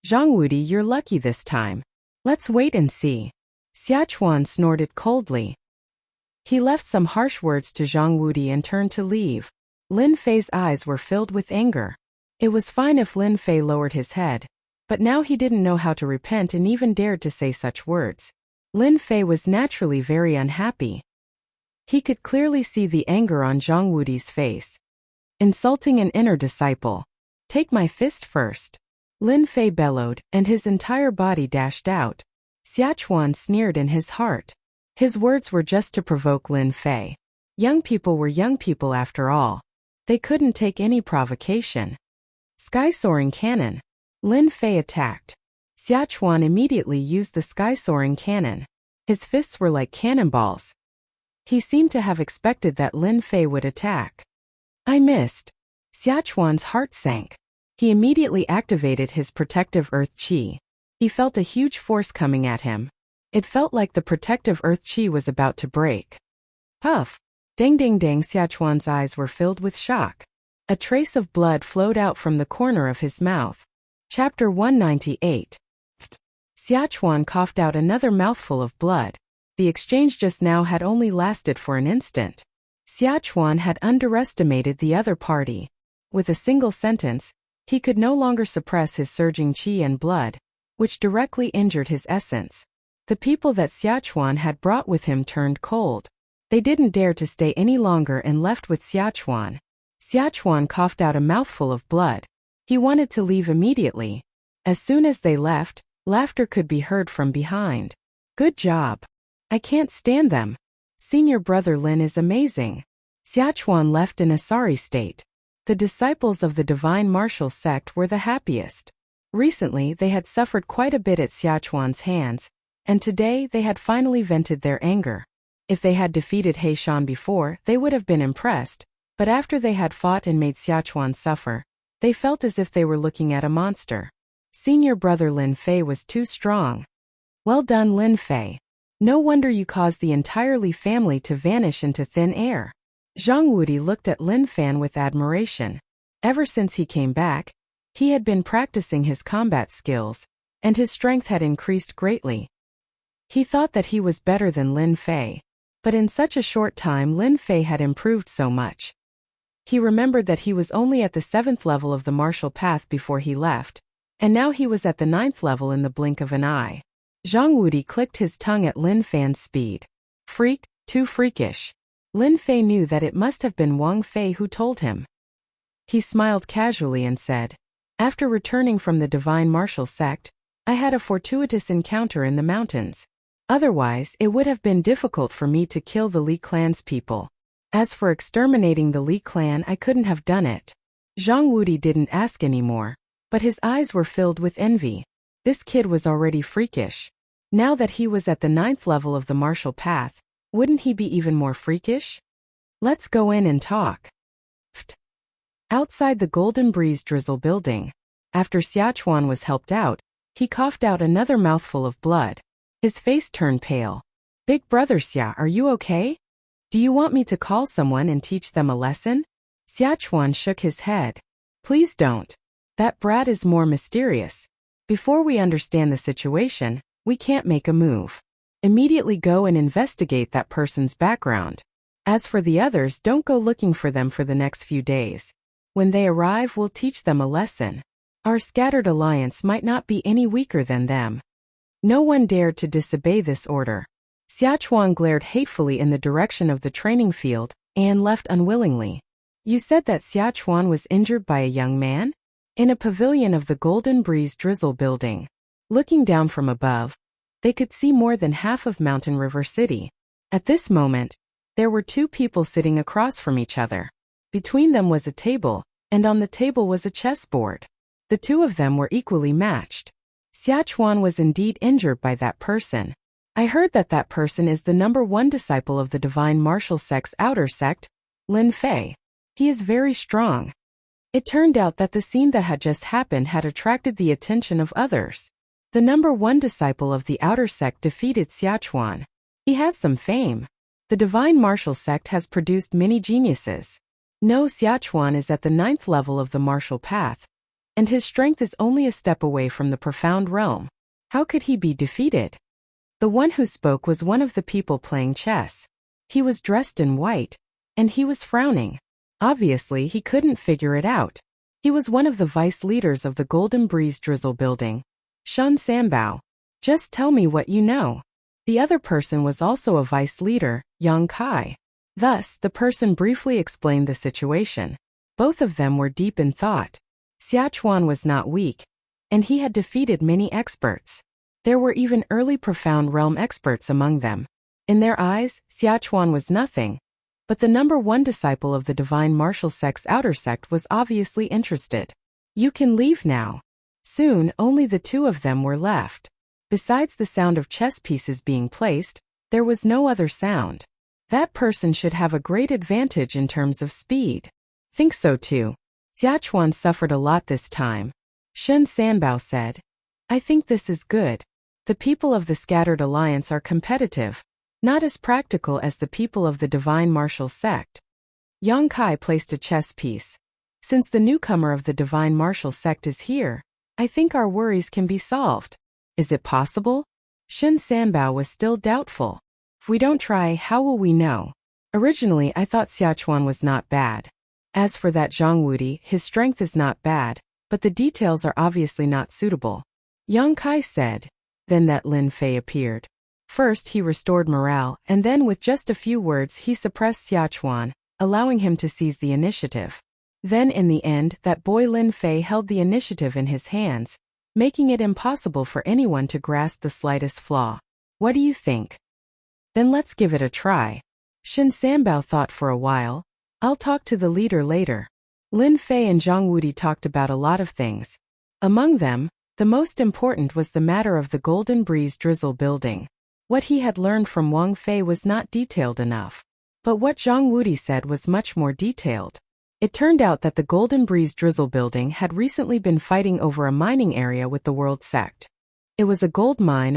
"Zhang Wudi, you're lucky this time. Let's wait and see." Xia Chuan snorted coldly. He left some harsh words to Zhang Wudi and turned to leave. Lin Fei's eyes were filled with anger. It was fine if Lin Fei lowered his head, but now he didn't know how to repent and even dared to say such words. Lin Fei was naturally very unhappy. He could clearly see the anger on Zhang Wudi's face. Insulting an inner disciple. Take my fist first. Lin Fei bellowed, and his entire body dashed out. Xiachuan sneered in his heart. His words were just to provoke Lin Fei. Young people were young people after all. They couldn't take any provocation. Sky-soaring cannon. Lin Fei attacked. Xiachuan immediately used the sky-soaring cannon. His fists were like cannonballs. He seemed to have expected that Lin Fei would attack. I missed. Xiachuan's heart sank. He immediately activated his protective earth chi. He felt a huge force coming at him. It felt like the protective earth chi was about to break. Puff! Ding ding ding! Xiachuan's eyes were filled with shock. A trace of blood flowed out from the corner of his mouth. Chapter 198. Xiachuan coughed out another mouthful of blood. The exchange just now had only lasted for an instant. Xiachuan had underestimated the other party. With a single sentence, he could no longer suppress his surging qi and blood, which directly injured his essence. The people that Xiachuan had brought with him turned cold. They didn't dare to stay any longer and left with Xiachuan. Xiachuan coughed out a mouthful of blood. He wanted to leave immediately. As soon as they left, laughter could be heard from behind. Good job. I can't stand them. Senior brother Lin is amazing. Xiachuan left in a sorry state. The disciples of the Divine Martial Sect were the happiest. Recently they had suffered quite a bit at Xiachuan's hands, and today they had finally vented their anger. If they had defeated Heishan before, they would have been impressed, but after they had fought and made Xiachuan suffer, they felt as if they were looking at a monster. Senior brother Lin Fei was too strong. Well done, Lin Fei. No wonder you caused the entire Li family to vanish into thin air. Zhang Wudi looked at Lin Fan with admiration. Ever since he came back, he had been practicing his combat skills, and his strength had increased greatly. He thought that he was better than Lin Fei, but in such a short time Lin Fei had improved so much. He remembered that he was only at the 7th level of the martial path before he left, and now he was at the 9th level in the blink of an eye. Zhang Wudi clicked his tongue at Lin Fan's speed. Freak, too freakish. Lin Fei knew that it must have been Wang Fei who told him. He smiled casually and said, after returning from the Divine Martial Sect, I had a fortuitous encounter in the mountains. Otherwise, it would have been difficult for me to kill the Li clan's people. As for exterminating the Li clan, I couldn't have done it. Zhang Wudi didn't ask anymore, but his eyes were filled with envy. This kid was already freakish. Now that he was at the 9th level of the martial path, wouldn't he be even more freakish? Let's go in and talk. Pfft. Outside the Golden Breeze Drizzle building, after Xiachuan was helped out, he coughed out another mouthful of blood. His face turned pale. Big brother Xia, are you okay? Do you want me to call someone and teach them a lesson? Xiachuan shook his head. Please don't. That brat is more mysterious. Before we understand the situation, we can't make a move. Immediately go and investigate that person's background. As for the others, don't go looking for them for the next few days. When they arrive, we'll teach them a lesson. Our scattered alliance might not be any weaker than them. No one dared to disobey this order. Xiachuan glared hatefully in the direction of the training field and left unwillingly. You said that Xiachuan was injured by a young man? In a pavilion of the Golden Breeze Drizzle building. Looking down from above, they could see more than half of Mountain River City. At this moment, there were two people sitting across from each other. Between them was a table, and on the table was a chessboard. The two of them were equally matched. Xiachuan was indeed injured by that person. I heard that that person is the #1 disciple of the Divine Martial Sect's outer sect, Lin Fei. He is very strong. It turned out that the scene that had just happened had attracted the attention of others. The #1 disciple of the outer sect defeated Xiachuan. He has some fame. The Divine Martial Sect has produced many geniuses. No, Xiachuan is at the 9th level of the martial path, and his strength is only a step away from the profound realm. How could he be defeated? The one who spoke was one of the people playing chess. He was dressed in white, and he was frowning. Obviously, he couldn't figure it out. He was one of the vice leaders of the Golden Breeze Drizzle building. Shun Sanbao. Just tell me what you know. The other person was also a vice leader, Yang Kai. Thus, the person briefly explained the situation. Both of them were deep in thought. Siachuan was not weak, and he had defeated many experts. There were even early profound realm experts among them. In their eyes, Siachuan was nothing. But the number one disciple of the divine martial sect's outer sect was obviously interested. You can leave now. Soon, only the two of them were left. Besides the sound of chess pieces being placed, there was no other sound. That person should have a great advantage in terms of speed. Think so too. Xiachuan suffered a lot this time. Shun Sanbao said. I think this is good. The people of the Scattered Alliance are competitive, not as practical as the people of the Divine Martial Sect. Yang Kai placed a chess piece. Since the newcomer of the Divine Martial Sect is here, I think our worries can be solved. Is it possible? Shun Sanbao was still doubtful. If we don't try, how will we know? Originally, I thought Xiachuan was not bad. As for that Zhang Wudi, his strength is not bad, but the details are obviously not suitable. Yang Kai said. Then that Lin Fei appeared. First he restored morale, and then with just a few words he suppressed Xiachuan, allowing him to seize the initiative. Then in the end that boy Lin Fei held the initiative in his hands, making it impossible for anyone to grasp the slightest flaw. What do you think? Then let's give it a try. Shun Sanbao thought for a while. I'll talk to the leader later. Lin Fei and Zhang Wudi talked about a lot of things. Among them, the most important was the matter of the Golden Breeze Drizzle building. What he had learned from Wang Fei was not detailed enough. But what Zhang Wudi said was much more detailed. It turned out that the Golden Breeze Drizzle building had recently been fighting over a mining area with the World Sect. It was a gold mine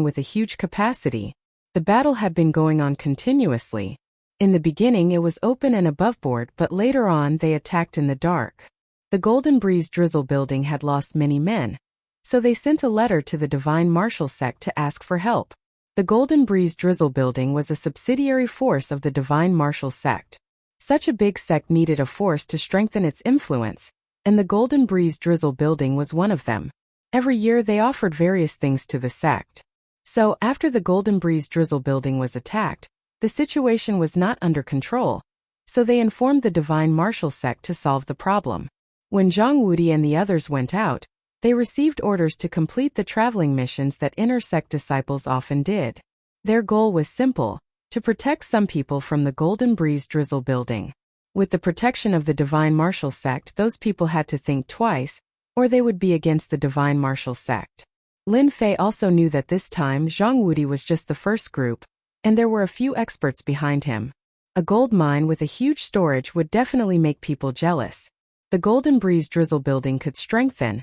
with a huge capacity. The battle had been going on continuously. In the beginning it was open and aboveboard, but later on they attacked in the dark. The Golden Breeze Drizzle building had lost many men, so they sent a letter to the Divine Martial Sect to ask for help. The Golden Breeze Drizzle building was a subsidiary force of the Divine Martial Sect. Such a big sect needed a force to strengthen its influence, and the Golden Breeze Drizzle building was one of them. Every year they offered various things to the sect. So, after the Golden Breeze Drizzle building was attacked, the situation was not under control, so they informed the Divine Martial Sect to solve the problem. When Zhang Wudi and the others went out, they received orders to complete the traveling missions that inner sect disciples often did. Their goal was simple, to protect some people from the Golden Breeze Drizzle building. With the protection of the Divine Martial Sect, those people had to think twice, or they would be against the Divine Martial Sect. Lin Fei also knew that this time Zhang Wudi was just the first group, and there were a few experts behind him. A gold mine with a huge storage would definitely make people jealous. The Golden Breeze Drizzle building could strengthen,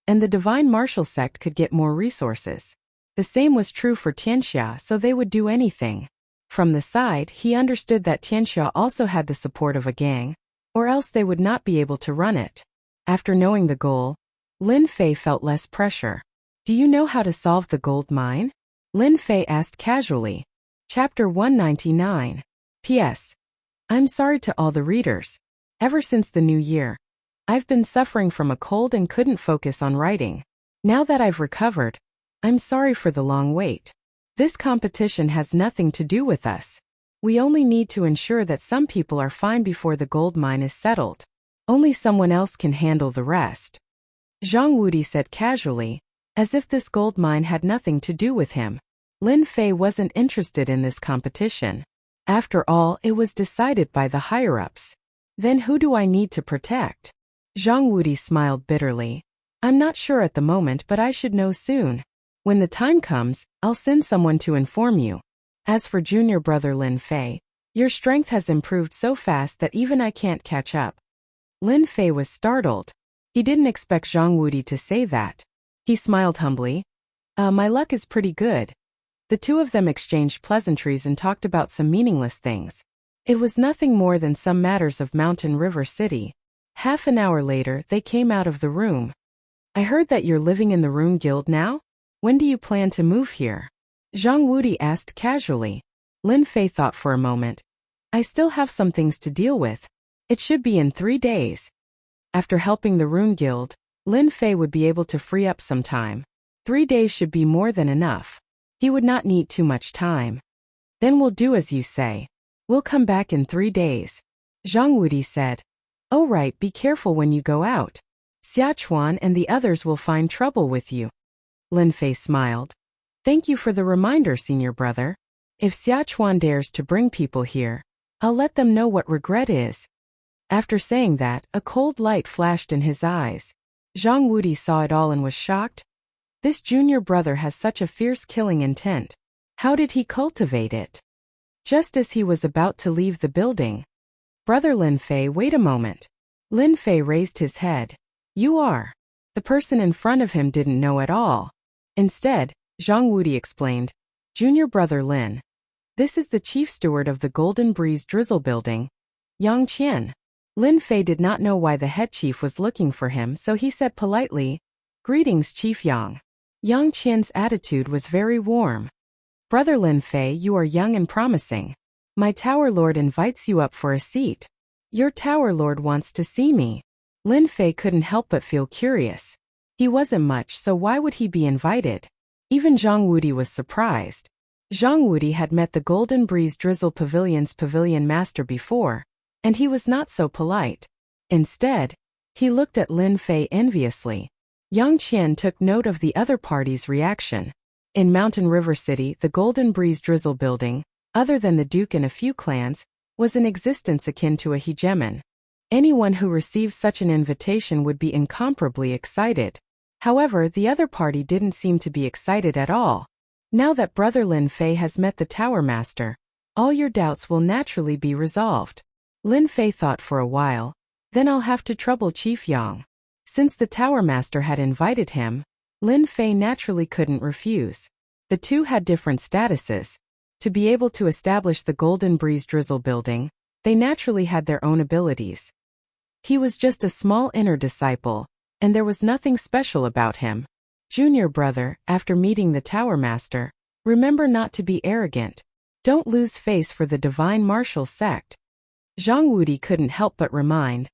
and the Divine Martial Sect could get more resources. The same was true for Tianxia, so they would do anything. From the side, he understood that Tianxia also had the support of a gang, or else they would not be able to run it. After knowing the goal, Lin Fei felt less pressure. Do you know how to solve the gold mine? Lin Fei asked casually. Chapter 199. P.S. I'm sorry to all the readers. Ever since the new year, I've been suffering from a cold and couldn't focus on writing. Now that I've recovered, I'm sorry for the long wait. This competition has nothing to do with us. We only need to ensure that some people are fine before the gold mine is settled. Only someone else can handle the rest. Zhang Wudi said casually, as if this gold mine had nothing to do with him. Lin Fei wasn't interested in this competition. After all, it was decided by the higher-ups. Then who do I need to protect? Zhang Wudi smiled bitterly. I'm not sure at the moment, but I should know soon. When the time comes, I'll send someone to inform you. As for junior brother Lin Fei, your strength has improved so fast that even I can't catch up. Lin Fei was startled. He didn't expect Zhang Wudi to say that. He smiled humbly. My luck is pretty good. The two of them exchanged pleasantries and talked about some meaningless things. It was nothing more than some matters of Mountain River City. Half an hour later, they came out of the room. I heard that you're living in the Rune Guild now? When do you plan to move here? Zhang Wudi asked casually. Lin Fei thought for a moment. I still have some things to deal with. It should be in 3 days. After helping the Rune Guild, Lin Fei would be able to free up some time. 3 days should be more than enough. He would not need too much time. Then we'll do as you say. We'll come back in 3 days. Zhang Wudi said. Oh right, be careful when you go out. Xiachuan and the others will find trouble with you. Lin Fei smiled. Thank you for the reminder, senior brother. If Xiachuan dares to bring people here, I'll let them know what regret is. After saying that, a cold light flashed in his eyes. Zhang Wudi saw it all and was shocked. This junior brother has such a fierce killing intent. How did he cultivate it? Just as he was about to leave the building. Brother Lin Fei, wait a moment. Lin Fei raised his head. You are. The person in front of him didn't know at all. Instead, Zhang Wudi explained. Junior brother Lin. This is the chief steward of the Golden Breeze Drizzle building. Yang Qian. Lin Fei did not know why the head chief was looking for him, so he said politely, Greetings, Chief Yang. Yang Qian's attitude was very warm. Brother Lin Fei, you are young and promising. My tower lord invites you up for a seat. Your tower lord wants to see me. Lin Fei couldn't help but feel curious. He wasn't much, so why would he be invited? Even Zhang Wudi was surprised. Zhang Wudi had met the Golden Breeze Drizzle Pavilion's pavilion master before, and he was not so polite. Instead, he looked at Lin Fei enviously. Yang Qian took note of the other party's reaction. In Mountain River City, the Golden Breeze Drizzle building, other than the Duke and a few clans, was in existence akin to a hegemon. Anyone who received such an invitation would be incomparably excited. However, the other party didn't seem to be excited at all. Now that Brother Lin Fei has met the Tower Master, all your doubts will naturally be resolved. Lin Fei thought for a while. Then I'll have to trouble Chief Yang. Since the Tower Master had invited him, Lin Fei naturally couldn't refuse. The two had different statuses. To be able to establish the Golden Breeze Drizzle building, they naturally had their own abilities. He was just a small inner disciple, and there was nothing special about him. Junior brother, after meeting the Tower Master, remember not to be arrogant. Don't lose face for the Divine Martial Sect. Zhang Wudi couldn't help but remind.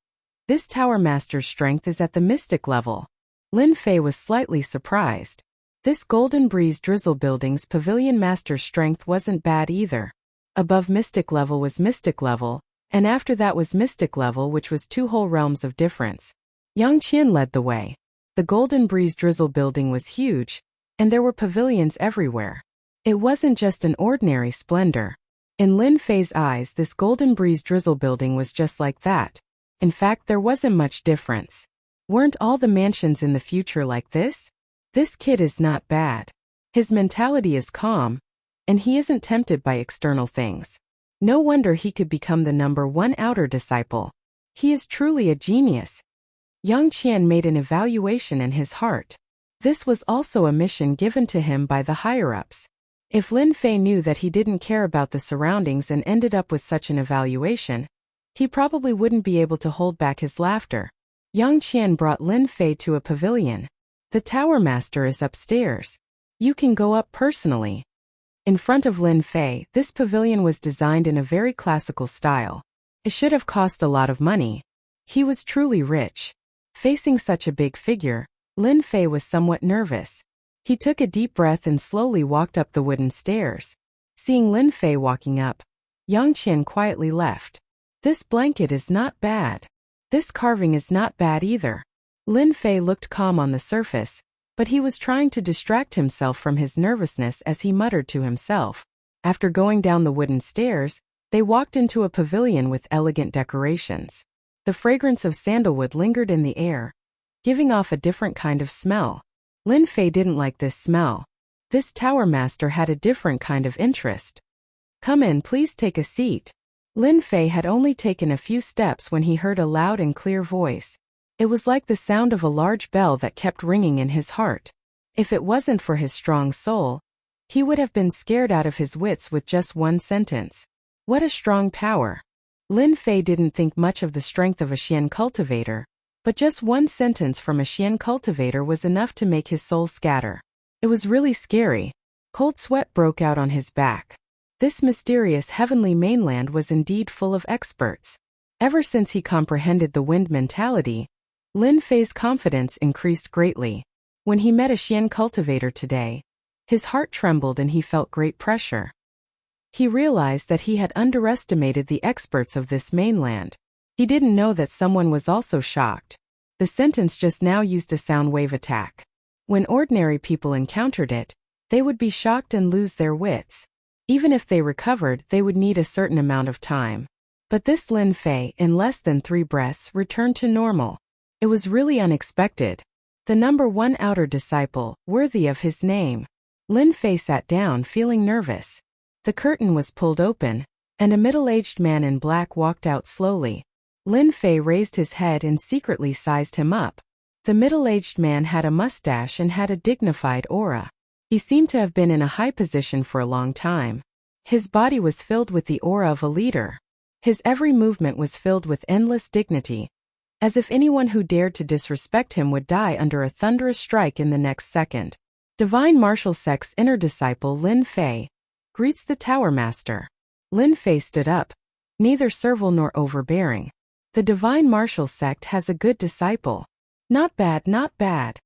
This Tower Master's strength is at the mystic level. Lin Fei was slightly surprised. This Golden Breeze Drizzle building's pavilion master's strength wasn't bad either. Above mystic level was mystic level, and after that was mystic level, which was 2 whole realms of difference. Yang Qian led the way. The Golden Breeze Drizzle building was huge, and there were pavilions everywhere. It wasn't just an ordinary splendor. In Lin Fei's eyes, this Golden Breeze Drizzle building was just like that. In fact, there wasn't much difference. Weren't all the mansions in the future like this? This kid is not bad. His mentality is calm, and he isn't tempted by external things. No wonder he could become the #1 outer disciple. He is truly a genius. Yang Qian made an evaluation in his heart. This was also a mission given to him by the higher-ups. If Lin Fei knew that he didn't care about the surroundings and ended up with such an evaluation, he probably wouldn't be able to hold back his laughter. Yang Qian brought Lin Fei to a pavilion. The Tower Master is upstairs. You can go up personally. In front of Lin Fei, this pavilion was designed in a very classical style. It should have cost a lot of money. He was truly rich. Facing such a big figure, Lin Fei was somewhat nervous. He took a deep breath and slowly walked up the wooden stairs. Seeing Lin Fei walking up, Yang Qian quietly left. This blanket is not bad. This carving is not bad either. Lin Fei looked calm on the surface, but he was trying to distract himself from his nervousness as he muttered to himself. After going down the wooden stairs, they walked into a pavilion with elegant decorations. The fragrance of sandalwood lingered in the air, giving off a different kind of smell. Lin Fei didn't like this smell. This Tower Master had a different kind of interest. Come in, please take a seat. Lin Fei had only taken a few steps when he heard a loud and clear voice. It was like the sound of a large bell that kept ringing in his heart. If it wasn't for his strong soul, he would have been scared out of his wits with just one sentence. What a strong power! Lin Fei didn't think much of the strength of a Xian cultivator, but just one sentence from a Xian cultivator was enough to make his soul scatter. It was really scary. Cold sweat broke out on his back. This mysterious heavenly mainland was indeed full of experts. Ever since he comprehended the wind mentality, Lin Fei's confidence increased greatly. When he met a Xian cultivator today, his heart trembled and he felt great pressure. He realized that he had underestimated the experts of this mainland. He didn't know that someone was also shocked. The sentence just now used a sound wave attack. When ordinary people encountered it, they would be shocked and lose their wits. Even if they recovered, they would need a certain amount of time. But this Lin Fei, in less than 3 breaths, returned to normal. It was really unexpected. The number 1 outer disciple, worthy of his name. Lin Fei sat down feeling nervous. The curtain was pulled open, and a middle-aged man in black walked out slowly. Lin Fei raised his head and secretly sized him up. The middle-aged man had a mustache and had a dignified aura. He seemed to have been in a high position for a long time. His body was filled with the aura of a leader. His every movement was filled with endless dignity, as if anyone who dared to disrespect him would die under a thunderous strike in the next second. Divine Martial Sect's inner disciple Lin Fei greets the Tower Master. Lin Fei stood up, neither servile nor overbearing. The Divine Martial Sect has a good disciple. Not bad, not bad.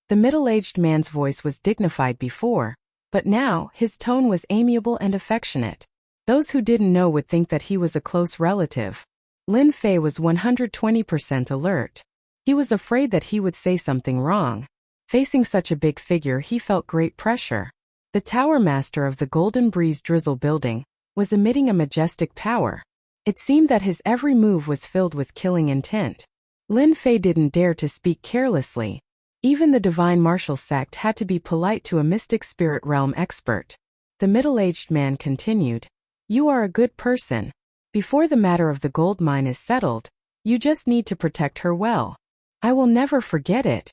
The middle-aged man's voice was dignified before, but now his tone was amiable and affectionate. Those who didn't know would think that he was a close relative. Lin Fei was 120% alert. He was afraid that he would say something wrong. Facing such a big figure, he felt great pressure. The Tower Master of the Golden Breeze Drizzle building was emitting a majestic power. It seemed that his every move was filled with killing intent. Lin Fei didn't dare to speak carelessly. Even the Divine Martial Sect had to be polite to a mystic spirit realm expert. The middle-aged man continued, "You are a good person. Before the matter of the gold mine is settled, you just need to protect her well. I will never forget it."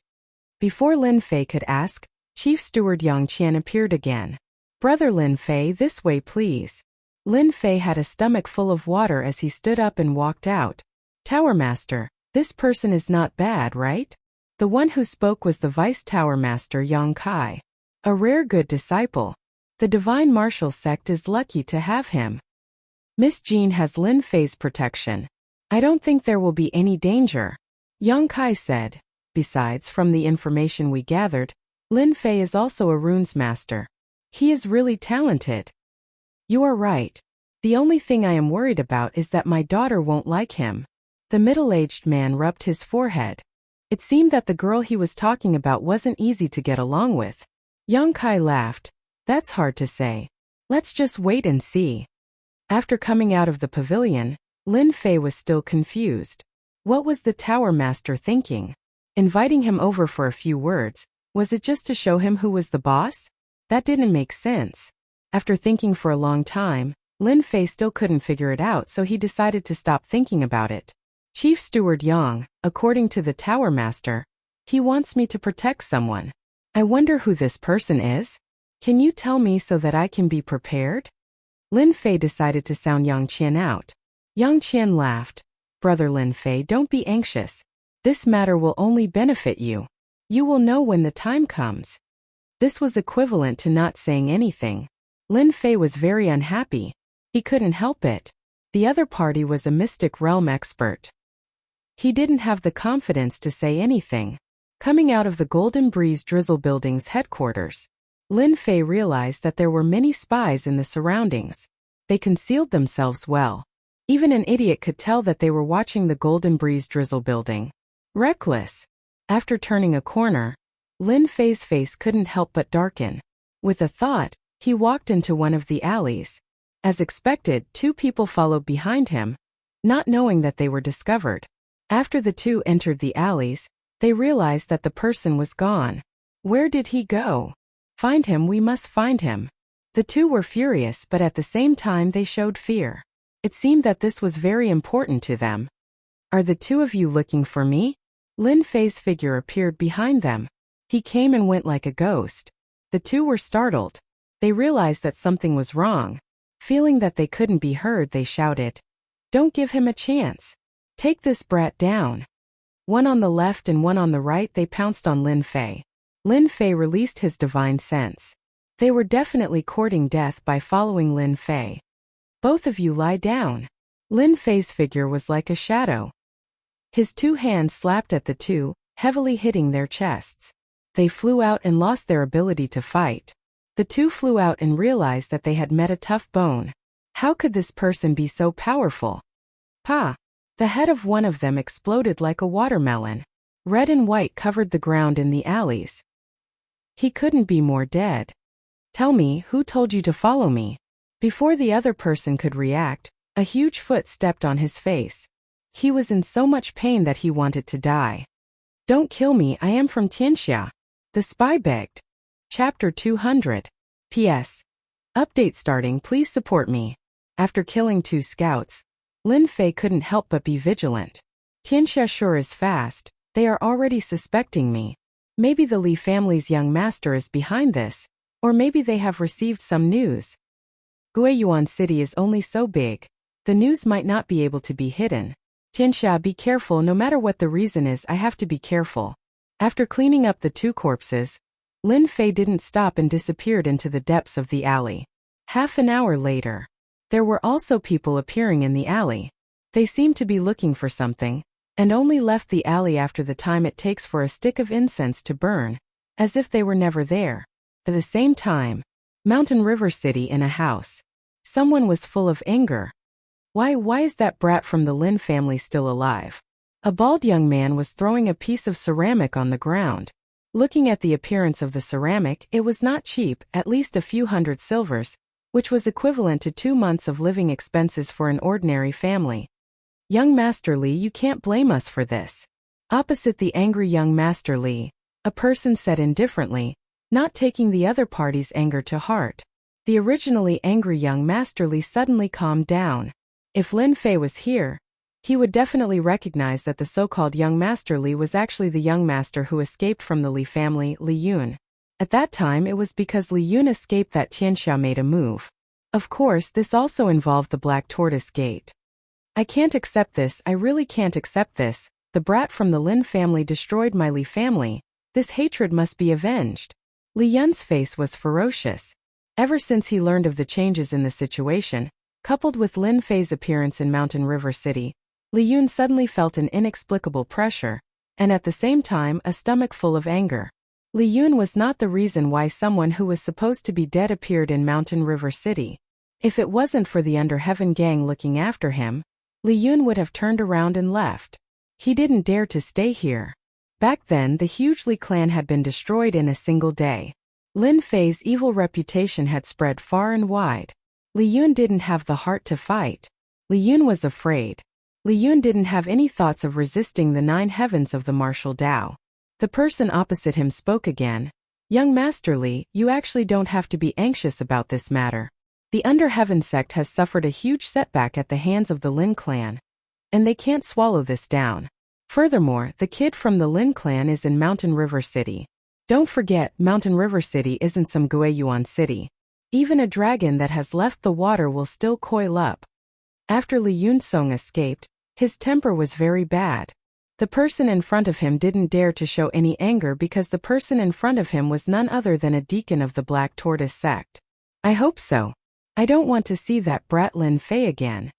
Before Lin Fei could ask, Chief Steward Yang Qian appeared again. "Brother Lin Fei, this way please." Lin Fei had a stomach full of water as he stood up and walked out. "Tower Master, this person is not bad, right?" The one who spoke was the Vice Tower Master Yang Kai. A rare good disciple. The Divine Martial Sect is lucky to have him. Miss Jean has Lin Fei's protection. I don't think there will be any danger, Yang Kai said. Besides, from the information we gathered, Lin Fei is also a runes master. He is really talented. You are right. The only thing I am worried about is that my daughter won't like him. The middle-aged man rubbed his forehead. It seemed that the girl he was talking about wasn't easy to get along with. Yang Kai laughed. That's hard to say. Let's just wait and see. After coming out of the pavilion, Lin Fei was still confused. What was the Tower Master thinking? Inviting him over for a few words, was it just to show him who was the boss? That didn't make sense. After thinking for a long time, Lin Fei still couldn't figure it out, so he decided to stop thinking about it. Chief Steward Yang, according to the Tower Master, he wants me to protect someone. I wonder who this person is? Can you tell me so that I can be prepared? Lin Fei decided to sound Yang Qian out. Yang Qian laughed. Brother Lin Fei, don't be anxious. This matter will only benefit you. You will know when the time comes. This was equivalent to not saying anything. Lin Fei was very unhappy. He couldn't help it. The other party was a mystic realm expert. He didn't have the confidence to say anything. Coming out of the Golden Breeze Drizzle building's headquarters, Lin Fei realized that there were many spies in the surroundings. They concealed themselves well. Even an idiot could tell that they were watching the Golden Breeze Drizzle building. Reckless. After turning a corner, Lin Fei's face couldn't help but darken. With a thought, he walked into one of the alleys. As expected, 2 people followed behind him, not knowing that they were discovered. After the 2 entered the alleys, they realized that the person was gone. Where did he go? Find him, we must find him. The 2 were furious, but at the same time they showed fear. It seemed that this was very important to them. Are the 2 of you looking for me? Lin Fei's figure appeared behind them. He came and went like a ghost. The 2 were startled. They realized that something was wrong. Feeling that they couldn't be heard, they shouted, "Don't give him a chance. Take this brat down." One on the left and one on the right, they pounced on Lin Fei. Lin Fei released his divine sense. They were definitely courting death by following Lin Fei. "Both of you lie down." Lin Fei's figure was like a shadow. His two hands slapped at the two, heavily hitting their chests. They flew out and lost their ability to fight. The two flew out and realized that they had met a tough bone. How could this person be so powerful? Pa! The head of one of them exploded like a watermelon. Red and white covered the ground in the alleys. He couldn't be more dead. Tell me, who told you to follow me? Before the other person could react, a huge foot stepped on his face. He was in so much pain that he wanted to die. Don't kill me, I am from Tianxia. The spy begged. Chapter 200. P.S. Update starting, please support me. After killing 2 scouts, Lin Fei couldn't help but be vigilant. Tianxia sure is fast, they are already suspecting me. Maybe the Li family's young master is behind this, or maybe they have received some news. Guiyuan City is only so big. The news might not be able to be hidden. Tianxia, be careful, no matter what the reason is, I have to be careful. After cleaning up the 2 corpses, Lin Fei didn't stop and disappeared into the depths of the alley. Half an hour later, there were also people appearing in the alley. They seemed to be looking for something, and only left the alley after the time it takes for a stick of incense to burn, as if they were never there. At the same time, Mountain River City, in a house. Someone was full of anger. Why is that brat from the Lin family still alive? A bald young man was throwing a piece of ceramic on the ground. Looking at the appearance of the ceramic, it was not cheap, at least a few hundred silvers, which was equivalent to 2 months of living expenses for an ordinary family. Young Master Li, you can't blame us for this. Opposite the angry young Master Li, a person said indifferently, not taking the other party's anger to heart. The originally angry young Master Li suddenly calmed down. If Lin Fei was here, he would definitely recognize that the so-called young Master Li was actually the young master who escaped from the Li family, Li Yun. At that time it was because Li Yun escaped that Tianxia made a move. Of course, this also involved the Black Tortoise Gate. I can't accept this, I really can't accept this. The brat from the Lin family destroyed my Li family. This hatred must be avenged. Li Yun's face was ferocious. Ever since he learned of the changes in the situation, coupled with Lin Fei's appearance in Mountain River City, Li Yun suddenly felt an inexplicable pressure, and at the same time a stomach full of anger. Li Yun was not the reason why someone who was supposed to be dead appeared in Mountain River City. If it wasn't for the Under Heaven gang looking after him, Li Yun would have turned around and left. He didn't dare to stay here. Back then, the huge Li clan had been destroyed in a single day. Lin Fei's evil reputation had spread far and wide. Li Yun didn't have the heart to fight. Li Yun was afraid. Li Yun didn't have any thoughts of resisting the 9 heavens of the martial Tao. The person opposite him spoke again. Young Master Li, you actually don't have to be anxious about this matter. The Under Heaven sect has suffered a huge setback at the hands of the Lin clan, and they can't swallow this down. Furthermore, the kid from the Lin clan is in Mountain River City. Don't forget, Mountain River City isn't some Guiyuan city. Even a dragon that has left the water will still coil up. After Li Yunsong escaped, his temper was very bad. The person in front of him didn't dare to show any anger because the person in front of him was none other than a deacon of the Black Tortoise sect. I hope so. I don't want to see that brat Lin Fei again.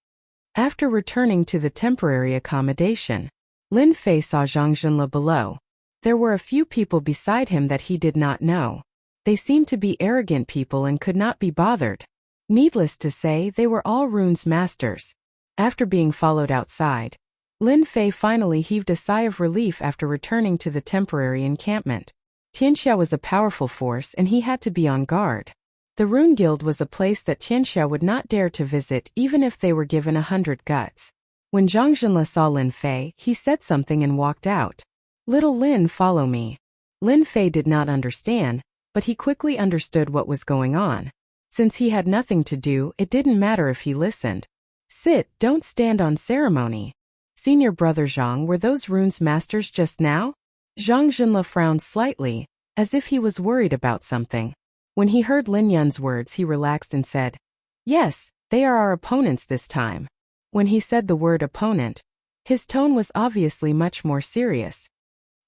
After returning to the temporary accommodation, Lin Fei saw Zhang Zhenle below. There were a few people beside him that he did not know. They seemed to be arrogant people and could not be bothered. Needless to say, they were all runes masters. After being followed outside, Lin Fei finally heaved a sigh of relief after returning to the temporary encampment. Tianxia was a powerful force and he had to be on guard. The Rune Guild was a place that Tianxia would not dare to visit even if they were given 100 guts. When Zhang Zhenle saw Lin Fei, he said something and walked out. Little Lin, follow me. Lin Fei did not understand, but he quickly understood what was going on. Since he had nothing to do, it didn't matter if he listened. Sit, don't stand on ceremony. Senior brother Zhang, were those runes masters just now? Zhang Zhenle frowned slightly, as if he was worried about something. When he heard Lin Yun's words, he relaxed and said, yes, they are our opponents this time. When he said the word opponent, his tone was obviously much more serious.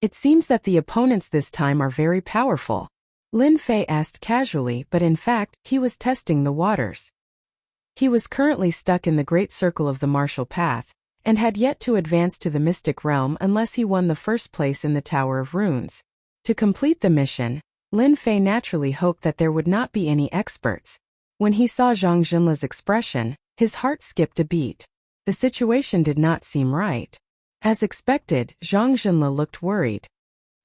It seems that the opponents this time are very powerful. Lin Fei asked casually, but in fact, he was testing the waters. He was currently stuck in the great circle of the martial path, and had yet to advance to the mystic realm unless he won the first place in the Tower of Runes. To complete the mission, Lin Fei naturally hoped that there would not be any experts. When he saw Zhang Jinle's expression, his heart skipped a beat. The situation did not seem right. As expected, Zhang Jinle looked worried.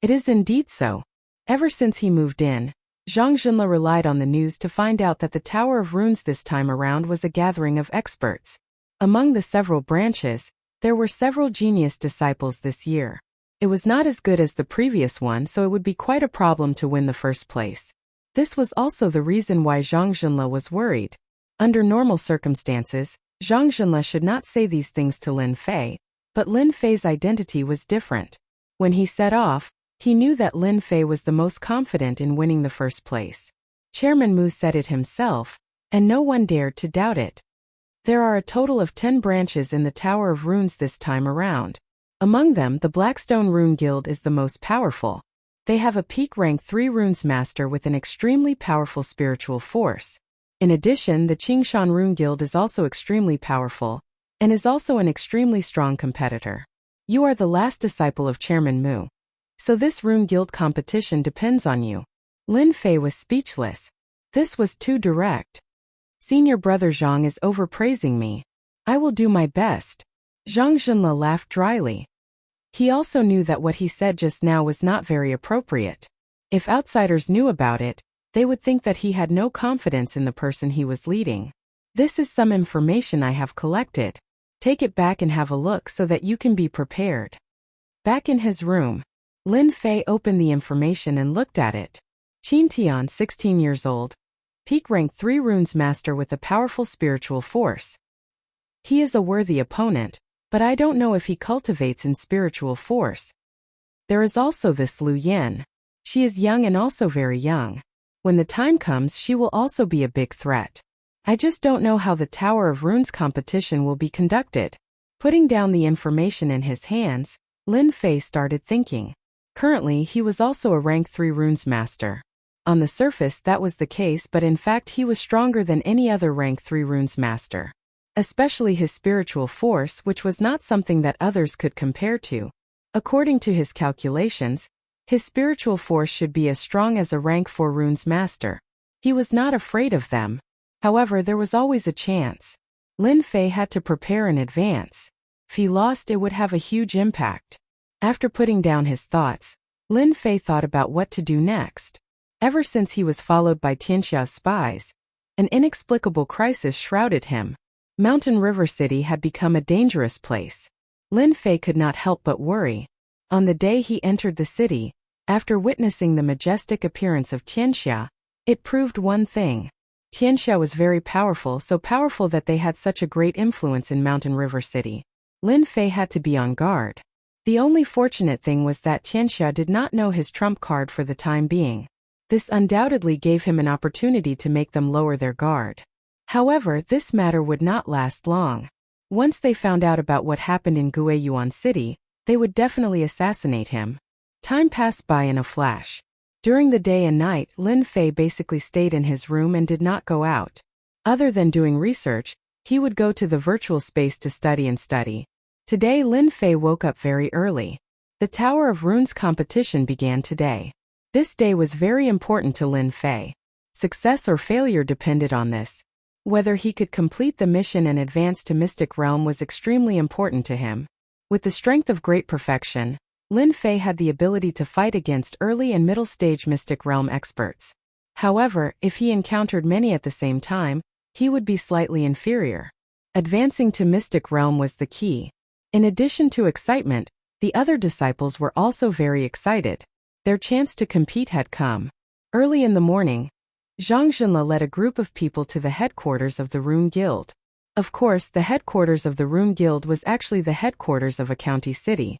It is indeed so. Ever since he moved in, Zhang Jinle relied on the news to find out that the Tower of Runes this time around was a gathering of experts. Among the several branches, there were several genius disciples this year. It was not as good as the previous one, so it would be quite a problem to win the first place. This was also the reason why Zhang Jinle was worried. Under normal circumstances, Zhang Jinle should not say these things to Lin Fei, but Lin Fei's identity was different. When he set off, he knew that Lin Fei was the most confident in winning the first place. Chairman Mu said it himself, and no one dared to doubt it. There are a total of 10 branches in the Tower of Runes this time around. Among them, the Blackstone Rune Guild is the most powerful. They have a peak rank 3 runes master with an extremely powerful spiritual force. In addition, the Qingshan Rune Guild is also extremely powerful, and is also an extremely strong competitor. You are the last disciple of Chairman Mu. So this Rune Guild competition depends on you. Lin Fei was speechless. This was too direct. Senior brother Zhang is overpraising me. I will do my best. Zhang Jinle laughed dryly. He also knew that what he said just now was not very appropriate. If outsiders knew about it, they would think that he had no confidence in the person he was leading. This is some information I have collected. Take it back and have a look so that you can be prepared. Back in his room, Lin Fei opened the information and looked at it. Qin Tian, 16 years old. Peak rank 3 runes master with a powerful spiritual force. He is a worthy opponent, but I don't know if he cultivates in spiritual force. There is also this Lu Yan. She is young and also very young. When the time comes, she will also be a big threat. I just don't know how the Tower of Runes competition will be conducted. Putting down the information in his hands, Lin Fei started thinking. Currently, he was also a rank 3 runes master. On the surface that was the case, but in fact he was stronger than any other rank 3 runes master. Especially his spiritual force, which was not something that others could compare to. According to his calculations, his spiritual force should be as strong as a rank 4 runes master. He was not afraid of them. However, there was always a chance. Lin Fei had to prepare in advance. If he lost, it would have a huge impact. After putting down his thoughts, Lin Fei thought about what to do next. Ever since he was followed by Tianxia's spies, an inexplicable crisis shrouded him. Mountain River City had become a dangerous place. Lin Fei could not help but worry. On the day he entered the city, after witnessing the majestic appearance of Tianxia, it proved one thing. Tianxia was very powerful, so powerful that they had such a great influence in Mountain River City. Lin Fei had to be on guard. The only fortunate thing was that Tianxia did not know his trump card for the time being. This undoubtedly gave him an opportunity to make them lower their guard. However, this matter would not last long. Once they found out about what happened in Guiyuan City, they would definitely assassinate him. Time passed by in a flash. During the day and night, Lin Fei basically stayed in his room and did not go out. Other than doing research, he would go to the virtual space to study and study. Today Lin Fei woke up very early. The Tower of Runes competition began today. This day was very important to Lin Fei. Success or failure depended on this. Whether he could complete the mission and advance to Mystic Realm was extremely important to him. With the strength of great perfection, Lin Fei had the ability to fight against early and middle stage Mystic Realm experts. However, if he encountered many at the same time, he would be slightly inferior. Advancing to Mystic Realm was the key. In addition to excitement, the other disciples were also very excited. Their chance to compete had come. Early in the morning, Zhang Jinle led a group of people to the headquarters of the Rune Guild. Of course, the headquarters of the Rune Guild was actually the headquarters of a county city.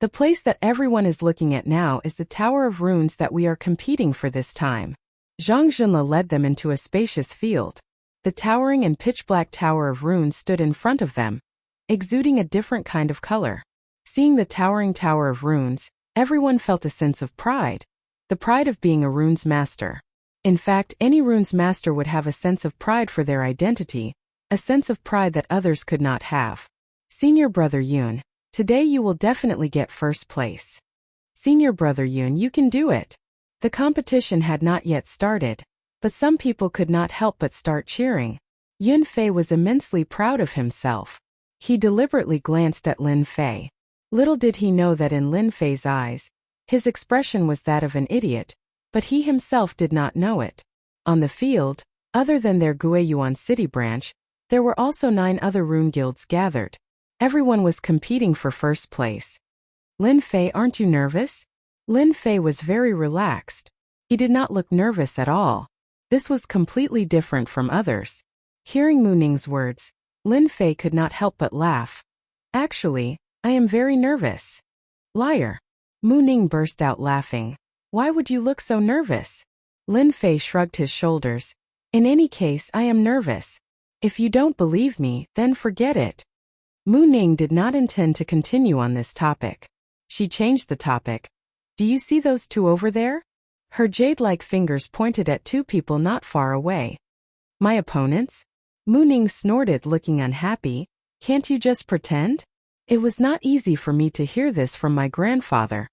The place that everyone is looking at now is the Tower of Runes that we are competing for this time. Zhang Jinle led them into a spacious field. The towering and pitch-black Tower of Runes stood in front of them, exuding a different kind of color. Seeing the towering Tower of Runes, everyone felt a sense of pride. The pride of being a runes master. In fact, any runes master would have a sense of pride for their identity, a sense of pride that others could not have. Senior Brother Yun, today you will definitely get first place. Senior Brother Yun, you can do it. The competition had not yet started, but some people could not help but start cheering. Yun Fei was immensely proud of himself. He deliberately glanced at Lin Fei. Little did he know that in Lin Fei's eyes, his expression was that of an idiot, but he himself did not know it. On the field, other than their Guiyuan city branch, there were also 9 other rune guilds gathered. Everyone was competing for first place. Lin Fei, aren't you nervous? Lin Fei was very relaxed. He did not look nervous at all. This was completely different from others. Hearing Mu Ning's words, Lin Fei could not help but laugh. Actually, I am very nervous. Liar. Mu Ning burst out laughing. Why would you look so nervous? Lin Fei shrugged his shoulders. In any case, I am nervous. If you don't believe me, then forget it. Mu Ning did not intend to continue on this topic. She changed the topic. Do you see those 2 over there? Her jade-like fingers pointed at 2 people not far away. My opponents? Mu Ning snorted, looking unhappy. Can't you just pretend? It was not easy for me to hear this from my grandfather.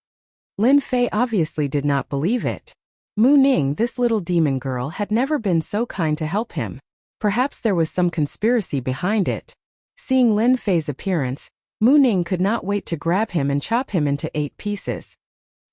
Lin Fei obviously did not believe it. Mu Ning, this little demon girl, had never been so kind to help him. Perhaps there was some conspiracy behind it. Seeing Lin Fei's appearance, Mu Ning could not wait to grab him and chop him into 8 pieces.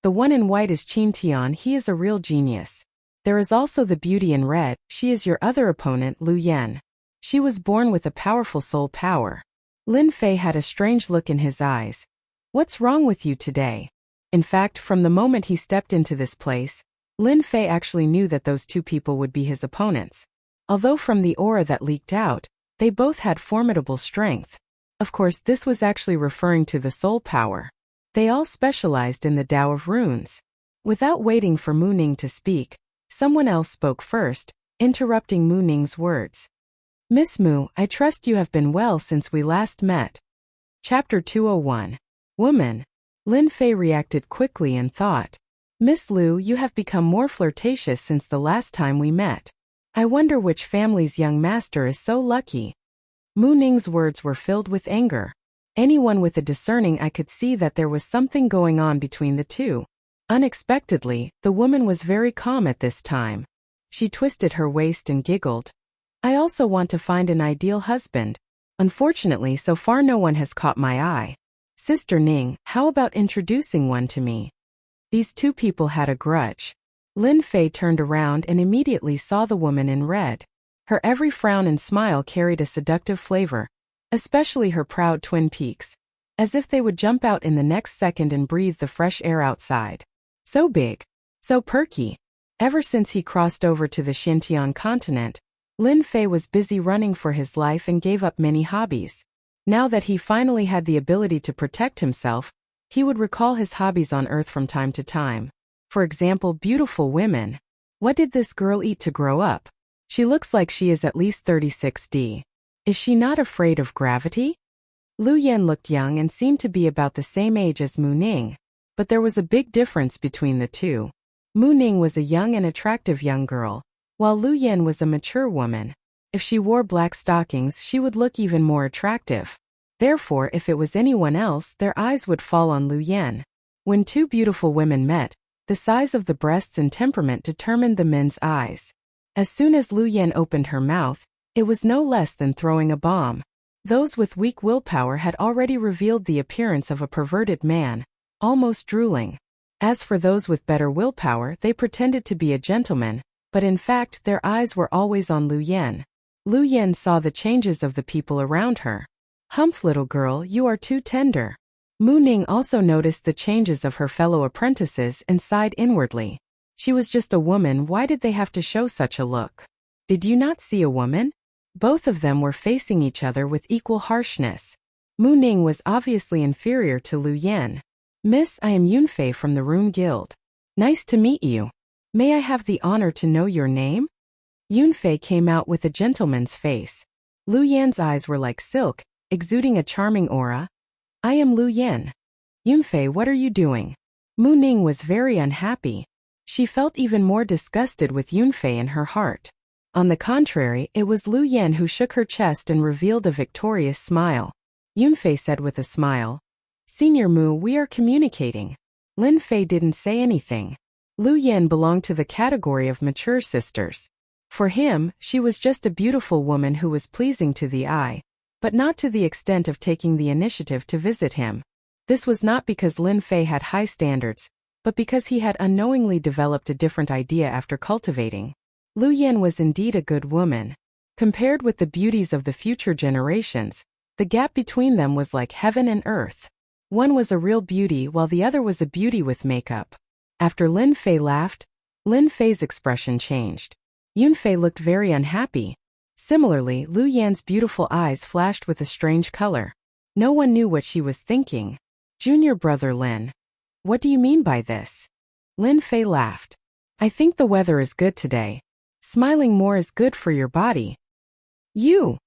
The one in white is Qin Tian, he is a real genius. There is also the beauty in red, she is your other opponent, Lu Yan. She was born with a powerful soul power. Lin Fei had a strange look in his eyes. What's wrong with you today? In fact, from the moment he stepped into this place, Lin Fei actually knew that those 2 people would be his opponents. Although from the aura that leaked out, they both had formidable strength. Of course, this was actually referring to the soul power. They all specialized in the Tao of Runes. Without waiting for Mu Ning to speak, someone else spoke first, interrupting Mu Ning's words. Miss Mu, I trust you have been well since we last met. Chapter 201. Woman. Lin Fei reacted quickly and thought, Miss Lu, you have become more flirtatious since the last time we met. I wonder which family's young master is so lucky. Mu Ning's words were filled with anger. Anyone with a discerning eye could see that there was something going on between the 2. Unexpectedly, the woman was very calm at this time. She twisted her waist and giggled. I also want to find an ideal husband. Unfortunately, so far no one has caught my eye. Sister Ning, how about introducing one to me? These 2 people had a grudge. Lin Fei turned around and immediately saw the woman in red. Her every frown and smile carried a seductive flavor, especially her proud twin peaks, as if they would jump out in the next second and breathe the fresh air outside. So big, so perky. Ever since he crossed over to the Xintian continent, Lin Fei was busy running for his life and gave up many hobbies. Now that he finally had the ability to protect himself, he would recall his hobbies on Earth from time to time. For example, beautiful women. What did this girl eat to grow up? She looks like she is at least 36D. Is she not afraid of gravity? Lu Yan looked young and seemed to be about the same age as Mu Ning, but there was a big difference between the 2. Mu Ning was a young and attractive young girl, while Lu Yan was a mature woman. If she wore black stockings, she would look even more attractive. Therefore, if it was anyone else, their eyes would fall on Lu Yan. When 2 beautiful women met, the size of the breasts and temperament determined the men's eyes. As soon as Lu Yan opened her mouth, it was no less than throwing a bomb. Those with weak willpower had already revealed the appearance of a perverted man, almost drooling. As for those with better willpower, they pretended to be a gentleman, but in fact their eyes were always on Lu Yan. Lu Yan saw the changes of the people around her. Humph, little girl, you are too tender. Mu Ning also noticed the changes of her fellow apprentices and sighed inwardly. She was just a woman, why did they have to show such a look? Did you not see a woman? Both of them were facing each other with equal harshness. Mu Ning was obviously inferior to Lu Yan. Miss, I am Yun Fei from the Rune Guild. Nice to meet you. May I have the honor to know your name? Yun Fei came out with a gentleman's face. Lu Yan's eyes were like silk, exuding a charming aura. I am Lu Yan. Yun Fei, what are you doing? Mu Ning was very unhappy. She felt even more disgusted with Yun Fei in her heart. On the contrary, it was Lu Yan who shook her chest and revealed a victorious smile. Yunfei said with a smile. Senior Mu, we are communicating. Lin Fei didn't say anything. Lu Yan belonged to the category of mature sisters. For him, she was just a beautiful woman who was pleasing to the eye, but not to the extent of taking the initiative to visit him. This was not because Lin Fei had high standards, but because he had unknowingly developed a different idea after cultivating. Lu Yan was indeed a good woman. Compared with the beauties of the future generations, the gap between them was like heaven and earth. One was a real beauty while the other was a beauty with makeup. After Lin Fei laughed, Lin Fei's expression changed. Yunfei looked very unhappy. Similarly, Lu Yan's beautiful eyes flashed with a strange color. No one knew what she was thinking. Junior brother Lin. What do you mean by this? Lin Fei laughed. I think the weather is good today. Smiling more is good for your body. You!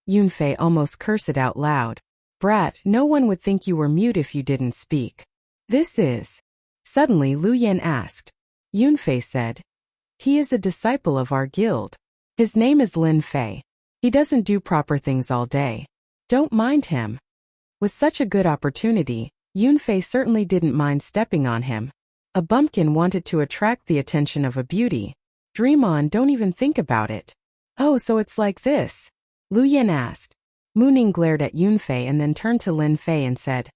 Yunfei almost cursed it out loud. Brat, no one would think you were mute if you didn't speak. This is... Suddenly Lu Yan asked. Yunfei said. He is a disciple of our guild. His name is Lin Fei. He doesn't do proper things all day. Don't mind him. With such a good opportunity, Yunfei certainly didn't mind stepping on him. A bumpkin wanted to attract the attention of a beauty. Dream on, don't even think about it. Oh, so it's like this? Lu Yan asked. Mu Ning glared at Yunfei and then turned to Lin Fei and said,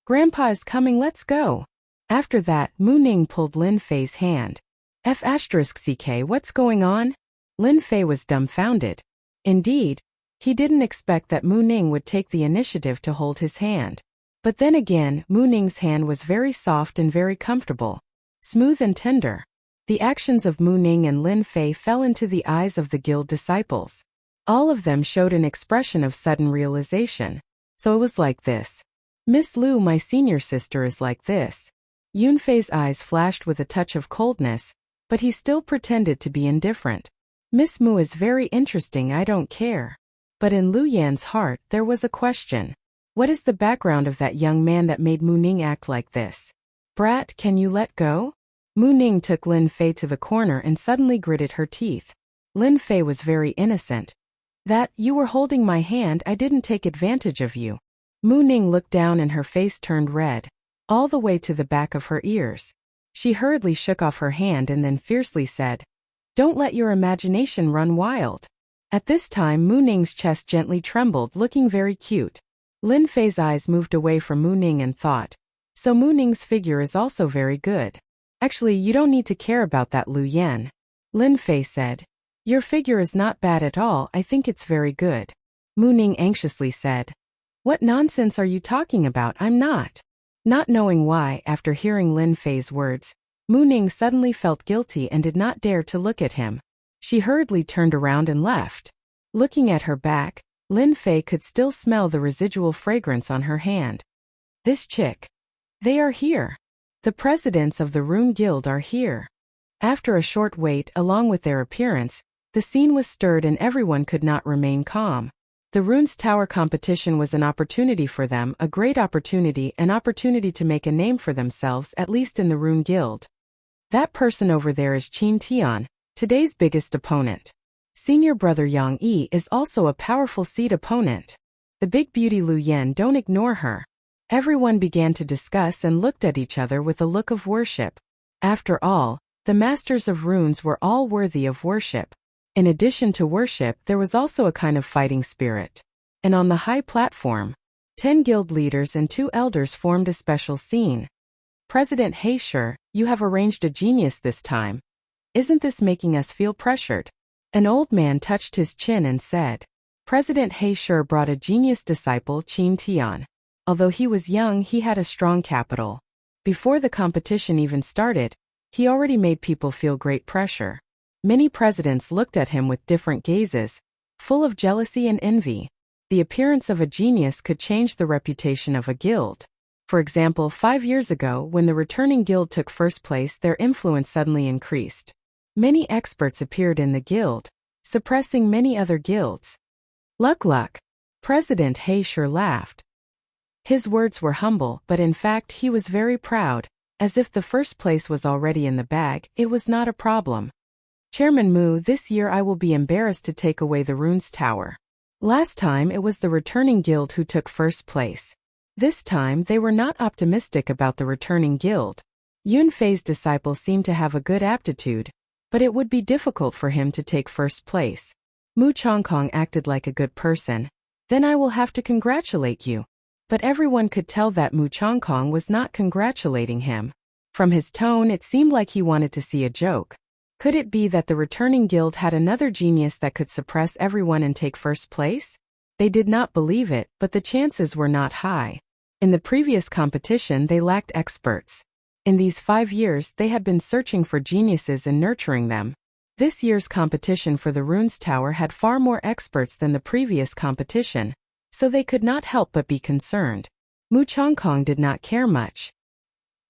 Grandpa is coming, let's go. After that, Mu Ning pulled Lin Fei's hand. F***ck, what's going on? Lin Fei was dumbfounded. Indeed, he didn't expect that Mu Ning would take the initiative to hold his hand. But then again, Mu Ning's hand was very soft and very comfortable. Smooth and tender. The actions of Mu Ning and Lin Fei fell into the eyes of the guild disciples. All of them showed an expression of sudden realization. So it was like this. Miss Lu, my senior sister, is like this. Yunfei's eyes flashed with a touch of coldness, but he still pretended to be indifferent. Miss Mu is very interesting, I don't care. But in Lu Yan's heart there was a question. What is the background of that young man that made Mu Ning act like this? Brat, can you let go? Mu Ning took Lin Fei to the corner and suddenly gritted her teeth. Lin Fei was very innocent. That, you were holding my hand, I didn't take advantage of you. Mu Ning looked down and her face turned red, all the way to the back of her ears. She hurriedly shook off her hand and then fiercely said, Don't let your imagination run wild. At this time Mu Ning's chest gently trembled, looking very cute. Lin Fei's eyes moved away from Mu Ning and thought, so Mu Ning's figure is also very good. Actually, you don't need to care about that, Lu Yan. Lin Fei said. Your figure is not bad at all, I think it's very good. Mu Ning anxiously said. What nonsense are you talking about? I'm not. Not knowing why, after hearing Lin Fei's words, Mu Ning suddenly felt guilty and did not dare to look at him. She hurriedly turned around and left. Looking at her back, Lin Fei could still smell the residual fragrance on her hand. This chick. They are here. The presidents of the Rune Guild are here. After a short wait, along with their appearance, the scene was stirred and everyone could not remain calm. The Rune's Tower competition was an opportunity for them, a great opportunity, an opportunity to make a name for themselves, at least in the Rune Guild. That person over there is Qin Tian, today's biggest opponent. Senior brother Yang Yi is also a powerful seed opponent. The big beauty Lu Yan, don't ignore her. Everyone began to discuss and looked at each other with a look of worship. After all, the masters of runes were all worthy of worship. In addition to worship, there was also a kind of fighting spirit. And on the high platform, 10 guild leaders and 2 elders formed a special scene. President He Shi, you have arranged a genius this time. Isn't this making us feel pressured? An old man touched his chin and said. President He Shi brought a genius disciple, Qin Tian. Although he was young, he had a strong capital. Before the competition even started, he already made people feel great pressure. Many presidents looked at him with different gazes, full of jealousy and envy. The appearance of a genius could change the reputation of a guild. For example, 5 years ago, when the returning guild took first place, their influence suddenly increased. Many experts appeared in the guild, suppressing many other guilds. Luck. President He Shi laughed. His words were humble, but in fact he was very proud. As if the first place was already in the bag, it was not a problem. Chairman Mu, this year I will be embarrassed to take away the Rune's Tower. Last time it was the returning guild who took first place. This time they were not optimistic about the returning guild. Yunfei's disciple seemed to have a good aptitude, but it would be difficult for him to take first place. Mu Chongkong acted like a good person. Then I will have to congratulate you. But everyone could tell that Mu Chongkong was not congratulating him. From his tone it seemed like he wanted to see a joke. Could it be that the returning guild had another genius that could suppress everyone and take first place? They did not believe it, but the chances were not high. In the previous competition they lacked experts. In these 5 years they had been searching for geniuses and nurturing them. This year's competition for the Runes Tower had far more experts than the previous competition, so they could not help but be concerned. Mu Chongkong did not care much.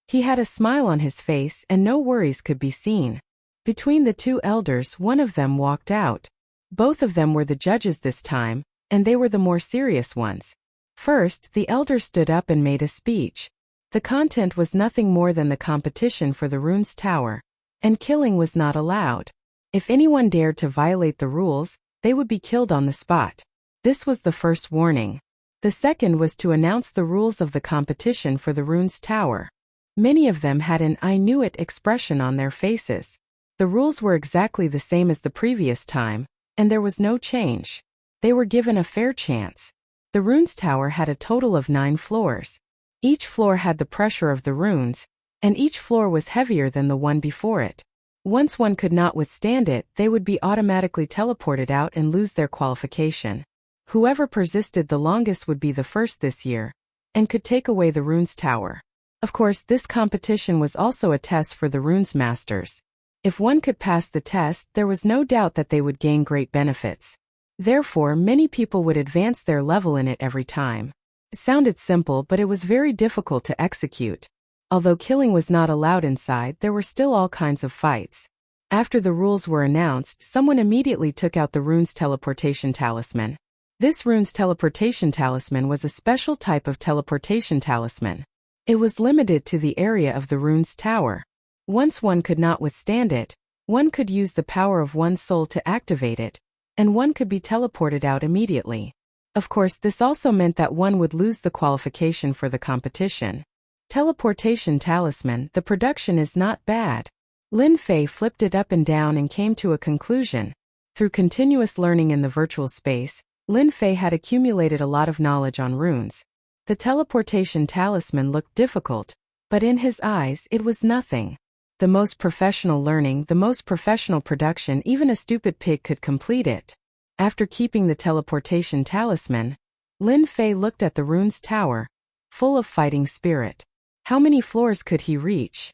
He had a smile on his face and no worries could be seen. Between the two elders, one of them walked out. Both of them were the judges this time, and they were the more serious ones. First, the elder stood up and made a speech. The content was nothing more than the competition for the Runes Tower, and killing was not allowed. If anyone dared to violate the rules, they would be killed on the spot. This was the first warning. The second was to announce the rules of the competition for the Runes Tower. Many of them had an "I knew it" expression on their faces. The rules were exactly the same as the previous time, and there was no change. They were given a fair chance. The Runes Tower had a total of 9 floors. Each floor had the pressure of the runes, and each floor was heavier than the one before it. Once one could not withstand it, they would be automatically teleported out and lose their qualification. Whoever persisted the longest would be the first this year, and could take away the Runes Tower. Of course, this competition was also a test for the Runes Masters. If one could pass the test, there was no doubt that they would gain great benefits. Therefore, many people would advance their level in it every time. It sounded simple, but it was very difficult to execute. Although killing was not allowed inside, there were still all kinds of fights. After the rules were announced, someone immediately took out the Runes Teleportation Talisman. This Runes Teleportation Talisman was a special type of teleportation talisman. It was limited to the area of the Runes Tower. Once one could not withstand it, one could use the power of one's soul to activate it, and one could be teleported out immediately. Of course, this also meant that one would lose the qualification for the competition. Teleportation Talisman, the production is not bad. Lin Fei flipped it up and down and came to a conclusion. Through continuous learning in the virtual space, Lin Fei had accumulated a lot of knowledge on runes. The teleportation talisman looked difficult, but in his eyes it was nothing. The most professional learning, the most professional production, even a stupid pig could complete it. After keeping the teleportation talisman, Lin Fei looked at the Runes Tower, full of fighting spirit. How many floors could he reach?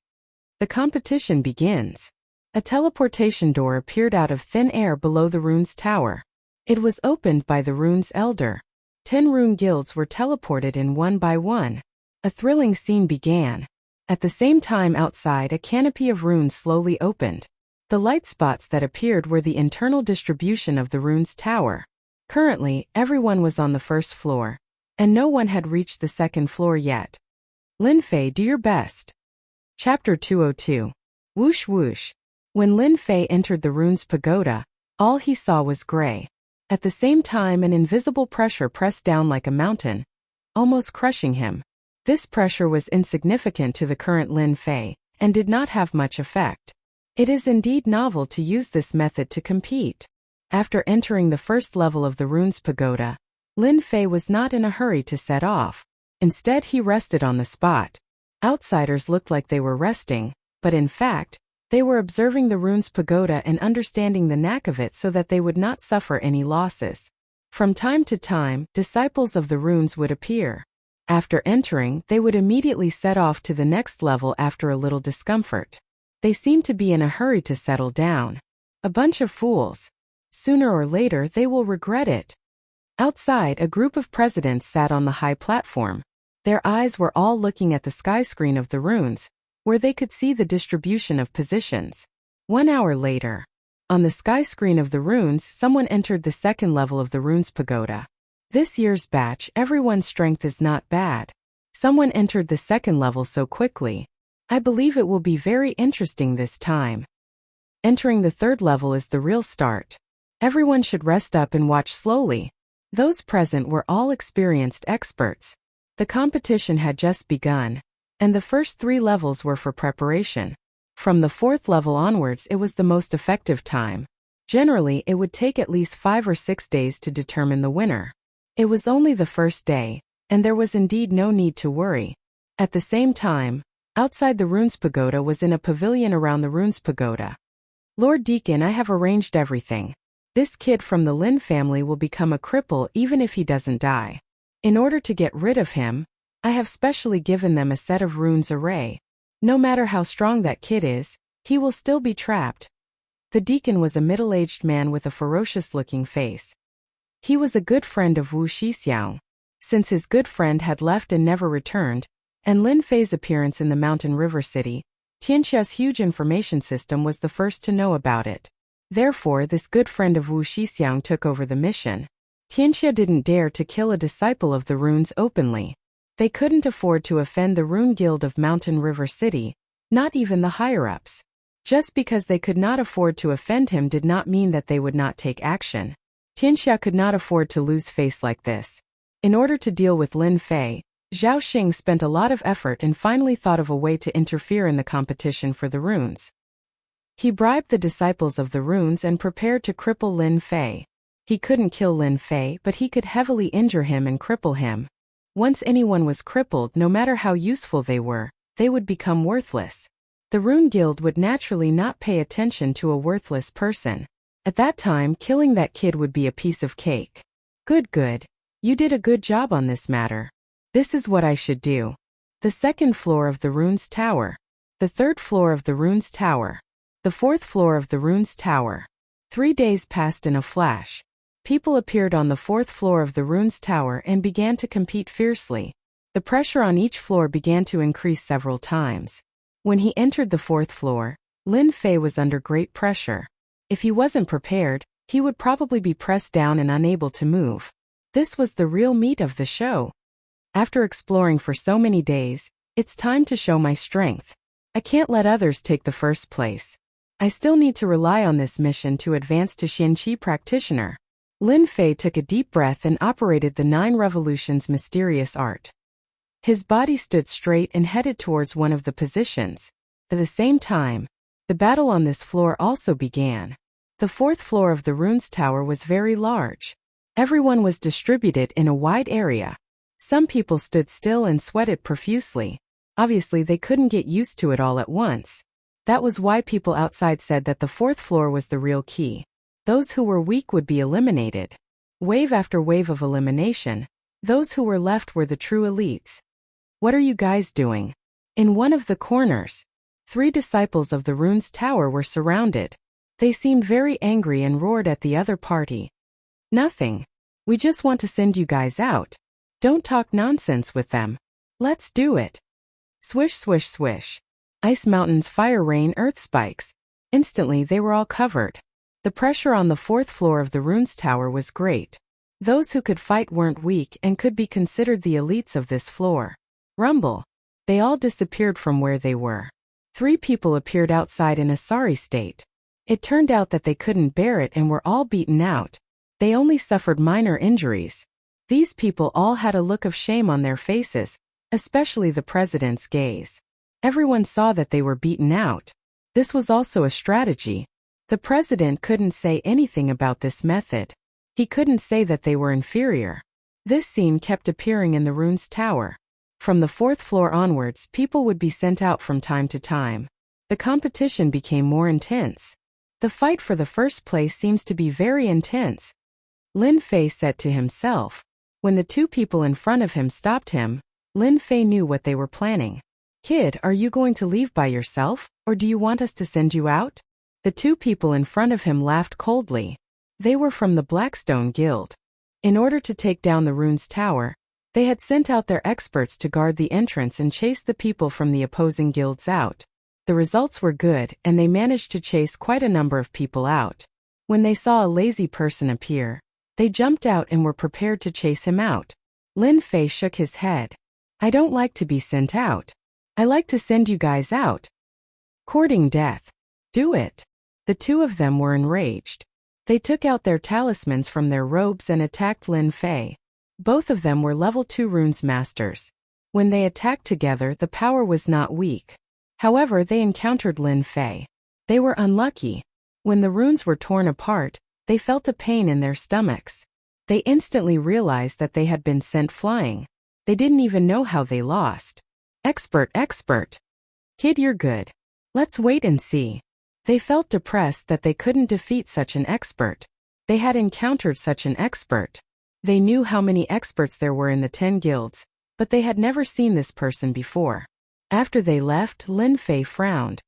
The competition begins. A teleportation door appeared out of thin air below the Runes Tower. It was opened by the Runes Elder. 10 rune guilds were teleported in one by one. A thrilling scene began. At the same time outside, a canopy of runes slowly opened. The light spots that appeared were the internal distribution of the Runes Tower. Currently, everyone was on the first floor, and no one had reached the second floor yet. Lin Fei, do your best. Chapter 202. Whoosh whoosh. When Lin Fei entered the Runes Pagoda, all he saw was gray. At the same time, an invisible pressure pressed down like a mountain, almost crushing him. This pressure was insignificant to the current Lin Fei, and did not have much effect. It is indeed novel to use this method to compete. After entering the first level of the Runes Pagoda, Lin Fei was not in a hurry to set off. Instead, he rested on the spot. Outsiders looked like they were resting, but in fact, they were observing the Runes Pagoda and understanding the knack of it so that they would not suffer any losses. From time to time, disciples of the runes would appear. After entering, they would immediately set off to the next level after a little discomfort. They seemed to be in a hurry to settle down. A bunch of fools. Sooner or later they will regret it. Outside, a group of presidents sat on the high platform. Their eyes were all looking at the sky screen of the runes, where they could see the distribution of positions. 1 hour later, on the sky screen of the runes, someone entered the second level of the Runes Pagoda. This year's batch, everyone's strength is not bad. Someone entered the second level so quickly. I believe it will be very interesting this time. Entering the third level is the real start. Everyone should rest up and watch slowly. Those present were all experienced experts. The competition had just begun, and the first 3 levels were for preparation. From the 4th level onwards it was the most effective time. Generally, it would take at least 5 or 6 days to determine the winner. It was only the first day, and there was indeed no need to worry. At the same time, outside the Runes Pagoda was in a pavilion around the Runes Pagoda. Lord Deacon, I have arranged everything. This kid from the Lin family will become a cripple even if he doesn't die. In order to get rid of him, I have specially given them a set of runes array. No matter how strong that kid is, he will still be trapped. The deacon was a middle-aged man with a ferocious-looking face. He was a good friend of Wuxia. Since his good friend had left and never returned, and Lin Fei's appearance in the mountain river city, Tianxia's huge information system was the first to know about it. Therefore, this good friend of Wu Shixiang took over the mission. Tianxia didn't dare to kill a disciple of the runes openly. They couldn't afford to offend the Rune Guild of Mountain River City, not even the higher-ups. Just because they could not afford to offend him did not mean that they would not take action. Tianxia could not afford to lose face like this. In order to deal with Lin Fei, Zhao Xing spent a lot of effort and finally thought of a way to interfere in the competition for the runes. He bribed the disciples of the runes and prepared to cripple Lin Fei. He couldn't kill Lin Fei, but he could heavily injure him and cripple him. Once anyone was crippled, no matter how useful they were, they would become worthless. The Rune Guild would naturally not pay attention to a worthless person. At that time, killing that kid would be a piece of cake. Good. You did a good job on this matter. This is what I should do. The 2nd floor of the Runes Tower. The 3rd floor of the Runes Tower. The 4th floor of the Runes Tower. 3 days passed in a flash. People appeared on the 4th floor of the Runes Tower and began to compete fiercely. The pressure on each floor began to increase several times. When he entered the 4th floor, Lin Fei was under great pressure. If he wasn't prepared, he would probably be pressed down and unable to move. This was the real meat of the show. After exploring for so many days, it's time to show my strength. I can't let others take the first place. I still need to rely on this mission to advance to Xianqi practitioner. Lin Fei took a deep breath and operated the 9 revolutions mysterious art. His body stood straight and headed towards one of the positions. At the same time, the battle on this floor also began. The 4th floor of the Runes Tower was very large. Everyone was distributed in a wide area. Some people stood still and sweated profusely. Obviously, they couldn't get used to it all at once. That was why people outside said that the 4th floor was the real key. Those who were weak would be eliminated. Wave after wave of elimination. Those who were left were the true elites. What are you guys doing? In one of the corners, 3 disciples of the Runes Tower were surrounded. They seemed very angry and roared at the other party. Nothing. We just want to send you guys out. Don't talk nonsense with them. Let's do it. Swish, swish, swish. Ice mountains, fire rain, earth spikes. Instantly they were all covered. The pressure on the 4th floor of the Runes Tower was great. Those who could fight weren't weak and could be considered the elites of this floor. Rumble. They all disappeared from where they were. 3 people appeared outside in a sorry state. It turned out that they couldn't bear it and were all beaten out. They only suffered minor injuries. These people all had a look of shame on their faces, especially the president's gaze. Everyone saw that they were beaten out. This was also a strategy. The president couldn't say anything about this method. He couldn't say that they were inferior. This scene kept appearing in the Runes Tower. From the 4th floor onwards, people would be sent out from time to time. The competition became more intense. The fight for the first place seems to be very intense. Lin Fei said to himself. When the 2 people in front of him stopped him, Lin Fei knew what they were planning. Kid, are you going to leave by yourself, or do you want us to send you out? The 2 people in front of him laughed coldly. They were from the Blackstone Guild. In order to take down the Runes Tower, they had sent out their experts to guard the entrance and chase the people from the opposing guilds out. The results were good, and they managed to chase quite a number of people out. When they saw a lazy person appear, they jumped out and were prepared to chase him out. Lin Fei shook his head. I don't like to be sent out. I like to send you guys out. Courting death. Do it. The 2 of them were enraged. They took out their talismans from their robes and attacked Lin Fei. Both of them were level 2 runes masters. When they attacked together, the power was not weak. However, they encountered Lin Fei. They were unlucky. When the runes were torn apart, they felt a pain in their stomachs. They instantly realized that they had been sent flying. They didn't even know how they lost. Expert. Kid, you're good. Let's wait and see. They felt depressed that they couldn't defeat such an expert. They had encountered such an expert. They knew how many experts there were in the 10 guilds, but they had never seen this person before. After they left, Lin Fei frowned.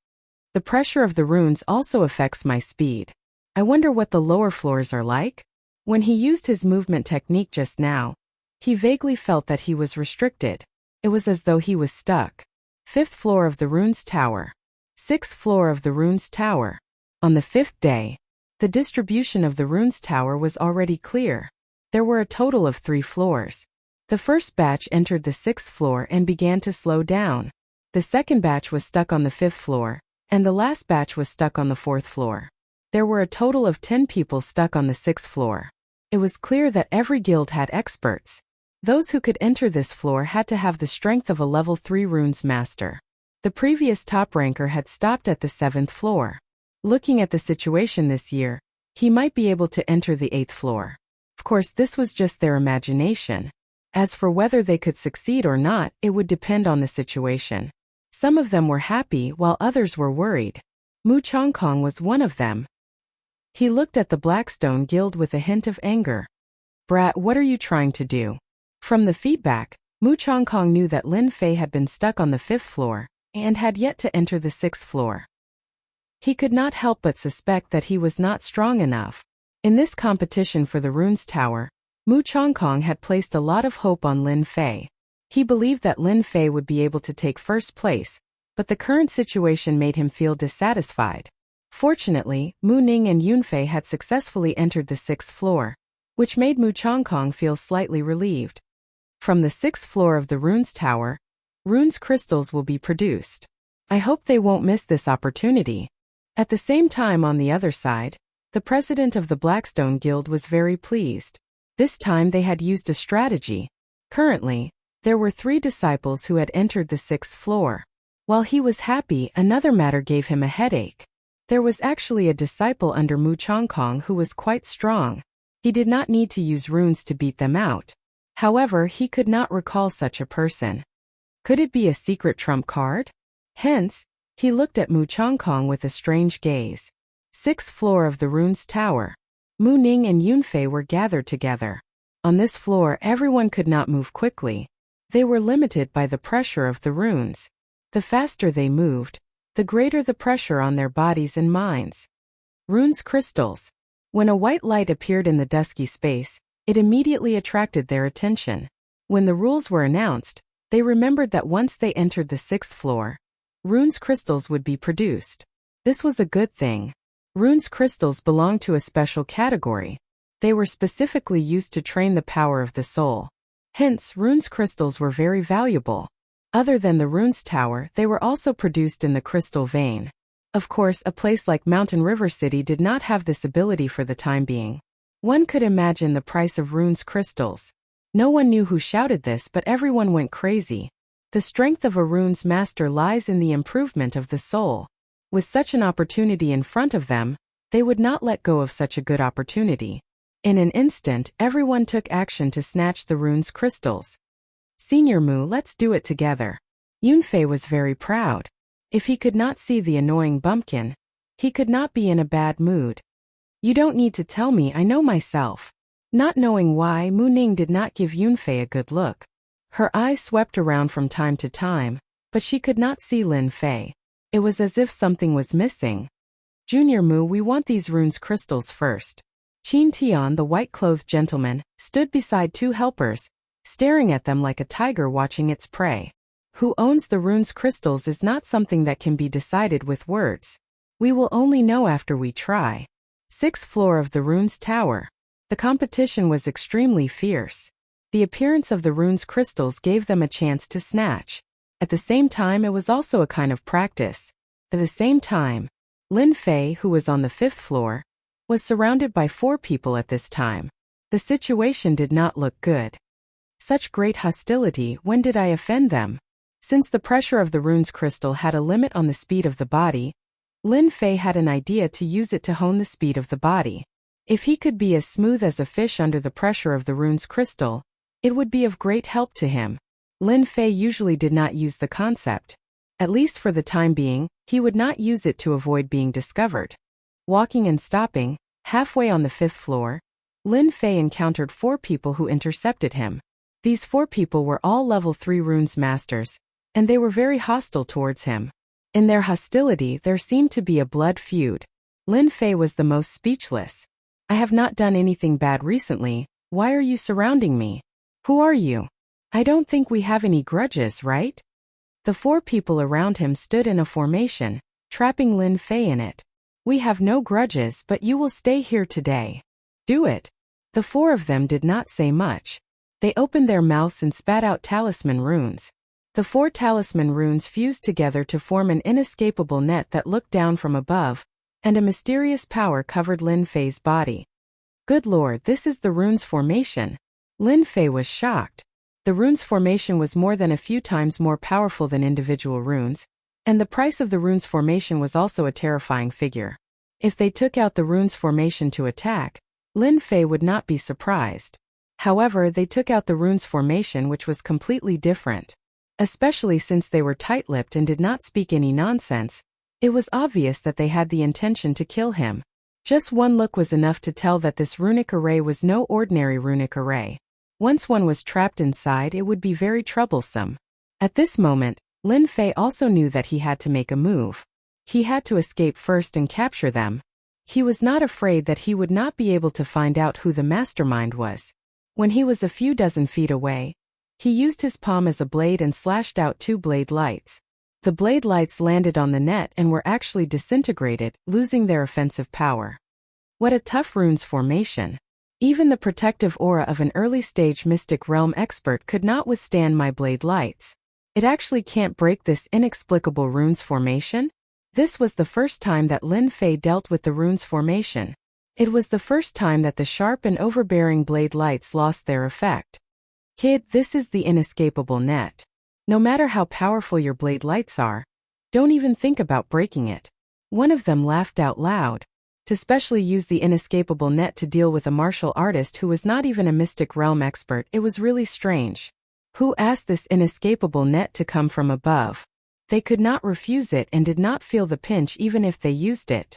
The pressure of the runes also affects my speed. I wonder what the lower floors are like? When he used his movement technique just now, he vaguely felt that he was restricted. It was as though he was stuck. 5th floor of the runes tower. 6th floor of the runes tower. On the 5th day, the distribution of the runes tower was already clear. There were a total of 3 floors. The first batch entered the 6th floor and began to slow down. The second batch was stuck on the 5th floor, and the last batch was stuck on the 4th floor. There were a total of 10 people stuck on the 6th floor. It was clear that every guild had experts. Those who could enter this floor had to have the strength of a level 3 runes master. The previous top ranker had stopped at the 7th floor. Looking at the situation this year, he might be able to enter the 8th floor. Of course, this was just their imagination. As for whether they could succeed or not, it would depend on the situation. Some of them were happy while others were worried. Mu Chongkong was one of them. He looked at the Blackstone Guild with a hint of anger. Brat, what are you trying to do? From the feedback, Mu Chongkong knew that Lin Fei had been stuck on the 5th floor and had yet to enter the 6th floor. He could not help but suspect that he was not strong enough. In this competition for the runes tower, Mu Chongkong had placed a lot of hope on Lin Fei. He believed that Lin Fei would be able to take first place, but the current situation made him feel dissatisfied. Fortunately, Mu Ning and Yunfei had successfully entered the 6th floor, which made Mu Chongkong feel slightly relieved. From the 6th floor of the runes tower, runes crystals will be produced. I hope they won't miss this opportunity. At the same time, on the other side, the president of the Blackstone Guild was very pleased. This time they had used a strategy. Currently, there were 3 disciples who had entered the 6th floor. While he was happy, another matter gave him a headache. There was actually a disciple under Mu Chongkong who was quite strong. He did not need to use runes to beat them out. However, he could not recall such a person. Could it be a secret trump card? Hence, he looked at Mu Chongkong with a strange gaze. 6th floor of the runes tower. Mu Ning and Yunfei were gathered together. On this floor, everyone could not move quickly. They were limited by the pressure of the runes. The faster they moved, the greater the pressure on their bodies and minds. Runes crystals. When a white light appeared in the dusky space, it immediately attracted their attention. When the rules were announced, they remembered that once they entered the 6th floor, runes crystals would be produced. This was a good thing. Runes crystals belonged to a special category. They were specifically used to train the power of the soul. Hence, runes crystals were very valuable. Other than the runes tower, they were also produced in the crystal vein. Of course, a place like Mountain River City did not have this ability for the time being. One could imagine the price of runes crystals. No one knew who shouted this, but everyone went crazy. The strength of a runes master lies in the improvement of the soul. With such an opportunity in front of them, they would not let go of such a good opportunity. In an instant, everyone took action to snatch the runes crystals. Senior Mu, let's do it together. Yunfei was very proud. If he could not see the annoying bumpkin, he could not be in a bad mood. You don't need to tell me, I know myself. Not knowing why, Mu Ning did not give Yunfei a good look. Her eyes swept around from time to time, but she could not see Lin Fei. It was as if something was missing. Junior Mu, we want these runes crystals first. Qin Tian, the white-clothed gentleman, stood beside 2 helpers, staring at them like a tiger watching its prey. Who owns the runes crystals is not something that can be decided with words. We will only know after we try. 6th floor of the runes tower. The competition was extremely fierce. The appearance of the runes crystals gave them a chance to snatch. At the same time, it was also a kind of practice. At the same time, Lin Fei, who was on the 5th floor, was surrounded by 4 people at this time. The situation did not look good. Such great hostility, when did I offend them? Since the pressure of the rune's crystal had a limit on the speed of the body, Lin Fei had an idea to use it to hone the speed of the body. If he could be as smooth as a fish under the pressure of the rune's crystal, it would be of great help to him. Lin Fei usually did not use the concept. At least for the time being, he would not use it to avoid being discovered. Walking and stopping, halfway on the 5th floor, Lin Fei encountered 4 people who intercepted him. These 4 people were all level 3 runes masters, and they were very hostile towards him. In their hostility there seemed to be a blood feud. Lin Fei was the most speechless. I have not done anything bad recently, why are you surrounding me? Who are you? I don't think we have any grudges, right? The 4 people around him stood in a formation, trapping Lin Fei in it. We have no grudges, but you will stay here today. Do it. The 4 of them did not say much. They opened their mouths and spat out talisman runes. The 4 talisman runes fused together to form an inescapable net that looked down from above, and a mysterious power covered Lin Fei's body. Good lord, this is the rune's formation. Lin Fei was shocked. The rune's formation was more than a few times more powerful than individual runes, and the price of the rune's formation was also a terrifying figure. If they took out the rune's formation to attack, Lin Fei would not be surprised. However, they took out the rune's formation, which was completely different. Especially since they were tight-lipped and did not speak any nonsense, it was obvious that they had the intention to kill him. Just one look was enough to tell that this runic array was no ordinary runic array. Once one was trapped inside, it would be very troublesome. At this moment, Lin Fei also knew that he had to make a move. He had to escape first and capture them. He was not afraid that he would not be able to find out who the mastermind was. When he was a few dozen feet away, he used his palm as a blade and slashed out 2 blade lights. The blade lights landed on the net and were actually disintegrated, losing their offensive power. What a tough rune's formation. Even the protective aura of an early-stage Mystic Realm expert could not withstand my blade lights. It actually can't break this inexplicable rune's formation? This was the first time that Lin Fei dealt with the rune's formation. It was the first time that the sharp and overbearing blade lights lost their effect. Kid, this is the inescapable net. No matter how powerful your blade lights are, don't even think about breaking it. One of them laughed out loud. To specially use the inescapable net to deal with a martial artist who was not even a Mystic Realm expert, it was really strange. Who asked this inescapable net to come from above? They could not refuse it and did not feel the pinch even if they used it.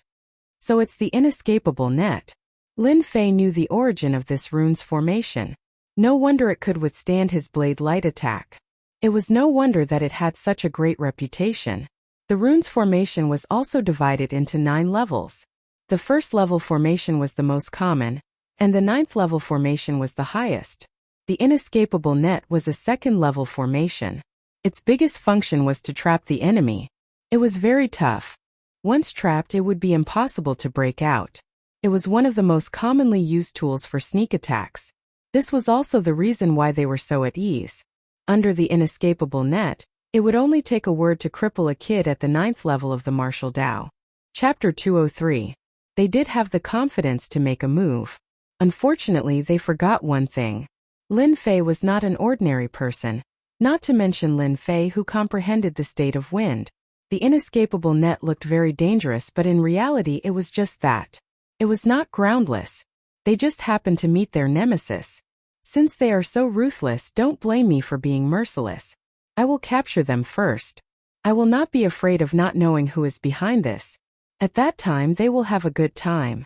So it's the inescapable net. Lin Fei knew the origin of this rune's formation. No wonder it could withstand his blade light attack. It was no wonder that it had such a great reputation. The rune's formation was also divided into 9 levels. The 1st level formation was the most common, and the 9th level formation was the highest. The inescapable net was a 2nd level formation. Its biggest function was to trap the enemy. It was very tough. Once trapped, it would be impossible to break out. It was one of the most commonly used tools for sneak attacks. This was also the reason why they were so at ease. Under the inescapable net, it would only take a word to cripple a kid at the 9th level of the martial Dao. Chapter 203. They did have the confidence to make a move. Unfortunately, they forgot one thing. Lin Fei was not an ordinary person, not to mention Lin Fei who comprehended the state of wind. The inescapable net looked very dangerous, but in reality it was just that. It was not groundless. They just happened to meet their nemesis. Since they are so ruthless, don't blame me for being merciless. I will capture them first. I will not be afraid of not knowing who is behind this. At that time they will have a good time.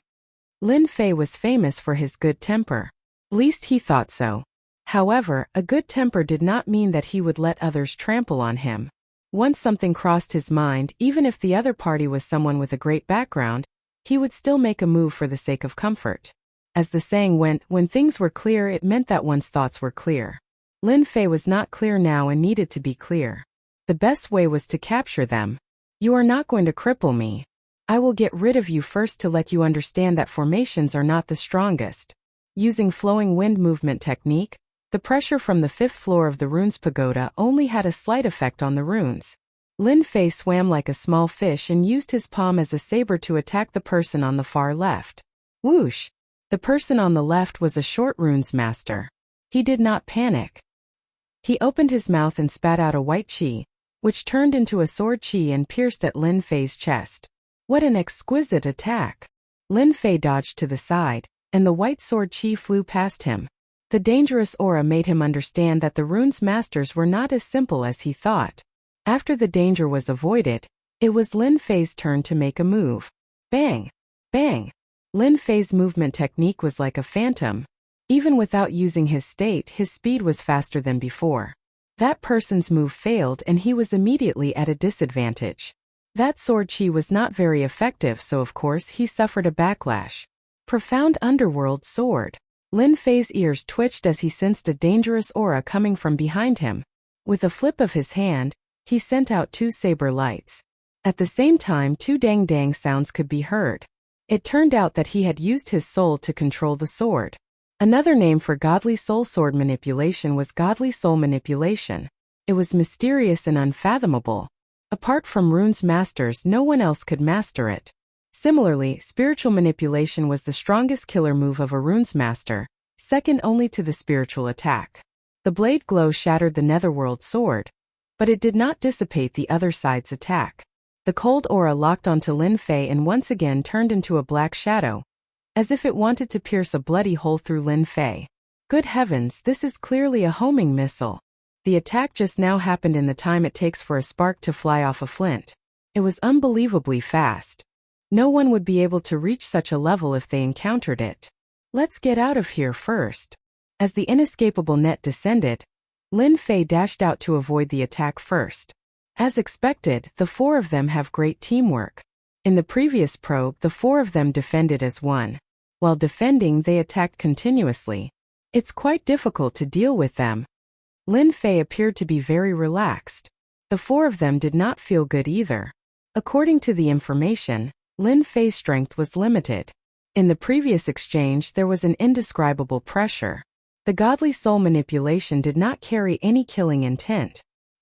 Lin Fei was famous for his good temper. Least he thought so. However, a good temper did not mean that he would let others trample on him. Once something crossed his mind, even if the other party was someone with a great background, he would still make a move for the sake of comfort. As the saying went, when things were clear, it meant that one's thoughts were clear. Lin Fei was not clear now and needed to be clear. The best way was to capture them. You are not going to cripple me. I will get rid of you first to let you understand that formations are not the strongest. Using flowing wind movement technique, the pressure from the 5th floor of the rune's pagoda only had a slight effect on the runes. Lin Fei swam like a small fish and used his palm as a saber to attack the person on the far left. Whoosh! The person on the left was a short runes master. He did not panic. He opened his mouth and spat out a white chi, which turned into a sword chi and pierced at Lin Fei's chest. What an exquisite attack! Lin Fei dodged to the side, and the white sword chi flew past him. The dangerous aura made him understand that the runes masters were not as simple as he thought. After the danger was avoided, it was Lin Fei's turn to make a move. Bang! Bang! Lin Fei's movement technique was like a phantom. Even without using his state, his speed was faster than before. That person's move failed and he was immediately at a disadvantage. That sword chi was not very effective, so of course he suffered a backlash. Profound underworld sword. Lin Fei's ears twitched as he sensed a dangerous aura coming from behind him. With a flip of his hand, he sent out 2 saber lights. At the same time, 2 dang-dang sounds could be heard. It turned out that he had used his soul to control the sword. Another name for godly soul sword manipulation was godly soul manipulation. It was mysterious and unfathomable. Apart from runes masters, no one else could master it. Similarly, spiritual manipulation was the strongest killer move of a runes master, second only to the spiritual attack. The blade glow shattered the netherworld sword, but it did not dissipate the other side's attack. The cold aura locked onto Lin Fei and once again turned into a black shadow, as if it wanted to pierce a bloody hole through Lin Fei. Good heavens, this is clearly a homing missile. The attack just now happened in the time it takes for a spark to fly off a flint. It was unbelievably fast. No one would be able to reach such a level if they encountered it. Let's get out of here first. As the inescapable net descended, Lin Fei dashed out to avoid the attack first. As expected, the 4 of them have great teamwork. In the previous probe, the 4 of them defended as one. While defending, they attacked continuously. It's quite difficult to deal with them. Lin Fei appeared to be very relaxed. The 4 of them did not feel good either. According to the information, Lin Fei's strength was limited. In the previous exchange, there was an indescribable pressure. The godly soul manipulation did not carry any killing intent.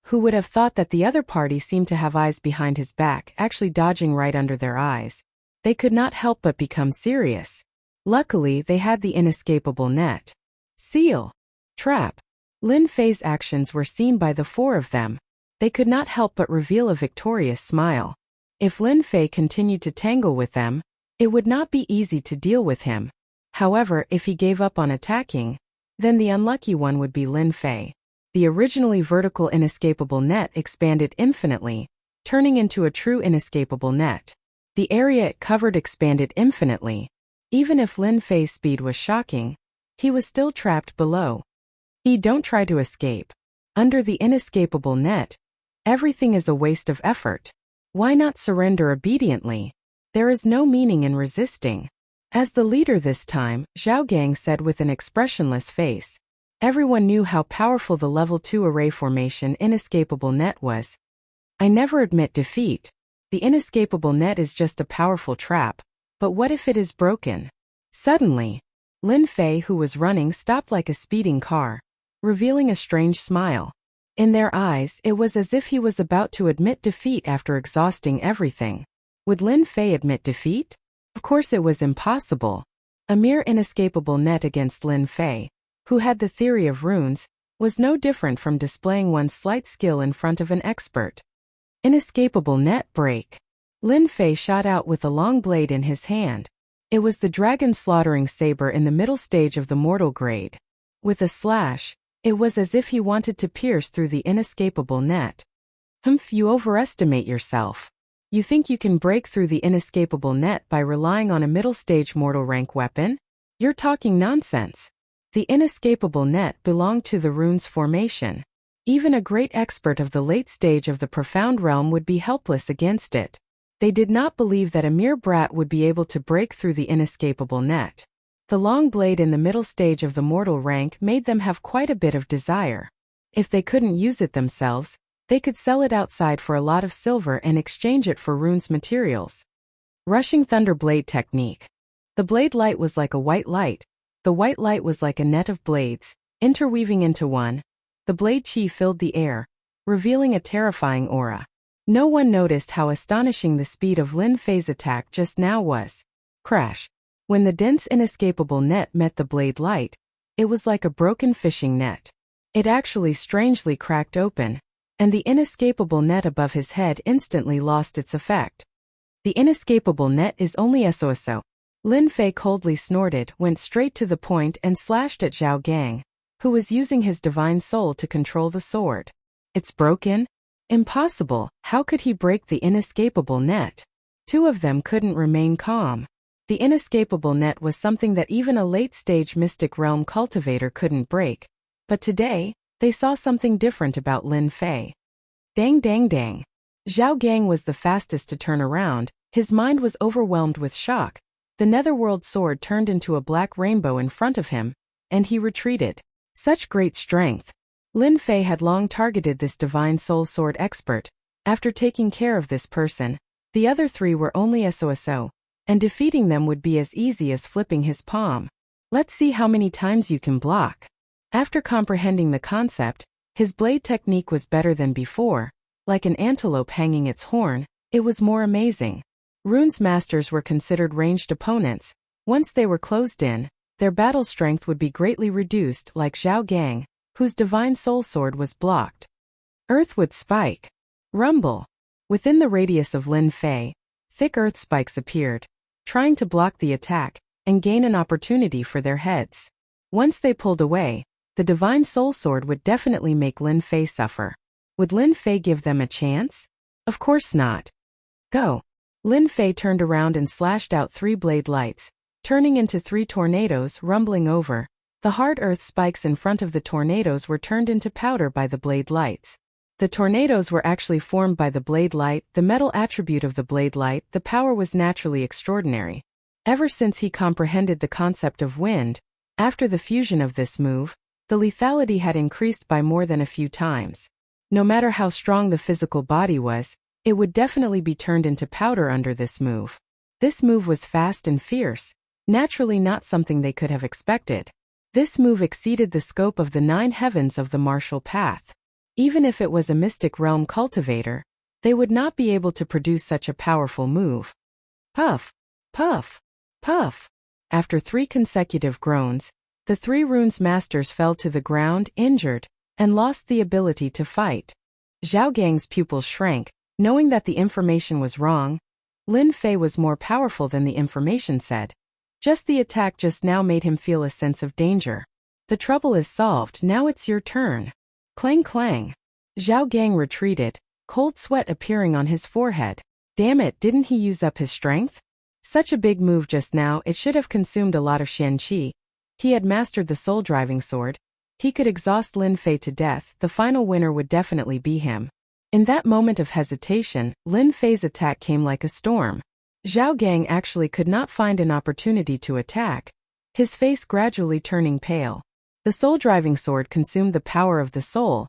Who would have thought that the other party seemed to have eyes behind his back, actually dodging right under their eyes? They could not help but become serious. Luckily, they had the inescapable net. Seal. Trap. Lin Fei's actions were seen by the 4 of them. They could not help but reveal a victorious smile. If Lin Fei continued to tangle with them, it would not be easy to deal with him. However, if he gave up on attacking, then the unlucky one would be Lin Fei. The originally vertical inescapable net expanded infinitely, turning into a true inescapable net. The area it covered expanded infinitely. Even if Lin Fei's speed was shocking, he was still trapped below. Don't try to escape. Under the inescapable net, everything is a waste of effort. Why not surrender obediently? There is no meaning in resisting. As the leader this time, Zhao Gang said with an expressionless face. Everyone knew how powerful the level 2 array formation inescapable net was. I never admit defeat. The inescapable net is just a powerful trap, but what if it is broken? Suddenly, Lin Fei, who was running, stopped like a speeding car, revealing a strange smile. In their eyes, it was as if he was about to admit defeat after exhausting everything. Would Lin Fei admit defeat? Of course it was impossible. A mere inescapable net against Lin Fei, who had the theory of runes, was no different from displaying one's slight skill in front of an expert. Inescapable net break. Lin Fei shot out with a long blade in his hand. It was the dragon slaughtering saber in the middle stage of the mortal grade. With a slash, it was as if he wanted to pierce through the inescapable net. You overestimate yourself. You think you can break through the inescapable net by relying on a middle stage mortal rank weapon? You're talking nonsense. The inescapable net belonged to the runes formation. Even a great expert of the late stage of the profound realm would be helpless against it. They did not believe that a mere brat would be able to break through the inescapable net. The long blade in the middle stage of the mortal rank made them have quite a bit of desire. If they couldn't use it themselves, they could sell it outside for a lot of silver and exchange it for runes materials. Rushing Thunder Blade Technique. The blade light was like a white light. The white light was like a net of blades, interweaving into one. The blade chi filled the air, revealing a terrifying aura. No one noticed how astonishing the speed of Lin Fei's attack just now was. Crash. When the dense inescapable net met the blade light, it was like a broken fishing net. It actually strangely cracked open, and the inescapable net above his head instantly lost its effect. The inescapable net is only SOSO. Lin Fei coldly snorted, went straight to the point and slashed at Zhao Gang, who was using his divine soul to control the sword. It's broken? Impossible. How could he break the inescapable net? Two of them couldn't remain calm. The inescapable net was something that even a late-stage mystic realm cultivator couldn't break. But today, they saw something different about Lin Fei. Dang dang dang. Zhao Gang was the fastest to turn around. His mind was overwhelmed with shock. The netherworld sword turned into a black rainbow in front of him, and he retreated. Such great strength. Lin Fei had long targeted this divine soul sword expert. After taking care of this person, the other three were only SOSO, and defeating them would be as easy as flipping his palm. Let's see how many times you can block. After comprehending the concept, his blade technique was better than before. Like an antelope hanging its horn, it was more amazing. Rune's masters were considered ranged opponents. Once they were closed in, their battle strength would be greatly reduced, like Zhao Gang, whose divine soul sword was blocked. Earth would spike. Rumble. Within the radius of Lin Fei, thick earth spikes appeared, trying to block the attack and gain an opportunity for their heads. Once they pulled away, the divine soul sword would definitely make Lin Fei suffer. Would Lin Fei give them a chance? Of course not. Go. Lin Fei turned around and slashed out 3 blade lights, turning into 3 tornadoes rumbling over. The hard earth spikes in front of the tornadoes were turned into powder by the blade lights. The tornadoes were actually formed by the blade light, the metal attribute of the blade light. The power was naturally extraordinary. Ever since he comprehended the concept of wind, after the fusion of this move, the lethality had increased by more than a few times. No matter how strong the physical body was, it would definitely be turned into powder under this move. This move was fast and fierce, naturally not something they could have expected. This move exceeded the scope of the 9 heavens of the martial path. Even if it was a mystic realm cultivator, they would not be able to produce such a powerful move. Puff, puff, puff. After 3 consecutive groans, the 3 runes masters fell to the ground, injured, and lost the ability to fight. Zhao Gang's pupils shrank, knowing that the information was wrong. Lin Fei was more powerful than the information said. Just the attack just now made him feel a sense of danger. The trouble is solved, now it's your turn. Clang clang. Zhao Gang retreated, cold sweat appearing on his forehead. Damn it, didn't he use up his strength? Such a big move just now, it should have consumed a lot of Xianqi. He had mastered the soul driving sword. He could exhaust Lin Fei to death. The final winner would definitely be him. In that moment of hesitation, Lin Fei's attack came like a storm. Zhao Gang actually could not find an opportunity to attack, his face gradually turning pale. The soul-driving sword consumed the power of the soul.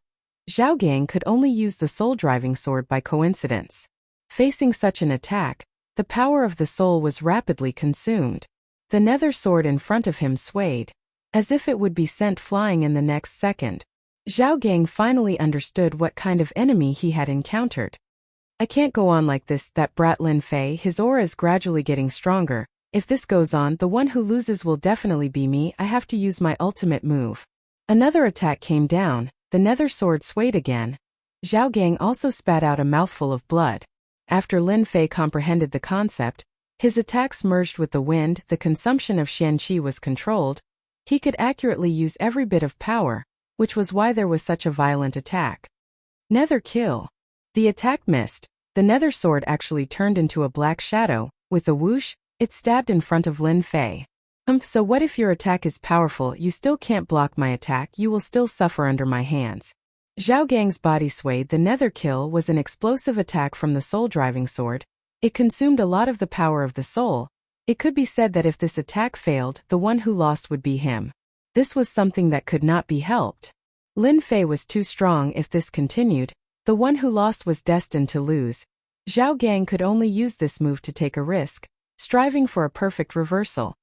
Zhao Gang could only use the soul-driving sword by coincidence. Facing such an attack, the power of the soul was rapidly consumed. The nether sword in front of him swayed, as if it would be sent flying in the next second. Zhao Gang finally understood what kind of enemy he had encountered. I can't go on like this, that brat Lin Fei. His aura is gradually getting stronger. If this goes on, the one who loses will definitely be me. I have to use my ultimate move. Another attack came down, the nether sword swayed again. Zhao Gang also spat out a mouthful of blood. After Lin Fei comprehended the concept, his attacks merged with the wind, the consumption of Xianqi was controlled. He could accurately use every bit of power, which was why there was such a violent attack. Nether kill. The attack missed. The nether sword actually turned into a black shadow. With a whoosh, it stabbed in front of Lin Fei. So what if your attack is powerful? You still can't block my attack. You will still suffer under my hands. Zhao Gang's body swayed. The nether kill was an explosive attack from the soul-driving sword. It consumed a lot of the power of the soul. It could be said that if this attack failed, the one who lost would be him. This was something that could not be helped. Lin Fei was too strong. If this continued, the one who lost was destined to lose. Zhao Gang could only use this move to take a risk, striving for a perfect reversal.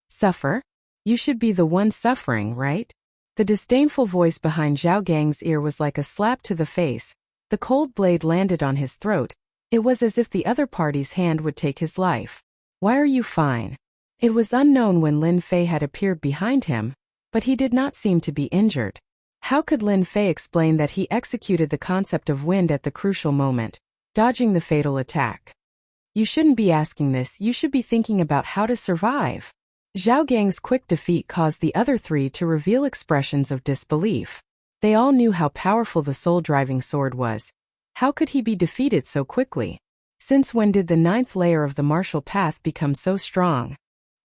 Suffer? You should be the one suffering, right? The disdainful voice behind Zhao Gang's ear was like a slap to the face. The cold blade landed on his throat. It was as if the other party's hand would take his life. Why are you fine? It was unknown when Lin Fei had appeared behind him, but he did not seem to be injured. How could Lin Fei explain that he executed the concept of wind at the crucial moment, dodging the fatal attack? You shouldn't be asking this, you should be thinking about how to survive. Zhao Gang's quick defeat caused the other three to reveal expressions of disbelief. They all knew how powerful the soul-driving sword was. How could he be defeated so quickly? Since when did the 9th layer of the martial path become so strong?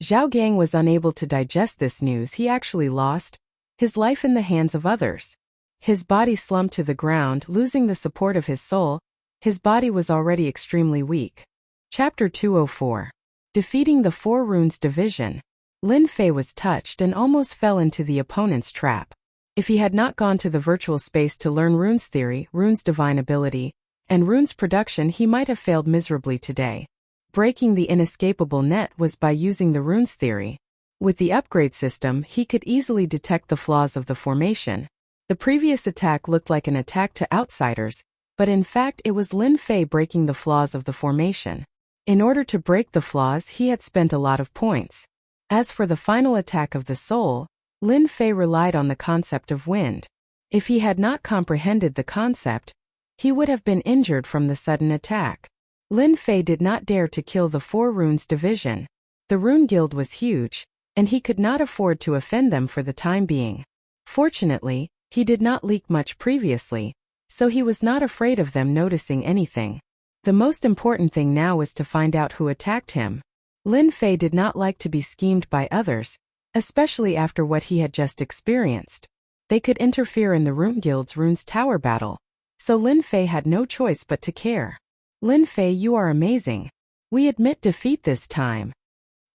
Zhao Gang was unable to digest this news. He actually lost his life in the hands of others. His body slumped to the ground, losing the support of his soul. His body was already extremely weak. Chapter 204. Defeating the Four Runes Division. Lin Fei was touched and almost fell into the opponent's trap. If he had not gone to the virtual space to learn runes theory, runes divine ability, and runes production, he might have failed miserably today. Breaking the inescapable net was by using the runes theory. With the upgrade system, he could easily detect the flaws of the formation. The previous attack looked like an attack to outsiders, but in fact it was Lin Fei breaking the flaws of the formation. In order to break the flaws, he had spent a lot of points. As for the final attack of the soul, Lin Fei relied on the concept of wind. If he had not comprehended the concept, he would have been injured from the sudden attack. Lin Fei did not dare to kill the Four Runes Division. The Rune Guild was huge, and he could not afford to offend them for the time being. Fortunately, he did not leak much previously, so he was not afraid of them noticing anything. The most important thing now was to find out who attacked him. Lin Fei did not like to be schemed by others, especially after what he had just experienced. They could interfere in the Rune Guild's Runes Tower battle, so Lin Fei had no choice but to care. Lin Fei, you are amazing. We admit defeat this time.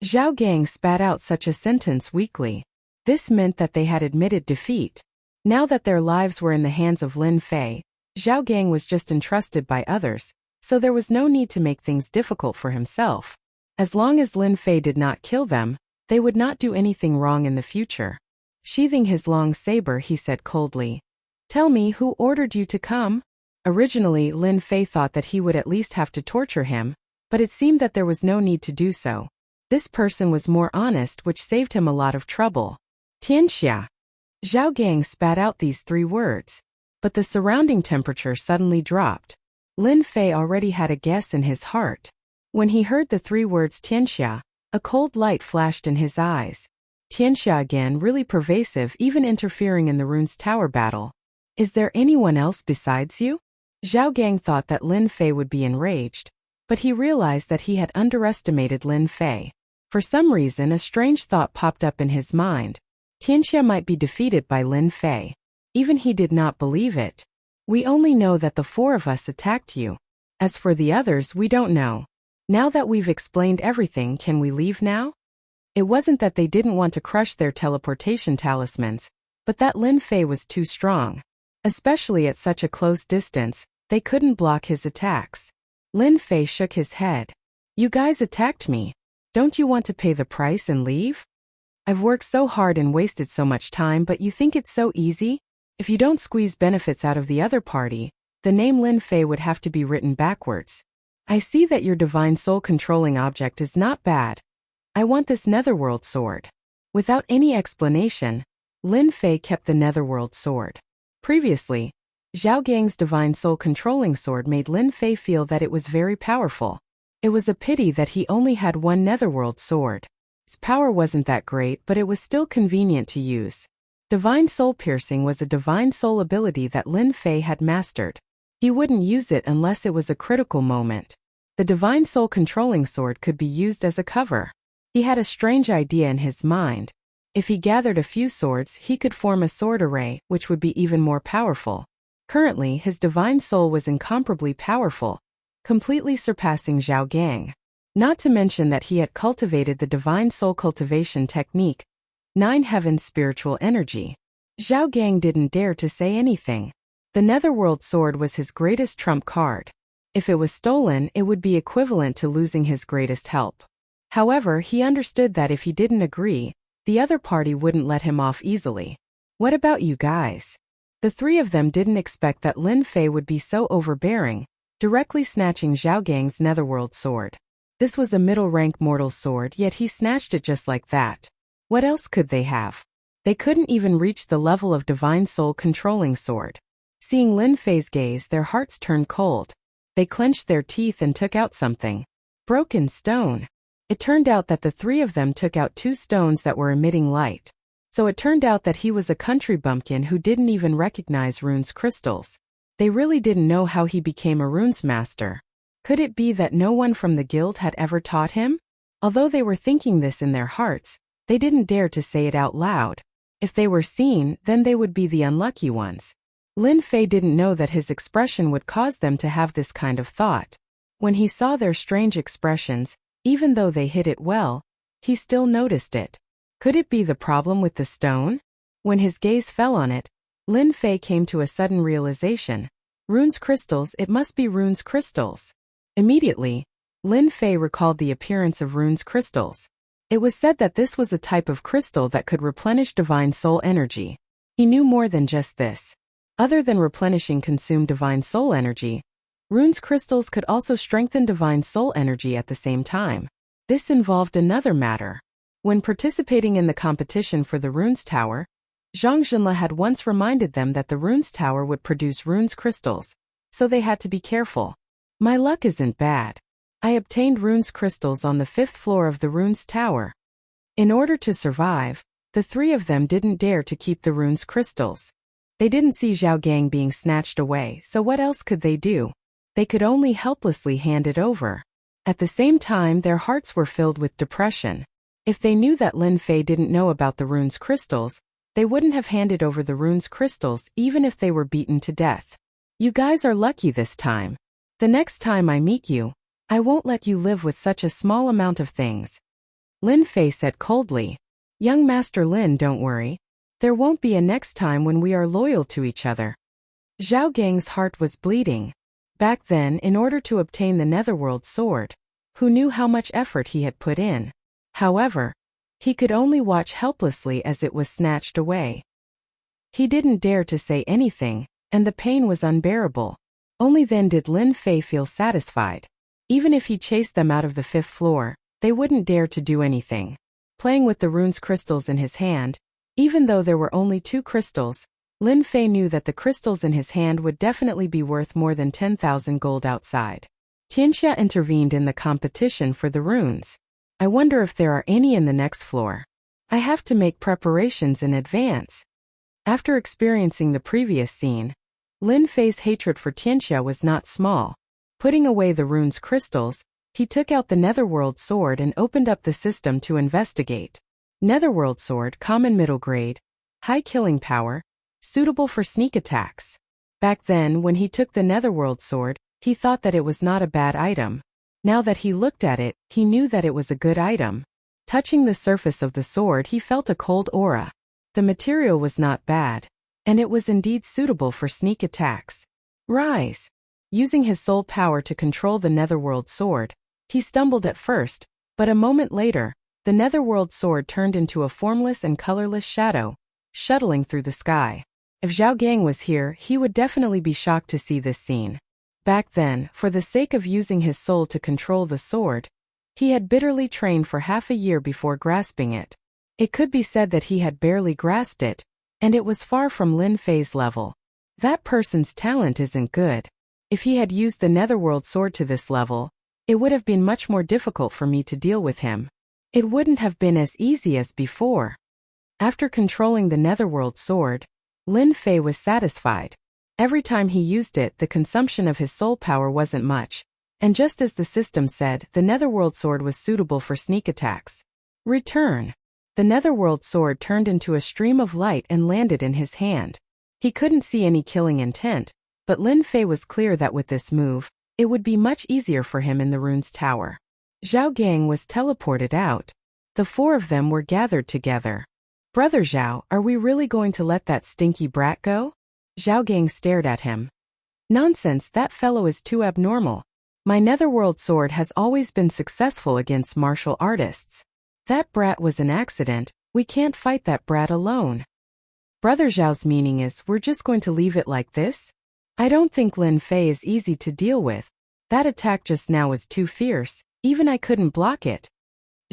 Zhao Gang spat out such a sentence weakly. This meant that they had admitted defeat. Now that their lives were in the hands of Lin Fei, Zhao Gang was just entrusted by others, so there was no need to make things difficult for himself. As long as Lin Fei did not kill them, they would not do anything wrong in the future. Sheathing his long saber, he said coldly, "Tell me, who ordered you to come?" Originally, Lin Fei thought that he would at least have to torture him, but it seemed that there was no need to do so. This person was more honest, which saved him a lot of trouble. Tianxia. Zhao Gang spat out these 3 words, but the surrounding temperature suddenly dropped. Lin Fei already had a guess in his heart. When he heard the 3 words Tianxia, a cold light flashed in his eyes. Tianxia again, really pervasive, even interfering in the Runes Tower battle. Is there anyone else besides you? Zhao Gang thought that Lin Fei would be enraged, but he realized that he had underestimated Lin Fei. For some reason, a strange thought popped up in his mind. Tianxia might be defeated by Lin Fei. Even he did not believe it. We only know that the 4 of us attacked you. As for the others, we don't know. Now that we've explained everything, can we leave now? It wasn't that they didn't want to crush their teleportation talismans, but that Lin Fei was too strong. Especially at such a close distance, they couldn't block his attacks. Lin Fei shook his head. You guys attacked me. Don't you want to pay the price and leave? I've worked so hard and wasted so much time, but you think it's so easy? If you don't squeeze benefits out of the other party, the name Lin Fei would have to be written backwards. I see that your divine soul controlling object is not bad. I want this netherworld sword. Without any explanation, Lin Fei kept the netherworld sword. Previously, Zhao Gang's divine soul controlling sword made Lin Fei feel that it was very powerful. It was a pity that he only had one netherworld sword. Its power wasn't that great, but it was still convenient to use. Divine soul piercing was a divine soul ability that Lin Fei had mastered. He wouldn't use it unless it was a critical moment. The divine soul controlling sword could be used as a cover. He had a strange idea in his mind. If he gathered a few swords, he could form a sword array, which would be even more powerful. Currently, his divine soul was incomparably powerful, completely surpassing Zhao Gang. Not to mention that he had cultivated the divine soul cultivation technique, 9 heavens spiritual energy. Zhao Gang didn't dare to say anything. The netherworld sword was his greatest trump card. If it was stolen, it would be equivalent to losing his greatest help. However, he understood that if he didn't agree, the other party wouldn't let him off easily. What about you guys? The 3 of them didn't expect that Lin Fei would be so overbearing, directly snatching Zhao Gang's netherworld sword. This was a middle-rank mortal's sword, yet he snatched it just like that. What else could they have? They couldn't even reach the level of divine soul controlling sword. Seeing Lin Fei's gaze, their hearts turned cold. They clenched their teeth and took out something. Broken stone. It turned out that the three of them took out 2 stones that were emitting light. So it turned out that he was a country bumpkin who didn't even recognize runes crystals. They really didn't know how he became a runes master. Could it be that no one from the guild had ever taught him? Although they were thinking this in their hearts, they didn't dare to say it out loud. If they were seen, then they would be the unlucky ones. Lin Fei didn't know that his expression would cause them to have this kind of thought. When he saw their strange expressions, even though they hid it well, he still noticed it. Could it be the problem with the stone? When his gaze fell on it, Lin Fei came to a sudden realization. Runes crystals, it must be runes crystals. Immediately, Lin Fei recalled the appearance of runes crystals. It was said that this was a type of crystal that could replenish divine soul energy. He knew more than just this. Other than replenishing consumed divine soul energy, runes crystals could also strengthen divine soul energy at the same time. This involved another matter. When participating in the competition for the runes tower, Zhang Zhenle had once reminded them that the runes tower would produce runes crystals, so they had to be careful. My luck isn't bad. I obtained runes crystals on the 5th floor of the runes tower. In order to survive, the 3 of them didn't dare to keep the runes crystals. They didn't see Zhao Gang being snatched away, so what else could they do? They could only helplessly hand it over. At the same time, their hearts were filled with depression. If they knew that Lin Fei didn't know about the runes crystals, they wouldn't have handed over the runes crystals even if they were beaten to death. You guys are lucky this time. The next time I meet you, I won't let you live with such a small amount of things. Lin Fei said coldly. Young Master Lin, don't worry. There won't be a next time when we are loyal to each other. Zhao Gang's heart was bleeding. Back then, in order to obtain the Netherworld sword, who knew how much effort he had put in? However, he could only watch helplessly as it was snatched away. He didn't dare to say anything, and the pain was unbearable. Only then did Lin Fei feel satisfied. Even if he chased them out of the 5th floor, they wouldn't dare to do anything. Playing with the runes crystals in his hand, even though there were only 2 crystals, Lin Fei knew that the crystals in his hand would definitely be worth more than 10,000 gold outside. Tianxia intervened in the competition for the runes. I wonder if there are any in the next floor. I have to make preparations in advance. After experiencing the previous scene, Lin Fei's hatred for Tianxia was not small. Putting away the runes crystals, he took out the Netherworld sword and opened up the system to investigate. Netherworld sword, common middle grade, high killing power, suitable for sneak attacks. Back then, when he took the Netherworld sword, he thought that it was not a bad item. Now that he looked at it, he knew that it was a good item. Touching the surface of the sword, he felt a cold aura. The material was not bad, and it was indeed suitable for sneak attacks. Rise! Using his soul power to control the Netherworld sword, he stumbled at first, but a moment later, the Netherworld sword turned into a formless and colorless shadow, shuttling through the sky. If Zhao Gang was here, he would definitely be shocked to see this scene. Back then, for the sake of using his soul to control the sword, he had bitterly trained for half a year before grasping it. It could be said that he had barely grasped it, and it was far from Lin Fei's level. That person's talent isn't good. If he had used the Netherworld sword to this level, it would have been much more difficult for me to deal with him. It wouldn't have been as easy as before. After controlling the Netherworld sword, Lin Fei was satisfied. Every time he used it, the consumption of his soul power wasn't much, and just as the system said, the Netherworld sword was suitable for sneak attacks. Return. The Netherworld sword turned into a stream of light and landed in his hand. He couldn't see any killing intent, but Lin Fei was clear that with this move, it would be much easier for him in the runes tower. Zhao Gang was teleported out. The 4 of them were gathered together. Brother Zhao, are we really going to let that stinky brat go? Zhao Gang stared at him. Nonsense, that fellow is too abnormal. My Netherworld sword has always been successful against martial artists. That brat was an accident, we can't fight that brat alone. Brother Zhao's meaning is, we're just going to leave it like this? I don't think Lin Fei is easy to deal with. That attack just now was too fierce, Even I couldn't block it.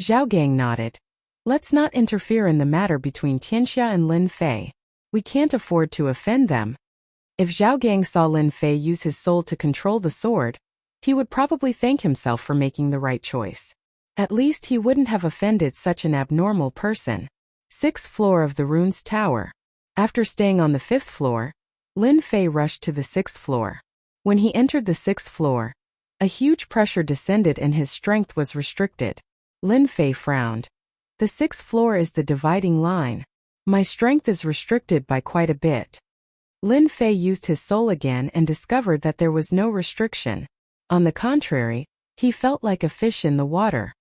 Zhao Gang nodded. Let's not interfere in the matter between Tianxia and Lin Fei. We can't afford to offend them. If Zhao Gang saw Lin Fei use his soul to control the sword, he would probably thank himself for making the right choice. At least he wouldn't have offended such an abnormal person. 6th floor of the rune's tower. After staying on the 5th floor, Lin Fei rushed to the 6th floor. When he entered the 6th floor, a huge pressure descended and his strength was restricted. Lin Fei frowned. The 6th floor is the dividing line. My strength is restricted by quite a bit. Lin Fei used his soul again and discovered that there was no restriction. On the contrary, he felt like a fish in the water.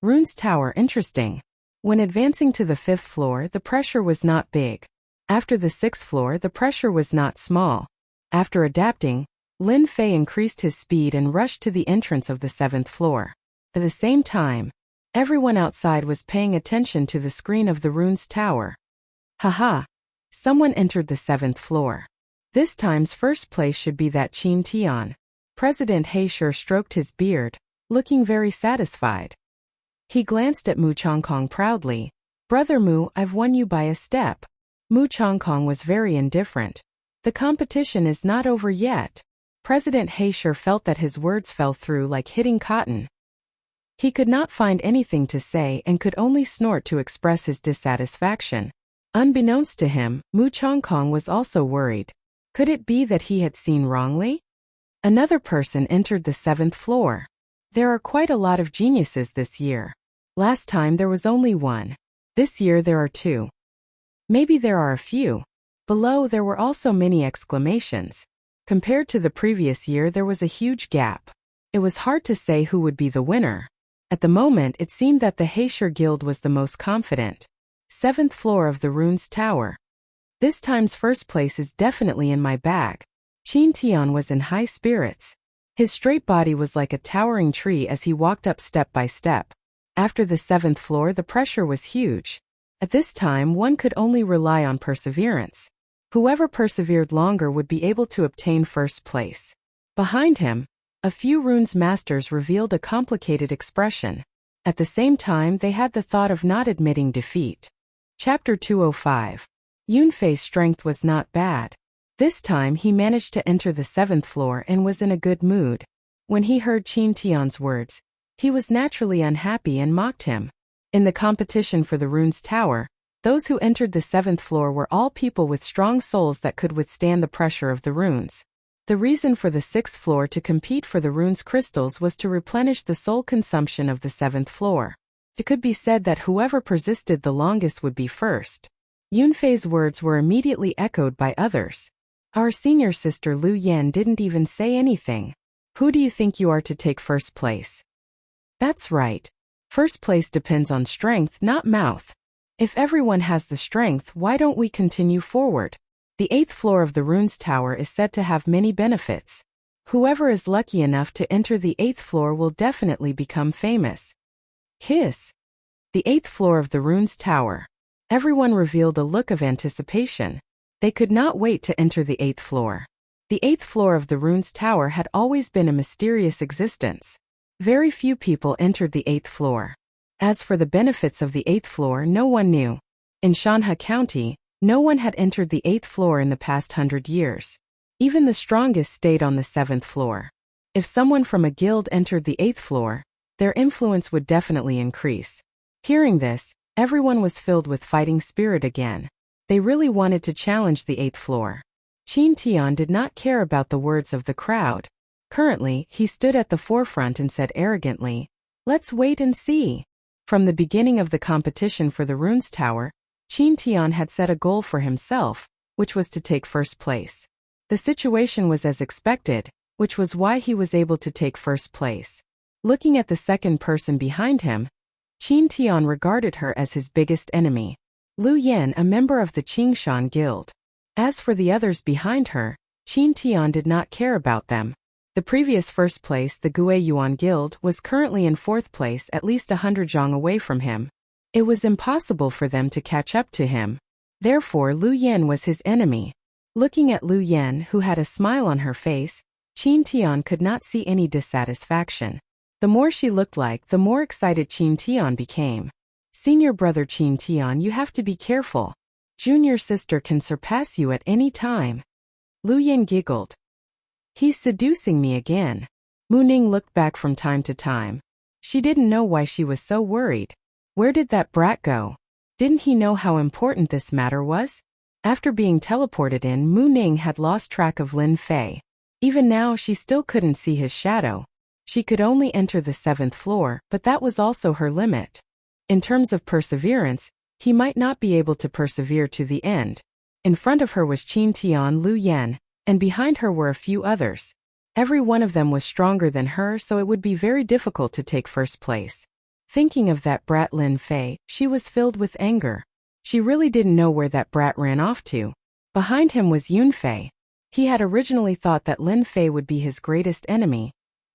Rune's tower interesting. When advancing to the 5th floor, the pressure was not big. After the 6th floor, the pressure was not small. After adapting, Lin Fei increased his speed and rushed to the entrance of the 7th floor. At the same time, everyone outside was paying attention to the screen of the rune's tower. Haha! Someone entered the 7th floor. This time's first place should be that Qin Tian. President He Shi stroked his beard, looking very satisfied. He glanced at Mu Chongkong proudly. Brother Mu, I've won you by a step. Mu Chongkong was very indifferent. The competition is not over yet. President He Shi felt that his words fell through like hitting cotton. He could not find anything to say and could only snort to express his dissatisfaction. Unbeknownst to him, Mu Chongkong was also worried. Could it be that he had seen wrongly? Another person entered the 7th floor. There are quite a lot of geniuses this year. Last time there was only one. This year there are 2. Maybe there are a few. Below there were also many exclamations. Compared to the previous year there was a huge gap. It was hard to say who would be the winner. At the moment it seemed that the He Shi Guild was the most confident. 7th floor of the rune's tower. This time's first place is definitely in my bag. Qin Tian was in high spirits. His straight body was like a towering tree as he walked up step by step. After the 7th floor the pressure was huge. At this time one could only rely on perseverance. Whoever persevered longer would be able to obtain first place. Behind him, a few runes masters revealed a complicated expression. At the same time they had the thought of not admitting defeat. Chapter 205. Yunfei's strength was not bad. This time he managed to enter the 7th floor and was in a good mood. When he heard Qin Tian's words, he was naturally unhappy and mocked him. In the competition for the rune's tower, those who entered the 7th floor were all people with strong souls that could withstand the pressure of the runes. The reason for the 6th floor to compete for the rune's crystals was to replenish the soul consumption of the 7th floor. It could be said that whoever persisted the longest would be first. Yunfei's words were immediately echoed by others. Our senior sister Lu Yan didn't even say anything. Who do you think you are to take first place? That's right. First place depends on strength, not mouth. If everyone has the strength, why don't we continue forward? The 8th floor of the rune's tower is said to have many benefits. Whoever is lucky enough to enter the 8th floor will definitely become famous. Hiss! The 8th floor of the rune's tower. Everyone revealed a look of anticipation. They could not wait to enter the 8th floor. The 8th floor of the rune's tower had always been a mysterious existence. Very few people entered the 8th floor. As for the benefits of the 8th floor, no one knew. In Shanhe County, no one had entered the 8th floor in the past 100 years. Even the strongest stayed on the 7th floor. If someone from a guild entered the 8th floor, their influence would definitely increase. Hearing this, everyone was filled with fighting spirit again. They really wanted to challenge the 8th floor. Qin Tian did not care about the words of the crowd. Currently, he stood at the forefront and said arrogantly, "Let's wait and see." From the beginning of the competition for the rune's tower, Qin Tian had set a goal for himself, which was to take first place. The situation was as expected, which was why he was able to take first place. Looking at the second person behind him, Qin Tian regarded her as his biggest enemy. Lu Yan, a member of the Qingshan Guild. As for the others behind her, Qin Tian did not care about them. The previous first place, the Gue Yuan Guild, was currently in 4th place, at least 100 zhang away from him. It was impossible for them to catch up to him. Therefore Lu Yan was his enemy. Looking at Lu Yan, who had a smile on her face, Qin Tian could not see any dissatisfaction. The more she looked like, the more excited Qin Tian became. Senior brother Qin Tian, you have to be careful. Junior sister can surpass you at any time. Lu Yin giggled. He's seducing me again. Mu Ning looked back from time to time. She didn't know why she was so worried. Where did that brat go? Didn't he know how important this matter was? After being teleported in, Mu Ning had lost track of Lin Fei. Even now she still couldn't see his shadow. She could only enter the 7th floor, but that was also her limit. In terms of perseverance, he might not be able to persevere to the end. In front of her was Qin Tian Lu Yan, and behind her were a few others. Every one of them was stronger than her, so it would be very difficult to take first place. Thinking of that brat Lin Fei, she was filled with anger. She really didn't know where that brat ran off to. Behind him was Yun Fei. He had originally thought that Lin Fei would be his greatest enemy,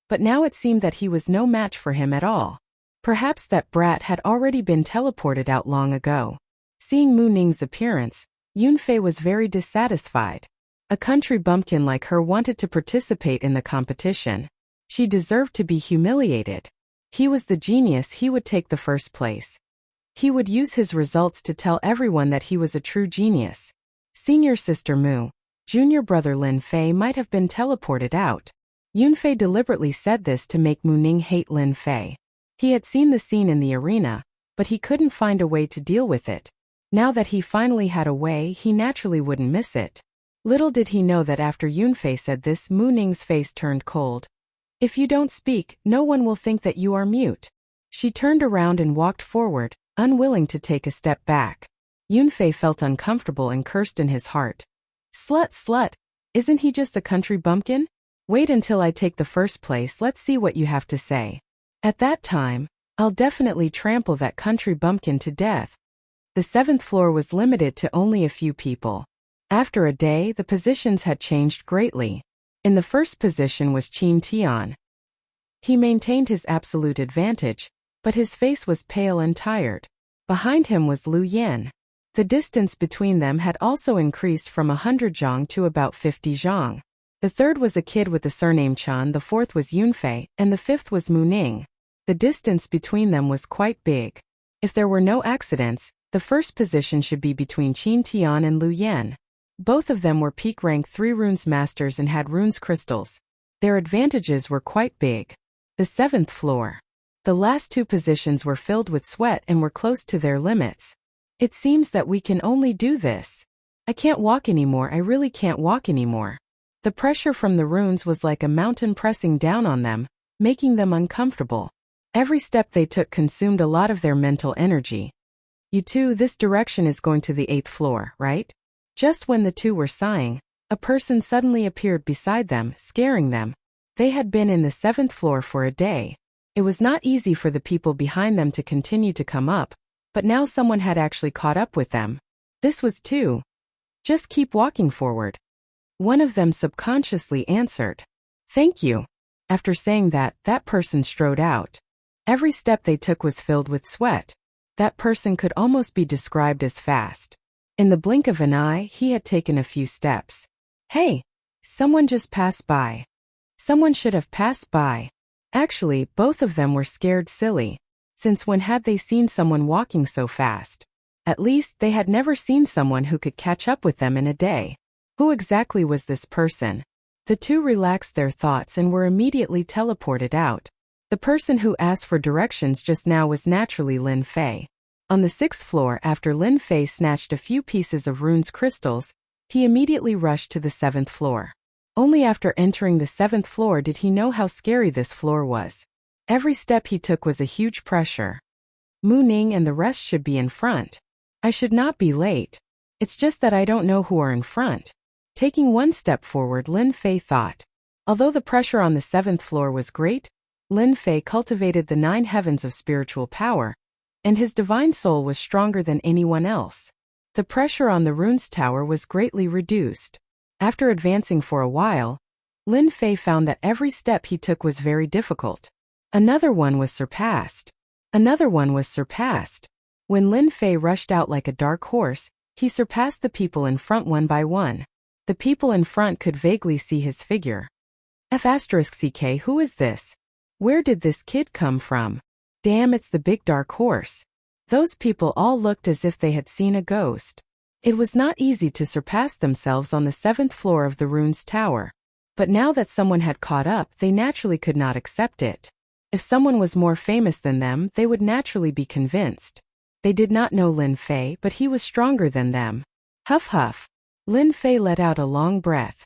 but now it seemed that he was no match for him at all. Perhaps that brat had already been teleported out long ago. Seeing Mu Ning's appearance, Yun Fei was very dissatisfied. A country bumpkin like her wanted to participate in the competition. She deserved to be humiliated. He was the genius, he would take the first place. He would use his results to tell everyone that he was a true genius. Senior sister Mu, junior brother Lin Fei might have been teleported out. Yun Fei deliberately said this to make Mu Ning hate Lin Fei. He had seen the scene in the arena, but he couldn't find a way to deal with it. Now that he finally had a way, he naturally wouldn't miss it. Little did he know that after Yun Fei said this, Mu Ning's face turned cold. If you don't speak, no one will think that you are mute. She turned around and walked forward, unwilling to take a step back. Yun Fei felt uncomfortable and cursed in his heart. Slut, slut! Isn't he just a country bumpkin? Wait until I take the first place, let's see what you have to say. At that time, I'll definitely trample that country bumpkin to death. The 7th floor was limited to only a few people. After a day, the positions had changed greatly. In the first position was Qin Tian. He maintained his absolute advantage, but his face was pale and tired. Behind him was Lu Yan. The distance between them had also increased from 100 zhang to about 50 zhang. The third was a kid with the surname Chan, the fourth was Yun Fei, and the fifth was Mu Ning. The distance between them was quite big. If there were no accidents, the first position should be between Qin Tian and Lu Yan. Both of them were peak rank 3 runes masters and had runes crystals. Their advantages were quite big. The 7th floor. The last 2 positions were filled with sweat and were close to their limits. It seems that we can only do this. I can't walk anymore, I really can't walk anymore. The pressure from the runes was like a mountain pressing down on them, making them uncomfortable. Every step they took consumed a lot of their mental energy. You two, this direction is going to the 8th floor, right? Just when the two were sighing, a person suddenly appeared beside them, scaring them. They had been in the 7th floor for a day. It was not easy for the people behind them to continue to come up, but now someone had actually caught up with them. This was two. Just keep walking forward. One of them subconsciously answered. Thank you. After saying that, that person strode out. Every step they took was filled with sweat. That person could almost be described as fast. In the blink of an eye, he had taken a few steps. Hey! Someone just passed by. Someone should have passed by. Actually, both of them were scared silly. Since when had they seen someone walking so fast? At least, they had never seen someone who could catch up with them in a day. Who exactly was this person? The two relaxed their thoughts and were immediately teleported out. The person who asked for directions just now was naturally Lin Fei. On the 6th floor, after Lin Fei snatched a few pieces of runes crystals, he immediately rushed to the 7th floor. Only after entering the 7th floor did he know how scary this floor was. Every step he took was a huge pressure. Mu Ning and the rest should be in front. I should not be late. It's just that I don't know who are in front. Taking one step forward, Lin Fei thought. Although the pressure on the 7th floor was great, Lin Fei cultivated the 9 heavens of spiritual power, and his divine soul was stronger than anyone else. The pressure on the runes tower was greatly reduced. After advancing for a while, Lin Fei found that every step he took was very difficult. Another one was surpassed. Another one was surpassed. When Lin Fei rushed out like a dark horse, he surpassed the people in front one by one. The people in front could vaguely see his figure. F*ck, who is this? Where did this kid come from? Damn, it's the big dark horse. Those people all looked as if they had seen a ghost. It was not easy to surpass themselves on the 7th floor of the rune's tower. But now that someone had caught up, they naturally could not accept it. If someone was more famous than them, they would naturally be convinced. They did not know Lin Fei, but he was stronger than them. Huff huff. Lin Fei let out a long breath.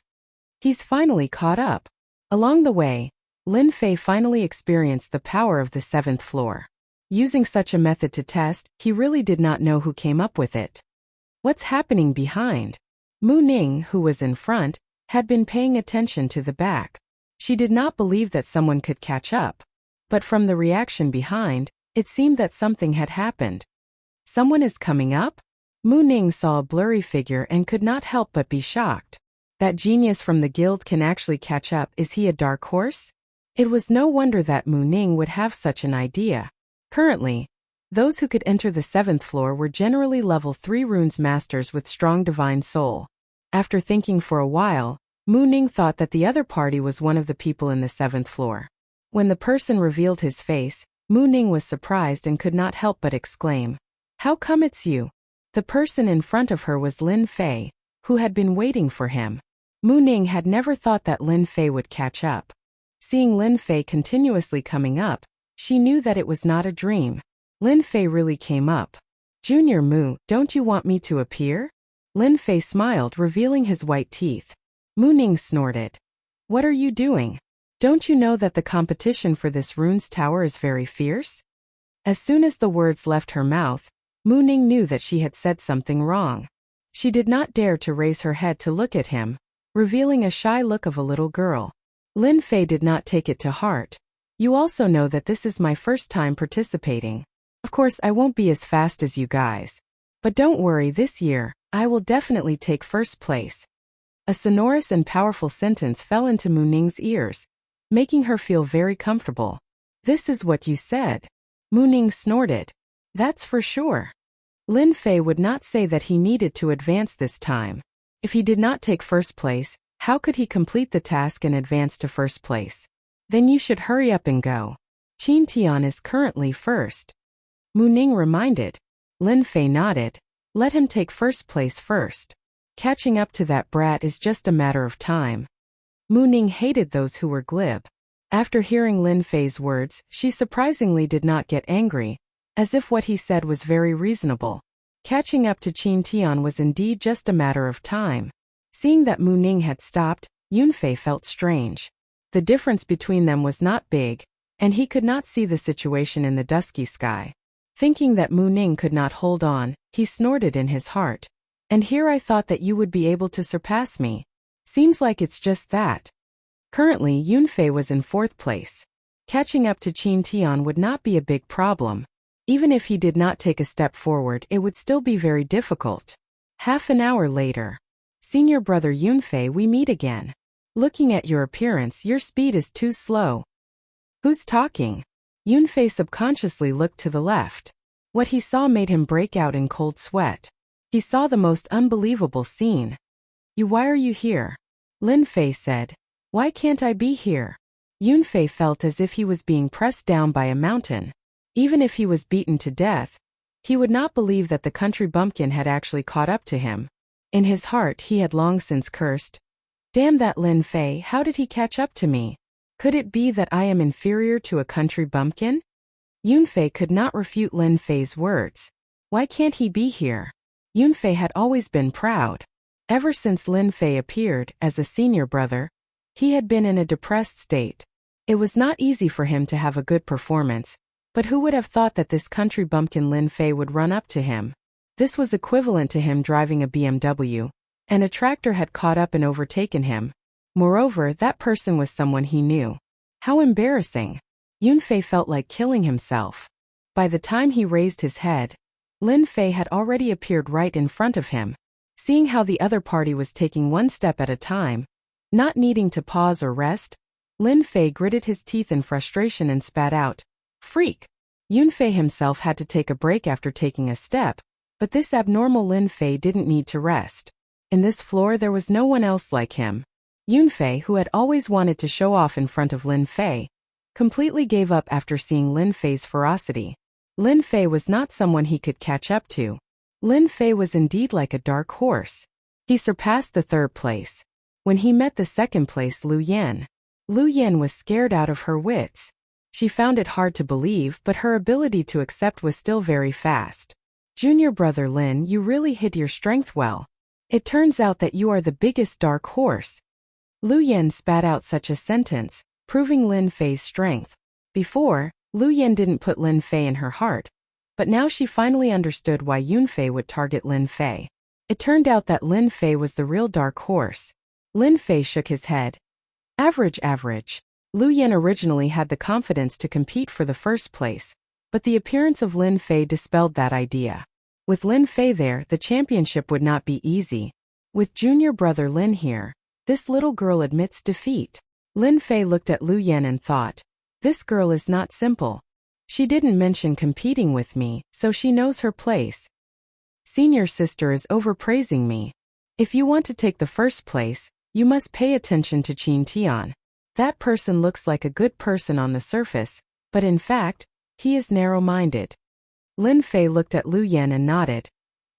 He's finally caught up. Along the way, Lin Fei finally experienced the power of the 7th floor. Using such a method to test, he really did not know who came up with it. What's happening behind? Mu Ning, who was in front, had been paying attention to the back. She did not believe that someone could catch up. But from the reaction behind, it seemed that something had happened. Someone is coming up? Mu Ning saw a blurry figure and could not help but be shocked. That genius from the guild can actually catch up. Is he a dark horse? It was no wonder that Mu Ning would have such an idea. Currently, those who could enter the 7th floor were generally level 3 runes masters with strong divine soul. After thinking for a while, Mu Ning thought that the other party was one of the people in the 7th floor. When the person revealed his face, Mu Ning was surprised and could not help but exclaim, "How come it's you?" The person in front of her was Lin Fei, who had been waiting for him. Mu Ning had never thought that Lin Fei would catch up. Seeing Lin Fei continuously coming up, she knew that it was not a dream. Lin Fei really came up. "Junior Mu, don't you want me to appear?" Lin Fei smiled, revealing his white teeth. Mu Ning snorted. "What are you doing? Don't you know that the competition for this rune's tower is very fierce?" As soon as the words left her mouth, Mu Ning knew that she had said something wrong. She did not dare to raise her head to look at him, revealing a shy look of a little girl. Lin Fei did not take it to heart. "You also know that this is my first time participating. Of course I won't be as fast as you guys. But don't worry, this year, I will definitely take first place." A sonorous and powerful sentence fell into Mu Ning's ears, making her feel very comfortable. "This is what you said." Mu Ning snorted. "That's for sure." Lin Fei would not say that he needed to advance this time. If he did not take first place, how could he complete the task and advance to first place? "Then you should hurry up and go. Qin Tian is currently first," Mu Ning reminded. Lin Fei nodded. "Let him take first place first. Catching up to that brat is just a matter of time." Mu Ning hated those who were glib. After hearing Lin Fei's words, she surprisingly did not get angry, as if what he said was very reasonable. Catching up to Qin Tian was indeed just a matter of time. Seeing that Mu Ning had stopped, Yunfei felt strange. The difference between them was not big, and he could not see the situation in the dusky sky. Thinking that Mu Ning could not hold on, he snorted in his heart. "And here I thought that you would be able to surpass me. Seems like it's just that." Currently, Yunfei was in 4th place. Catching up to Qin Tian would not be a big problem. Even if he did not take a step forward, it would still be very difficult. Half an hour later. "Senior brother Yunfei, we meet again. Looking at your appearance, your speed is too slow." "Who's talking?" Yunfei subconsciously looked to the left. What he saw made him break out in cold sweat. He saw the most unbelievable scene. Why are you here?" Lin Fei said. "Why can't I be here?" Yunfei felt as if he was being pressed down by a mountain. Even if he was beaten to death, he would not believe that the country bumpkin had actually caught up to him. In his heart he had long since cursed. "Damn that Lin Fei, how did he catch up to me? Could it be that I am inferior to a country bumpkin?" Yunfei could not refute Lin Fei's words. Why can't he be here? Yunfei had always been proud. Ever since Lin Fei appeared as a senior brother, he had been in a depressed state. It was not easy for him to have a good performance, but who would have thought that this country bumpkin Lin Fei would run up to him? This was equivalent to him driving a BMW, and a tractor had caught up and overtaken him. Moreover, that person was someone he knew. How embarrassing. Yunfei felt like killing himself. By the time he raised his head, Lin Fei had already appeared right in front of him. Seeing how the other party was taking one step at a time, not needing to pause or rest, Lin Fei gritted his teeth in frustration and spat out, "Freak!" Yunfei himself had to take a break after taking a step, but this abnormal Lin Fei didn't need to rest. In this floor there was no one else like him. Yunfei, who had always wanted to show off in front of Lin Fei, completely gave up after seeing Lin Fei's ferocity. Lin Fei was not someone he could catch up to. Lin Fei was indeed like a dark horse. He surpassed the third place. When he met the second place Lu Yan was scared out of her wits. She found it hard to believe, but her ability to accept was still very fast. Junior brother Lin, you really hid your strength well. It turns out that you are the biggest dark horse. Lu Yan spat out such a sentence, proving Lin Fei's strength. Before, Lu Yan didn't put Lin Fei in her heart, but now she finally understood why Yun Fei would target Lin Fei. It turned out that Lin Fei was the real dark horse. Lin Fei shook his head. Average. Lu Yan originally had the confidence to compete for the first place, but the appearance of Lin Fei dispelled that idea. With Lin Fei there, the championship would not be easy. With junior brother Lin here, this little girl admits defeat. Lin Fei looked at Lu Yan and thought, this girl is not simple. She didn't mention competing with me, so she knows her place. Senior sister is overpraising me. If you want to take the first place, you must pay attention to Qin Tian. That person looks like a good person on the surface, but in fact, he is narrow-minded. Lin Fei looked at Lu Yan and nodded.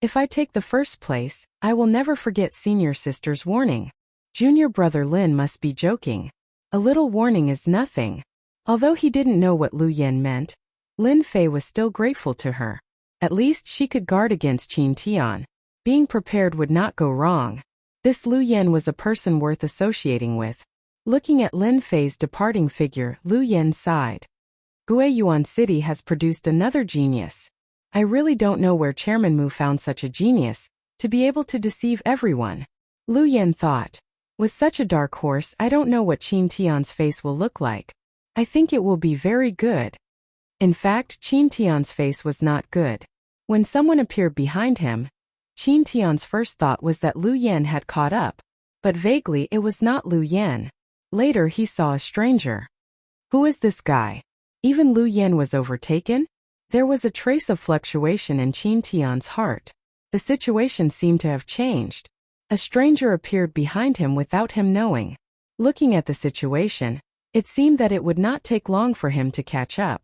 If I take the first place, I will never forget senior sister's warning. Junior brother Lin must be joking. A little warning is nothing. Although he didn't know what Lu Yan meant, Lin Fei was still grateful to her. At least she could guard against Qin Tian. Being prepared would not go wrong. This Lu Yan was a person worth associating with. Looking at Lin Fei's departing figure, Lu Yan sighed. Guiyuan City has produced another genius. I really don't know where Chairman Mu found such a genius, to be able to deceive everyone. Lu Yan thought. With such a dark horse, I don't know what Qin Tian's face will look like. I think it will be very good. In fact, Qin Tian's face was not good. When someone appeared behind him, Qin Tian's first thought was that Lu Yan had caught up, but vaguely it was not Lu Yan. Later he saw a stranger. Who is this guy? Even Lu Yan was overtaken? There was a trace of fluctuation in Qin Tian's heart. The situation seemed to have changed. A stranger appeared behind him without him knowing. Looking at the situation, it seemed that it would not take long for him to catch up.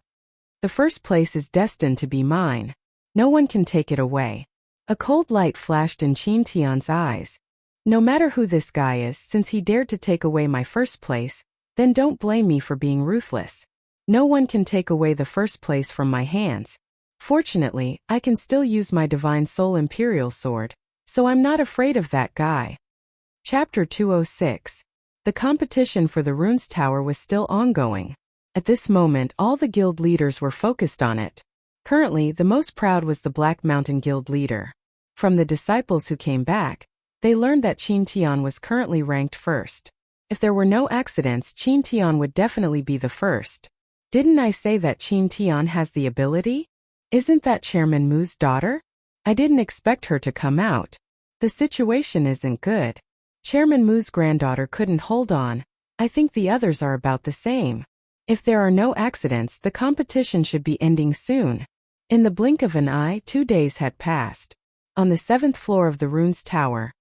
The first place is destined to be mine. No one can take it away. A cold light flashed in Qin Tian's eyes. No matter who this guy is, since he dared to take away my first place, then don't blame me for being ruthless. No one can take away the first place from my hands. Fortunately, I can still use my Divine Soul Imperial Sword, so I'm not afraid of that guy. Chapter 206. The competition for the Runes Tower was still ongoing. At this moment, all the guild leaders were focused on it. Currently, the most proud was the Black Mountain Guild leader. From the disciples who came back, they learned that Qin Tian was currently ranked first. If there were no accidents, Qin Tian would definitely be the first. Didn't I say that Qin Tian has the ability? Isn't that Chairman Mu's daughter? I didn't expect her to come out. The situation isn't good. Chairman Mu's granddaughter couldn't hold on. I think the others are about the same. If there are no accidents, the competition should be ending soon. In the blink of an eye, 2 days had passed. On the 7th floor of the Runes Tower,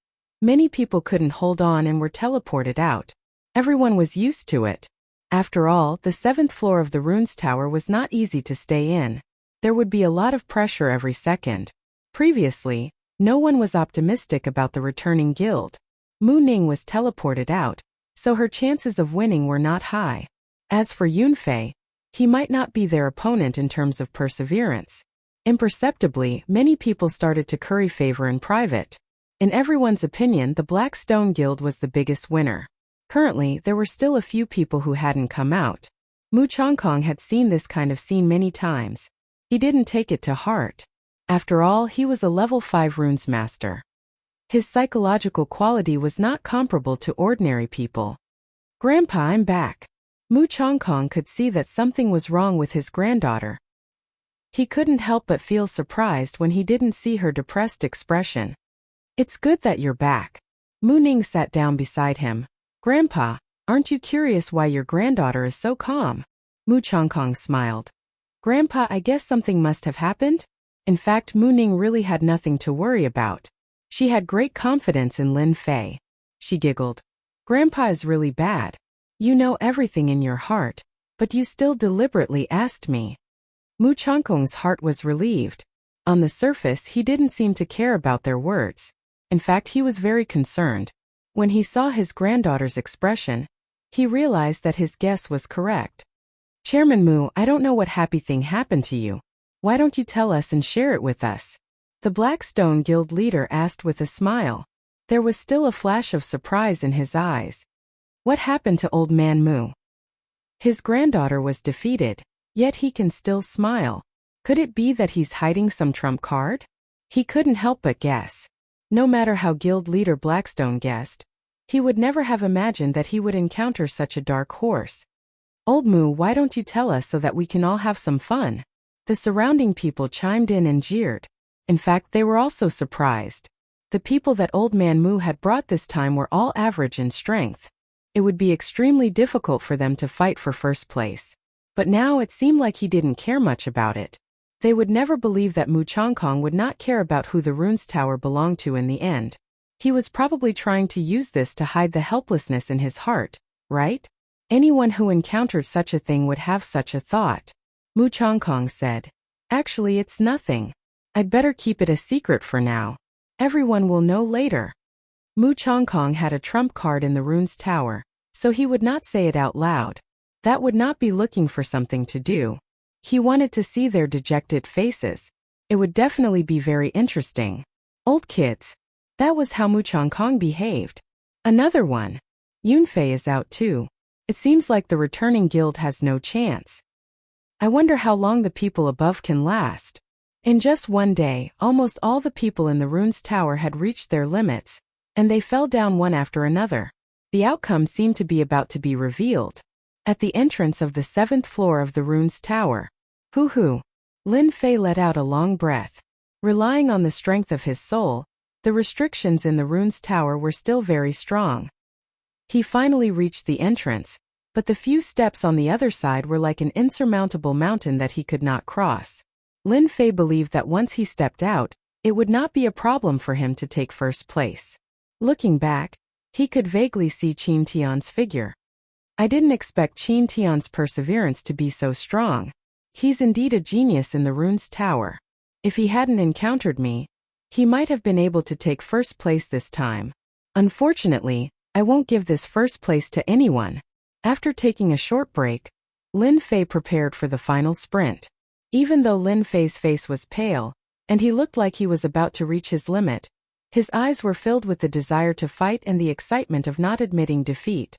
many people couldn't hold on and were teleported out. Everyone was used to it. After all, the 7th floor of the Runes Tower was not easy to stay in. There would be a lot of pressure every second. Previously, no one was optimistic about the returning guild. Mu Ning was teleported out, so her chances of winning were not high. As for Yun Fei, he might not be their opponent in terms of perseverance. Imperceptibly, many people started to curry favor in private. In everyone's opinion, the Black Stone Guild was the biggest winner. Currently, there were still a few people who hadn't come out. Mu Chongkong had seen this kind of scene many times. He didn't take it to heart. After all, he was a level 5 runes master. His psychological quality was not comparable to ordinary people. Grandpa, I'm back. Mu Chongkong could see that something was wrong with his granddaughter. He couldn't help but feel surprised when he didn't see her depressed expression. It's good that you're back. Mu Ning sat down beside him. Grandpa, aren't you curious why your granddaughter is so calm? Mu Chongkong smiled. Grandpa, I guess something must have happened? In fact, Mu Ning really had nothing to worry about. She had great confidence in Lin Fei. She giggled. Grandpa is really bad. You know everything in your heart, But you still deliberately asked me. Mu Changkong's heart was relieved. On the surface, he didn't seem to care about their words. In fact, he was very concerned. When he saw his granddaughter's expression, he realized that his guess was correct. Chairman Mu, I don't know what happy thing happened to you. Why don't you tell us and share it with us? The Blackstone Guild leader asked with a smile. There was still a flash of surprise in his eyes. What happened to old man Mu? His granddaughter was defeated, yet he can still smile. Could it be that he's hiding some trump card? He couldn't help but guess. No matter how Guild leader Blackstone guessed, he would never have imagined that he would encounter such a dark horse. Old Mu, why don't you tell us so that we can all have some fun? The surrounding people chimed in and jeered. In fact, they were also surprised. The people that old man Mu had brought this time were all average in strength. It would be extremely difficult for them to fight for first place. But now it seemed like he didn't care much about it. They would never believe that Mu Changkong would not care about who the runes tower belonged to in the end. He was probably trying to use this to hide the helplessness in his heart, right? Anyone who encountered such a thing would have such a thought. Mu Changkong said. Actually, it's nothing. I'd better keep it a secret for now. Everyone will know later. Mu Changkong had a trump card in the runes tower, so he would not say it out loud. That would not be looking for something to do. He wanted to see their dejected faces. It would definitely be very interesting. Old kids. That was how Mu Changkong behaved. Another one. Yunfei is out too. It seems like the returning guild has no chance. I wonder how long the people above can last. In just one day, almost all the people in the runes tower had reached their limits, and they fell down one after another. The outcome seemed to be about to be revealed. At the entrance of the 7th floor of the runes tower. Hoo-hoo. Lin Fei let out a long breath. Relying on the strength of his soul, the restrictions in the runes tower were still very strong. He finally reached the entrance, but the few steps on the other side were like an insurmountable mountain that he could not cross. Lin Fei believed that once he stepped out, it would not be a problem for him to take first place. Looking back, he could vaguely see Qin Tian's figure. I didn't expect Qin Tian's perseverance to be so strong. He's indeed a genius in the runes tower. If he hadn't encountered me, he might have been able to take first place this time. Unfortunately, I won't give this first place to anyone. After taking a short break, Lin Fei prepared for the final sprint. Even though Lin Fei's face was pale, and he looked like he was about to reach his limit, his eyes were filled with the desire to fight and the excitement of not admitting defeat.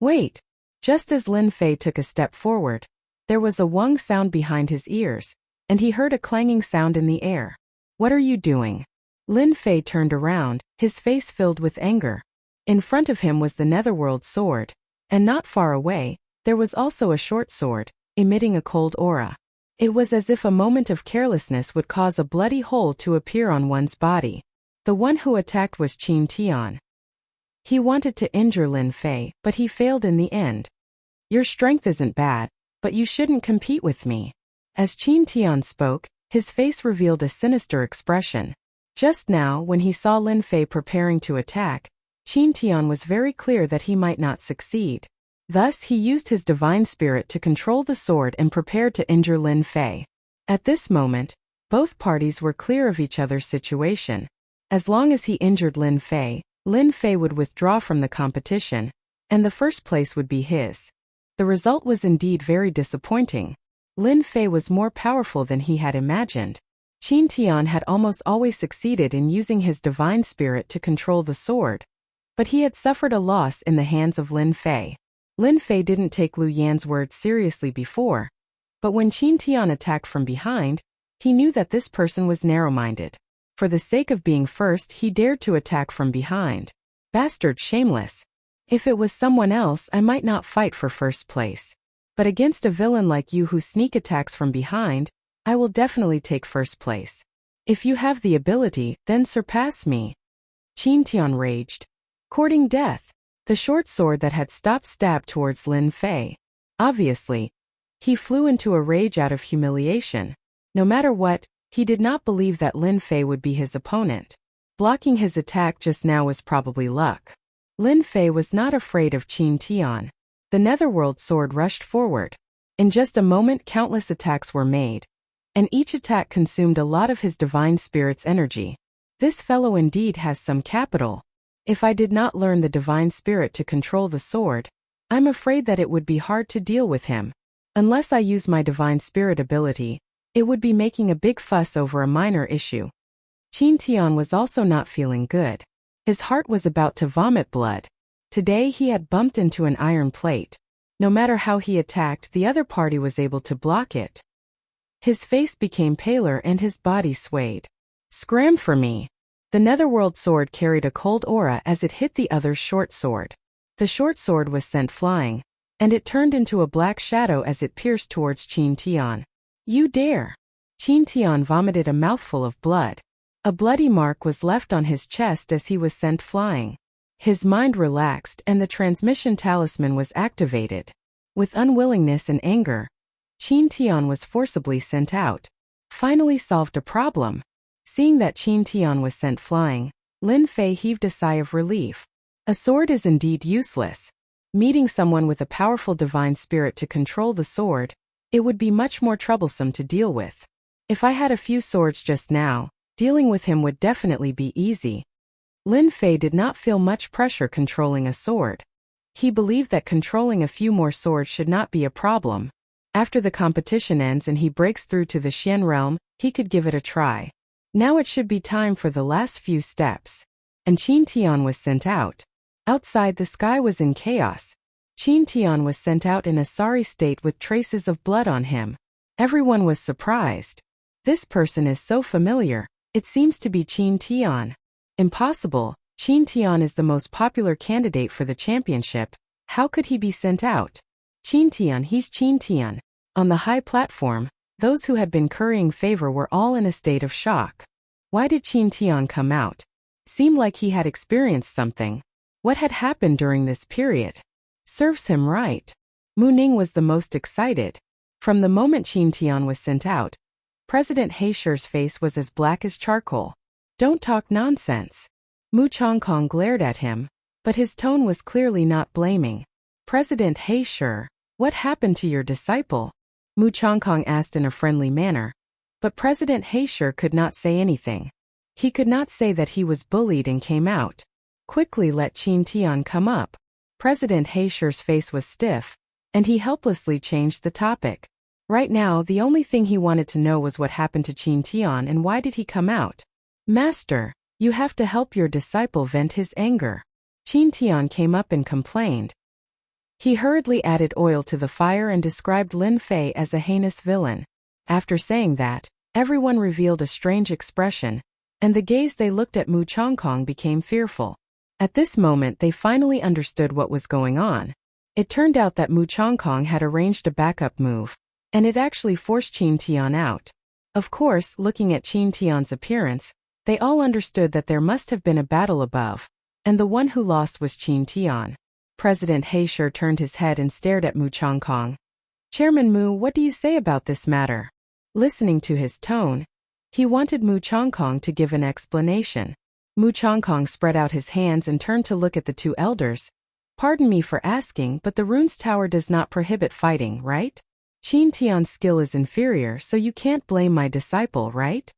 Wait! Just as Lin Fei took a step forward, there was a wong sound behind his ears, and he heard a clanging sound in the air. What are you doing? Lin Fei turned around, his face filled with anger. In front of him was the netherworld sword, and not far away, there was also a short sword, emitting a cold aura. It was as if a moment of carelessness would cause a bloody hole to appear on one's body. The one who attacked was Qin Tian. He wanted to injure Lin Fei, but he failed in the end. Your strength isn't bad, but you shouldn't compete with me. As Qin Tian spoke, his face revealed a sinister expression. Just now, when he saw Lin Fei preparing to attack, Qin Tian was very clear that he might not succeed. Thus, he used his divine spirit to control the sword and prepared to injure Lin Fei. At this moment, both parties were clear of each other's situation. As long as he injured Lin Fei would withdraw from the competition, and the first place would be his. The result was indeed very disappointing. Lin Fei was more powerful than he had imagined. Qin Tian had almost always succeeded in using his divine spirit to control the sword. But he had suffered a loss in the hands of Lin Fei. Lin Fei didn't take Lu Yan's words seriously before, but when Qin Tian attacked from behind, he knew that this person was narrow-minded. For the sake of being first, he dared to attack from behind. Bastard, shameless. If it was someone else, I might not fight for first place. But against a villain like you who sneak attacks from behind, I will definitely take first place. If you have the ability, then surpass me. Qin Tian raged. Courting death. The short sword that had stopped stabbed towards Lin Fei. Obviously, he flew into a rage out of humiliation. No matter what, he did not believe that Lin Fei would be his opponent. Blocking his attack just now was probably luck. Lin Fei was not afraid of Qin Tian. The netherworld sword rushed forward. In just a moment, countless attacks were made, and each attack consumed a lot of his divine spirit's energy. This fellow indeed has some capital. If I did not learn the divine spirit to control the sword, I'm afraid that it would be hard to deal with him. Unless I use my divine spirit ability, it would be making a big fuss over a minor issue. Qin Tian was also not feeling good. His heart was about to vomit blood. Today he had bumped into an iron plate. No matter how he attacked, the other party was able to block it. His face became paler and his body swayed. Scram for me! The netherworld sword carried a cold aura as it hit the other's short sword. The short sword was sent flying, and it turned into a black shadow as it pierced towards Qin Tian. You dare! Qin Tian vomited a mouthful of blood. A bloody mark was left on his chest as he was sent flying. His mind relaxed and the transmission talisman was activated. With unwillingness and anger, Qin Tian was forcibly sent out. Finally solved a problem. Seeing that Qin Tian was sent flying, Lin Fei heaved a sigh of relief. A sword is indeed useless. Meeting someone with a powerful divine spirit to control the sword, it would be much more troublesome to deal with. If I had a few swords just now, dealing with him would definitely be easy. Lin Fei did not feel much pressure controlling a sword. He believed that controlling a few more swords should not be a problem. After the competition ends and he breaks through to the Xian realm, he could give it a try. Now it should be time for the last few steps. And Qin Tian was sent out. Outside, the sky was in chaos. Qin Tian was sent out in a sorry state with traces of blood on him. Everyone was surprised. This person is so familiar. It seems to be Qin Tian. Impossible. Qin Tian is the most popular candidate for the championship. How could he be sent out? Qin Tian, he's Qin Tian. On the high platform, those who had been currying favor were all in a state of shock. Why did Qin Tian come out? Seemed like he had experienced something. What had happened during this period? Serves him right. Mu Ning was the most excited. From the moment Qin Tian was sent out, President Heisher's face was as black as charcoal. Don't talk nonsense. Mu Chongkong glared at him, but his tone was clearly not blaming. President Heisher, what happened to your disciple? Mu Chongkong asked in a friendly manner, but President Heisher could not say anything. He could not say that he was bullied and came out. Quickly let Qin Tian come up. President Heisher's face was stiff, and he helplessly changed the topic. Right now, the only thing he wanted to know was what happened to Qin Tian and why did he come out. Master, you have to help your disciple vent his anger. Qin Tian came up and complained. He hurriedly added oil to the fire and described Lin Fei as a heinous villain. After saying that, everyone revealed a strange expression, and the gaze they looked at Mu Chongkong became fearful. At this moment they finally understood what was going on. It turned out that Mu Chongkong had arranged a backup move, and it actually forced Qin Tian out. Of course, looking at Qin Tian's appearance, they all understood that there must have been a battle above, and the one who lost was Qin Tian. President Heisher turned his head and stared at Mu Chongkong. Chairman Mu, what do you say about this matter? Listening to his tone, he wanted Mu Chongkong to give an explanation. Mu Chongkong spread out his hands and turned to look at the two elders. Pardon me for asking, but the rune's tower does not prohibit fighting, right? Qin Tian's skill is inferior, so you can't blame my disciple, right?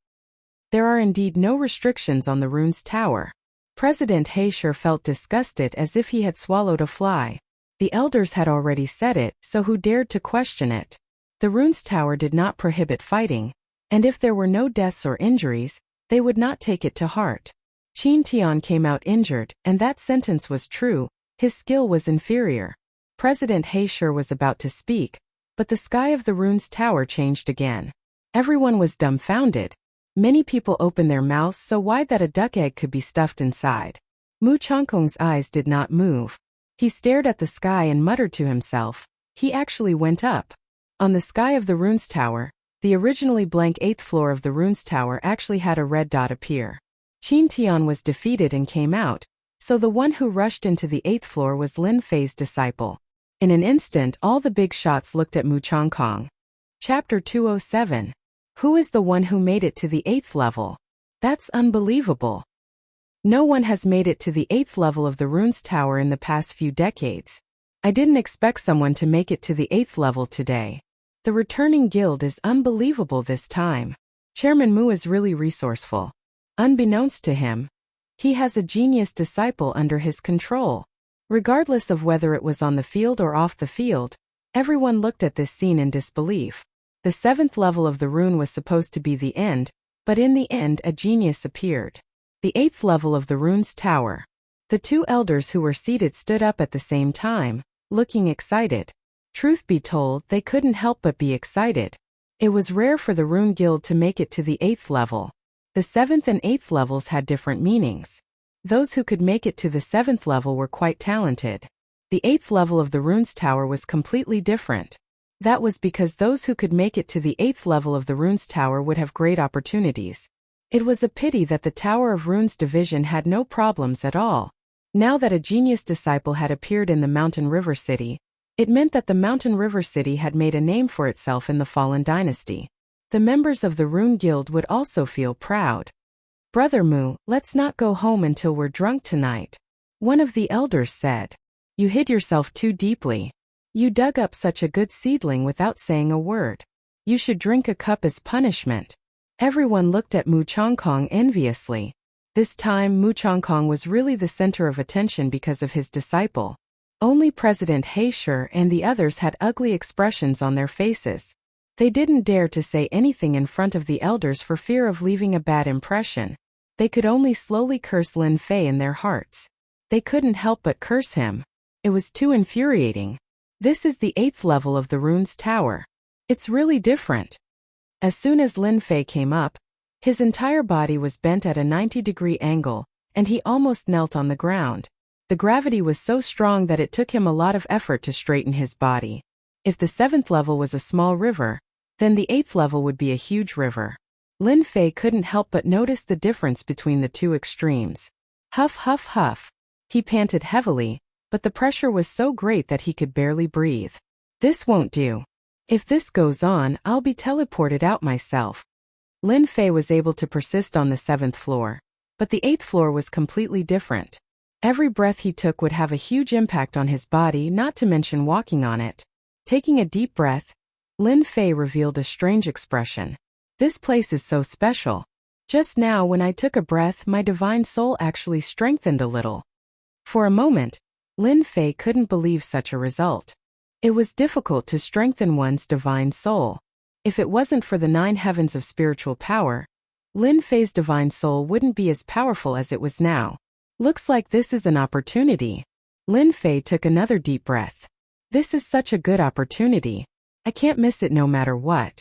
There are indeed no restrictions on the rune's tower. President Heisher felt disgusted as if he had swallowed a fly. The elders had already said it, so who dared to question it? The rune's tower did not prohibit fighting, and if there were no deaths or injuries, they would not take it to heart. Qin Tian came out injured, and that sentence was true. His skill was inferior. President Heisher was about to speak, but the sky of the rune's tower changed again. Everyone was dumbfounded. Many people opened their mouths so wide that a duck egg could be stuffed inside. Mu Chongkong's eyes did not move. He stared at the sky and muttered to himself. He actually went up. On the sky of the rune's tower, the originally blank 8th floor of the rune's tower actually had a red dot appear. Qin Tian was defeated and came out, so the one who rushed into the 8th floor was Lin Fei's disciple. In an instant, all the big shots looked at Mu Chongkong. Chapter 207. Who is the one who made it to the 8th level? That's unbelievable. No one has made it to the 8th level of the rune's tower in the past few decades. I didn't expect someone to make it to the 8th level today. The returning guild is unbelievable this time. Chairman Mu is really resourceful. Unbeknownst to him, he has a genius disciple under his control. Regardless of whether it was on the field or off the field, everyone looked at this scene in disbelief. The 7th level of the rune was supposed to be the end, but in the end a genius appeared. The 8th level of the rune's tower. The 2 elders who were seated stood up at the same time, looking excited. Truth be told, they couldn't help but be excited. It was rare for the rune guild to make it to the 8th level. The 7th and 8th levels had different meanings. Those who could make it to the 7th level were quite talented. The 8th level of the rune's tower was completely different. That was because those who could make it to the 8th level of the rune's tower would have great opportunities. It was a pity that the Tower of Runes division had no problems at all. Now that a genius disciple had appeared in the Mountain River City, it meant that the Mountain River City had made a name for itself in the Fallen Dynasty. The members of the Rune Guild would also feel proud. "Brother Mu, let's not go home until we're drunk tonight," one of the elders said. "You hid yourself too deeply. You dug up such a good seedling without saying a word. You should drink a cup as punishment." Everyone looked at Mu Chongkong enviously. This time Mu Chongkong was really the center of attention because of his disciple. Only President Heisher and the others had ugly expressions on their faces. They didn't dare to say anything in front of the elders for fear of leaving a bad impression. They could only slowly curse Lin Fei in their hearts. They couldn't help but curse him. It was too infuriating. This is the 8th level of the rune's tower. It's really different. As soon as Lin Fei came up, his entire body was bent at a 90-degree angle, and he almost knelt on the ground. The gravity was so strong that it took him a lot of effort to straighten his body. If the 7th level was a small river, then the 8th level would be a huge river. Lin Fei couldn't help but notice the difference between the two extremes. Huff, huff, huff. He panted heavily, but the pressure was so great that he could barely breathe. "This won't do. If this goes on, I'll be teleported out myself." Lin Fei was able to persist on the 7th floor, but the 8th floor was completely different. Every breath he took would have a huge impact on his body, not to mention walking on it. Taking a deep breath, Lin Fei revealed a strange expression. "This place is so special. Just now when I took a breath, my divine soul actually strengthened a little." For a moment, Lin Fei couldn't believe such a result. It was difficult to strengthen one's divine soul. If it wasn't for the 9 heavens of spiritual power, Lin Fei's divine soul wouldn't be as powerful as it was now. Looks like this is an opportunity. Lin Fei took another deep breath. This is such a good opportunity. I can't miss it no matter what.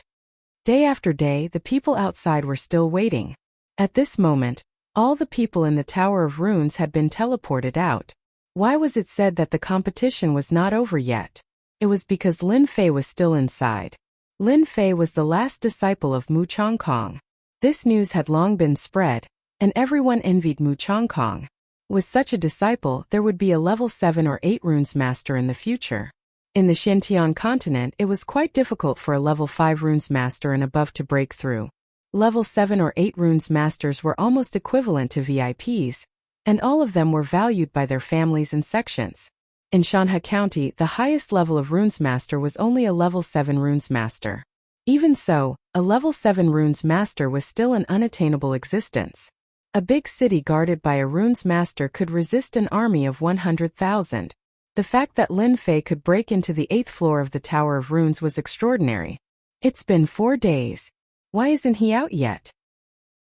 Day after day, the people outside were still waiting. At this moment, all the people in the Tower of Runes had been teleported out. Why was it said that the competition was not over yet? It was because Lin Fei was still inside. Lin Fei was the last disciple of Mu Chongkong. This news had long been spread, and everyone envied Mu Chongkong. With such a disciple, there would be a level 7 or 8 runes master in the future. In the Xintian continent, it was quite difficult for a level 5 runes master and above to break through. Level 7 or 8 runes masters were almost equivalent to VIPs, and all of them were valued by their families and sections. In Shanhe County, the highest level of runes master was only a level 7 runes master. Even so, a level 7 runes master was still an unattainable existence. A big city guarded by a runes master could resist an army of 100,000. The fact that Lin Fei could break into the 8th floor of the Tower of Runes was extraordinary. It's been 4 days. Why isn't he out yet?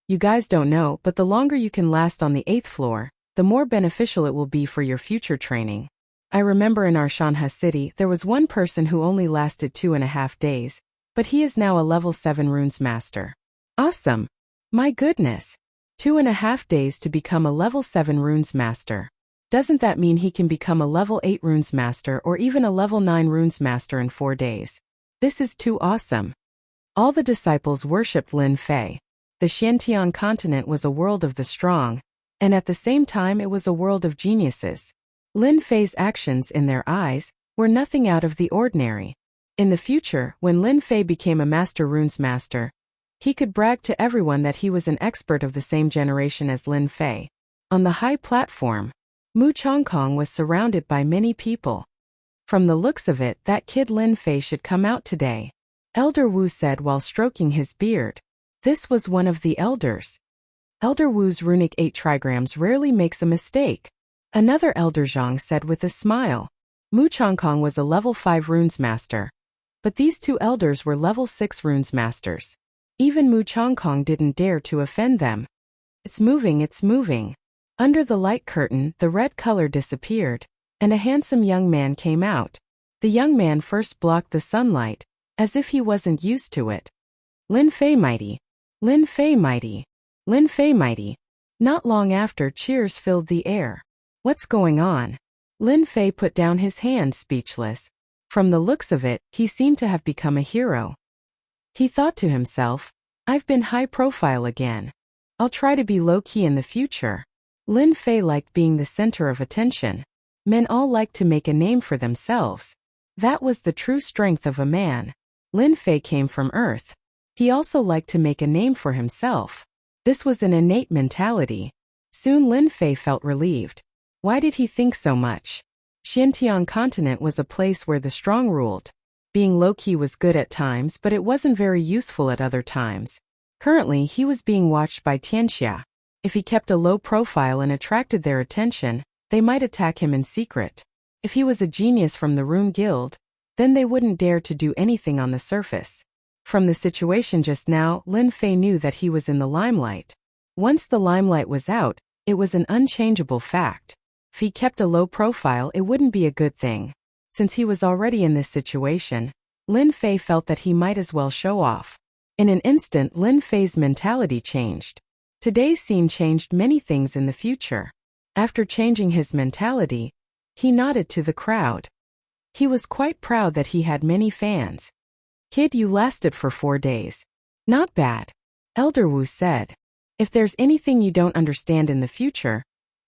You guys don't know, but the longer you can last on the 8th floor, the more beneficial it will be for your future training. I remember in our Shanhe city, there was one person who only lasted 2.5 days, but he is now a level 7 runes master. Awesome! My goodness! 2.5 days to become a level 7 runes master. Doesn't that mean he can become a level 8 runes master or even a level 9 runes master in 4 days? This is too awesome. All the disciples worshipped Lin Fei. The Xintian continent was a world of the strong, and at the same time it was a world of geniuses. Lin Fei's actions in their eyes were nothing out of the ordinary. In the future, when Lin Fei became a master runes master, he could brag to everyone that he was an expert of the same generation as Lin Fei. On the high platform, Mu Chongkong was surrounded by many people. From the looks of it, that kid Lin Fei should come out today. Elder Wu said while stroking his beard. This was one of the elders. Elder Wu's runic 8 trigrams rarely makes a mistake. Another Elder Zhang said with a smile. Mu Changkong was a level 5 runes master. But these two elders were level 6 runes masters. Even Mu Changkong didn't dare to offend them. It's moving, it's moving. Under the light curtain, the red color disappeared, and a handsome young man came out. The young man first blocked the sunlight, as if he wasn't used to it. Lin Fei mighty. Lin Fei mighty. Lin Fei mighty. Not long after, cheers filled the air. What's going on? Lin Fei put down his hand, speechless. From the looks of it, he seemed to have become a hero. He thought to himself, I've been high profile again. I'll try to be low-key in the future. Lin Fei liked being the center of attention. Men all liked to make a name for themselves. That was the true strength of a man. Lin Fei came from Earth. He also liked to make a name for himself. This was an innate mentality. Soon Lin Fei felt relieved. Why did he think so much? Xinjiang continent was a place where the strong ruled. Being low-key was good at times, but it wasn't very useful at other times. Currently, he was being watched by Tianxia. If he kept a low profile and attracted their attention, they might attack him in secret. If he was a genius from the Rune Guild, then they wouldn't dare to do anything on the surface. From the situation just now, Lin Fei knew that he was in the limelight. Once the limelight was out, it was an unchangeable fact. If he kept a low profile, it wouldn't be a good thing. Since he was already in this situation, Lin Fei felt that he might as well show off. In an instant, Lin Fei's mentality changed. Today's scene changed many things in the future. After changing his mentality, he nodded to the crowd. He was quite proud that he had many fans. Kid, you lasted for 4 days. Not bad. Elder Wu said. If there's anything you don't understand in the future,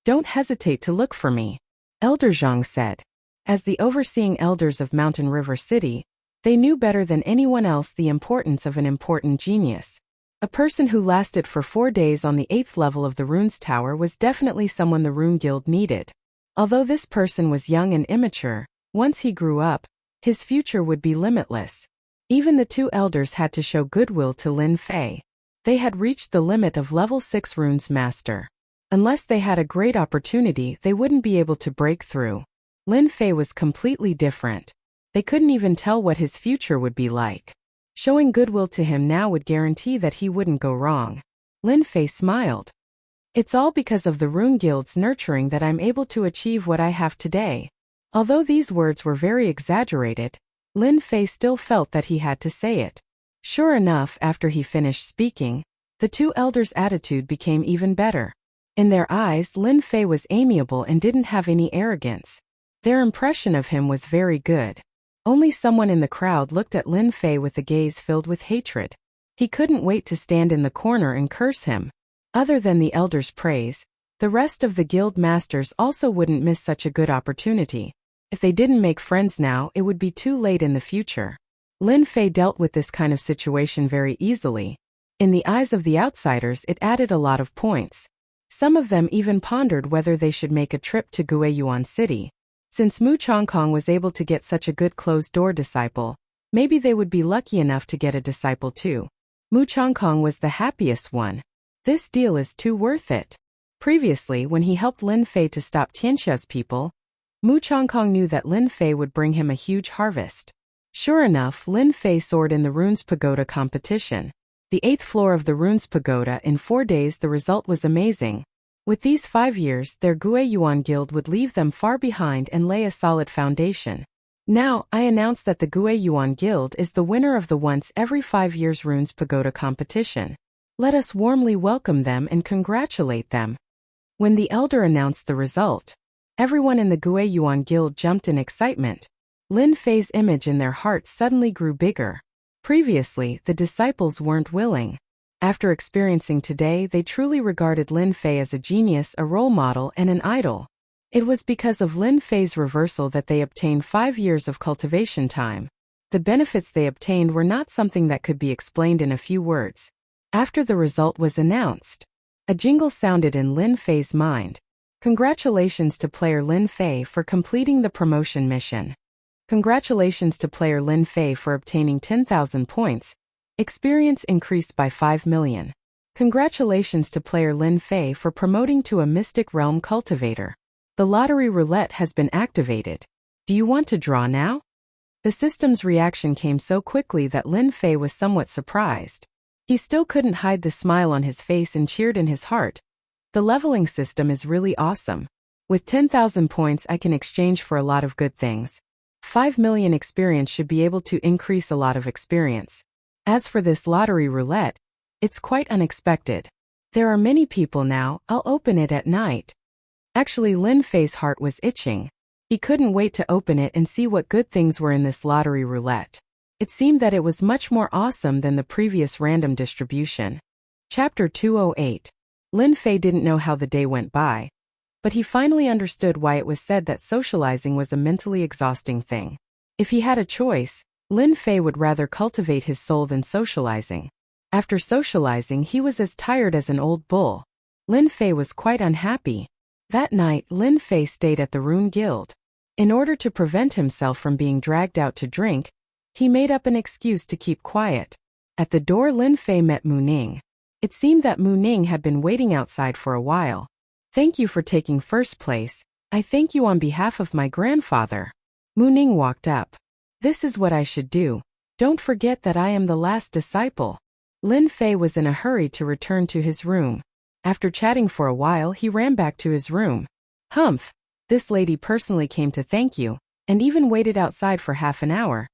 don't hesitate to look for me. Elder Zhang said. As the overseeing elders of Mountain River City, they knew better than anyone else the importance of an important genius. A person who lasted for 4 days on the 8th level of the Runes Tower was definitely someone the Rune Guild needed. Although this person was young and immature, once he grew up, his future would be limitless. Even the two elders had to show goodwill to Lin Fei. They had reached the limit of level 6 Runes Master. Unless they had a great opportunity, they wouldn't be able to break through. Lin Fei was completely different. They couldn't even tell what his future would be like. Showing goodwill to him now would guarantee that he wouldn't go wrong. Lin Fei smiled. It's all because of the Rune Guild's nurturing that I'm able to achieve what I have today. Although these words were very exaggerated, Lin Fei still felt that he had to say it. Sure enough, after he finished speaking, the two elders' attitude became even better. In their eyes, Lin Fei was amiable and didn't have any arrogance. Their impression of him was very good. Only someone in the crowd looked at Lin Fei with a gaze filled with hatred. He couldn't wait to stand in the corner and curse him. Other than the elders' praise, the rest of the guild masters also wouldn't miss such a good opportunity. If they didn't make friends now, it would be too late in the future. Lin Fei dealt with this kind of situation very easily. In the eyes of the outsiders, it added a lot of points. Some of them even pondered whether they should make a trip to Guiyuan City. Since Mu Changkong was able to get such a good closed-door disciple, maybe they would be lucky enough to get a disciple too. Mu Changkong was the happiest one. This deal is too worth it. Previously, when he helped Lin Fei to stop Tianxia's people, Mu Changkong knew that Lin Fei would bring him a huge harvest. Sure enough, Lin Fei soared in the Runes Pagoda competition. The 8th floor of the Runes Pagoda in 4 days. The result was amazing. With these 5 years, their Guiyuan Guild would leave them far behind and lay a solid foundation. Now, I announce that the Guiyuan Guild is the winner of the once every 5 years Runes Pagoda competition. Let us warmly welcome them and congratulate them. When the elder announced the result, everyone in the Guiyuan Guild jumped in excitement. Lin Fei's image in their hearts suddenly grew bigger. Previously, the disciples weren't willing. After experiencing today, they truly regarded Lin Fei as a genius, a role model, and an idol. It was because of Lin Fei's reversal that they obtained 5 years of cultivation time. The benefits they obtained were not something that could be explained in a few words. After the result was announced, a jingle sounded in Lin Fei's mind. Congratulations to player Lin Fei for completing the promotion mission. Congratulations to player Lin Fei for obtaining 10,000 points. Experience increased by 5 million. Congratulations to player Lin Fei for promoting to a Mystic Realm Cultivator. The lottery roulette has been activated. Do you want to draw now? The system's reaction came so quickly that Lin Fei was somewhat surprised. He still couldn't hide the smile on his face and cheered in his heart. The leveling system is really awesome. With 10,000 points I can exchange for a lot of good things. 5 million experience should be able to increase a lot of experience. As for this lottery roulette, it's quite unexpected. There are many people now, I'll open it at night. Actually, Lin Fei's heart was itching. He couldn't wait to open it and see what good things were in this lottery roulette. It seemed that it was much more awesome than the previous random distribution. Chapter 208. Lin Fei didn't know how the day went by, but he finally understood why it was said that socializing was a mentally exhausting thing. If he had a choice, Lin Fei would rather cultivate his soul than socializing. After socializing, he was as tired as an old bull. Lin Fei was quite unhappy. That night, Lin Fei stayed at the Rune Guild. In order to prevent himself from being dragged out to drink, he made up an excuse to keep quiet. At the door, Lin Fei met Mu Ning. It seemed that Mu Ning had been waiting outside for a while. Thank you for taking first place. I thank you on behalf of my grandfather. Mu Ning walked up. This is what I should do. Don't forget that I am the last disciple. Lin Fei was in a hurry to return to his room. After chatting for a while, he ran back to his room. Humph! This lady personally came to thank you, and even waited outside for half an hour.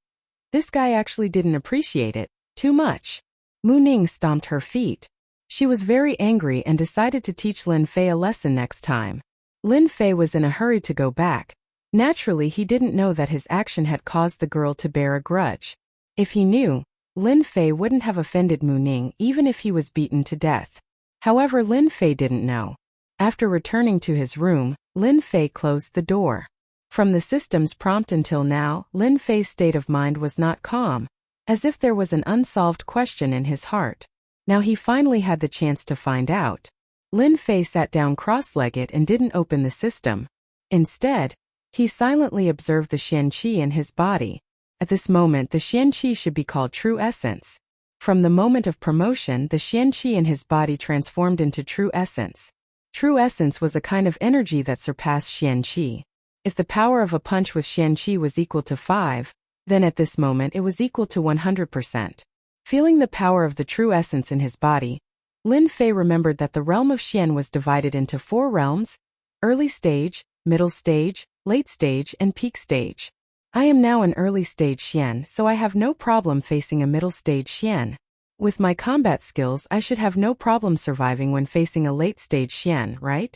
This guy actually didn't appreciate it too much. Mu Ning stomped her feet. She was very angry and decided to teach Lin Fei a lesson next time. Lin Fei was in a hurry to go back. Naturally, he didn't know that his action had caused the girl to bear a grudge. If he knew, Lin Fei wouldn't have offended Mu Ning even if he was beaten to death. However, Lin Fei didn't know. After returning to his room, Lin Fei closed the door. From the system's prompt until now, Lin Fei's state of mind was not calm, as if there was an unsolved question in his heart. Now he finally had the chance to find out. Lin Fei sat down cross-legged and didn't open the system. Instead, he silently observed the Xian Qi in his body. At this moment, the Xian Qi should be called true essence. From the moment of promotion, the Xian Qi in his body transformed into true essence. True essence was a kind of energy that surpassed Xian Qi. If the power of a punch with Xian Qi was equal to 5, then at this moment it was equal to 100%. Feeling the power of the true essence in his body, Lin Fei remembered that the realm of Xian was divided into 4 realms: early stage, middle stage, late stage, and peak stage. I am now an early stage Xian, so I have no problem facing a middle stage Xian. With my combat skills, I should have no problem surviving when facing a late stage Xian, right?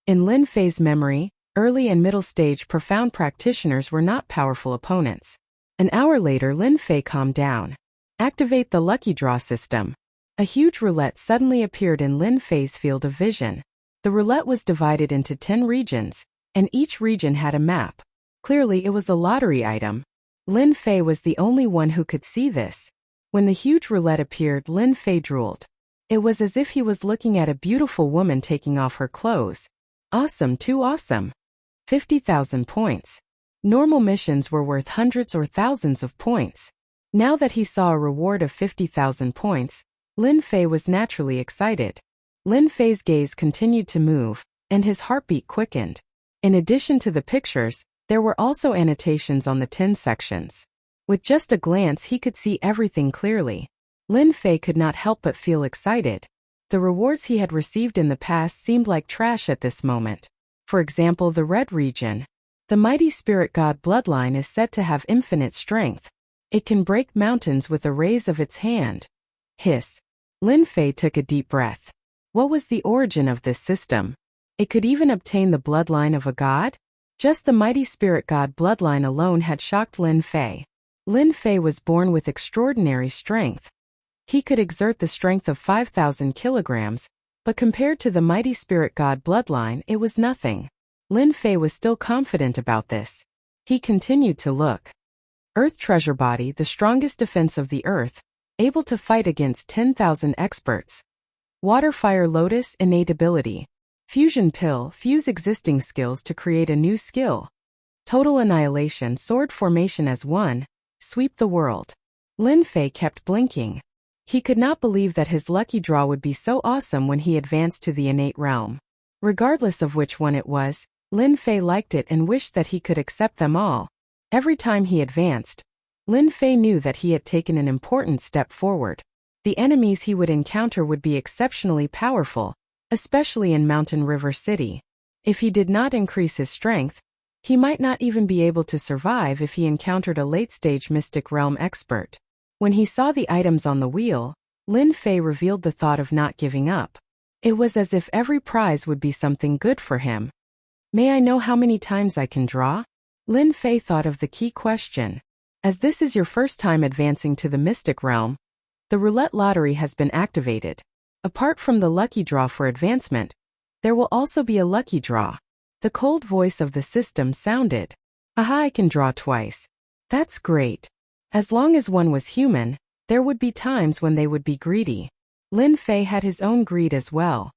In Lin Fei's memory, early and middle stage profound practitioners were not powerful opponents. An hour later, Lin Fei calmed down. Activate the lucky draw system. A huge roulette suddenly appeared in Lin Fei's field of vision. The roulette was divided into 10 regions, and each region had a map. Clearly, it was a lottery item. Lin Fei was the only one who could see this. When the huge roulette appeared, Lin Fei drooled. It was as if he was looking at a beautiful woman taking off her clothes. Awesome, too awesome. 50,000 points. Normal missions were worth hundreds or thousands of points. Now that he saw a reward of 50,000 points, Lin Fei was naturally excited. Lin Fei's gaze continued to move, and his heartbeat quickened. In addition to the pictures, there were also annotations on the 10 sections. With just a glance, he could see everything clearly. Lin Fei could not help but feel excited. The rewards he had received in the past seemed like trash at this moment. For example, the red region. The mighty spirit god bloodline is said to have infinite strength. It can break mountains with a raise of its hand. Hiss. Lin Fei took a deep breath. What was the origin of this system? It could even obtain the bloodline of a god? Just the mighty spirit god bloodline alone had shocked Lin Fei. Lin Fei was born with extraordinary strength. He could exert the strength of 5,000 kilograms, but compared to the mighty spirit god bloodline, it was nothing. Lin Fei was still confident about this. He continued to look. Earth treasure body, the strongest defense of the earth, able to fight against 10,000 experts. Water fire lotus, innate ability. Fusion pill, fuse existing skills to create a new skill. Total annihilation, sword formation as one, sweep the world. Lin Fei kept blinking. He could not believe that his lucky draw would be so awesome when he advanced to the innate realm. Regardless of which one it was, Lin Fei liked it and wished that he could accept them all. Every time he advanced, Lin Fei knew that he had taken an important step forward. The enemies he would encounter would be exceptionally powerful, especially in Mountain River City. If he did not increase his strength, he might not even be able to survive if he encountered a late-stage Mystic Realm expert. When he saw the items on the wheel, Lin Fei revealed the thought of not giving up. It was as if every prize would be something good for him. May I know how many times I can draw? Lin Fei thought of the key question. As this is your first time advancing to the Mystic Realm, the roulette lottery has been activated. Apart from the lucky draw for advancement, there will also be a lucky draw. The cold voice of the system sounded. Aha, I can draw twice. That's great. As long as one was human, there would be times when they would be greedy. Lin Fei had his own greed as well.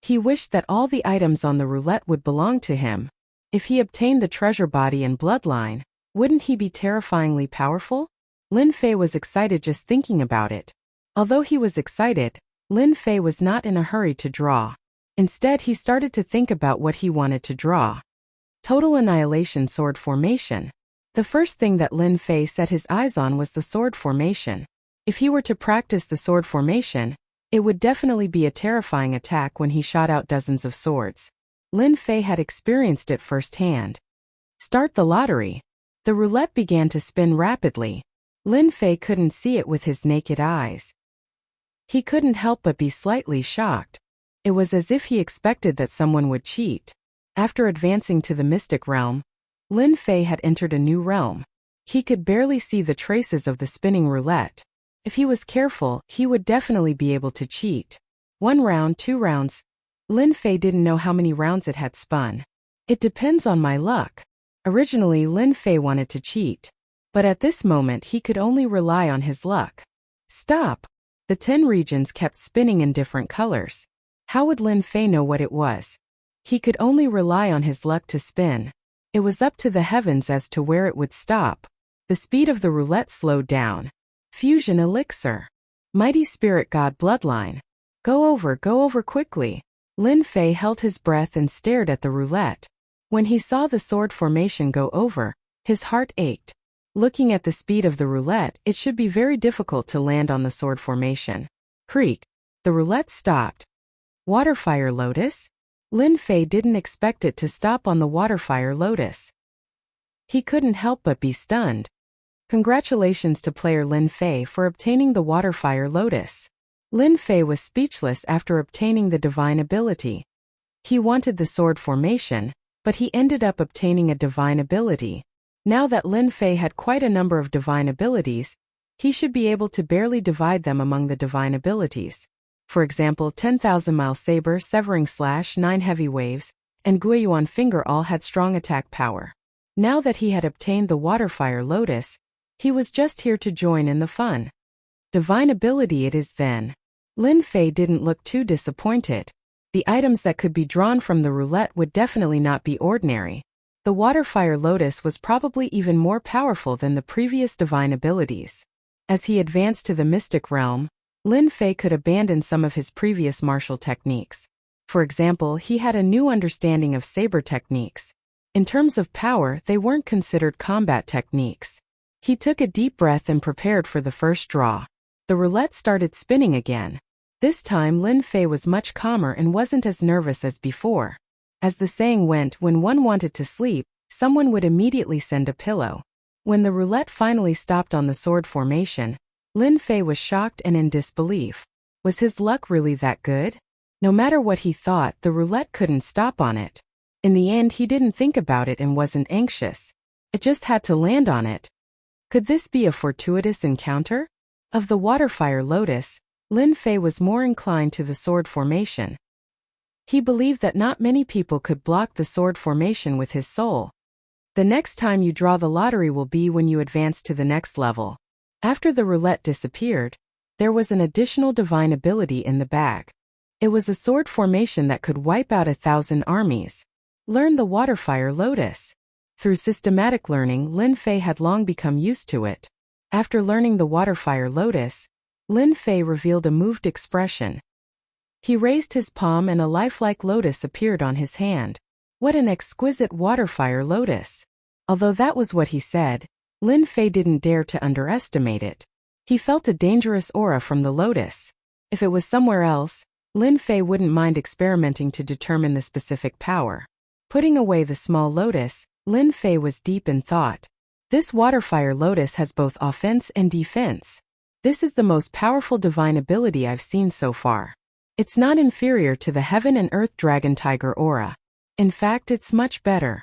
He wished that all the items on the roulette would belong to him. If he obtained the treasure body and bloodline, wouldn't he be terrifyingly powerful? Lin Fei was excited just thinking about it. Although he was excited, Lin Fei was not in a hurry to draw. Instead, he started to think about what he wanted to draw. Total annihilation, sword formation. The first thing that Lin Fei set his eyes on was the sword formation. If he were to practice the sword formation, it would definitely be a terrifying attack when he shot out dozens of swords. Lin Fei had experienced it firsthand. Start the lottery. The roulette began to spin rapidly. Lin Fei couldn't see it with his naked eyes. He couldn't help but be slightly shocked. It was as if he expected that someone would cheat. After advancing to the Mystic Realm, Lin Fei had entered a new realm. He could barely see the traces of the spinning roulette. If he was careful, he would definitely be able to cheat. 1 round, 2 rounds. Lin Fei didn't know how many rounds it had spun. It depends on my luck. Originally, Lin Fei wanted to cheat. But at this moment he could only rely on his luck. Stop! The 10 regions kept spinning in different colors. How would Lin Fei know what it was? He could only rely on his luck to spin. It was up to the heavens as to where it would stop. The speed of the roulette slowed down. Fusion elixir. Mighty spirit god bloodline. Go over quickly. Lin Fei held his breath and stared at the roulette. When he saw the sword formation go over, his heart ached. Looking at the speed of the roulette, it should be very difficult to land on the sword formation. Creak. The roulette stopped. Waterfire lotus? Lin Fei didn't expect it to stop on the waterfire lotus. He couldn't help but be stunned. Congratulations to player Lin Fei for obtaining the waterfire lotus. Lin Fei was speechless after obtaining the divine ability. He wanted the sword formation, but he ended up obtaining a divine ability. Now that Lin Fei had quite a number of divine abilities, he should be able to barely divide them among the divine abilities. For example, 10,000-mile saber, severing slash, 9 heavy waves, and Guiyuan finger all had strong attack power. Now that he had obtained the waterfire lotus, he was just here to join in the fun. Divine ability it is then. Lin Fei didn't look too disappointed. The items that could be drawn from the roulette would definitely not be ordinary. The waterfire lotus was probably even more powerful than the previous divine abilities. As he advanced to the Mystic Realm, Lin Fei could abandon some of his previous martial techniques. For example, he had a new understanding of saber techniques. In terms of power, they weren't considered combat techniques. He took a deep breath and prepared for the first draw. The roulette started spinning again. This time Lin Fei was much calmer and wasn't as nervous as before. As the saying went, when one wanted to sleep, someone would immediately send a pillow. When the roulette finally stopped on the sword formation, Lin Fei was shocked and in disbelief. Was his luck really that good? No matter what he thought, the roulette couldn't stop on it. In the end, he didn't think about it and wasn't anxious. It just had to land on it. Could this be a fortuitous encounter? Of the waterfire lotus, Lin Fei was more inclined to the sword formation. He believed that not many people could block the sword formation with his soul. The next time you draw the lottery will be when you advance to the next level. After the roulette disappeared, there was an additional divine ability in the bag. It was a sword formation that could wipe out 1,000 armies. Learn the waterfire lotus. Through systematic learning, Lin Fei had long become used to it. After learning the Waterfire Lotus, Lin Fei revealed a moved expression. He raised his palm and a lifelike lotus appeared on his hand. What an exquisite Waterfire Lotus! Although that was what he said, Lin Fei didn't dare to underestimate it. He felt a dangerous aura from the lotus. If it was somewhere else, Lin Fei wouldn't mind experimenting to determine the specific power. Putting away the small lotus, Lin Fei was deep in thought. This Waterfire Lotus has both offense and defense. This is the most powerful divine ability I've seen so far. It's not inferior to the Heaven and Earth Dragon Tiger aura. In fact, it's much better.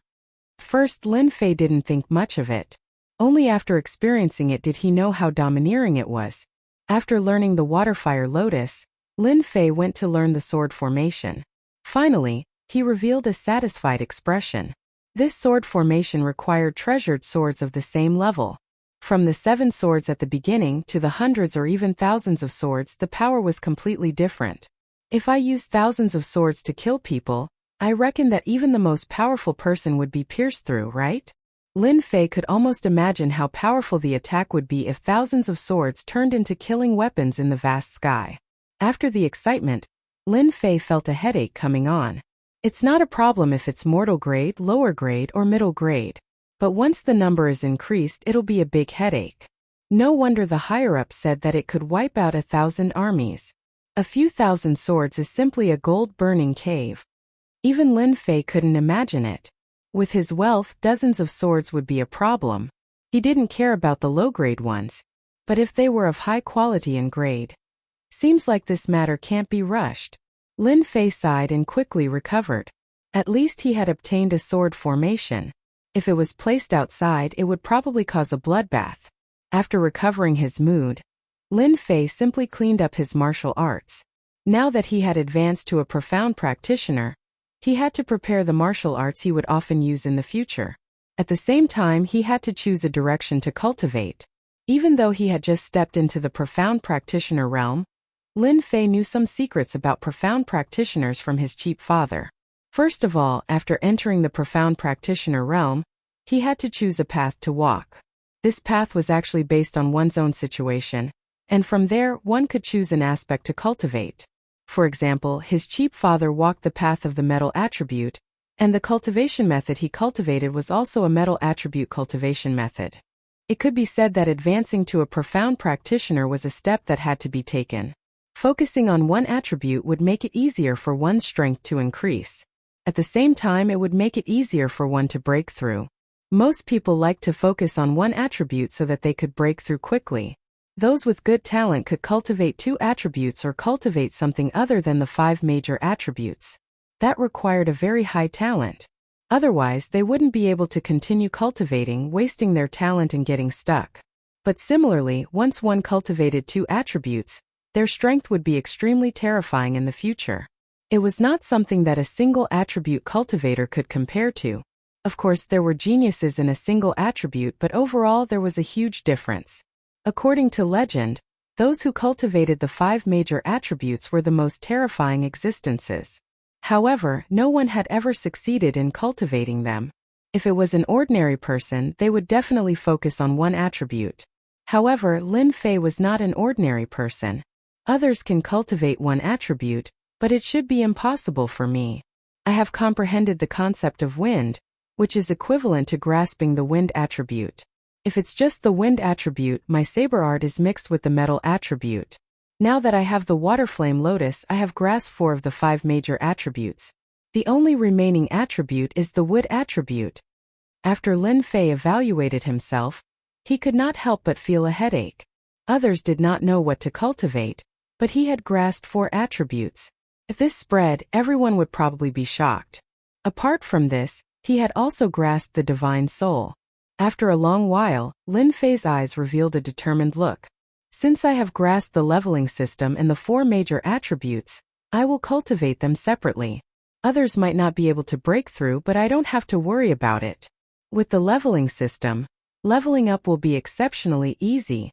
First, Lin Fei didn't think much of it. Only after experiencing it did he know how domineering it was. After learning the Waterfire Lotus, Lin Fei went to learn the sword formation. Finally, he revealed a satisfied expression. This sword formation required treasured swords of the same level. From the 7 swords at the beginning to the hundreds or even thousands of swords, the power was completely different. If I used thousands of swords to kill people, I reckon that even the most powerful person would be pierced through, right? Lin Fei could almost imagine how powerful the attack would be if thousands of swords turned into killing weapons in the vast sky. After the excitement, Lin Fei felt a headache coming on. It's not a problem if it's mortal grade, lower grade, or middle grade. But once the number is increased, it'll be a big headache. No wonder the higher-ups said that it could wipe out 1,000 armies. A few thousand swords is simply a gold-burning cave. Even Lin Fei couldn't imagine it. With his wealth, dozens of swords would be a problem. He didn't care about the low-grade ones. But if they were of high quality and grade, seems like this matter can't be rushed. Lin Fei sighed and quickly recovered. At least he had obtained a sword formation. If it was placed outside, it would probably cause a bloodbath. After recovering his mood, Lin Fei simply cleaned up his martial arts. Now that he had advanced to a profound practitioner, he had to prepare the martial arts he would often use in the future. At the same time, he had to choose a direction to cultivate. Even though he had just stepped into the profound practitioner realm, Lin Fei knew some secrets about profound practitioners from his cheap father. First of all, after entering the profound practitioner realm, he had to choose a path to walk. This path was actually based on one's own situation, and from there one could choose an aspect to cultivate. For example, his cheap father walked the path of the metal attribute, and the cultivation method he cultivated was also a metal attribute cultivation method. It could be said that advancing to a profound practitioner was a step that had to be taken. Focusing on one attribute would make it easier for one's strength to increase. At the same time, it would make it easier for one to break through. Most people like to focus on one attribute so that they could break through quickly. Those with good talent could cultivate 2 attributes or cultivate something other than the 5 major attributes. That required a very high talent. Otherwise, they wouldn't be able to continue cultivating, wasting their talent and getting stuck. But similarly, once one cultivated 2 attributes, their strength would be extremely terrifying in the future. It was not something that a single attribute cultivator could compare to. Of course, there were geniuses in a single attribute, but overall there was a huge difference. According to legend, those who cultivated the 5 major attributes were the most terrifying existences. However, no one had ever succeeded in cultivating them. If it was an ordinary person, they would definitely focus on one attribute. However, Lin Fei was not an ordinary person. Others can cultivate one attribute, but it should be impossible for me. I have comprehended the concept of wind, which is equivalent to grasping the wind attribute. If it's just the wind attribute, my saber art is mixed with the metal attribute. Now that I have the water flame lotus, I have grasped 4 of the 5 major attributes. The only remaining attribute is the wood attribute. After Lin Fei evaluated himself, he could not help but feel a headache. Others did not know what to cultivate, but he had grasped 4 attributes. If this spread, everyone would probably be shocked. Apart from this, he had also grasped the divine soul. After a long while, Lin Fei's eyes revealed a determined look. Since I have grasped the leveling system and the 4 major attributes, I will cultivate them separately. Others might not be able to break through, but I don't have to worry about it. With the leveling system, leveling up will be exceptionally easy.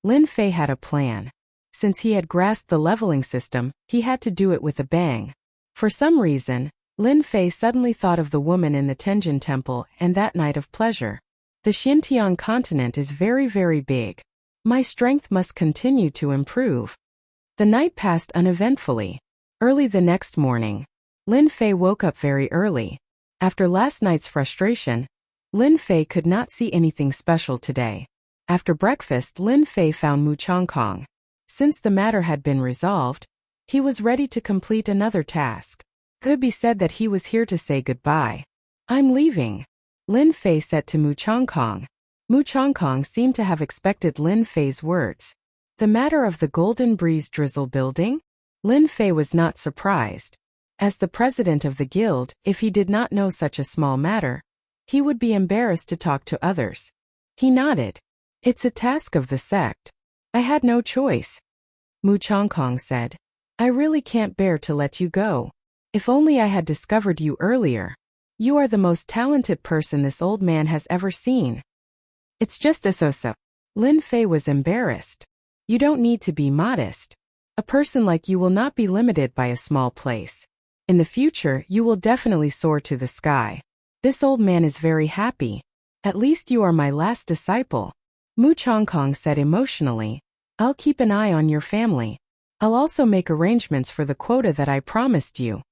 Lin Fei had a plan. Since he had grasped the leveling system, he had to do it with a bang. For some reason, Lin Fei suddenly thought of the woman in the Tenjin temple and that night of pleasure. The Xinjiang continent is very, very big. My strength must continue to improve. The night passed uneventfully. Early the next morning, Lin Fei woke up very early. After last night's frustration, Lin Fei could not see anything special today. After breakfast, Lin Fei found Mu Chongkong. Since the matter had been resolved, he was ready to complete another task. Could be said that he was here to say goodbye. I'm leaving, Lin Fei said to Mu Chongkong. Mu Chongkong seemed to have expected Lin Fei's words. The matter of the Golden Breeze Drizzle building? Lin Fei was not surprised. As the president of the guild, if he did not know such a small matter, he would be embarrassed to talk to others. He nodded. It's a task of the sect. I had no choice. Mu Chongkong said. I really can't bear to let you go. If only I had discovered you earlier. You are the most talented person this old man has ever seen. It's just a so-so. Lin Fei was embarrassed. You don't need to be modest. A person like you will not be limited by a small place. In the future, you will definitely soar to the sky. This old man is very happy. At least you are my last disciple. Mu Chongkong said emotionally. I'll keep an eye on your family. I'll also make arrangements for the quota that I promised you.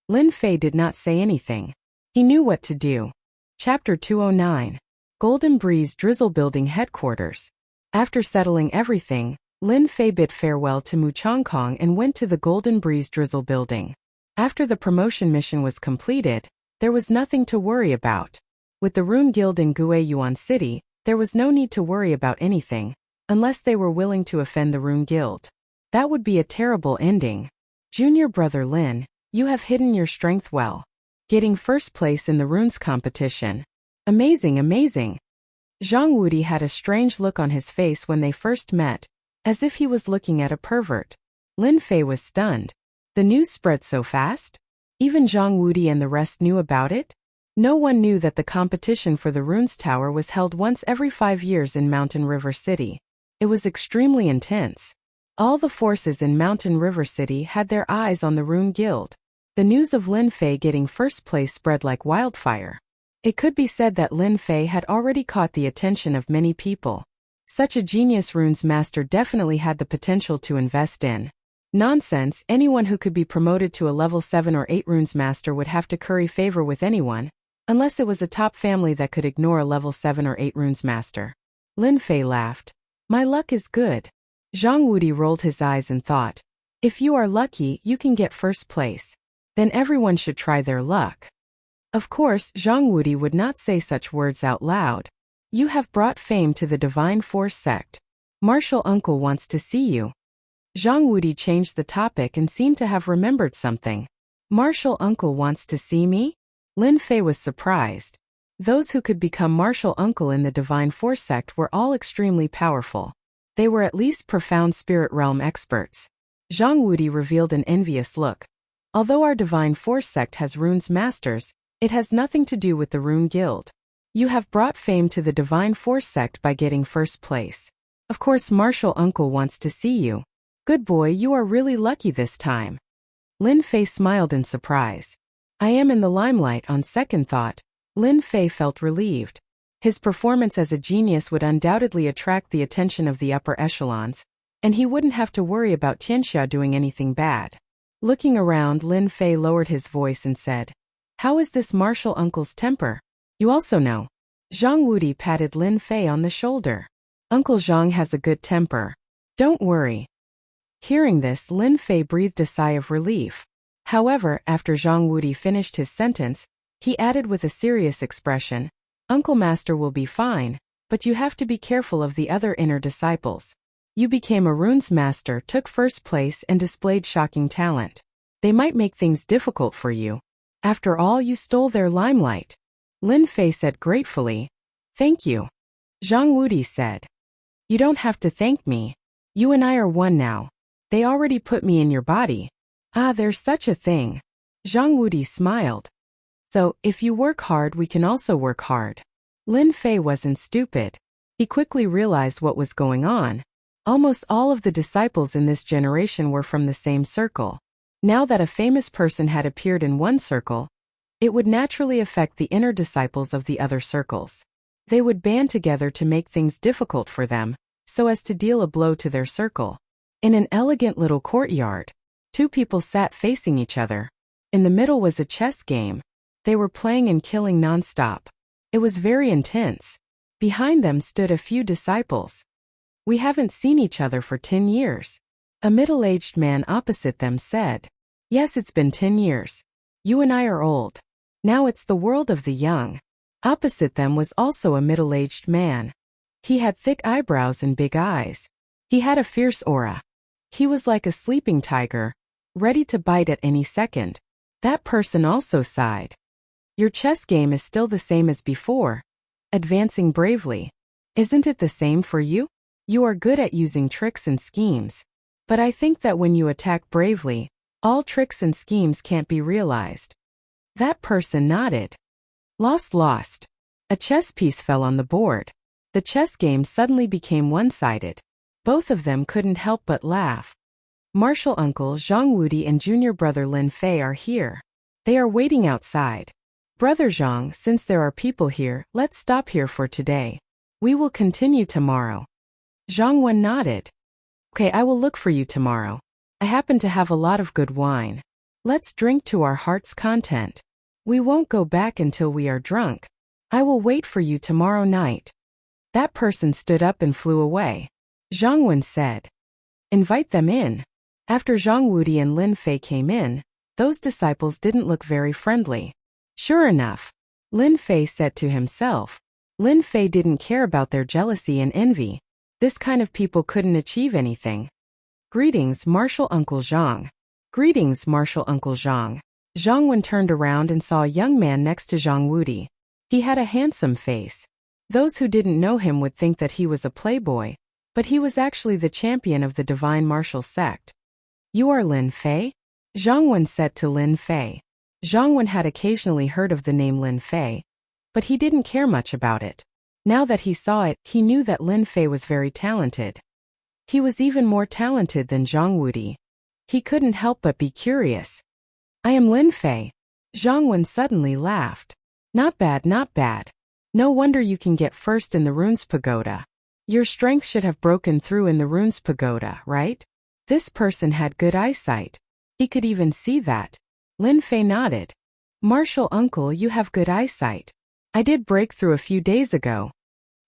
Lin Fei did not say anything. He knew what to do. Chapter 209. Golden Breeze Drizzle Building Headquarters. After settling everything, Lin Fei bid farewell to Mu Chongkong and went to the Golden Breeze Drizzle Building. After the promotion mission was completed, there was nothing to worry about. With the Rune Guild in Guiyuan City, there was no need to worry about anything, unless they were willing to offend the Rune Guild. That would be a terrible ending. Junior brother Lin, you have hidden your strength well. Getting first place in the runes competition. Amazing, amazing. Zhang Wudi had a strange look on his face when they first met, as if he was looking at a pervert. Lin Fei was stunned. The news spread so fast? Even Zhang Wudi and the rest knew about it? No one knew that the competition for the Runes Tower was held once every 5 years in Mountain River City. It was extremely intense. All the forces in Mountain River City had their eyes on the Rune Guild. The news of Lin Fei getting first place spread like wildfire. It could be said that Lin Fei had already caught the attention of many people. Such a genius runes master definitely had the potential to invest in. Nonsense, anyone who could be promoted to a level 7 or 8 runes master would have to curry favor with anyone, unless it was a top family that could ignore a level 7 or 8 runes master. Lin Fei laughed. My luck is good. Zhang Wudi rolled his eyes and thought, if you are lucky, you can get first place. Then everyone should try their luck. Of course, Zhang Wudi would not say such words out loud. You have brought fame to the Divine Force sect. Martial Uncle wants to see you. Zhang Wudi changed the topic and seemed to have remembered something. Martial Uncle wants to see me? Lin Fei was surprised. Those who could become Martial Uncle in the Divine Force sect were all extremely powerful. They were at least profound spirit realm experts. Zhang Wudi revealed an envious look. Although our Divine Force sect has runes masters, it has nothing to do with the Rune Guild. You have brought fame to the Divine Force sect by getting first place. Of course, Martial Uncle wants to see you. Good boy, you are really lucky this time. Lin Fei smiled in surprise. I am in the limelight on second thought. Lin Fei felt relieved. His performance as a genius would undoubtedly attract the attention of the upper echelons, and he wouldn't have to worry about Tianxia doing anything bad. Looking around, Lin Fei lowered his voice and said, how is this Martial Uncle's temper? You also know. Zhang Wudi patted Lin Fei on the shoulder. Uncle Zhang has a good temper. Don't worry. Hearing this, Lin Fei breathed a sigh of relief. However, after Zhang Wudi finished his sentence, he added with a serious expression, Uncle Master will be fine, but you have to be careful of the other inner disciples. You became a runes master, took first place and displayed shocking talent. They might make things difficult for you. After all, you stole their limelight. Lin Fei said gratefully. Thank you. Zhang Wudi said. You don't have to thank me. You and I are one now. They already put me in your body. Ah, there's such a thing. Zhang Wudi smiled. So, if you work hard, we can also work hard. Lin Fei wasn't stupid. He quickly realized what was going on. Almost all of the disciples in this generation were from the same circle. Now that a famous person had appeared in one circle, It would naturally affect the inner disciples of the other circles. They would band together to make things difficult for them, so as to deal a blow to their circle. In an elegant little courtyard, two people sat facing each other. In the middle was a chess game. They were playing and killing non-stop. It was very intense. Behind them stood a few disciples. "We haven't seen each other for 10 years. A middle-aged man opposite them said. "Yes, it's been 10 years. You and I are old. Now it's the world of the young." Opposite them was also a middle-aged man. He had thick eyebrows and big eyes. He had a fierce aura. He was like a sleeping tiger, ready to bite at any second. That person also sighed. "Your chess game is still the same as before, advancing bravely. Isn't it the same for you? You are good at using tricks and schemes. But I think that when you attack bravely, all tricks and schemes can't be realized." That person nodded. Lost. A chess piece fell on the board. The chess game suddenly became one-sided. Both of them couldn't help but laugh. Martial uncle Zhang Wudi and junior brother Lin Fei are here. They are waiting outside. "Brother Zhang, since there are people here, let's stop here for today. We will continue tomorrow." Zhang Wen nodded. "Okay, I will look for you tomorrow. I happen to have a lot of good wine. Let's drink to our heart's content. We won't go back until we are drunk. I will wait for you tomorrow night." That person stood up and flew away. Zhang Wen said, "Invite them in." After Zhang Wudi and Lin Fei came in, those disciples didn't look very friendly. Sure enough, Lin Fei said to himself. Lin Fei didn't care about their jealousy and envy. This kind of people couldn't achieve anything. "Greetings, Martial Uncle Zhang." "Greetings, Martial Uncle Zhang." Zhang Wen turned around and saw a young man next to Zhang Wudi. He had a handsome face. Those who didn't know him would think that he was a playboy, but he was actually the champion of the divine martial sect. "You are Lin Fei?" Zhang Wen said to Lin Fei. Zhang Wen had occasionally heard of the name Lin Fei, but he didn't care much about it. Now that he saw it, he knew that Lin Fei was very talented. He was even more talented than Zhang Wudi. He couldn't help but be curious. "I am Lin Fei." Zhang Wen suddenly laughed. Not bad. No wonder you can get first in the Runes Pagoda. Your strength should have broken through in the Runes Pagoda, right?" This person had good eyesight. He could even see that. Lin Fei nodded. "Martial uncle, you have good eyesight. I did break through a few days ago."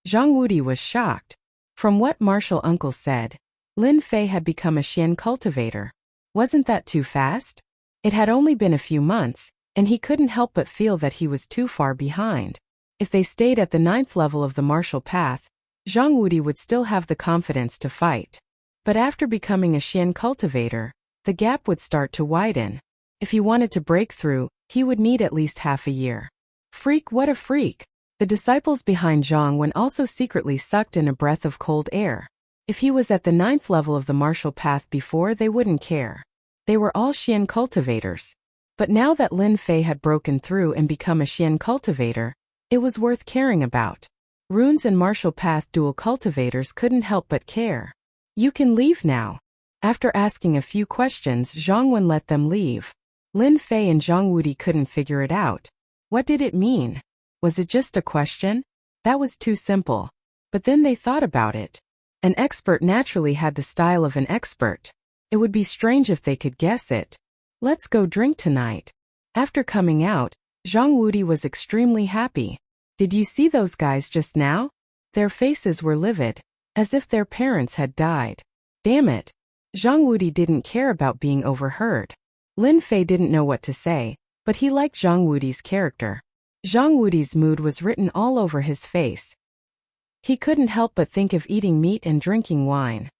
Zhang Wudi was shocked. From what martial uncle said, Lin Fei had become a Xian cultivator. Wasn't that too fast? It had only been a few months, and he couldn't help but feel that he was too far behind. If they stayed at the 9th level of the martial path, Zhang Wudi would still have the confidence to fight. But after becoming a Xian cultivator, the gap would start to widen. If he wanted to break through, he would need at least half a year. Freak, what a freak! The disciples behind Zhang Wen also secretly sucked in a breath of cold air. If he was at the 9th level of the martial path before, they wouldn't care. They were all Xian cultivators. But now that Lin Fei had broken through and become a Xian cultivator, it was worth caring about. Runes and martial path dual cultivators couldn't help but care. "You can leave now." After asking a few questions, Zhang Wen let them leave. Lin Fei and Zhang Wudi couldn't figure it out. What did it mean? Was it just a question? That was too simple. But then they thought about it. An expert naturally had the style of an expert. It would be strange if they could guess it. "Let's go drink tonight." After coming out, Zhang Wudi was extremely happy. "Did you see those guys just now? Their faces were livid, as if their parents had died. Damn it." Zhang Wudi didn't care about being overheard. Lin Fei didn't know what to say, but he liked Zhang Wudi's character. Zhang Wudi's mood was written all over his face. He couldn't help but think of eating meat and drinking wine.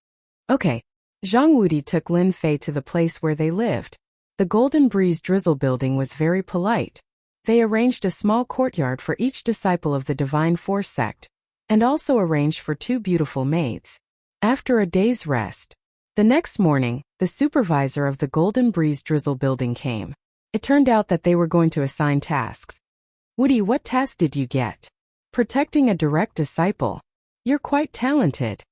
Okay. Zhang Wudi took Lin Fei to the place where they lived. The Golden Breeze Drizzle building was very polite. They arranged a small courtyard for each disciple of the Divine Force sect, and also arranged for 2 beautiful maids. After a day's rest, the next morning, the supervisor of the Golden Breeze Drizzle building came. It turned out that they were going to assign tasks. "Wudi, what task did you get?" "Protecting a direct disciple." "You're quite talented."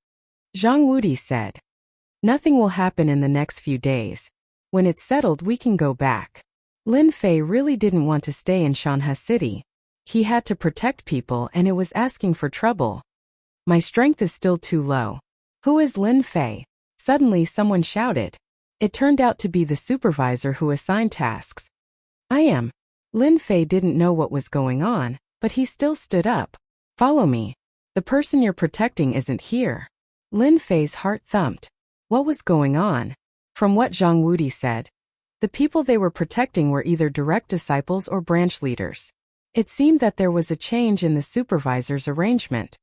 Zhang Wudi said. "Nothing will happen in the next few days. When it's settled, we can go back." Lin Fei really didn't want to stay in Shanhe City. He had to protect people and it was asking for trouble. My strength is still too low. Who is Lin Fei? Suddenly someone shouted. It turned out to be the supervisor who assigned tasks. I am. Lin Fei didn't know what was going on, but he still stood up. Follow me. The person you're protecting isn't here. Lin Fei's heart thumped. What was going on? From what Zhang Wudi said, the people they were protecting were either direct disciples or branch leaders. It seemed that there was a change in the supervisor's arrangement.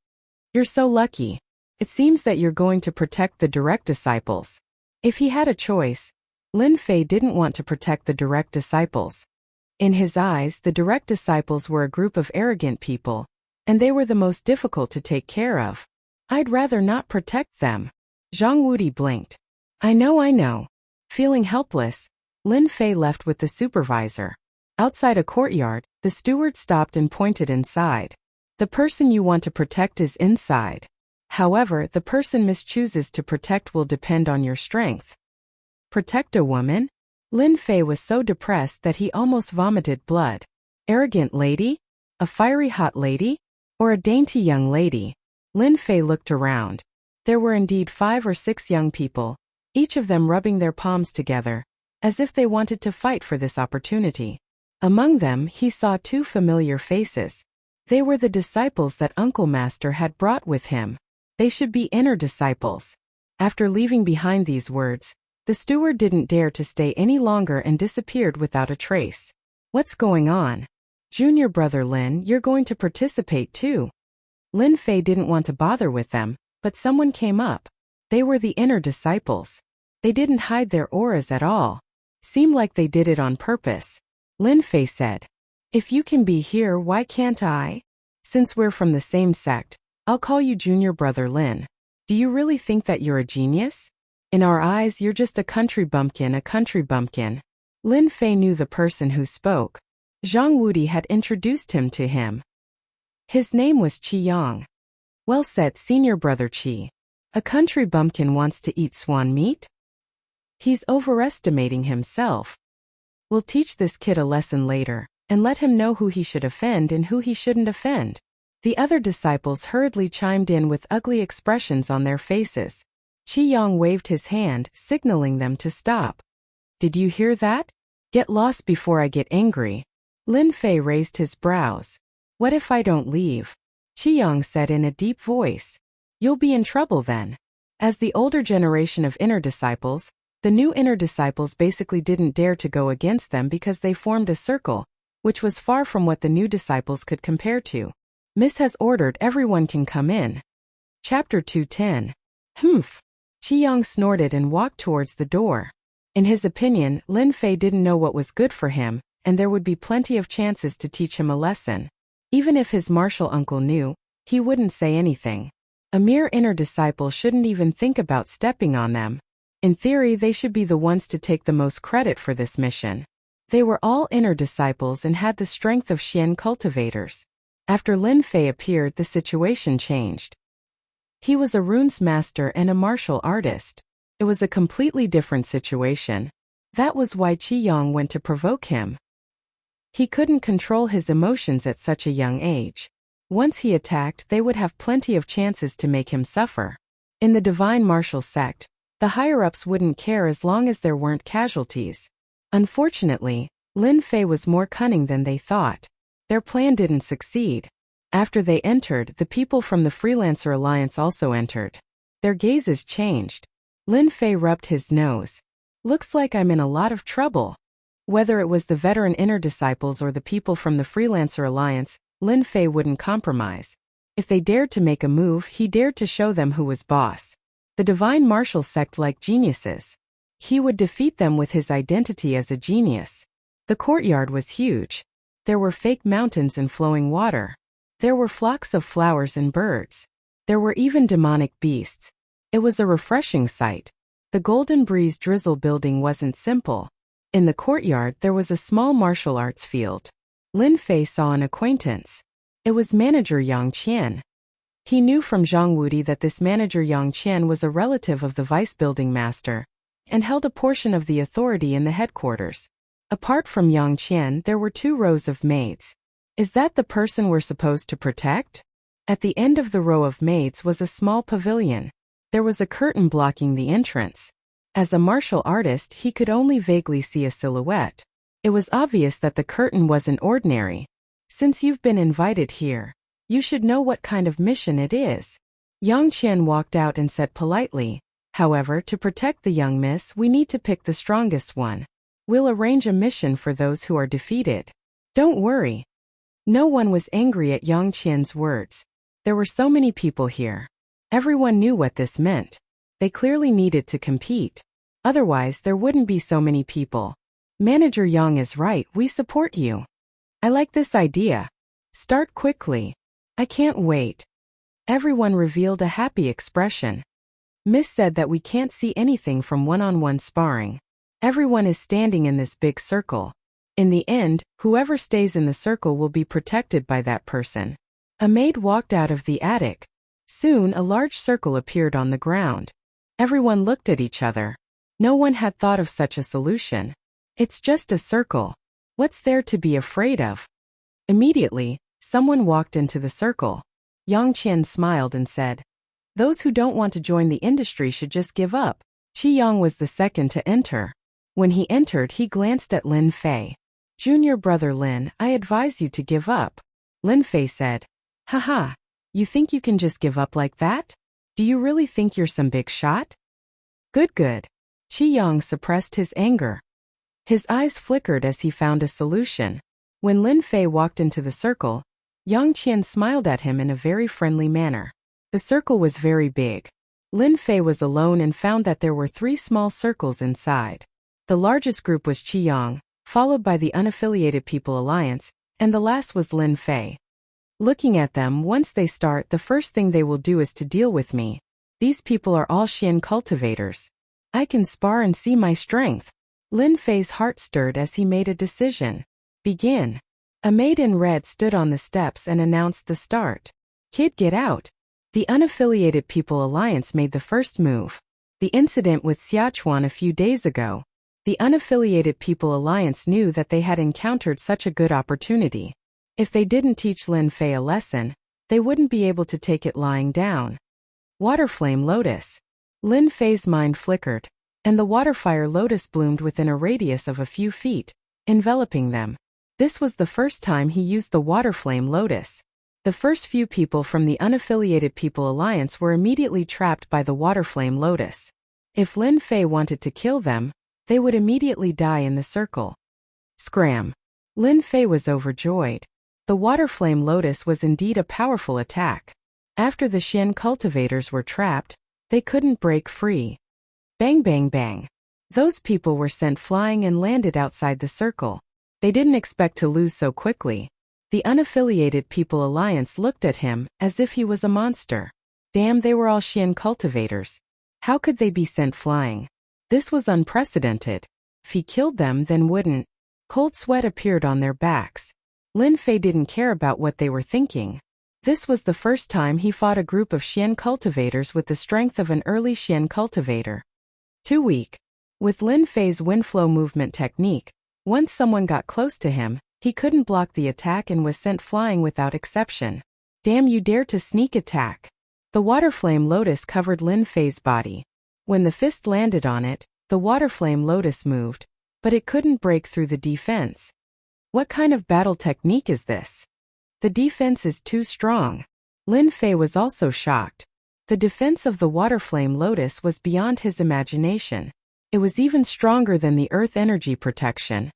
You're so lucky. It seems that you're going to protect the direct disciples. If he had a choice, Lin Fei didn't want to protect the direct disciples. In his eyes, the direct disciples were a group of arrogant people, and they were the most difficult to take care of. I'd rather not protect them. Zhang Wudi blinked. I know. Feeling helpless, Lin Fei left with the supervisor. Outside a courtyard, the steward stopped and pointed inside. The person you want to protect is inside. However, the person mischooses to protect will depend on your strength. Protect a woman? Lin Fei was so depressed that he almost vomited blood. Arrogant lady? A fiery hot lady? Or a dainty young lady? Lin Fei looked around. There were indeed 5 or 6 young people, each of them rubbing their palms together, as if they wanted to fight for this opportunity. Among them, he saw 2 familiar faces. They were the disciples that Uncle Master had brought with him. They should be inner disciples. After leaving behind these words, the steward didn't dare to stay any longer and disappeared without a trace. What's going on? Junior brother Lin, you're going to participate too. Lin Fei didn't want to bother with them, but someone came up. They were the inner disciples. They didn't hide their auras at all. Seemed like they did it on purpose. Lin Fei said, if you can be here, why can't I? Since we're from the same sect, I'll call you Junior Brother Lin. Do you really think that you're a genius? In our eyes, you're just a country bumpkin. Lin Fei knew the person who spoke. Zhang Wudi had introduced him to him. His name was Qi Yang. Well said, Senior Brother Qi. A country bumpkin wants to eat swan meat? He's overestimating himself. We'll teach this kid a lesson later, and let him know who he should offend and who he shouldn't offend. The other disciples hurriedly chimed in with ugly expressions on their faces. Qi Yang waved his hand, signaling them to stop. Did you hear that? Get lost before I get angry. Lin Fei raised his brows. What if I don't leave? Qi Yang said in a deep voice. You'll be in trouble then. As the older generation of inner disciples, the new inner disciples basically didn't dare to go against them because they formed a circle, which was far from what the new disciples could compare to. Miss has ordered everyone can come in. Chapter 210. Humph. Qi Yang snorted and walked towards the door. In his opinion, Lin Fei didn't know what was good for him, and there would be plenty of chances to teach him a lesson. Even if his martial uncle knew, he wouldn't say anything. A mere inner disciple shouldn't even think about stepping on them. In theory, they should be the ones to take the most credit for this mission. They were all inner disciples and had the strength of Xian cultivators. After Lin Fei appeared, the situation changed. He was a runes master and a martial artist. It was a completely different situation. That was why Qi Yang went to provoke him. He couldn't control his emotions at such a young age. Once he attacked, they would have plenty of chances to make him suffer. In the divine martial sect, the higher-ups wouldn't care as long as there weren't casualties. Unfortunately, Lin Fei was more cunning than they thought. Their plan didn't succeed. After they entered, the people from the Freelancer Alliance also entered. Their gazes changed. Lin Fei rubbed his nose. Looks like I'm in a lot of trouble. Whether it was the veteran inner disciples or the people from the Freelancer Alliance, Lin Fei wouldn't compromise. If they dared to make a move, he dared to show them who was boss. The divine martial sect liked geniuses. He would defeat them with his identity as a genius. The courtyard was huge. There were fake mountains and flowing water. There were flocks of flowers and birds. There were even demonic beasts. It was a refreshing sight. The Golden Breeze Drizzle building wasn't simple. In the courtyard there was a small martial arts field. Lin Fei saw an acquaintance. It was manager Yang Qian. He knew from Zhang Wudi that this manager Yang Qian was a relative of the vice building master, and held a portion of the authority in the headquarters. Apart from Yang Qian, there were 2 rows of maids. Is that the person we're supposed to protect? At the end of the row of maids was a small pavilion. There was a curtain blocking the entrance. As a martial artist, he could only vaguely see a silhouette. It was obvious that the curtain wasn't ordinary. Since you've been invited here, you should know what kind of mission it is. Yang Qian walked out and said politely, however, to protect the young miss, we need to pick the strongest one. We'll arrange a mission for those who are defeated. Don't worry. No one was angry at Yang Qian's words. There were so many people here. Everyone knew what this meant. They clearly needed to compete. Otherwise, there wouldn't be so many people. Manager Yang is right, we support you. I like this idea. Start quickly. I can't wait. Everyone revealed a happy expression. Miss said that we can't see anything from one-on-one sparring. Everyone is standing in this big circle. In the end, whoever stays in the circle will be protected by that person. A maid walked out of the attic. Soon a large circle appeared on the ground. Everyone looked at each other. No one had thought of such a solution. It's just a circle. What's there to be afraid of? Immediately, someone walked into the circle. Yang Qian smiled and said, those who don't want to join the industry should just give up. Qi Yang was the second to enter. When he entered, he glanced at Lin Fei. Junior brother Lin, I advise you to give up. Lin Fei said, haha, you think you can just give up like that? Do you really think you're some big shot? Good. Qi Yang suppressed his anger. His eyes flickered as he found a solution. When Lin Fei walked into the circle, Yang Qian smiled at him in a very friendly manner. The circle was very big. Lin Fei was alone and found that there were 3 small circles inside. The largest group was Qi Yang, followed by the Unaffiliated People Alliance, and the last was Lin Fei. Looking at them, once they start, the first thing they will do is to deal with me. These people are all Xian cultivators. I can spar and see my strength. Lin Fei's heart stirred as he made a decision. Begin. A maid in red stood on the steps and announced the start. Kid, get out. The Unaffiliated People Alliance made the first move. The incident with Xiachuan a few days ago. The Unaffiliated People Alliance knew that they had encountered such a good opportunity. If they didn't teach Lin Fei a lesson, they wouldn't be able to take it lying down. Waterflame Lotus. Lin Fei's mind flickered, and the waterfire lotus bloomed within a radius of a few feet, enveloping them. This was the first time he used the Waterflame Lotus. The first few people from the Unaffiliated People Alliance were immediately trapped by the Waterflame Lotus. If Lin Fei wanted to kill them, they would immediately die in the circle. Scram. Lin Fei was overjoyed. The Waterflame Lotus was indeed a powerful attack. After the Xian cultivators were trapped, they couldn't break free. Bang bang bang. Those people were sent flying and landed outside the circle. They didn't expect to lose so quickly. The Unaffiliated People Alliance looked at him as if he was a monster. Damn, they were all Xian cultivators. How could they be sent flying? This was unprecedented. If he killed them, then wouldn't. Cold sweat appeared on their backs. Lin Fei didn't care about what they were thinking. This was the first time he fought a group of Xian cultivators with the strength of an early Xian cultivator. Too weak. With Lin Fei's wind flow movement technique, once someone got close to him, he couldn't block the attack and was sent flying without exception. Damn, you dare to sneak attack. The Waterflame Lotus covered Lin Fei's body. When the fist landed on it, the Waterflame Lotus moved, but it couldn't break through the defense. What kind of battle technique is this? The defense is too strong. Lin Fei was also shocked. The defense of the Waterflame Lotus was beyond his imagination. It was even stronger than the Earth Energy Protection.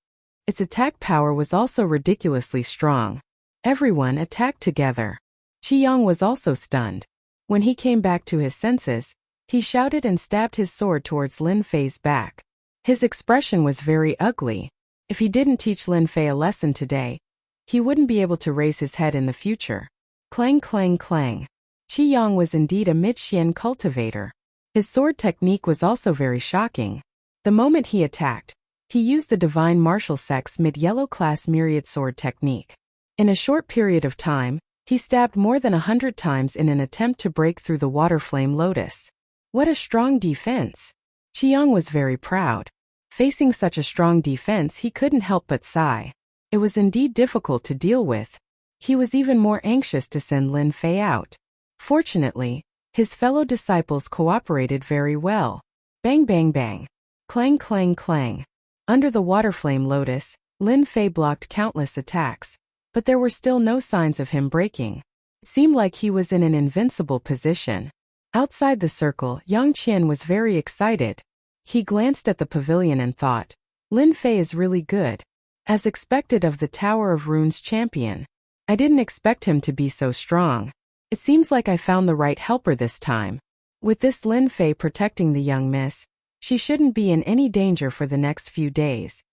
Its attack power was also ridiculously strong. Everyone attacked together. Qi Yang was also stunned. When he came back to his senses, he shouted and stabbed his sword towards Lin Fei's back. His expression was very ugly. If he didn't teach Lin Fei a lesson today, he wouldn't be able to raise his head in the future. Clang clang clang. Qi Yang was indeed a mid-Xian cultivator. His sword technique was also very shocking. The moment he attacked, he used the Divine Martial Sex mid-yellow class myriad sword technique. In a short period of time, he stabbed more than 100 times in an attempt to break through the Waterflame Lotus. What a strong defense! Qi Yang was very proud. Facing such a strong defense, he couldn't help but sigh. It was indeed difficult to deal with. He was even more anxious to send Lin Fei out. Fortunately, his fellow disciples cooperated very well. Bang bang bang. Clang clang clang. Under the water flame lotus, Lin Fei blocked countless attacks, but there were still no signs of him breaking. It seemed like he was in an invincible position. Outside the circle, Yang Qian was very excited. He glanced at the pavilion and thought, Lin Fei is really good. As expected of the Tower of Runes champion. I didn't expect him to be so strong. It seems like I found the right helper this time. With this Lin Fei protecting the young miss, she shouldn't be in any danger for the next few days.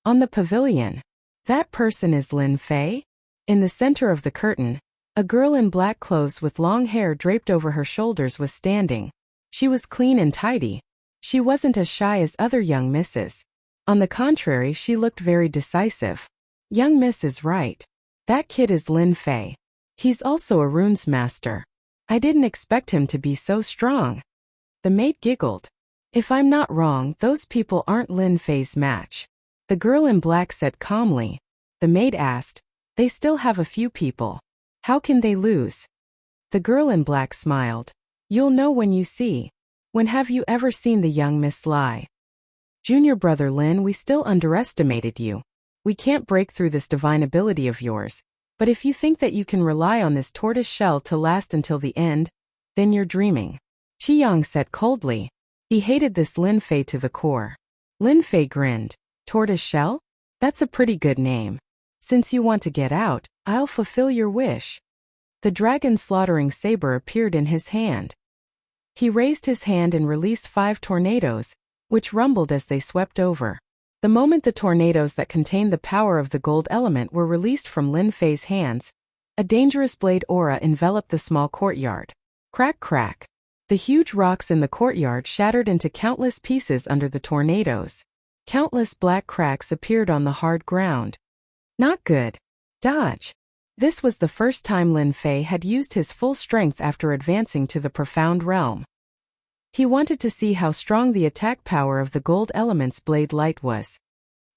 On the pavilion. That person is Lin Fei? In the center of the curtain, a girl in black clothes with long hair draped over her shoulders was standing. She was clean and tidy. She wasn't as shy as other young misses. On the contrary, she looked very decisive. Young miss is right. That kid is Lin Fei. He's also a runes master. I didn't expect him to be so strong. The maid giggled. If I'm not wrong, those people aren't Lin Fei's match. The girl in black said calmly. The maid asked, they still have a few people. How can they lose? The girl in black smiled. You'll know when you see. When have you ever seen the young miss lie? Junior brother Lin, we still underestimated you. We can't break through this divine ability of yours. But if you think that you can rely on this tortoise shell to last until the end, then you're dreaming. Qi Yang said coldly. He hated this Lin Fei to the core. Lin Fei grinned. Tortoise shell? That's a pretty good name. Since you want to get out, I'll fulfill your wish. The dragon slaughtering saber appeared in his hand. He raised his hand and released 5 tornadoes, which rumbled as they swept over. The moment the tornadoes that contained the power of the gold element were released from Lin Fei's hands, a dangerous blade aura enveloped the small courtyard. Crack crack. The huge rocks in the courtyard shattered into countless pieces under the tornadoes. Countless black cracks appeared on the hard ground. Not good. Dodge. This was the first time Lin Fei had used his full strength after advancing to the profound realm. He wanted to see how strong the attack power of the gold element's blade light was.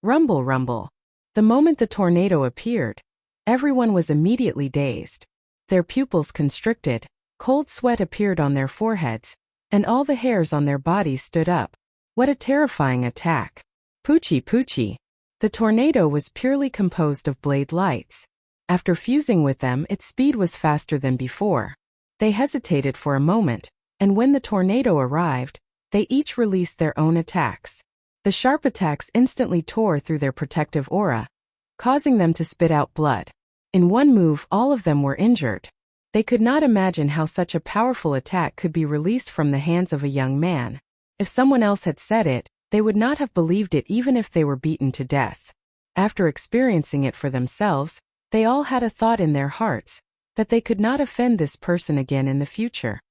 Rumble rumble. The moment the tornado appeared, everyone was immediately dazed. Their pupils constricted, cold sweat appeared on their foreheads, and all the hairs on their bodies stood up. What a terrifying attack. Poochie poochie. The tornado was purely composed of blade lights. After fusing with them, its speed was faster than before. They hesitated for a moment, and when the tornado arrived, they each released their own attacks. The sharp attacks instantly tore through their protective aura, causing them to spit out blood. In one move, all of them were injured. They could not imagine how such a powerful attack could be released from the hands of a young man. If someone else had said it, they would not have believed it even if they were beaten to death. After experiencing it for themselves, they all had a thought in their hearts, that they could not offend this person again in the future.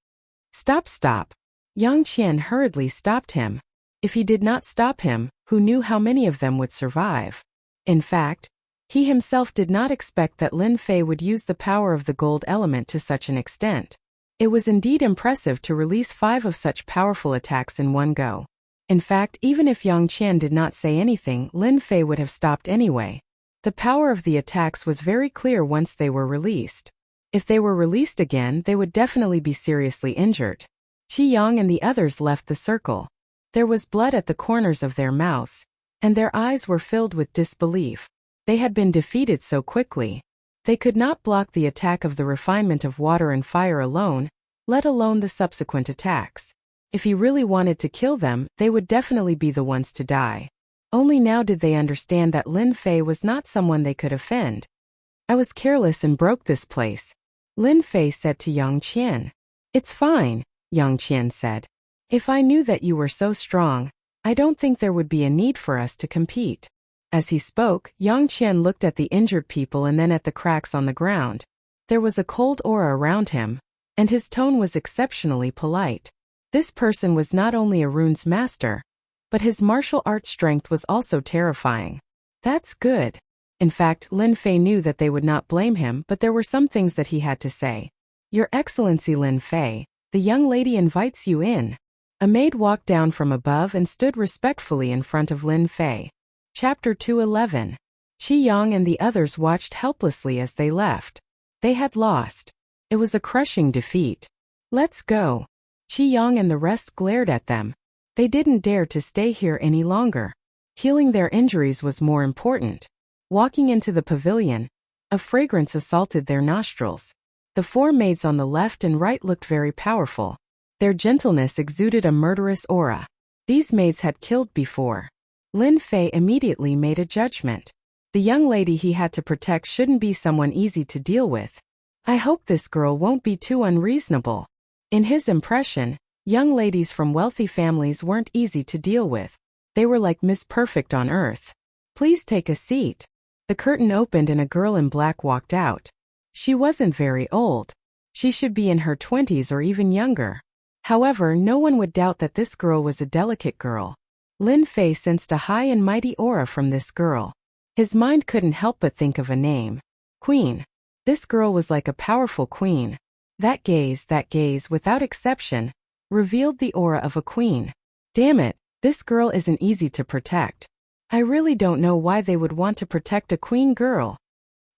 Stop stop. Yang Qian hurriedly stopped him. If he did not stop him, who knew how many of them would survive? In fact, he himself did not expect that Lin Fei would use the power of the gold element to such an extent. It was indeed impressive to release 5 of such powerful attacks in one go. In fact, even if Yang Qian did not say anything, Lin Fei would have stopped anyway. The power of the attacks was very clear once they were released. If they were released again, they would definitely be seriously injured. Qi Yang and the others left the circle. There was blood at the corners of their mouths, and their eyes were filled with disbelief. They had been defeated so quickly. They could not block the attack of the refinement of water and fire alone, let alone the subsequent attacks. If he really wanted to kill them, they would definitely be the ones to die. Only now did they understand that Lin Fei was not someone they could offend. I was careless and broke this place, Lin Fei said to Yang Qian. It's fine, Yang Qian said. If I knew that you were so strong, I don't think there would be a need for us to compete. As he spoke, Yang Qian looked at the injured people and then at the cracks on the ground. There was a cold aura around him, and his tone was exceptionally polite. This person was not only a runes master, but his martial arts strength was also terrifying. That's good. In fact, Lin Fei knew that they would not blame him, but there were some things that he had to say. Your Excellency Lin Fei, the young lady invites you in. A maid walked down from above and stood respectfully in front of Lin Fei. Chapter 211. Qi Yang and the others watched helplessly as they left. They had lost. It was a crushing defeat. Let's go. Qi Yang and the rest glared at them. They didn't dare to stay here any longer. Healing their injuries was more important. Walking into the pavilion, a fragrance assaulted their nostrils. The four maids on the left and right looked very powerful. Their gentleness exuded a murderous aura. These maids had killed before. Lin Fei immediately made a judgment. The young lady he had to protect shouldn't be someone easy to deal with. I hope this girl won't be too unreasonable. In his impression, young ladies from wealthy families weren't easy to deal with. They were like Miss Perfect on Earth. Please take a seat. The curtain opened and a girl in black walked out. She wasn't very old. She should be in her 20s or even younger. However, no one would doubt that this girl was a delicate girl. Lin Fei sensed a high and mighty aura from this girl. His mind couldn't help but think of a name. Queen. This girl was like a powerful queen. That gaze, without exception, revealed the aura of a queen. Damn it, this girl isn't easy to protect. I really don't know why they would want to protect a queen girl.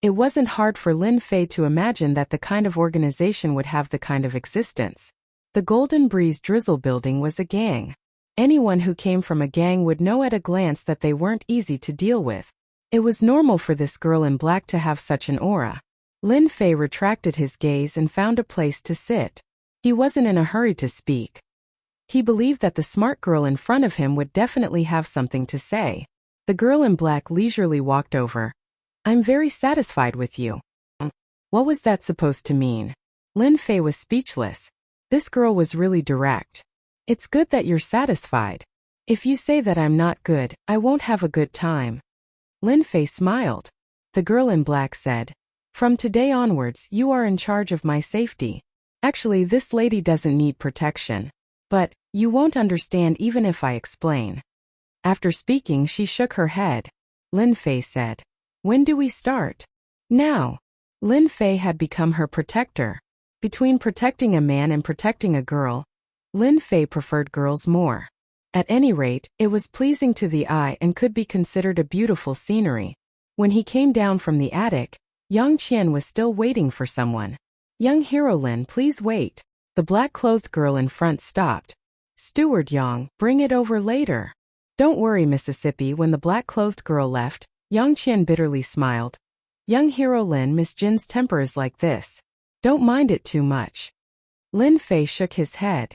It wasn't hard for Lin Fei to imagine that the kind of organization would have the kind of existence. The Golden Breeze Drizzle Building was a gang. Anyone who came from a gang would know at a glance that they weren't easy to deal with. It was normal for this girl in black to have such an aura. Lin Fei retracted his gaze and found a place to sit. He wasn't in a hurry to speak. He believed that the smart girl in front of him would definitely have something to say. The girl in black leisurely walked over. I'm very satisfied with you. What was that supposed to mean? Lin Fei was speechless. This girl was really direct. It's good that you're satisfied. If you say that I'm not good, I won't have a good time. Lin Fei smiled. The girl in black said, from today onwards, you are in charge of my safety. Actually, this lady doesn't need protection. But, you won't understand even if I explain. After speaking, she shook her head. Lin Fei said, when do we start? Now. Lin Fei had become her protector. Between protecting a man and protecting a girl, Lin Fei preferred girls more. At any rate, it was pleasing to the eye and could be considered a beautiful scenery. When he came down from the attic, Yang Qian was still waiting for someone. Young hero Lin, please wait. The black-clothed girl in front stopped. Steward Yang, bring it over later. Don't worry, Mississippi. When the black-clothed girl left, Yang Qian bitterly smiled. Young hero Lin, Miss Jin's temper is like this. Don't mind it too much. Lin Fei shook his head.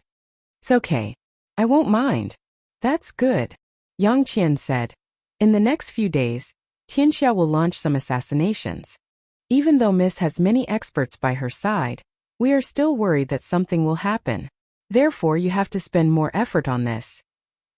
It's okay. I won't mind. That's good. Yang Qian said. In the next few days, Tianxia will launch some assassinations. Even though Miss has many experts by her side, we are still worried that something will happen. Therefore, you have to spend more effort on this.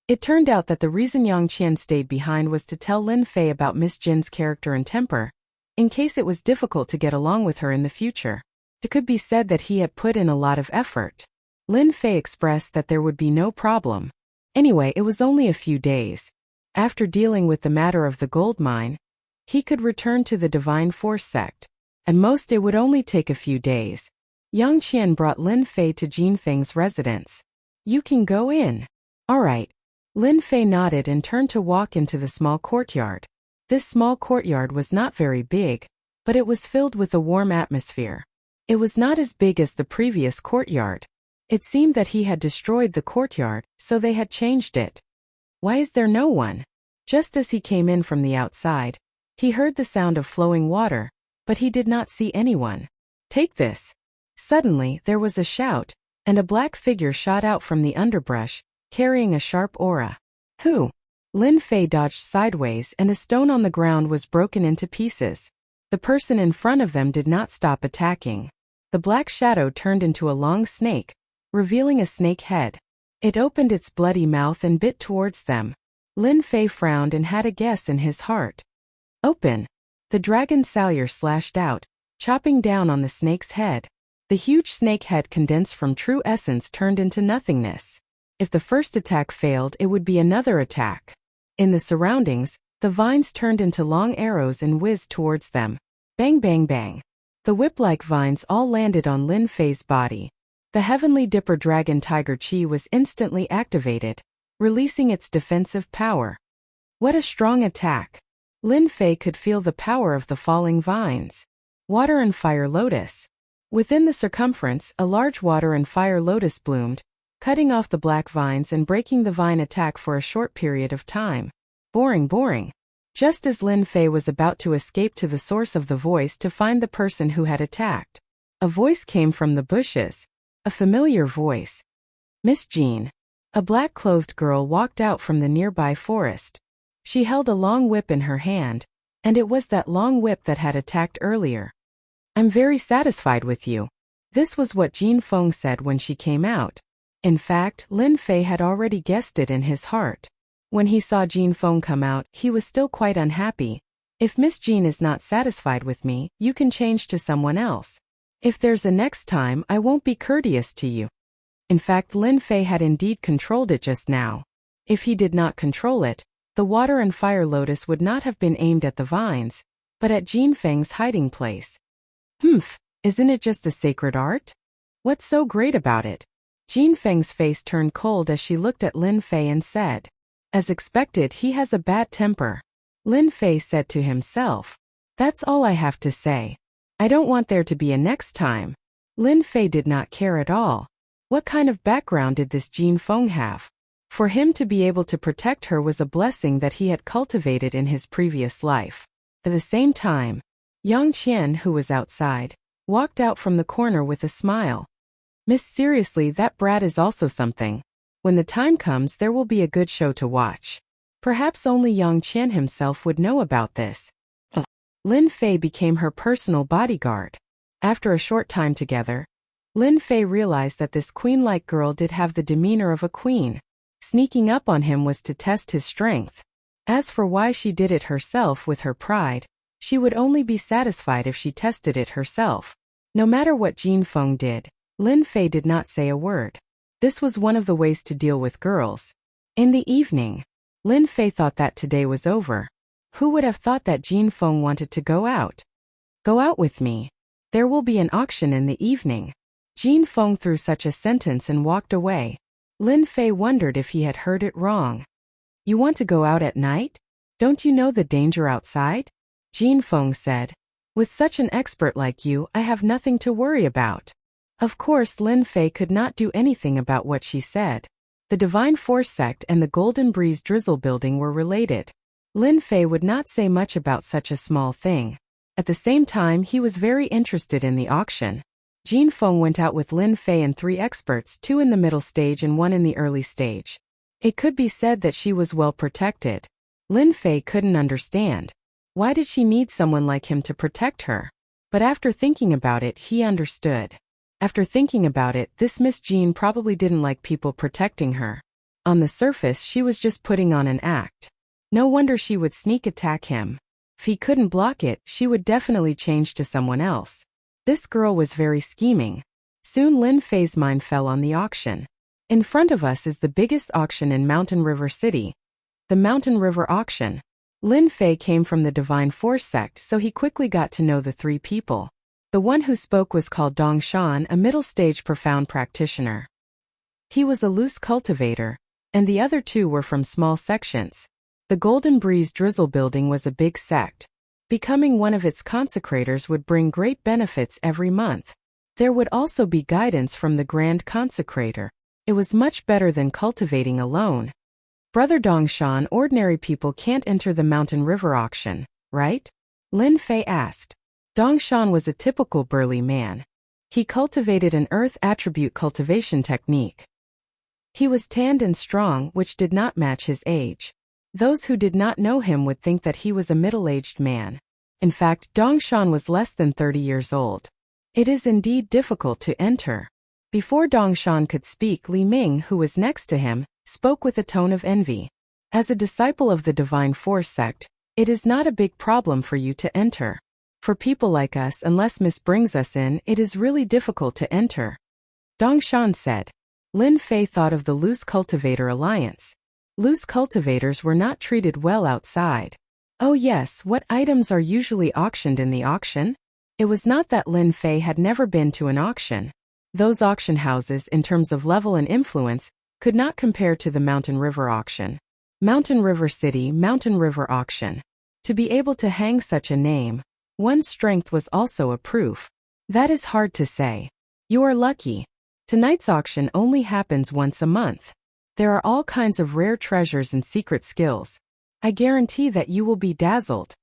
It turned out that the reason Yang Qian stayed behind was to tell Lin Fei about Miss Jin's character and temper, in case it was difficult to get along with her in the future. It could be said that he had put in a lot of effort. Lin Fei expressed that there would be no problem. Anyway, it was only a few days. After dealing with the matter of the gold mine, he could return to the Divine Force sect. At most it would only take a few days. Yang Qian brought Lin Fei to Jin Feng's residence. You can go in. All right. Lin Fei nodded and turned to walk into the small courtyard. This small courtyard was not very big, but it was filled with a warm atmosphere. It was not as big as the previous courtyard. It seemed that he had destroyed the courtyard, so they had changed it. Why is there no one? Just as he came in from the outside, he heard the sound of flowing water, but he did not see anyone. Take this. Suddenly, there was a shout, and a black figure shot out from the underbrush, carrying a sharp aura. Who? Lin Fei dodged sideways and a stone on the ground was broken into pieces. The person in front of them did not stop attacking. The black shadow turned into a long snake, revealing a snake head. It opened its bloody mouth and bit towards them. Lin Fei frowned and had a guess in his heart. Open! The dragon Salyer slashed out, chopping down on the snake's head. The huge snake head condensed from true essence turned into nothingness. If the first attack failed, it would be another attack. In the surroundings, the vines turned into long arrows and whizzed towards them. Bang bang bang. The whip-like vines all landed on Lin Fei's body. The Heavenly Dipper Dragon Tiger Chi was instantly activated, releasing its defensive power. What a strong attack! Lin Fei could feel the power of the falling vines. Water and Fire Lotus. Within the circumference, a large water and fire lotus bloomed, cutting off the black vines and breaking the vine attack for a short period of time. Boring. Just as Lin Fei was about to escape to the source of the voice to find the person who had attacked, a voice came from the bushes. A familiar voice. Miss Jean. A black-clothed girl walked out from the nearby forest. She held a long whip in her hand, and it was that long whip that had attacked earlier. I'm very satisfied with you. This was what Jean Feng said when she came out. In fact, Lin Fei had already guessed it in his heart. When he saw Jean Feng come out, he was still quite unhappy. If Miss Jean is not satisfied with me, you can change to someone else. If there's a next time, I won't be courteous to you. In fact, Lin Fei had indeed controlled it just now. If he did not control it, the water and fire lotus would not have been aimed at the vines, but at Jean Feng's hiding place. Isn't it just a sacred art? What's so great about it? Jean Feng's face turned cold as she looked at Lin Fei and said, as expected, he has a bad temper. Lin Fei said to himself, that's all I have to say. I don't want there to be a next time. Lin Fei did not care at all. What kind of background did this Jean Feng have? For him to be able to protect her was a blessing that he had cultivated in his previous life. At the same time, Yang Qian, who was outside, walked out from the corner with a smile. Miss, seriously, that brat is also something. When the time comes, there will be a good show to watch. Perhaps only Yang Qian himself would know about this. Lin Fei became her personal bodyguard. After a short time together, Lin Fei realized that this queen-like girl did have the demeanor of a queen. Sneaking up on him was to test his strength. As for why she did it herself with her pride, she would only be satisfied if she tested it herself. No matter what Jean Feng did, Lin Fei did not say a word. This was one of the ways to deal with girls. In the evening, Lin Fei thought that today was over. Who would have thought that Jean Feng wanted to go out? Go out with me. There will be an auction in the evening. Jean Feng threw such a sentence and walked away. Lin Fei wondered if he had heard it wrong. You want to go out at night? Don't you know the danger outside? Jean Feng said. With such an expert like you, I have nothing to worry about. Of course, Lin Fei could not do anything about what she said. The Divine Force sect and the Golden Breeze Drizzle building were related. Lin Fei would not say much about such a small thing. At the same time, he was very interested in the auction. Jean Feng went out with Lin Fei and 3 experts, 2 in the middle stage and 1 in the early stage. It could be said that she was well protected. Lin Fei couldn't understand. Why did she need someone like him to protect her? But after thinking about it, he understood. After thinking about it, this Miss Jean probably didn't like people protecting her. On the surface, she was just putting on an act. No wonder she would sneak attack him. If he couldn't block it, she would definitely change to someone else. This girl was very scheming. Soon Lin Fei's mind fell on the auction. In front of us is the biggest auction in Mountain River City. The Mountain River Auction. Lin Fei came from the Divine Force sect, so he quickly got to know the 3 people. The one who spoke was called Dong Shan, a middle-stage profound practitioner. He was a loose cultivator, and the other 2 were from small sections. The Golden Breeze Drizzle building was a big sect. Becoming one of its consecrators would bring great benefits every month. There would also be guidance from the Grand Consecrator. It was much better than cultivating alone. Brother Dongshan, ordinary people can't enter the Mountain River auction, right? Lin Fei asked. Dongshan was a typical burly man. He cultivated an earth attribute cultivation technique. He was tanned and strong, which did not match his age. Those who did not know him would think that he was a middle-aged man. In fact, Dongshan was less than 30 years old. It is indeed difficult to enter. Before Dongshan could speak, Li Ming, who was next to him, spoke with a tone of envy. As a disciple of the Divine Force sect, it is not a big problem for you to enter. For people like us, unless Miss brings us in, it is really difficult to enter. Dongshan said. Lin Fei thought of the Loose Cultivator Alliance. Loose cultivators were not treated well outside. Oh yes, what items are usually auctioned in the auction? It was not that Lin Fei had never been to an auction. Those auction houses, in terms of level and influence, could not compare to the Mountain River auction. Mountain River City, Mountain River Auction. To be able to hang such a name, one's strength was also a proof. That is hard to say. You are lucky. Tonight's auction only happens once a month. There are all kinds of rare treasures and secret skills. I guarantee that you will be dazzled.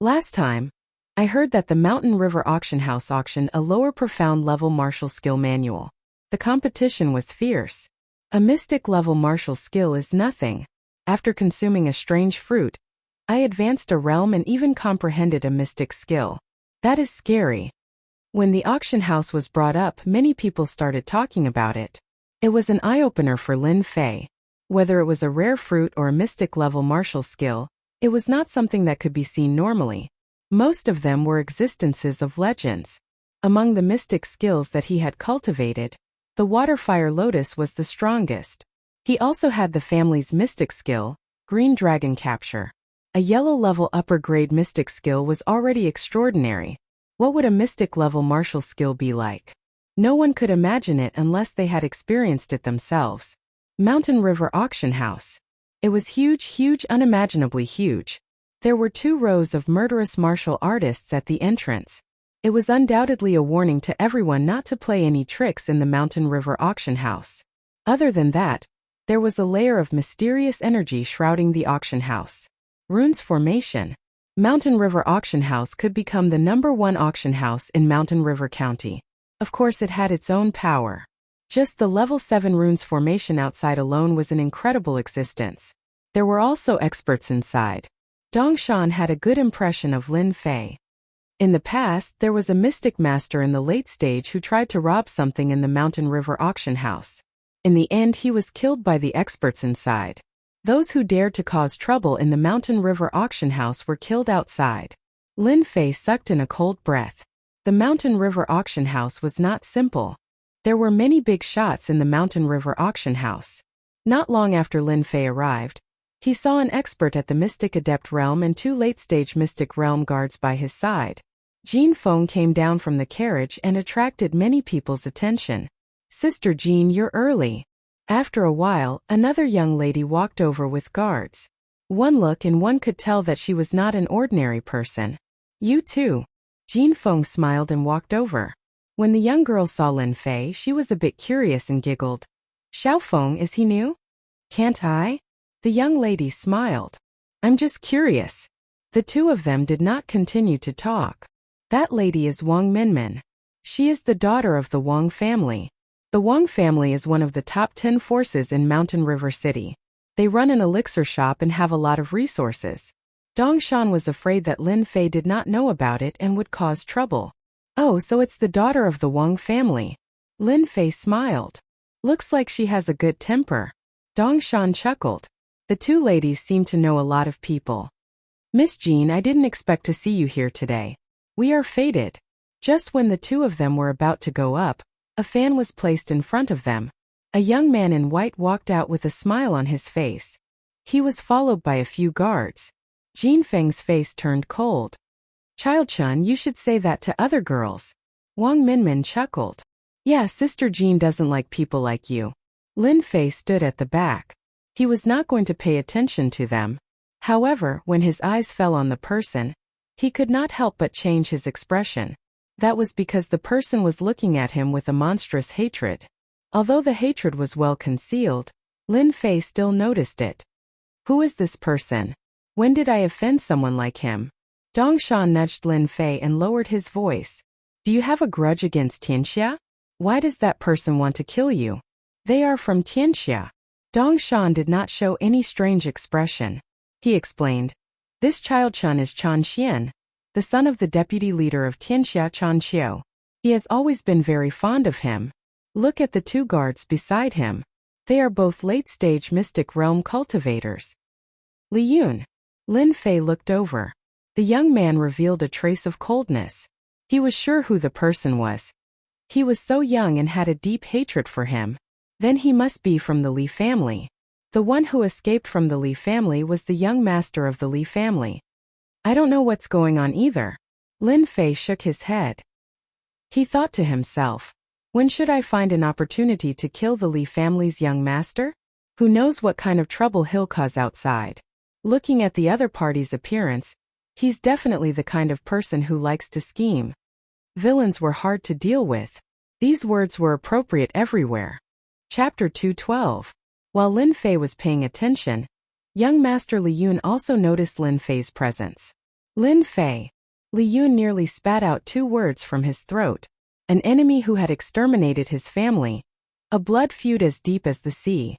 Last time, I heard that the Mountain River Auction House auctioned a lower profound level martial skill manual. The competition was fierce. A mystic level martial skill is nothing. After consuming a strange fruit, I advanced a realm and even comprehended a mystic skill. That is scary. When the auction house was brought up, many people started talking about it. It was an eye-opener for Lin Fei. Whether it was a rare fruit or a mystic level martial skill, it was not something that could be seen normally. Most of them were existences of legends. Among the mystic skills that he had cultivated, the water-fire lotus was the strongest. He also had the family's mystic skill, green dragon capture. A yellow-level upper-grade mystic skill was already extraordinary. What would a mystic-level martial skill be like? No one could imagine it unless they had experienced it themselves. Mountain River Auction House. It was huge, unimaginably huge. There were 2 rows of murderous martial artists at the entrance. It was undoubtedly a warning to everyone not to play any tricks in the Mountain River Auction House. Other than that, there was a layer of mysterious energy shrouding the auction house. Runes formation. Mountain River Auction House could become the #1 auction house in Mountain River County. Of course, it had its own power. Just the level 7 runes formation outside alone was an incredible existence. There were also experts inside. Dongshan had a good impression of Lin Fei. In the past, there was a mystic master in the late stage who tried to rob something in the Mountain River Auction House. In the end, he was killed by the experts inside. Those who dared to cause trouble in the Mountain River Auction House were killed outside. Lin Fei sucked in a cold breath. The Mountain River Auction House was not simple. There were many big shots in the Mountain River Auction House. Not long after Lin Fei arrived, he saw an expert at the Mystic Adept Realm and 2 late-stage Mystic Realm guards by his side. Jean Feng came down from the carriage and attracted many people's attention. "Sister Jean, you're early." After a while, another young lady walked over with guards. One look and one could tell that she was not an ordinary person. "You too." Jean Feng smiled and walked over. When the young girl saw Lin Fei, she was a bit curious and giggled. "Xiao Feng, is he new?" "Can't I?" The young lady smiled. "I'm just curious." The 2 of them did not continue to talk. "That lady is Wang Minmin. She is the daughter of the Wang family. The Wang family is one of the top 10 forces in Mountain River City. They run an elixir shop and have a lot of resources." Dongshan was afraid that Lin Fei did not know about it and would cause trouble. "Oh, so it's the daughter of the Wang family." Lin Fei smiled. "Looks like she has a good temper." Dongshan chuckled. The 2 ladies seemed to know a lot of people. "Miss Jean, I didn't expect to see you here today. We are fated." Just when the 2 of them were about to go up, a fan was placed in front of them. A young man in white walked out with a smile on his face. He was followed by a few guards. Jean Feng's face turned cold. "Child Chun, you should say that to other girls." Wang Minmin chuckled. "Yeah, Sister Jean doesn't like people like you." Lin Fei stood at the back. He was not going to pay attention to them. However, when his eyes fell on the person, he could not help but change his expression. That was because the person was looking at him with a monstrous hatred. Although the hatred was well concealed, Lin Fei still noticed it. "Who is this person? When did I offend someone like him?" Dongshan nudged Lin Fei and lowered his voice. "Do you have a grudge against Tianxia? Why does that person want to kill you?" "They are from Tianxia." Dongshan did not show any strange expression. He explained, "This child Chun is Chan Xian, the son of the deputy leader of Tianxia Chan Xiu. He has always been very fond of him. Look at the 2 guards beside him. They are both late-stage Mystic Realm cultivators." "Li Yun." Lin Fei looked over. The young man revealed a trace of coldness. He was sure who the person was. He was so young and had a deep hatred for him. Then he must be from the Li family. The one who escaped from the Li family was the young master of the Li family. "I don't know what's going on either." Lin Fei shook his head. He thought to himself, When should I find an opportunity to kill the Li family's young master? Who knows what kind of trouble he'll cause outside. Looking at the other party's appearance, he's definitely the kind of person who likes to scheme. Villains were hard to deal with. These words were appropriate everywhere. Chapter 212. While Lin Fei was paying attention, young Master Li Yun also noticed Lin Fei's presence. Lin Fei. Li Yun nearly spat out 2 words from his throat. An enemy who had exterminated his family. A blood feud as deep as the sea.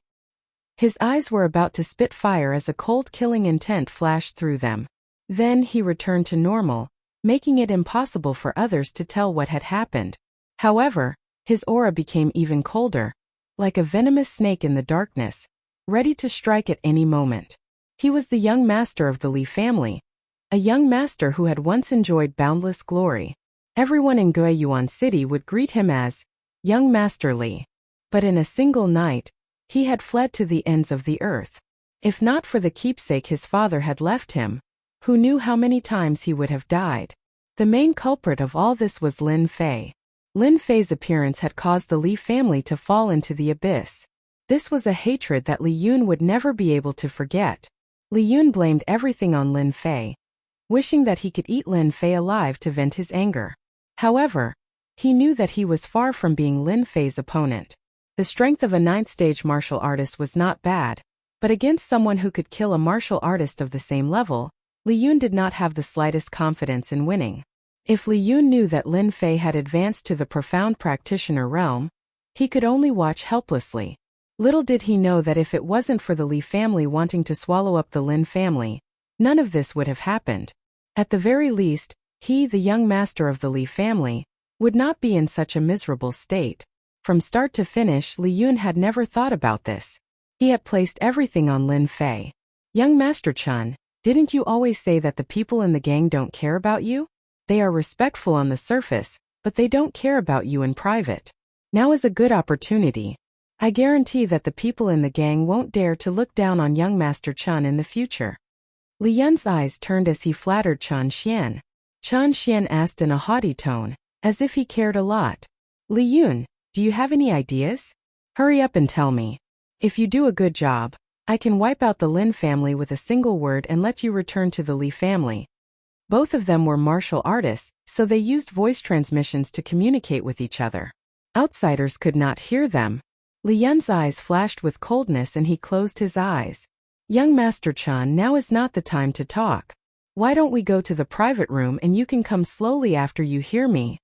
His eyes were about to spit fire as a cold killing intent flashed through them. Then he returned to normal, making it impossible for others to tell what had happened. However, his aura became even colder, like a venomous snake in the darkness, ready to strike at any moment. He was the young master of the Li family, a young master who had once enjoyed boundless glory. Everyone in Guiyuan City would greet him as Young Master Li. But in a single night, he had fled to the ends of the earth. If not for the keepsake his father had left him, who knew how many times he would have died? The main culprit of all this was Lin Fei. Lin Fei's appearance had caused the Li family to fall into the abyss. This was a hatred that Li Yun would never be able to forget. Li Yun blamed everything on Lin Fei, wishing that he could eat Lin Fei alive to vent his anger. However, he knew that he was far from being Lin Fei's opponent. The strength of a 9th-stage martial artist was not bad, but against someone who could kill a martial artist of the same level, Li Yun did not have the slightest confidence in winning. If Li Yun knew that Lin Fei had advanced to the profound practitioner realm, he could only watch helplessly. Little did he know that if it wasn't for the Li family wanting to swallow up the Lin family, none of this would have happened. At the very least, he, the young master of the Li family, would not be in such a miserable state. From start to finish, Li Yun had never thought about this. He had placed everything on Lin Fei. Young Master Chun, didn't you always say that the people in the gang don't care about you? They are respectful on the surface, but they don't care about you in private. Now is a good opportunity. I guarantee that the people in the gang won't dare to look down on young Master Chun in the future. Li Yun's eyes turned as he flattered Chan Xian. Chan Xian asked in a haughty tone, as if he cared a lot. Li Yun, do you have any ideas? Hurry up and tell me. If you do a good job, I can wipe out the Lin family with a single word and let you return to the Li family. Both of them were martial artists, so they used voice transmissions to communicate with each other. Outsiders could not hear them. Li Yun's eyes flashed with coldness and he closed his eyes. Young Master Chan, now is not the time to talk. Why don't we go to the private room and you can come slowly after you hear me?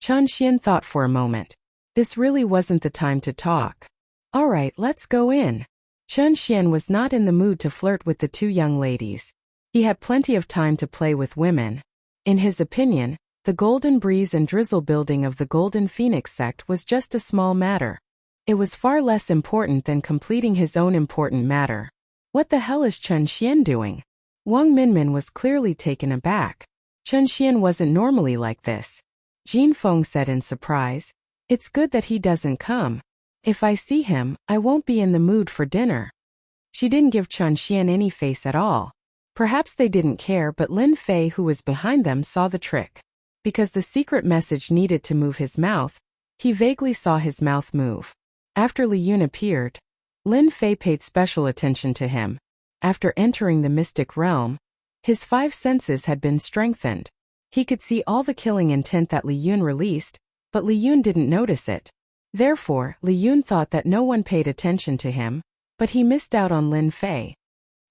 Chan Xian thought for a moment. This really wasn't the time to talk. All right, let's go in. Chan Xian was not in the mood to flirt with the 2 young ladies. He had plenty of time to play with women. In his opinion, the Golden Breeze and Drizzle building of the Golden Phoenix sect was just a small matter. It was far less important than completing his own important matter. What the hell is Chan Xian doing? Wang Minmin was clearly taken aback. Chan Xian wasn't normally like this. Jin Feng said in surprise, "It's good that he doesn't come. If I see him, I won't be in the mood for dinner." She didn't give Chan Xian any face at all. Perhaps they didn't care, but Lin Fei, who was behind them, saw the trick. Because the secret message needed to move his mouth, he vaguely saw his mouth move. After Li Yun appeared, Lin Fei paid special attention to him. After entering the mystic realm, his 5 senses had been strengthened. He could see all the killing intent that Li Yun released, but Li Yun didn't notice it. Therefore, Li Yun thought that no one paid attention to him, but he missed out on Lin Fei.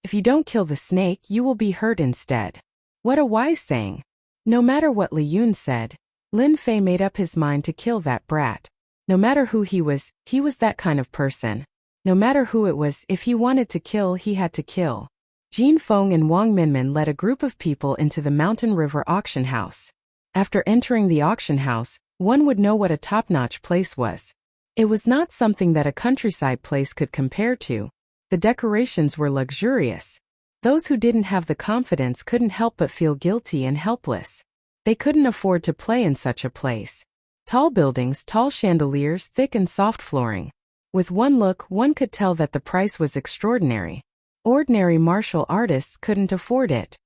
If you don't kill the snake, you will be hurt instead. What a wise saying. No matter what Li Yun said, Lin Fei made up his mind to kill that brat. No matter who he was that kind of person. No matter who it was, if he wanted to kill, he had to kill. Jin Feng and Wang Minmin led a group of people into the Mountain River auction house. After entering the auction house, one would know what a top-notch place was. It was not something that a countryside place could compare to. The decorations were luxurious. Those who didn't have the confidence couldn't help but feel guilty and helpless. They couldn't afford to play in such a place. Tall buildings, tall chandeliers, thick and soft flooring. With one look, one could tell that the price was extraordinary. Ordinary martial artists couldn't afford it.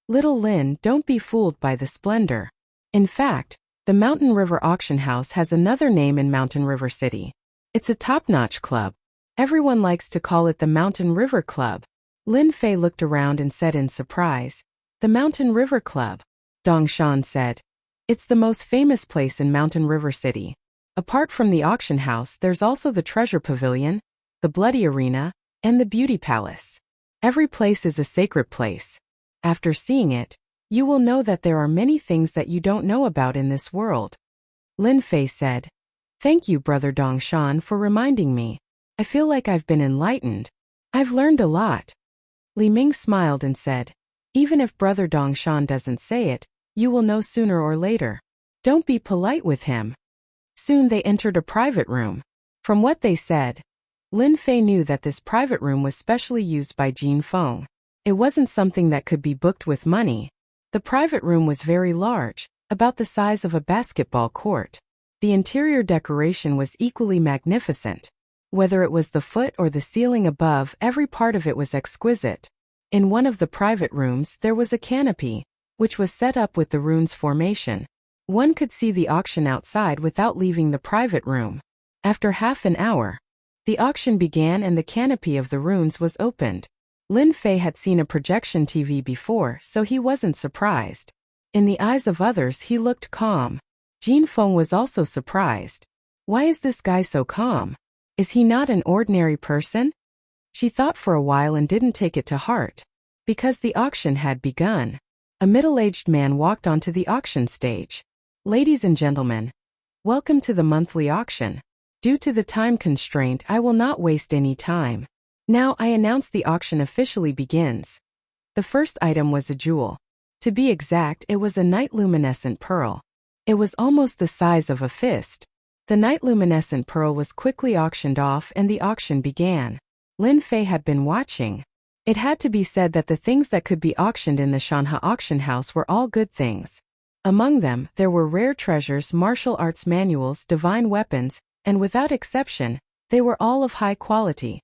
Little Lin, don't be fooled by the splendor. In fact, The Mountain River Auction House has another name in Mountain River City. It's a top-notch club. Everyone likes to call it the Mountain River Club. Lin Fei looked around and said in surprise, "The Mountain River Club?" Dong Shan said, "It's the most famous place in Mountain River City. Apart from the auction house, there's also the Treasure Pavilion, the Bloody Arena, and the Beauty Palace. Every place is a sacred place. After seeing it, you will know that there are many things that you don't know about in this world." Lin Fei said, "Thank you, Brother Dong Shan, for reminding me. I feel like I've been enlightened. I've learned a lot." Li Ming smiled and said, "Even if Brother Dong Shan doesn't say it, you will know sooner or later. Don't be polite with him." Soon they entered a private room. From what they said, Lin Fei knew that this private room was specially used by Jin Feng. It wasn't something that could be booked with money. The private room was very large, about the size of a basketball court. The interior decoration was equally magnificent. Whether it was the foot or the ceiling above, every part of it was exquisite. In one of the private rooms there was a canopy, which was set up with the runes formation. One could see the auction outside without leaving the private room. After half an hour, the auction began and the canopy of the runes was opened. Lin Fei had seen a projection TV before, so he wasn't surprised. In the eyes of others he looked calm. Jin Feng was also surprised. Why is this guy so calm? Is he not an ordinary person? She thought for a while and didn't take it to heart. Because the auction had begun. A middle-aged man walked onto the auction stage. "Ladies and gentlemen, welcome to the monthly auction. Due to the time constraint, I will not waste any time. Now I announce the auction officially begins." The first item was a jewel. To be exact, it was a night luminescent pearl. It was almost the size of a fist. The night luminescent pearl was quickly auctioned off and the auction began. Lin Fei had been watching. It had to be said that the things that could be auctioned in the Shanhe auction house were all good things. Among them, there were rare treasures, martial arts manuals, divine weapons, and without exception, they were all of high quality.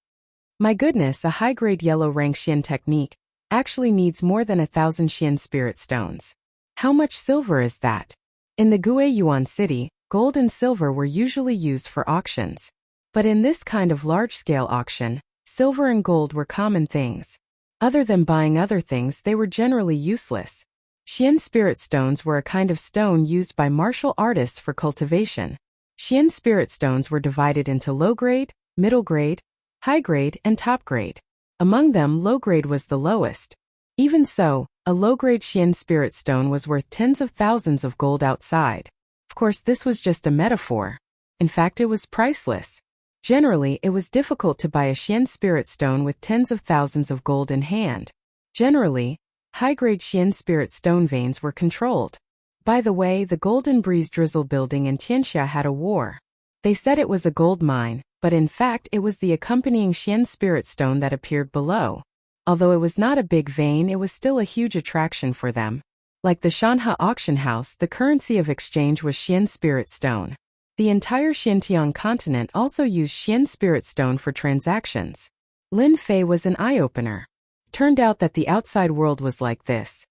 My goodness, a high-grade yellow rank Xian technique actually needs more than 1,000 Xian spirit stones. How much silver is that? In the Guiyuan city, gold and silver were usually used for auctions. But in this kind of large-scale auction, silver and gold were common things. Other than buying other things, they were generally useless. Xian spirit stones were a kind of stone used by martial artists for cultivation. Xian spirit stones were divided into low-grade, middle-grade, high-grade, and top-grade. Among them, low-grade was the lowest. Even so, a low-grade Xian spirit stone was worth tens of thousands of gold outside. Of course, this was just a metaphor. In fact, it was priceless. Generally, it was difficult to buy a Xian spirit stone with tens of thousands of gold in hand. Generally, high-grade Xian spirit stone veins were controlled. By the way, the Golden Breeze Drizzle building in Tianxia had a war. They said it was a gold mine, but in fact it was the accompanying Xian spirit stone that appeared below. Although it was not a big vein, it was still a huge attraction for them. Like the Shanhe auction house, the currency of exchange was Xian spirit stone. The entire Xinjiang continent also used Xian spirit stone for transactions. Lin Fei was an eye-opener. Turned out that the outside world was like this.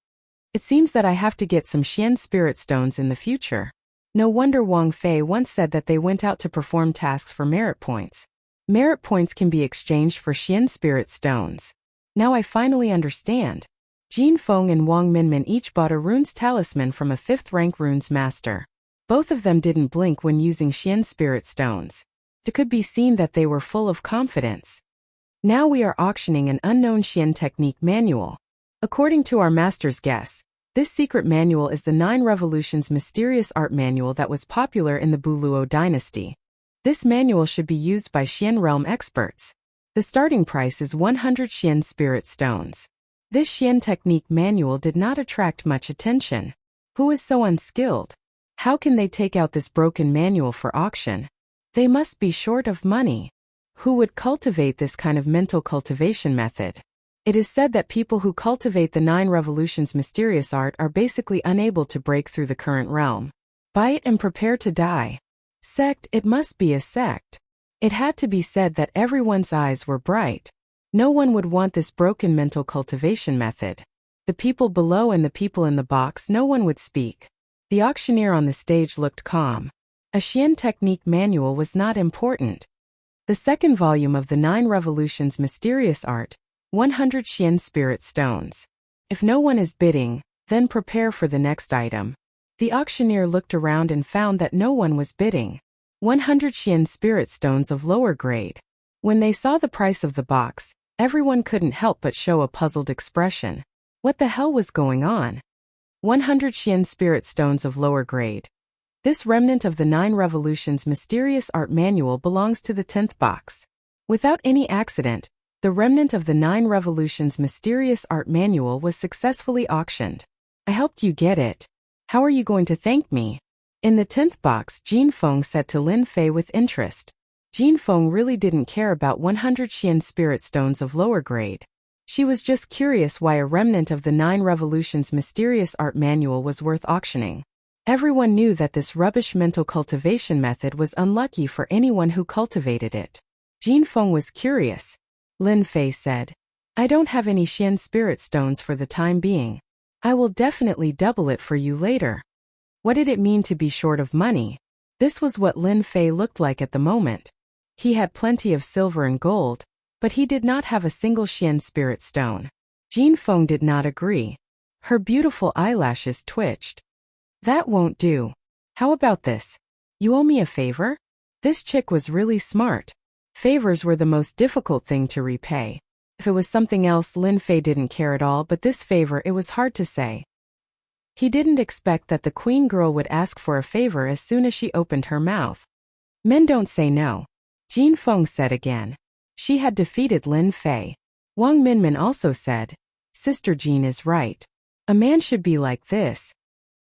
It seems that I have to get some Xian spirit stones in the future. No wonder Wang Fei once said that they went out to perform tasks for merit points. Merit points can be exchanged for Xian spirit stones. Now I finally understand. Jin Feng and Wang Minmin each bought a runes talisman from a 5th-rank runes master. Both of them didn't blink when using Xian spirit stones. It could be seen that they were full of confidence. Now we are auctioning an unknown Xian technique manual. According to our master's guess, this secret manual is the 9 Revolutions mysterious art manual that was popular in the Buluo dynasty. This manual should be used by Xian realm experts. The starting price is 100 Xian spirit stones. This Xian technique manual did not attract much attention. Who is so unskilled? How can they take out this broken manual for auction? They must be short of money. Who would cultivate this kind of mental cultivation method? It is said that people who cultivate the 9 Revolutions mysterious art are basically unable to break through the current realm. Buy it and prepare to die. Sect, it must be a sect. It had to be said that everyone's eyes were bright. No one would want this broken mental cultivation method. The people below and the people in the box, no one would speak. The auctioneer on the stage looked calm. A Xian technique manual was not important. The second volume of the 9 Revolutions Mysterious Art, 100 Xian Spirit Stones. If no one is bidding, then prepare for the next item. The auctioneer looked around and found that no one was bidding. 100 Xian Spirit Stones of lower grade. When they saw the price of the box, everyone couldn't help but show a puzzled expression. What the hell was going on? 100 Xian Spirit Stones of lower grade. This remnant of the 9 Revolutions Mysterious Art Manual belongs to the 10th box. Without any accident, the remnant of the 9 Revolutions Mysterious Art Manual was successfully auctioned. I helped you get it. How are you going to thank me? In the 10th box, Jin Feng said to Lin Fei with interest. Jin Feng really didn't care about 100 Xian Spirit Stones of lower grade. She was just curious why a remnant of the 9 Revolutions Mysterious Art Manual was worth auctioning. Everyone knew that this rubbish mental cultivation method was unlucky for anyone who cultivated it. Jin Feng was curious. Lin Fei said, I don't have any Xian Spirit Stones for the time being. I will definitely double it for you later. What did it mean to be short of money? This was what Lin Fei looked like at the moment. He had plenty of silver and gold, but he did not have a single Xian Spirit Stone. Jin Feng did not agree. Her beautiful eyelashes twitched. That won't do. How about this? You owe me a favor? This chick was really smart. Favors were the most difficult thing to repay. If it was something else, Lin Fei didn't care at all, but this favor, it was hard to say. He didn't expect that the queen girl would ask for a favor as soon as she opened her mouth. Men don't say no. Jin Feng said again. She had defeated Lin Fei. Wang Minmin also said, Sister Jin is right. A man should be like this.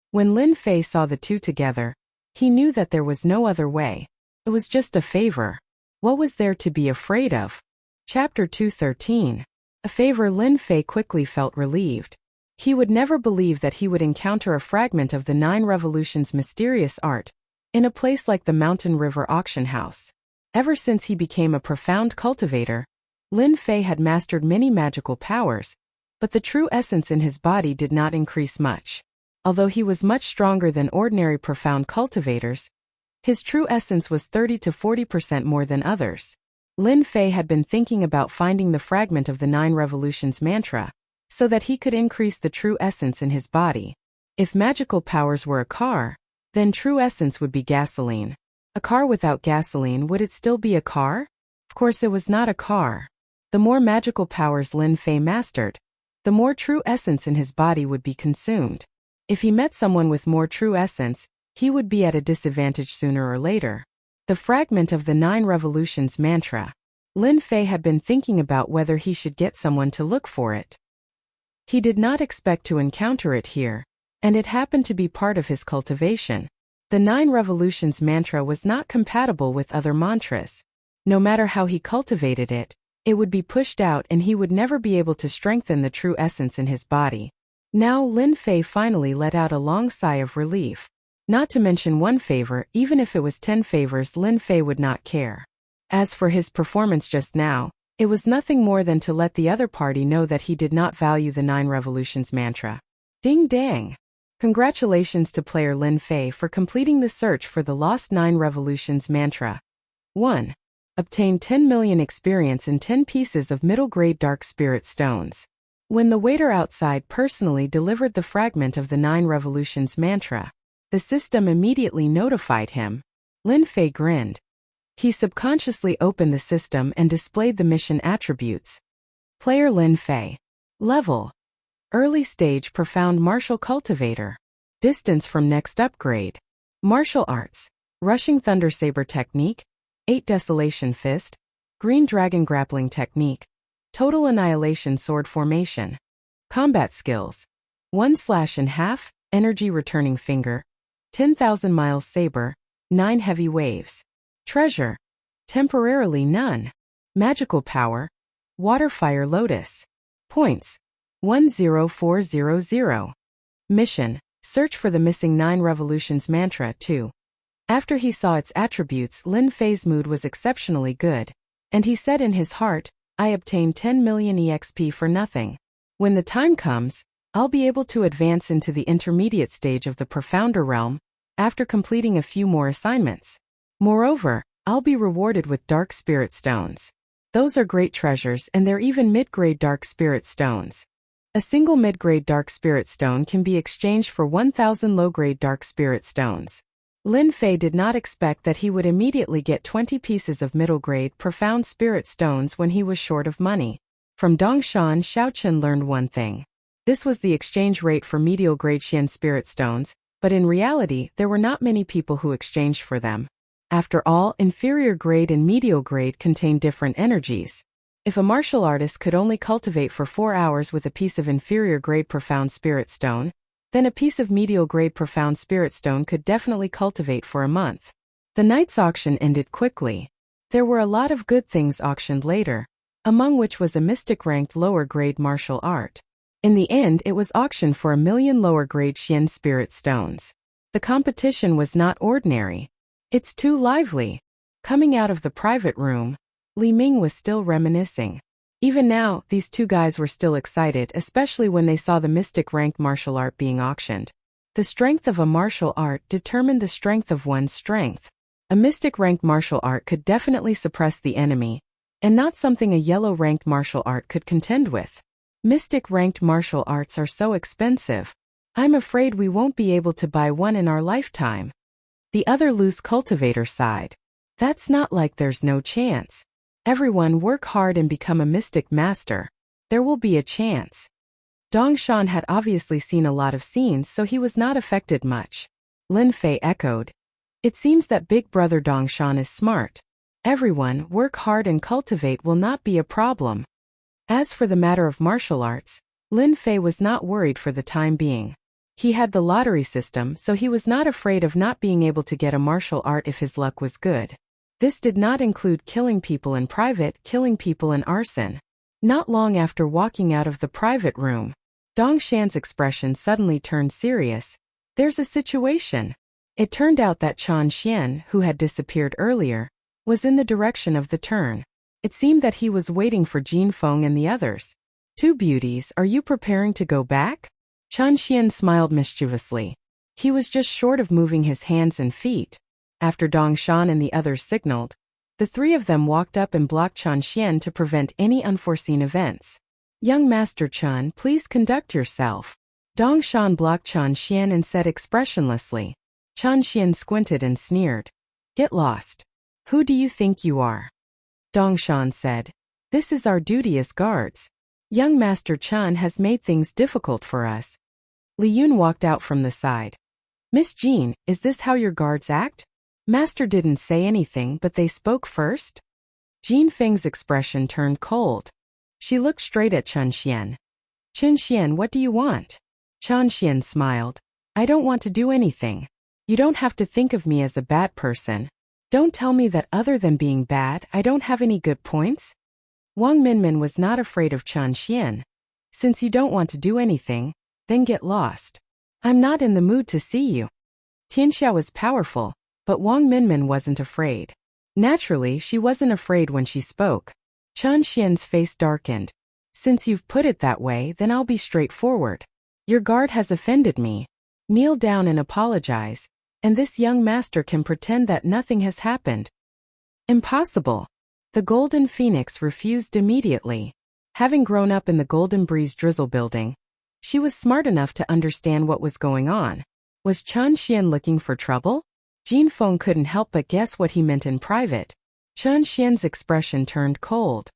When Lin Fei saw the two together, he knew that there was no other way. It was just a favor. What was there to be afraid of? Chapter 213. A favor. Lin Fei quickly felt relieved. He would never believe that he would encounter a fragment of the 9 Revolutions Mysterious Art in a place like the Mountain River Auction House. Ever since he became a profound cultivator, Lin Fei had mastered many magical powers, but the true essence in his body did not increase much. Although he was much stronger than ordinary profound cultivators, his true essence was 30 to 40% more than others. Lin Fei had been thinking about finding the fragment of the 9 Revolutions mantra, so that he could increase the true essence in his body. If magical powers were a car, then true essence would be gasoline. A car without gasoline, would it still be a car? Of course it was not a car. The more magical powers Lin Fei mastered, the more true essence in his body would be consumed. If he met someone with more true essence, he would be at a disadvantage sooner or later. The fragment of the 9 Revolutions mantra. Lin Fei had been thinking about whether he should get someone to look for it. He did not expect to encounter it here, and it happened to be part of his cultivation. The 9 Revolutions mantra was not compatible with other mantras. No matter how he cultivated it, it would be pushed out and he would never be able to strengthen the true essence in his body. Now Lin Fei finally let out a long sigh of relief. Not to mention one favor, even if it was 10 favors, Lin Fei would not care. As for his performance just now, it was nothing more than to let the other party know that he did not value the 9 Revolutions mantra. Ding dang! Congratulations to player Lin Fei for completing the search for the lost 9 Revolutions mantra. 1. Obtain 10 million experience in 10 pieces of middle-grade dark spirit stones. When the waiter outside personally delivered the fragment of the 9 Revolutions mantra, the system immediately notified him. Lin Fei grinned. He subconsciously opened the system and displayed the mission attributes. Player Lin Fei. Level. Early stage profound martial cultivator. Distance from next upgrade. Martial arts. Rushing thunder saber technique. 8 desolation fist. Green dragon grappling technique. Total annihilation sword formation. Combat skills. 1 slash and half, energy returning finger. 10,000 miles saber. 9 heavy waves. Treasure. Temporarily none. Magical power. Water fire lotus. Points. 10400. Mission. Search for the missing 9 Revolutions mantra 2. After he saw its attributes, Lin Fei's mood was exceptionally good, and he said in his heart, I obtained 10 million EXP for nothing. When the time comes, I'll be able to advance into the intermediate stage of the profounder realm after completing a few more assignments. Moreover, I'll be rewarded with dark spirit stones. Those are great treasures, and they're even mid-grade dark spirit stones. A single mid-grade dark spirit stone can be exchanged for 1,000 low-grade dark spirit stones. Lin Fei did not expect that he would immediately get 20 pieces of middle-grade profound spirit stones when he was short of money. From Dongshan, Xiaochen learned one thing. This was the exchange rate for medial-grade Xian spirit stones, but in reality there were not many people who exchanged for them. After all, inferior grade and medial grade contain different energies. If a martial artist could only cultivate for 4 hours with a piece of inferior grade profound spirit stone, then a piece of medial grade profound spirit stone could definitely cultivate for a month. The night's auction ended quickly. There were a lot of good things auctioned later, among which was a mystic ranked lower grade martial art. In the end, it was auctioned for 1,000,000 lower grade Xian spirit stones. The competition was not ordinary. It's too lively. Coming out of the private room, Li Ming was still reminiscing. Even now, these two guys were still excited, especially when they saw the mystic ranked martial art being auctioned. The strength of a martial art determined the strength of one's strength. A mystic ranked martial art could definitely suppress the enemy, and not something a yellow ranked martial art could contend with. Mystic ranked martial arts are so expensive. I'm afraid we won't be able to buy one in our lifetime. The other loose cultivator sighed. That's not like there's no chance. Everyone work hard and become a mystic master. There will be a chance. Dongshan had obviously seen a lot of scenes, so he was not affected much. Lin Fei echoed. It seems that big brother Dongshan is smart. Everyone work hard and cultivate will not be a problem. As for the matter of martial arts, Lin Fei was not worried for the time being. He had the lottery system, so he was not afraid of not being able to get a martial art if his luck was good. This did not include killing people in private, killing people in arson. Not long after walking out of the private room, Dongshan's expression suddenly turned serious. There's a situation. It turned out that Chan Xian, who had disappeared earlier, was in the direction of the turn. It seemed that he was waiting for Jin Feng and the others. Two beauties, are you preparing to go back? Chan Xian smiled mischievously. He was just short of moving his hands and feet. After Dongshan and the others signaled, the three of them walked up and blocked Chan Xian to prevent any unforeseen events. Young Master Chan, please conduct yourself. Dongshan blocked Chan Xian and said expressionlessly. Chan Xian squinted and sneered. Get lost. Who do you think you are? Dongshan said. This is our duty as guards. Young Master Chan has made things difficult for us. Li Yun walked out from the side. Miss Jean, is this how your guards act? Master didn't say anything, but they spoke first? Jin Feng's expression turned cold. She looked straight at Chan Xian. Chan Xian, what do you want? Chan Xian smiled. I don't want to do anything. You don't have to think of me as a bad person. Don't tell me that other than being bad, I don't have any good points. Wang Minmin was not afraid of Chan Xian. Since you don't want to do anything, then get lost. I'm not in the mood to see you. Tianxia was powerful, but Wang Minmin wasn't afraid. Naturally, she wasn't afraid when she spoke. Chan Xian's face darkened. Since you've put it that way, then I'll be straightforward. Your guard has offended me. Kneel down and apologize, and this young master can pretend that nothing has happened. Impossible. The Golden Phoenix refused immediately. Having grown up in the Golden Breeze Drizzle building, she was smart enough to understand what was going on. Was Chan Xian looking for trouble? Jin Feng couldn't help but guess what he meant in private. Chan Xian's expression turned cold.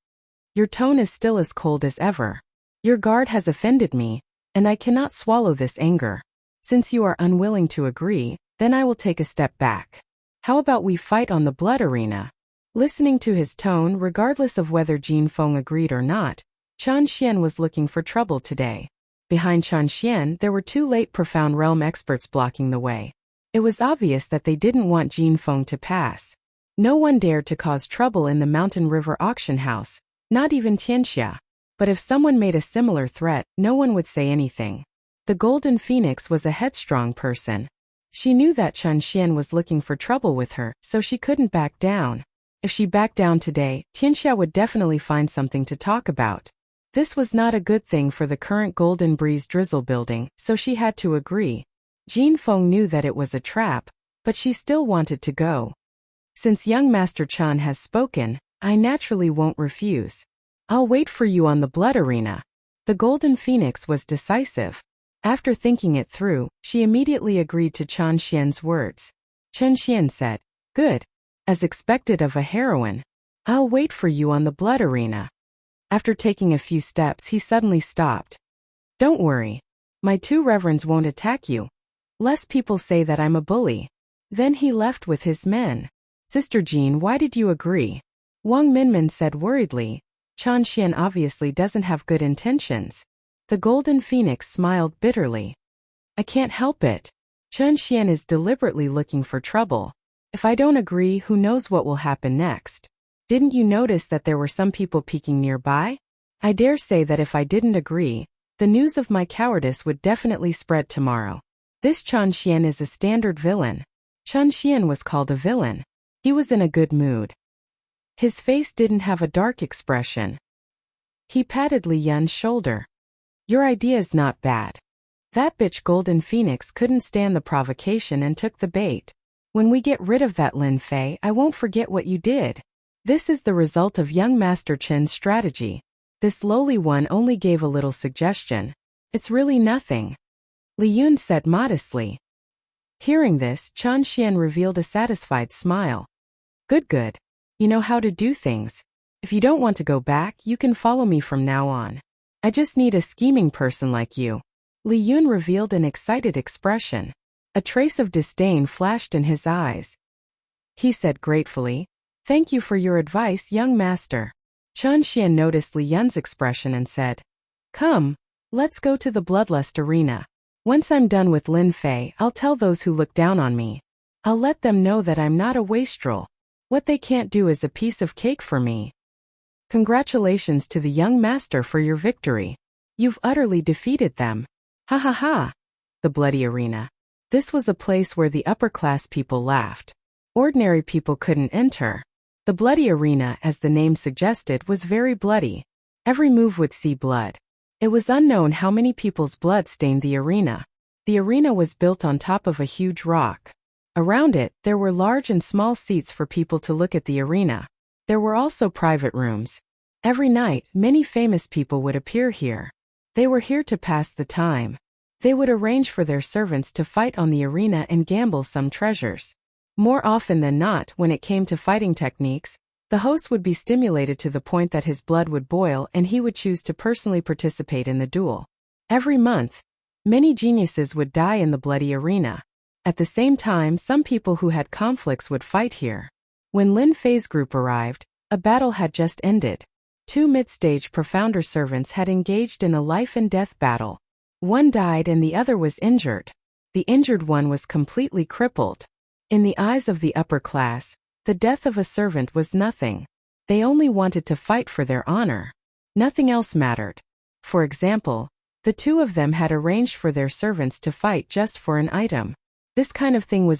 Your tone is still as cold as ever. Your guard has offended me, and I cannot swallow this anger. Since you are unwilling to agree, then I will take a step back. How about we fight on the blood arena? Listening to his tone, regardless of whether Jin Feng agreed or not, Chan Xian was looking for trouble today. Behind Chan Xian, there were two late Profound Realm experts blocking the way. It was obvious that they didn't want Jin Feng to pass. No one dared to cause trouble in the Mountain River auction house, not even Tianxia. But if someone made a similar threat, no one would say anything. The Golden Phoenix was a headstrong person. She knew that Chan Xian was looking for trouble with her, so she couldn't back down. If she backed down today, Tianxia would definitely find something to talk about. This was not a good thing for the current Golden Breeze drizzle building, so she had to agree. Jin Feng knew that it was a trap, but she still wanted to go. Since young Master Chan has spoken, I naturally won't refuse. I'll wait for you on the blood arena. The Golden Phoenix was decisive. After thinking it through, she immediately agreed to Chen Xian's words. Chen Xian said, "Good. As expected of a heroine. I'll wait for you on the blood arena." After taking a few steps, he suddenly stopped. "Don't worry. My two reverends won't attack you. Less people say that I'm a bully." Then he left with his men. "Sister Jean, why did you agree?" Wang Minmin said worriedly. Chen Xian obviously doesn't have good intentions. The Golden Phoenix smiled bitterly. "I can't help it. Chen Xian is deliberately looking for trouble. If I don't agree, who knows what will happen next? Didn't you notice that there were some people peeking nearby? I dare say that if I didn't agree, the news of my cowardice would definitely spread tomorrow. This Chen Xian is a standard villain." Chen Xian was called a villain. He was in a good mood. His face didn't have a dark expression. He patted Li Yun's shoulder. "Your idea's not bad. That bitch Golden Phoenix couldn't stand the provocation and took the bait. When we get rid of that Lin Fei, I won't forget what you did." This is the result of young Master Chen's strategy. This lowly one only gave a little suggestion. "It's really nothing," Li Yun said modestly. Hearing this, Chen Xian revealed a satisfied smile. Good. You know how to do things. If you don't want to go back, you can follow me from now on. I just need a scheming person like you." Li Yun revealed an excited expression. A trace of disdain flashed in his eyes. He said gratefully, "Thank you for your advice, young master." Chen Xian noticed Li Yun's expression and said, "Come, let's go to the bloodlust arena. Once I'm done with Lin Fei, I'll tell those who look down on me. I'll let them know that I'm not a wastrel. What they can't do is a piece of cake for me." Congratulations to the young master for your victory. You've utterly defeated them. Ha ha ha. The bloody arena. This was a place where the upper-class people laughed. Ordinary people couldn't enter. The bloody arena, as the name suggested, was very bloody. Every move would see blood. It was unknown how many people's blood stained the arena. The arena was built on top of a huge rock. Around it, there were large and small seats for people to look at the arena. There were also private rooms. Every night, many famous people would appear here. They were here to pass the time. They would arrange for their servants to fight on the arena and gamble some treasures. More often than not, when it came to fighting techniques, the host would be stimulated to the point that his blood would boil and he would choose to personally participate in the duel. Every month, many geniuses would die in the bloody arena. At the same time, some people who had conflicts would fight here. When Lin Fei's group arrived, a battle had just ended. Two mid-stage profounder servants had engaged in a life-and-death battle. One died and the other was injured. The injured one was completely crippled. In the eyes of the upper class, the death of a servant was nothing. They only wanted to fight for their honor. Nothing else mattered. For example, the two of them had arranged for their servants to fight just for an item. This kind of thing was